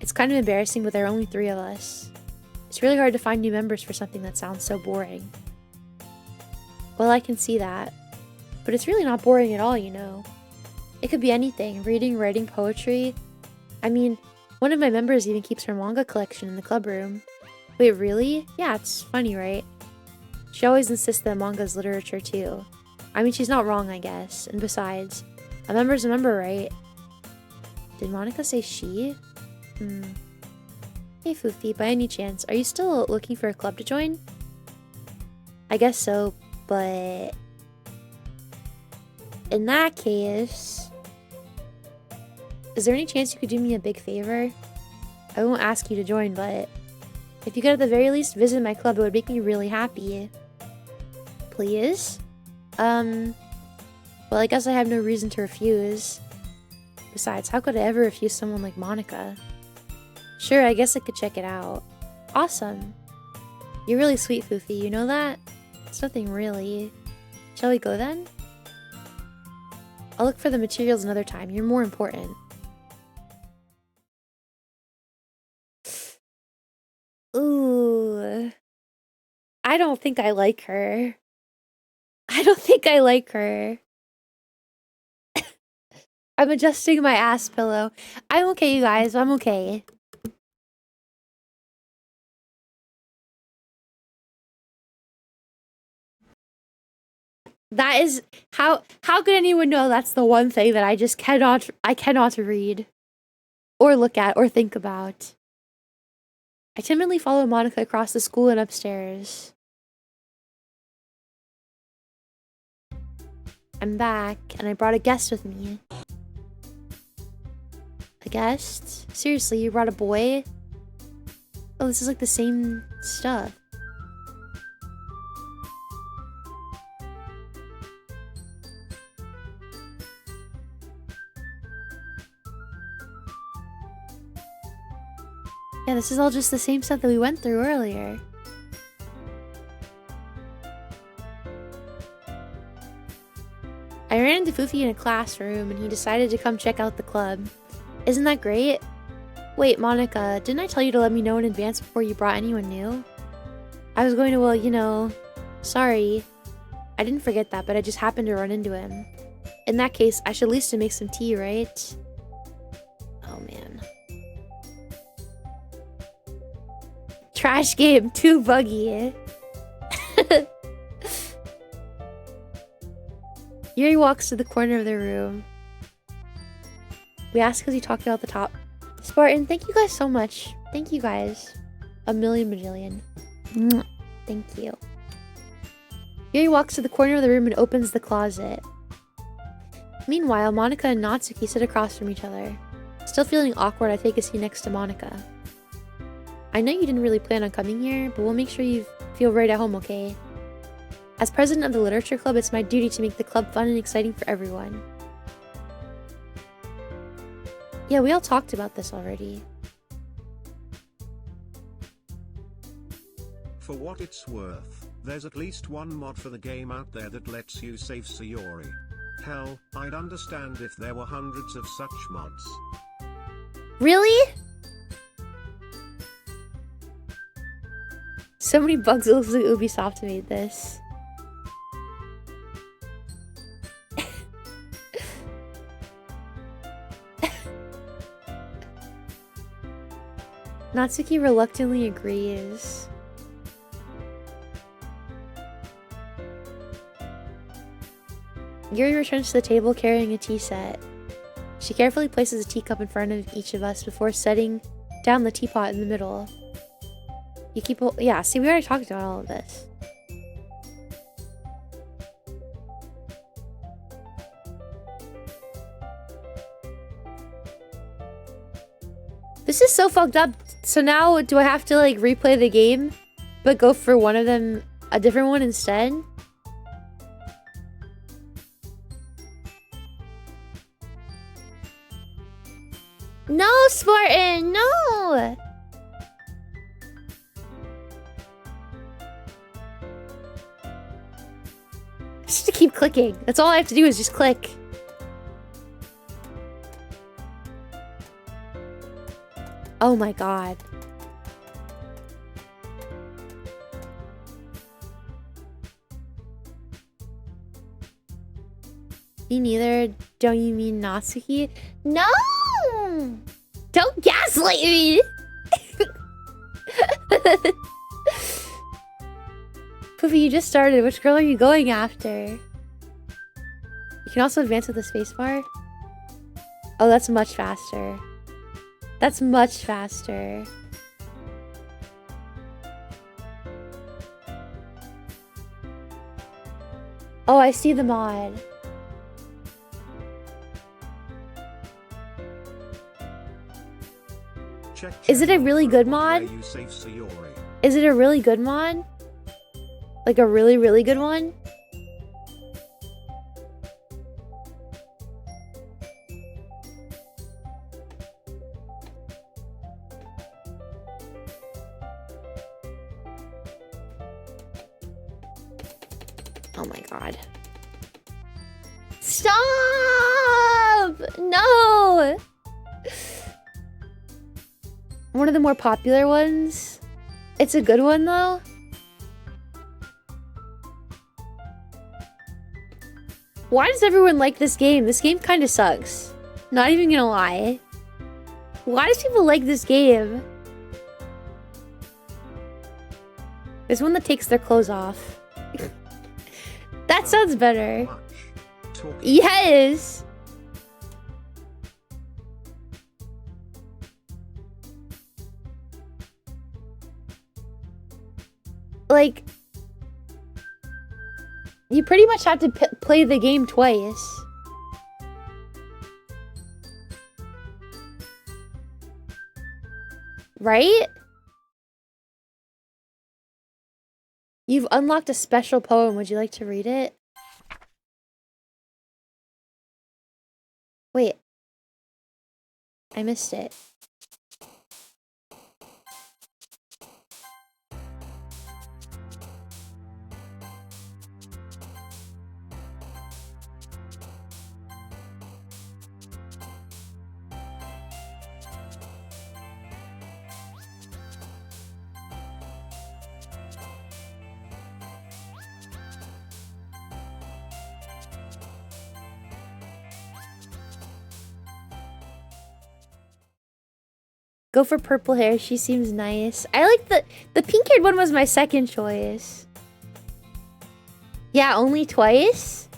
Speaker 1: It's kind of embarrassing, but there are only 3 of us. It's really hard to find new members for something that sounds so boring. Well, I can see that. But it's really not boring at all, you know. It could be anything. Reading, writing, poetry. I mean, one of my members even keeps her manga collection in the club room. Wait, really? Yeah, it's funny, right? She always insists that manga is literature, too. I mean, she's not wrong, I guess. And besides, a member's a member, right? Did Monica say she? Hey, Fuufie, by any chance, are you still looking for a club to join? I guess so, but... in that case... is there any chance you could do me a big favor? I won't ask you to join, but... if you could at the very least visit my club, it would make me really happy. Please? Well, I guess I have no reason to refuse. Besides, how could I ever refuse someone like Monica? Sure, I guess I could check it out. Awesome. You're really sweet, Fuufie, you know that? It's nothing really. Shall we go then? I'll look for the materials another time. You're more important. Ooh. I don't think I like her. I don't think I like her. I'm adjusting my ass pillow. I'm okay, you guys. I'm okay. That is how could anyone know that's the one thing that I just cannot read or look at or think about. I timidly follow Monica across the school and upstairs. I'm back and I brought a guest with me. A guest? Seriously, you brought a boy? Oh, this is like the same stuff. Yeah, this is all just the same stuff that we went through earlier. I ran into Fuufie in a classroom and he decided to come check out the club. Isn't that great? Wait, Monica, didn't I tell you to let me know in advance before you brought anyone new? I was going to, well, you know, sorry. I didn't forget that, but I just happened to run into him. In that case, I should at least make some tea, right? Oh, man. Trash game, too buggy. Yuri walks to the corner of the room. We ask because he talked about the top. Spartan, thank you guys so much. Thank you guys. A million bajillion. Thank you. Yuri walks to the corner of the room and opens the closet. Meanwhile, Monica and Natsuki sit across from each other. Still feeling awkward, I take a seat next to Monica. I know you didn't really plan on coming here, but we'll make sure you feel right at home, okay? As president of the Literature Club, it's my duty to make the club fun and exciting for everyone. Yeah, we all talked about this already.
Speaker 2: For what it's worth, there's at least one mod for the game out there that lets you save Sayori. Hell, I'd understand if there were hundreds of such mods.
Speaker 1: Really? So many bugs, it looks like Ubisoft made this. Natsuki reluctantly agrees. Yuri returns to the table carrying a tea set. She carefully places a teacup in front of each of us before setting down the teapot in the middle. You keep... yeah, see, we already talked about all of this. is so fucked up. So now do I have to like replay the game, but go for one of them, a different one instead? No, Spartan, no! Just to keep clicking. That's all I have to do is just click. Oh my god. Me neither. Don't you mean Natsuki? No! Don't gaslight me! Fuufie, you just started. Which girl are you going after? You can also advance with the spacebar. Oh, that's much faster. That's much faster. Oh, I see the mod. Is it a really good mod? Is it a really good mod? Like a really, really good one? Oh my god. Stop! No! One of the more popular ones. It's a good one though. Why does everyone like this game? This game kind of sucks. Not even gonna lie. Why does people like this game? There's one that takes their clothes off. That sounds better. Yes! Like, you pretty much have to play the game twice. Right? You've unlocked a special poem. Would you like to read it? Wait. I missed it. Go for purple hair. She seems nice. I like the pink-haired one was my second choice. Yeah, only twice?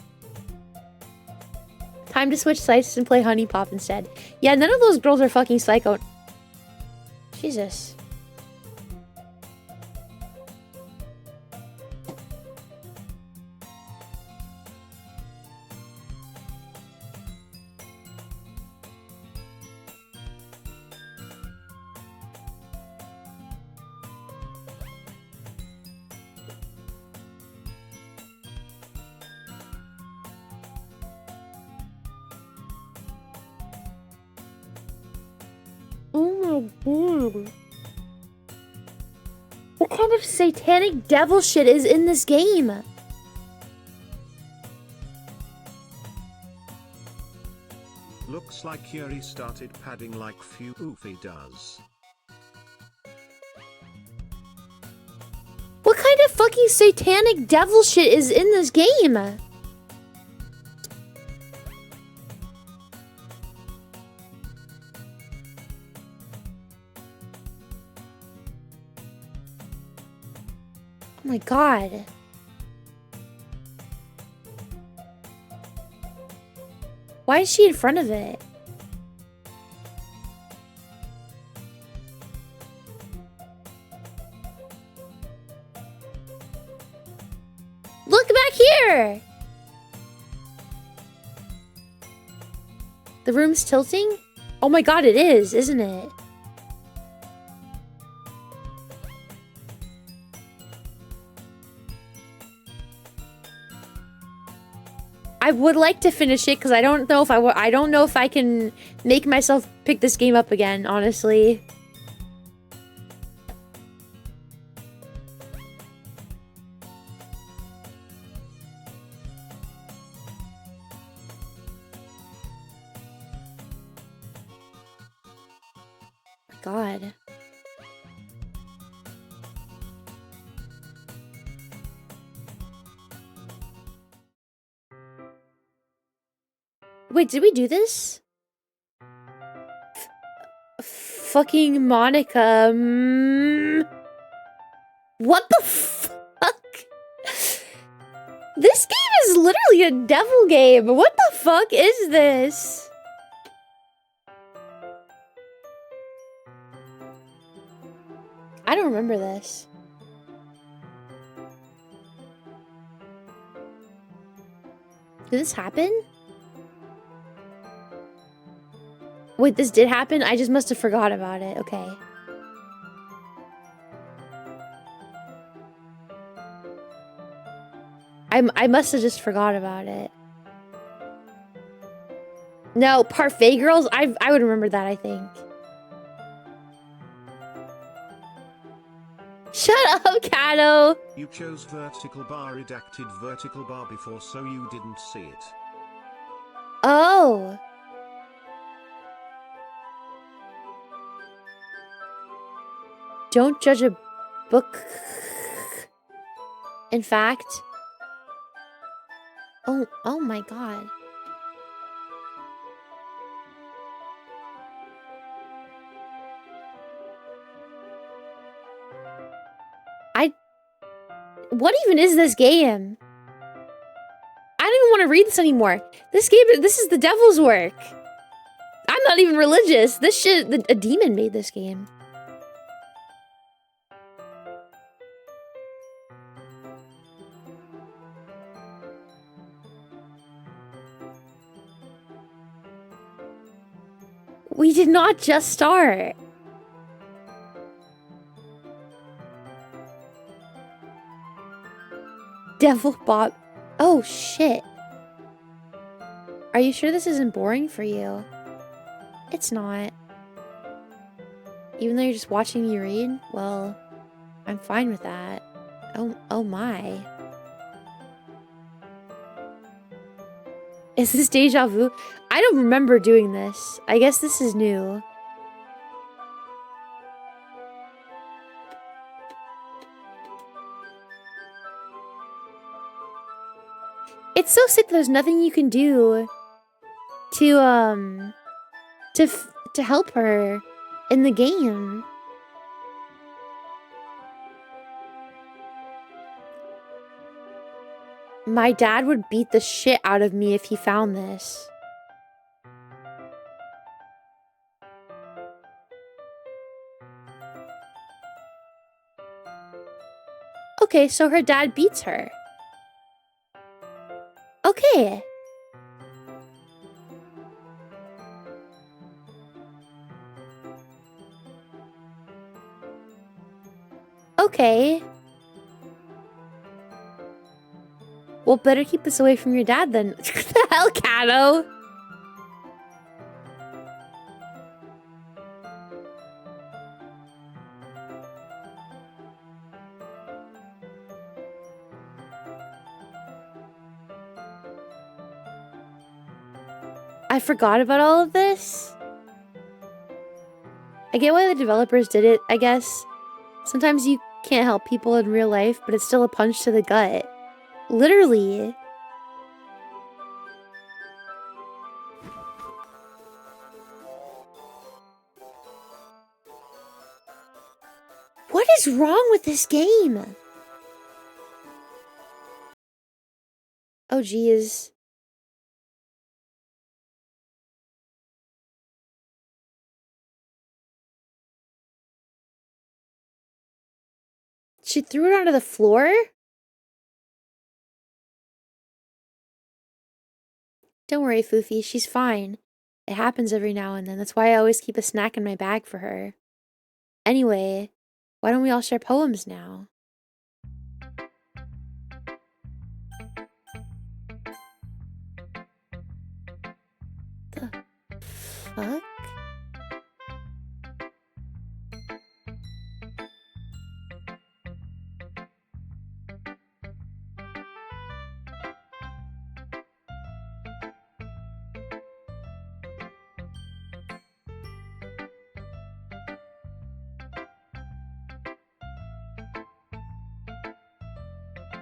Speaker 1: Time to switch sites and play Honey Pop instead. Yeah, none of those girls are fucking psycho. Jesus. What kind of satanic devil shit is in this game?
Speaker 2: Looks like Yuri started padding like Fuufie does.
Speaker 1: What kind of fucking satanic devil shit is in this game? Oh my god. Why is she in front of it? Look back here! The room's tilting? Oh my god, it is, isn't it? I would like to finish it because I don't know if I don't know if I can make myself pick this game up again, honestly. My God. Wait, did we do this? Fucking Monica. What the fuck? This game is literally a devil game. What the fuck is this? I don't remember this. Did this happen? Wait, this did happen? I just must have forgot about it. Okay. I must have just forgot about it. No, Parfait Girls? I would remember that, I think. Shut up, Kato!
Speaker 2: You chose vertical bar redacted vertical bar before, so you didn't see it.
Speaker 1: Oh. Don't judge a book. In fact. Oh my God. What even is this game? I don't even want to read this anymore. This is the devil's work. I'm not even religious. This shit, a demon made this game. We did not just start. Devil Bob. Oh, shit. Are you sure this isn't boring for you? It's not. Even though you're just watching me read? Well, I'm fine with that. Oh my. Is this deja vu? I don't remember doing this. I guess this is new. It's so sick there's nothing you can do to help her in the game. My dad would beat the shit out of me if he found this. Okay, so her dad beats her. Okay. Okay. Well, better keep this away from your dad then. What the hell, Kato? I forgot about all of this. I get why the developers did it, I guess. Sometimes you can't help people in real life, but it's still a punch to the gut. Literally. What is wrong with this game? Oh, geez. She threw it onto the floor? Don't worry, Fuufie. She's fine. It happens every now and then. That's why I always keep a snack in my bag for her. Anyway, why don't we all share poems now? fuck?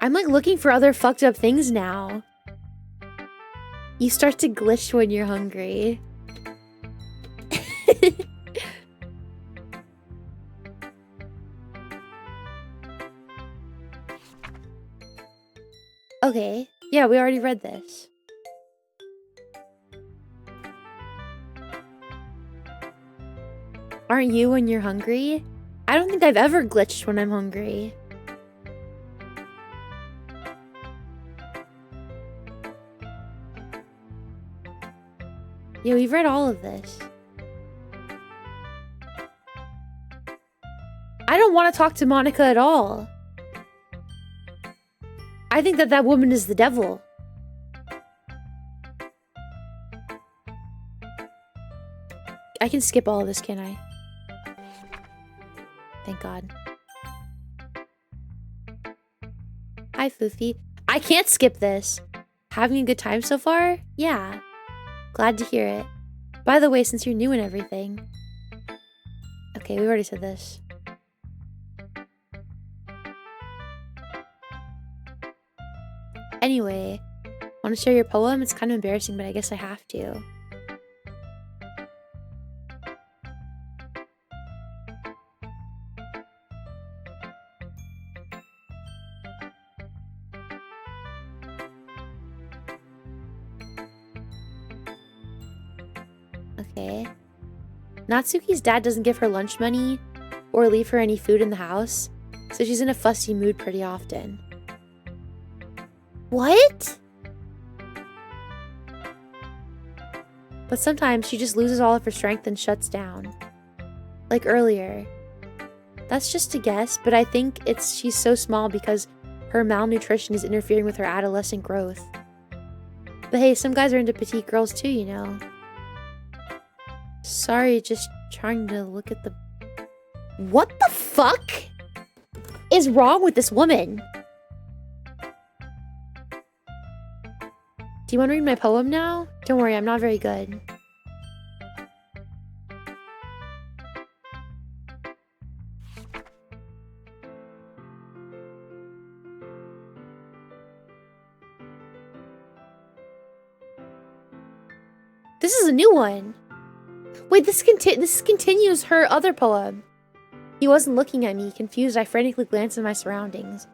Speaker 1: I'm like looking for other fucked up things now. You start to glitch when you're hungry. Okay. Yeah, we already read this. Aren't you when you're hungry? I don't think I've ever glitched when I'm hungry. Yeah, we've read all of this. I don't want to talk to Monica at all. I think that woman is the devil. I can skip all of this, can I? Thank God. Hi, Fuufie. I can't skip this. Having a good time so far? Yeah. Glad to hear it. By the way, since you're new and everything... Okay, we already said this. Anyway, want to share your poem? It's kind of embarrassing, but I guess I have to. Okay. Natsuki's dad doesn't give her lunch money or leave her any food in the house, so she's in a fussy mood pretty often. What? But sometimes she just loses all of her strength and shuts down. Like earlier. That's just a guess, but I think she's so small because her malnutrition is interfering with her adolescent growth. But hey, some guys are into petite girls too, you know. Sorry, just trying to look at the... What the fuck is wrong with this woman? Do you want to read my poem now? Don't worry, I'm not very good. This is a new one. Wait, this continues her other poem. He wasn't looking at me. Confused, I frantically glanced at my surroundings.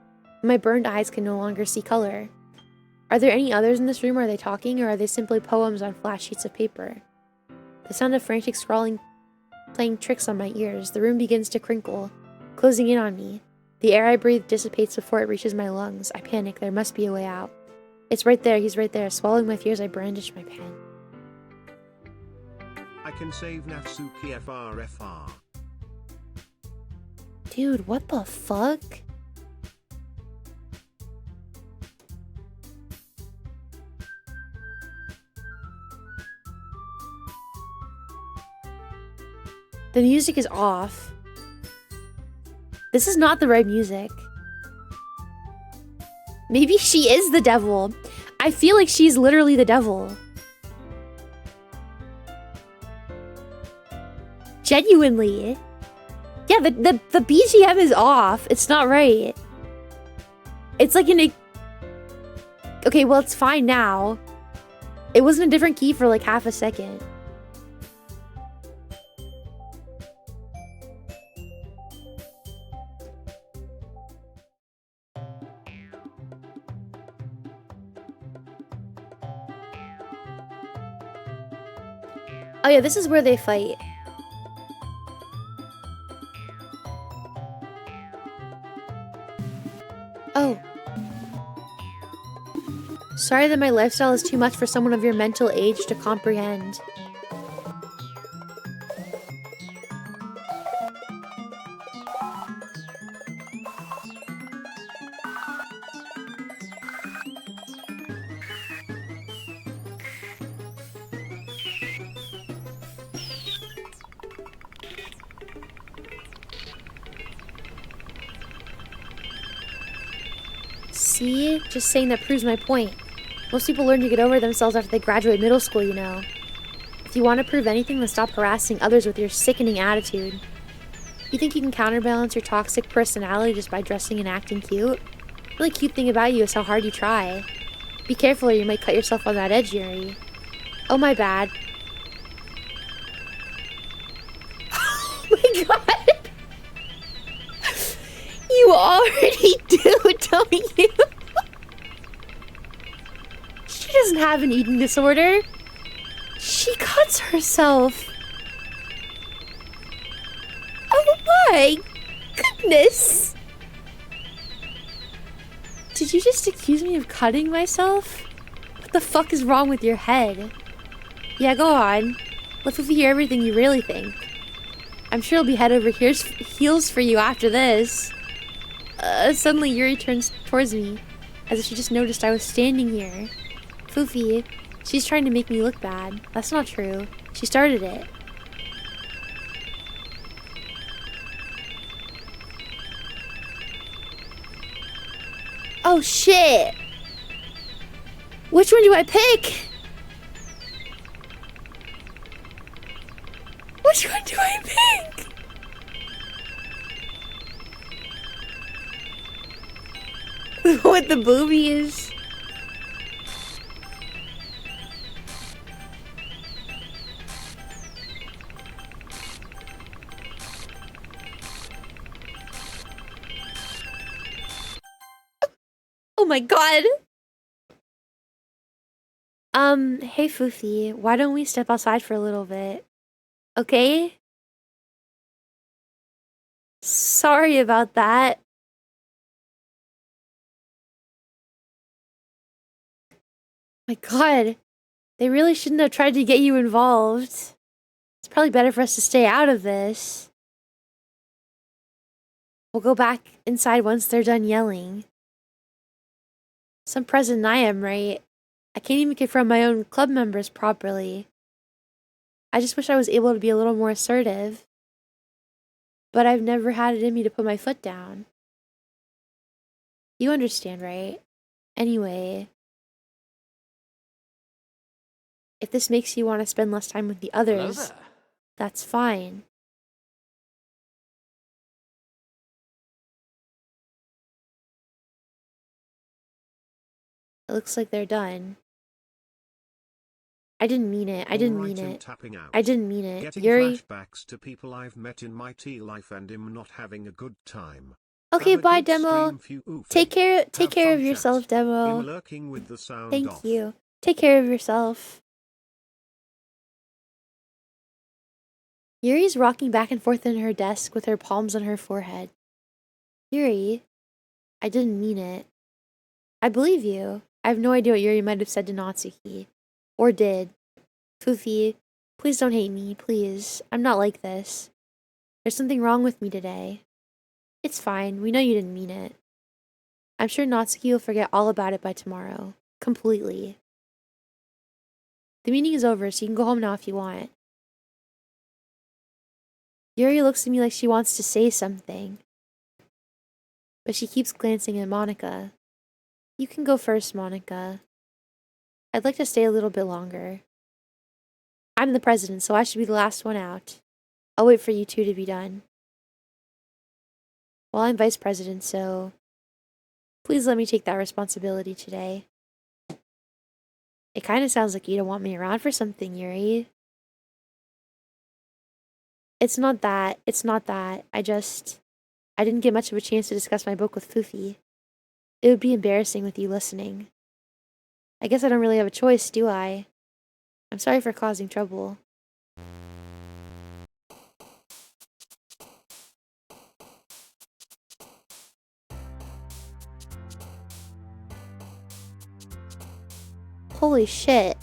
Speaker 1: My burned eyes can no longer see color. Are there any others in this room? Are they talking, or are they simply poems on flat sheets of paper? The sound of frantic scrawling playing tricks on my ears. The room begins to crinkle, closing in on me. The air I breathe dissipates before it reaches my lungs. I panic. There must be a way out. It's right there. He's right there. Swallowing my fears, I brandish my pen.
Speaker 2: I can save Natsuki FR.
Speaker 1: Dude, what the fuck? The music is off. This is not the right music. Maybe she is the devil. I feel like she's literally the devil. Genuinely. Yeah, the BGM is off. It's not right. It's like in a... Okay, well, it's fine now. It was in a different key for like half a second. Oh yeah, this is where they fight. Oh. Sorry that my lifestyle is too much for someone of your mental age to comprehend. See? Just saying that proves my point. Most people learn to get over themselves after they graduate middle school, you know. If you want to prove anything, then stop harassing others with your sickening attitude. You think you can counterbalance your toxic personality just by dressing and acting cute? The really cute thing about you is how hard you try. Be careful or you might cut yourself on that edge, Yuri. Oh, my bad. Oh my god! You already do, don't you? She doesn't have an eating disorder. She cuts herself. Oh my goodness. Did you just accuse me of cutting myself? What the fuck is wrong with your head? Yeah, go on. Let Fuufie hear everything you really think. I'm sure it'll be head over heels for you after this. Suddenly Yuri turns towards me, as if she just noticed I was standing here. Fuufie, she's trying to make me look bad. That's not true. She started it. Oh shit! Which one do I pick? Which one do I pick? With the boobies. Oh my god. Hey Fuufie, why don't we step outside for a little bit? Okay? Sorry about that. My god. They really shouldn't have tried to get you involved. It's probably better for us to stay out of this. We'll go back inside once they're done yelling. Some president I am, right? I can't even confront my own club members properly. I just wish I was able to be a little more assertive. But I've never had it in me to put my foot down. You understand, right? Anyway, if this makes you want to spend less time with the others, that's fine. It looks like they're done. I didn't mean it. I didn't mean it. I didn't mean it.
Speaker 2: Getting
Speaker 1: Yuri.
Speaker 2: flashbacks to people I've met in my tea life and am not having a good time.
Speaker 1: Okay, bye, Demo. Take care of yourself, Demo.
Speaker 2: With the sound
Speaker 1: Thank
Speaker 2: off.
Speaker 1: you. Take care of yourself. Yuri's rocking back and forth in her desk with her palms on her forehead. Yuri, I didn't mean it. I believe you. I have no idea what Yuri might have said to Natsuki. Or did. Fuufie, please don't hate me, please. I'm not like this. There's something wrong with me today. It's fine. We know you didn't mean it. I'm sure Natsuki will forget all about it by tomorrow. Completely. The meeting is over, so you can go home now if you want. Yuri looks at me like she wants to say something. But she keeps glancing at Monica. You can go first, Monica. I'd like to stay a little bit longer. I'm the president, so I should be the last one out. I'll wait for you two to be done. Well, I'm vice president, so please let me take that responsibility today. It kind of sounds like you don't want me around for something, Yuri. It's not that. I didn't get much of a chance to discuss my book with Fuufie. It would be embarrassing with you listening. I guess I don't really have a choice, do I? I'm sorry for causing trouble. Holy shit.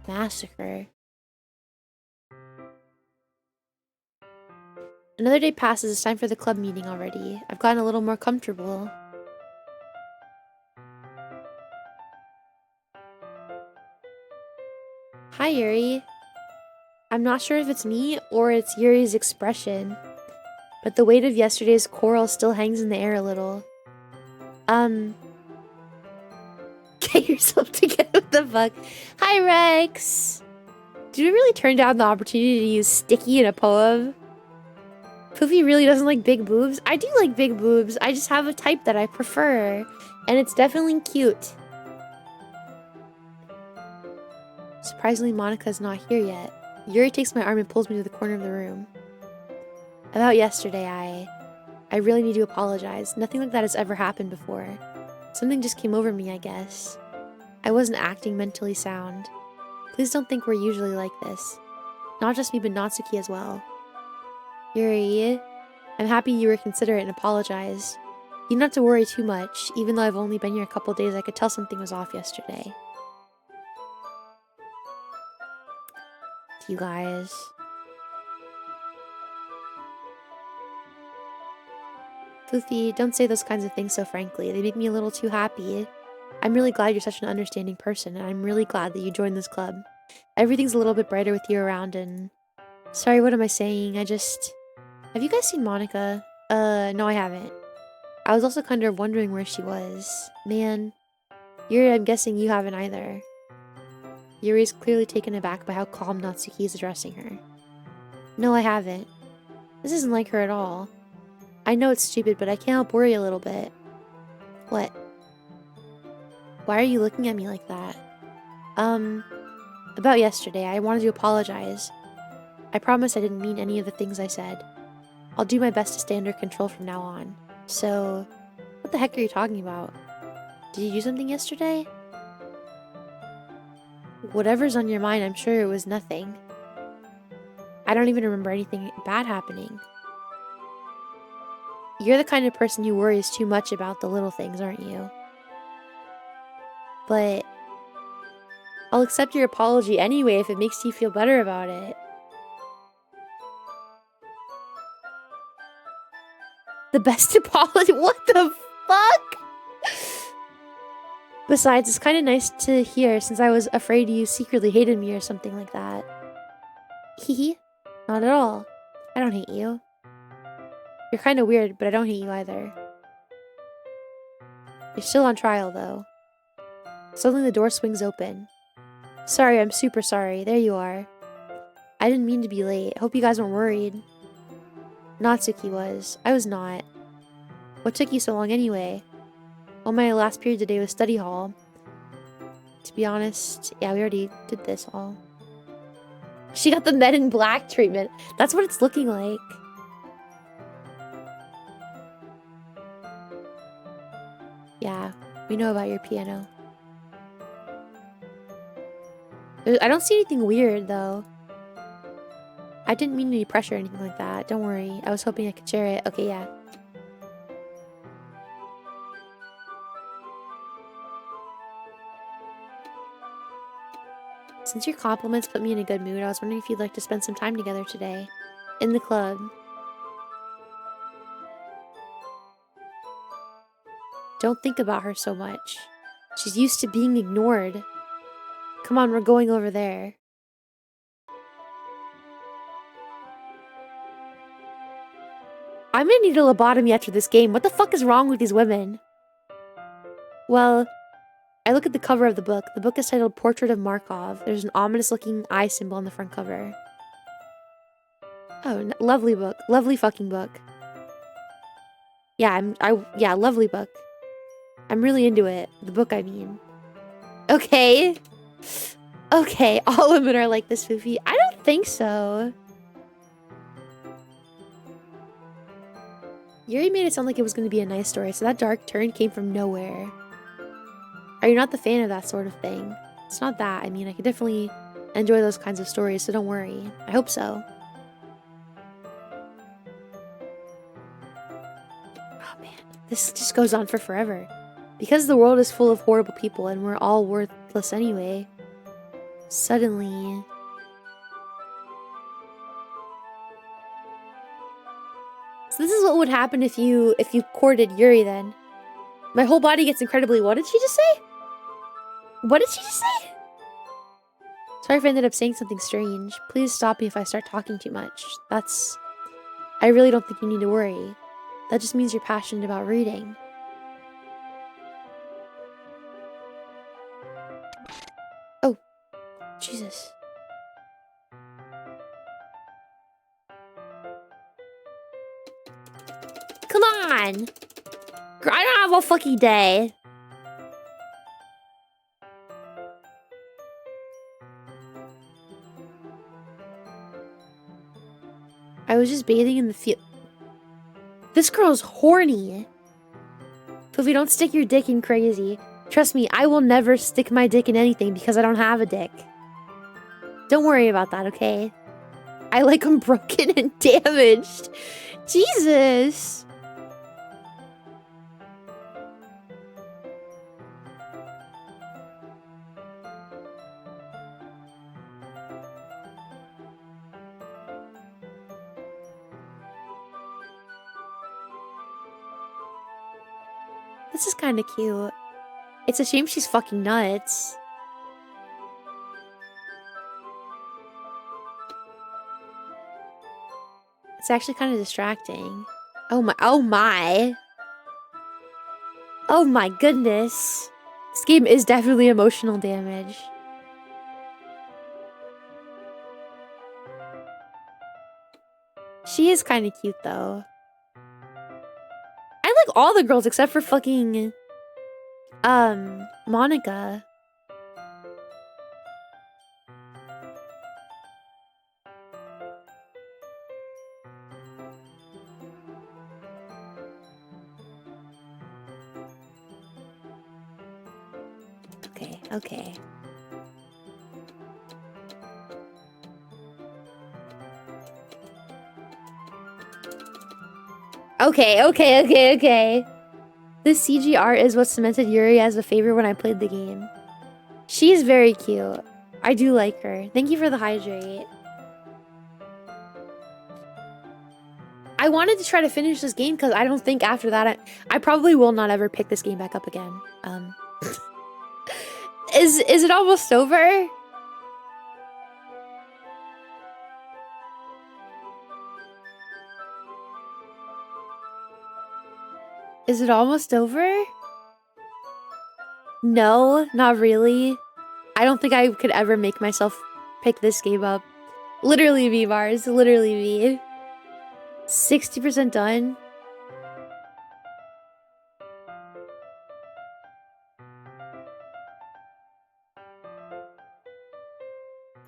Speaker 1: Massacre. Another day passes. It's time for the club meeting already. I've gotten a little more comfortable. Hi, Yuri. I'm not sure if it's me or it's Yuri's expression, but the weight of yesterday's quarrel still hangs in the air a little. Get yourself together with the fuck. Hi, Rex. Did we really turn down the opportunity to use sticky in a poem? Fuufie really doesn't like big boobs. I do like big boobs. I just have a type that I prefer, and it's definitely cute. Surprisingly, Monica's not here yet. Yuri takes my arm and pulls me to the corner of the room. About yesterday, I really need to apologize. Nothing like that has ever happened before. Something just came over me, I guess. I wasn't acting mentally sound. Please don't think we're usually like this. Not just me, but Natsuki as well. Yuri, I'm happy you were considerate and apologized. You don't have to worry too much. Even though I've only been here a couple days, I could tell something was off yesterday. You guys. Fuufie, don't say those kinds of things so frankly. They make me a little too happy. I'm really glad you're such an understanding person, and I'm really glad that you joined this club. Everything's a little bit brighter with you around, and... Sorry, what am I saying? Have you guys seen Monica? No, I haven't. I was also kind of wondering where she was. Man. Yuri, I'm guessing you haven't either. Yuri's clearly taken aback by how calm Natsuki is addressing her. No, I haven't. This isn't like her at all. I know it's stupid, but I can't help worry a little bit. What? Why are you looking at me like that? About yesterday, I wanted to apologize. I promise I didn't mean any of the things I said. I'll do my best to stay under control from now on. So, what the heck are you talking about? Did you do something yesterday? Whatever's on your mind, I'm sure it was nothing. I don't even remember anything bad happening. You're the kind of person who worries too much about the little things, aren't you? But I'll accept your apology anyway if it makes you feel better about it. The best apology? What the fuck? Besides, it's kind of nice to hear since I was afraid you secretly hated me or something like that. Hee. Not at all. I don't hate you. You're kind of weird, but I don't hate you either. You're still on trial, though. Suddenly the door swings open. Sorry, I'm super sorry. There you are. I didn't mean to be late. Hope you guys weren't worried. Natsuki was. I was not. What took you so long anyway? Well, my last period today was study hall. To be honest, yeah, we already did this all. She got the Men in Black treatment. That's what it's looking like. Yeah, we know about your piano. I don't see anything weird, though. I didn't mean any pressure or anything like that. Don't worry. I was hoping I could share it. Okay, yeah. Since your compliments put me in a good mood, I was wondering if you'd like to spend some time together today. In the club. Don't think about her so much. She's used to being ignored. Come on, we're going over there. I'm gonna need a lobotomy after this game. What the fuck is wrong with these women? Well, I look at the cover of the book. The book is titled Portrait of Markov. There's an ominous-looking eye symbol on the front cover. Oh, lovely book. Lovely fucking book. Yeah, yeah, lovely book. I'm really into it. The book, I mean. Okay. Okay, all women are like this, Fuufie. I don't think so. Yuri made it sound like it was going to be a nice story, so that dark turn came from nowhere. Are you not the fan of that sort of thing? It's not that. I mean, I could definitely enjoy those kinds of stories, so don't worry. I hope so. Oh man, this just goes on for forever. Because the world is full of horrible people and we're all worthless anyway. Suddenly. So this is what would happen if you courted Yuri then. My whole body gets incredibly... What did she just say? What did she just say? Sorry if I ended up saying something strange. Please stop me if I start talking too much. I really don't think you need to worry. That just means you're passionate about reading. Oh. Jesus. Come on! I don't have a fucking day. I was just bathing in the field. This girl's horny. Fuufie, don't stick your dick in crazy. Trust me, I will never stick my dick in anything because I don't have a dick. Don't worry about that, okay? I like them broken and damaged. Jesus. This is kind of cute. It's a shame she's fucking nuts. It's actually kind of distracting. Oh my, oh my. Oh my goodness. This game is definitely emotional damage. She is kind of cute though. I like all the girls except for fucking Monica. Okay. Okay. This CGR is what cemented Yuri as a favorite when I played the game. She's very cute. I do like her. Thank you for the hydrate. I wanted to try to finish this game because I don't think after that I probably will not ever pick this game back up again. Is it almost over? Is it almost over? No, not really. I don't think I could ever make myself pick this game up. Literally me, Mars. Literally me. 60% done.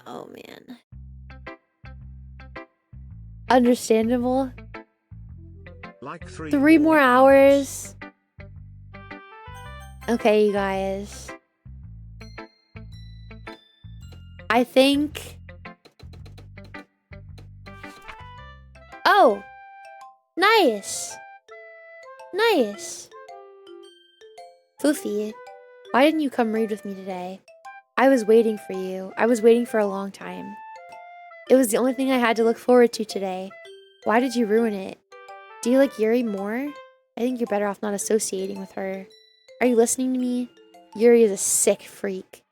Speaker 1: Oh, man. Understandable.
Speaker 2: Like
Speaker 1: 3 more hours. Okay, you guys. I think... Oh! Nice! Nice! Fuufie, why didn't you come read with me today? I was waiting for you. I was waiting for a long time. It was the only thing I had to look forward to today. Why did you ruin it? Do you like Yuri more? I think you're better off not associating with her. Are you listening to me? Yuri is a sick freak.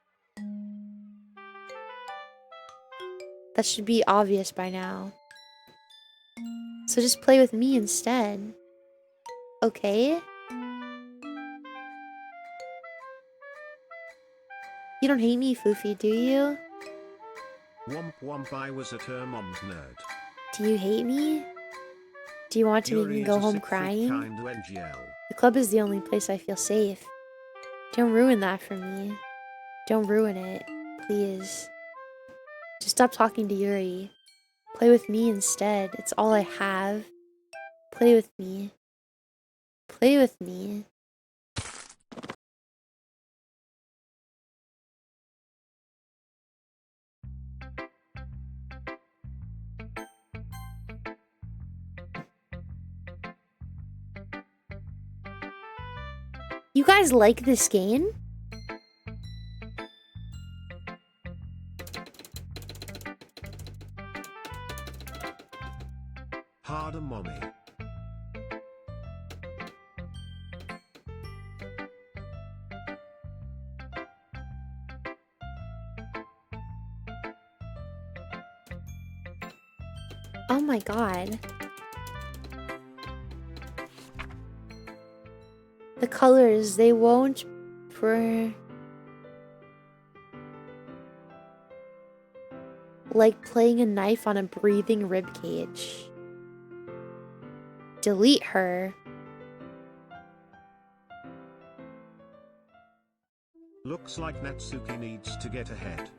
Speaker 1: That should be obvious by now. So just play with me instead. Okay? You don't hate me, Fuufie, do you?
Speaker 2: Womp womp, I was at her mom's nerd.
Speaker 1: Do you hate me? Do you want to make me go home crying? The club is the only place I feel safe. Don't ruin that for me. Don't ruin it, please. Just stop talking to Yuri. Play with me instead. It's all I have. Play with me. Play with me. You guys like this game?
Speaker 2: Harder, mommy.
Speaker 1: Oh my god. The colors, they won't like playing a knife on a breathing ribcage. Delete her.
Speaker 2: Looks like Natsuki needs to get ahead.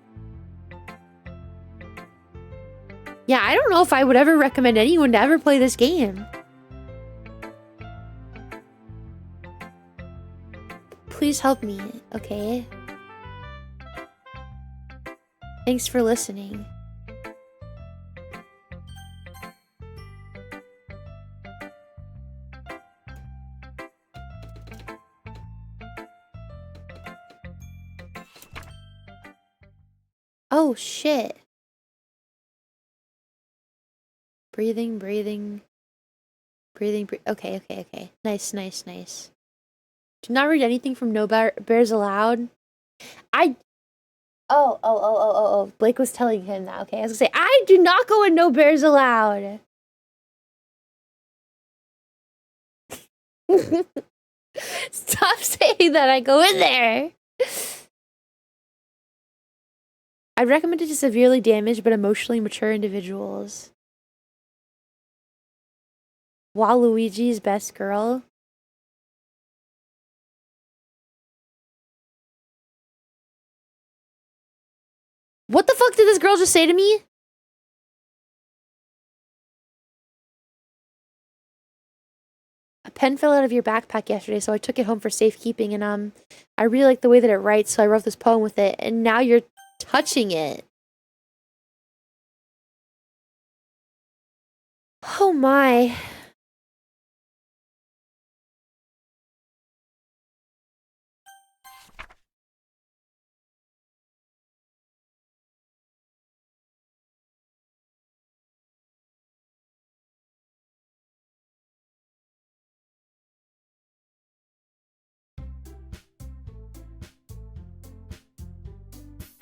Speaker 1: Yeah, I don't know if I would ever recommend anyone to ever play this game. Please help me, okay? Thanks for listening. Oh, shit. Breathing, breathing. Breathing, okay, okay, okay. Nice, nice, nice. Do not read anything from No Bears Allowed. Oh. Blake was telling him that. Okay, I was gonna say, I do not go in No Bears Allowed. Stop saying that I go in there. I recommend it to severely damaged but emotionally mature individuals. Waluigi's Best Girl. What the fuck did this girl just say to me? A pen fell out of your backpack yesterday, so I took it home for safekeeping, and I really like the way that it writes, so I wrote this poem with it, and now you're touching it. Oh my.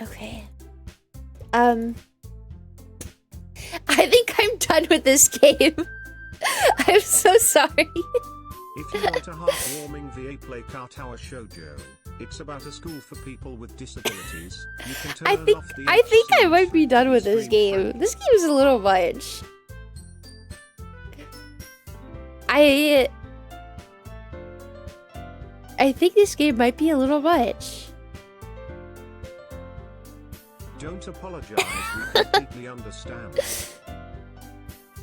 Speaker 1: Okay. I think I'm done with this game. I'm so sorry.
Speaker 2: If you want a heartwarming VA play car tower shoujo, it's about a school for people with disabilities. You can turn off the
Speaker 1: I think I might be done with this game. This game is a little much. I think this game might be a little much.
Speaker 2: Don't apologize, we completely understand.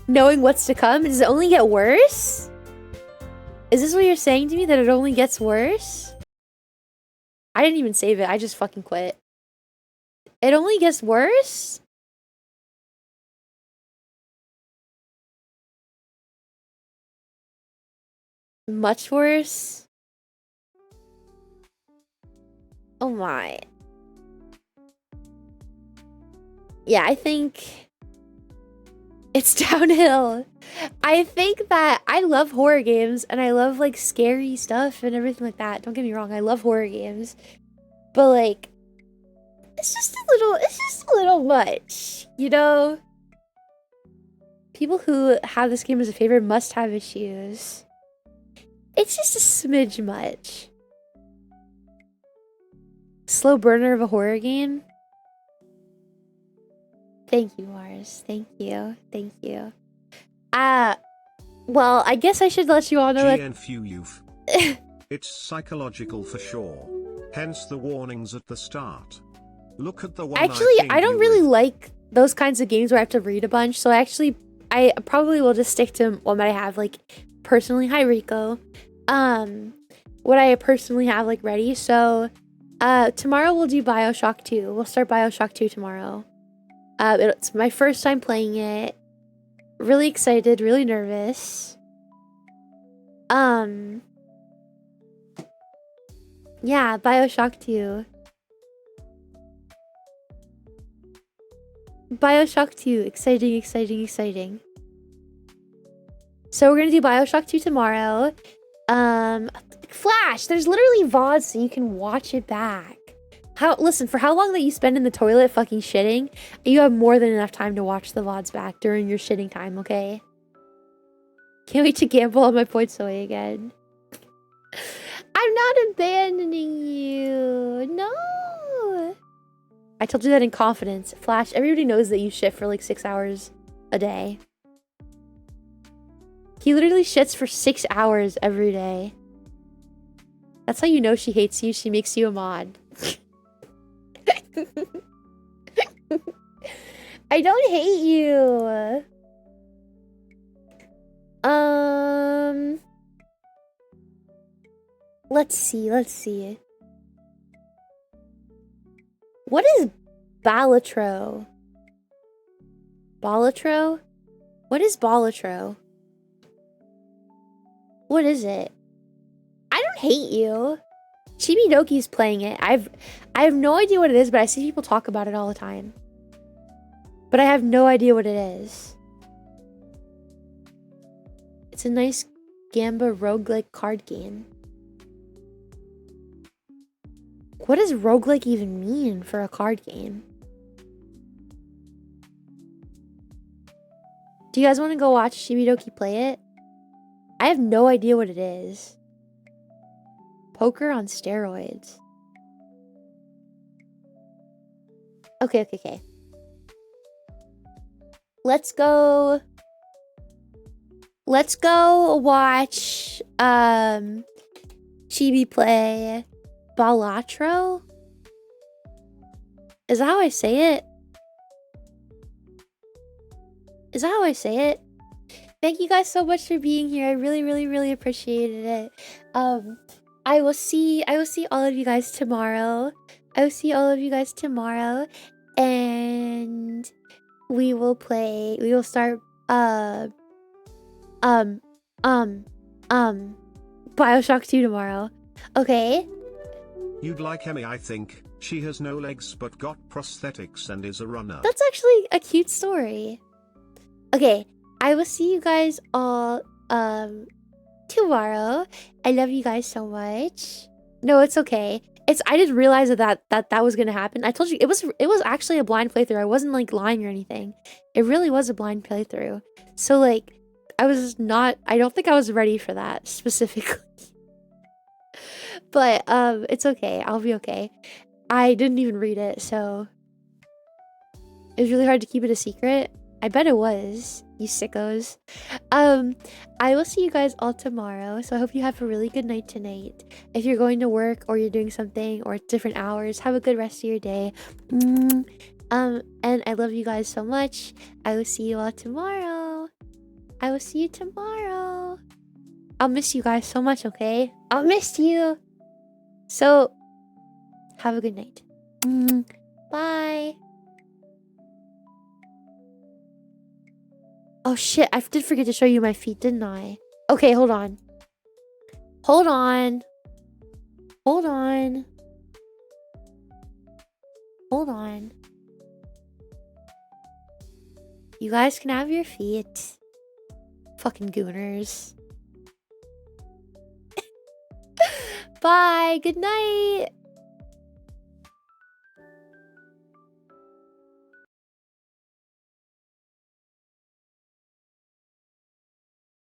Speaker 1: Knowing what's to come, does it only get worse? Is this what you're saying to me, that it only gets worse? I didn't even save it, I just fucking quit. It only gets worse? Much worse? Oh my. Yeah, I think it's downhill. I think that I love horror games and I love like scary stuff and everything like that. Don't get me wrong, I love horror games. But like it's just a little much, you know? People who have this game as a favorite must have issues. It's just a smidge much. Slow burner of a horror game? Thank you, Mars. Thank you. Thank you. Well, I guess I should let you all know that...
Speaker 2: It's psychological for sure. Hence the warnings at the start. Look at the one
Speaker 1: Actually, I don't really like those kinds of games where I have to read a bunch, so I probably will just stick to what I have, like, personally. Hi, Rico. What I personally have, like, ready. So, tomorrow we'll do BioShock 2. We'll start BioShock 2 tomorrow. It's my first time playing it. Really excited, really nervous. Yeah, BioShock 2. BioShock 2. Exciting, exciting, exciting. So we're gonna do Bioshock 2 tomorrow. Flash, there's literally VODs so you can watch it back. Listen, for how long that you spend in the toilet fucking shitting, you have more than enough time to watch the VODs back during your shitting time, okay? Can't wait to gamble on my points away again. I'm not abandoning you. No. I told you that in confidence. Flash, everybody knows that you shit for like 6 hours a day. He literally shits for 6 hours every day. That's how you know she hates you. She makes you a mod. I don't hate you. Let's see. What is Balatro? Balatro? What is Balatro? What is it? I don't hate you. Chibi Doki's playing it. I have no idea what it is, but I see people talk about it all the time. But I have no idea what it is. It's a nice Gamba roguelike card game. What does roguelike even mean for a card game? Do you guys want to go watch Chibi Doki play it? I have no idea what it is. Poker on steroids. Okay. Let's go watch Chibi play Balatro? Is that how I say it? Is that how I say it? Thank you guys so much for being here. I really appreciated it. I will see all of you guys tomorrow. And we will start Bioshock 2 tomorrow. Okay?
Speaker 2: You'd like Emmy, I think. She has no legs but got prosthetics and is a runner.
Speaker 1: That's actually a cute story. Okay, I will see you guys all tomorrow. I love you guys so much. No, it's okay. I didn't realize that was gonna happen. I told you it was actually a blind playthrough. I wasn't like lying or anything. It really was a blind playthrough. So like I don't think I was ready for that specifically. But it's okay. I'll be okay. I didn't even read it, so it was really hard to keep it a secret. I bet it was, you sickos. I will see you guys all tomorrow. So I hope you have a really good night tonight. If you're going to work or you're doing something or different hours, have a good rest of your day. And I love you guys so much. I will see you all tomorrow. I will see you tomorrow. I'll miss you guys so much, okay? I'll miss you. So have a good night. Bye. Oh shit, I did forget to show you my feet, didn't I? Okay, hold on. You guys can have your feet. Fucking gooners. Bye, good night.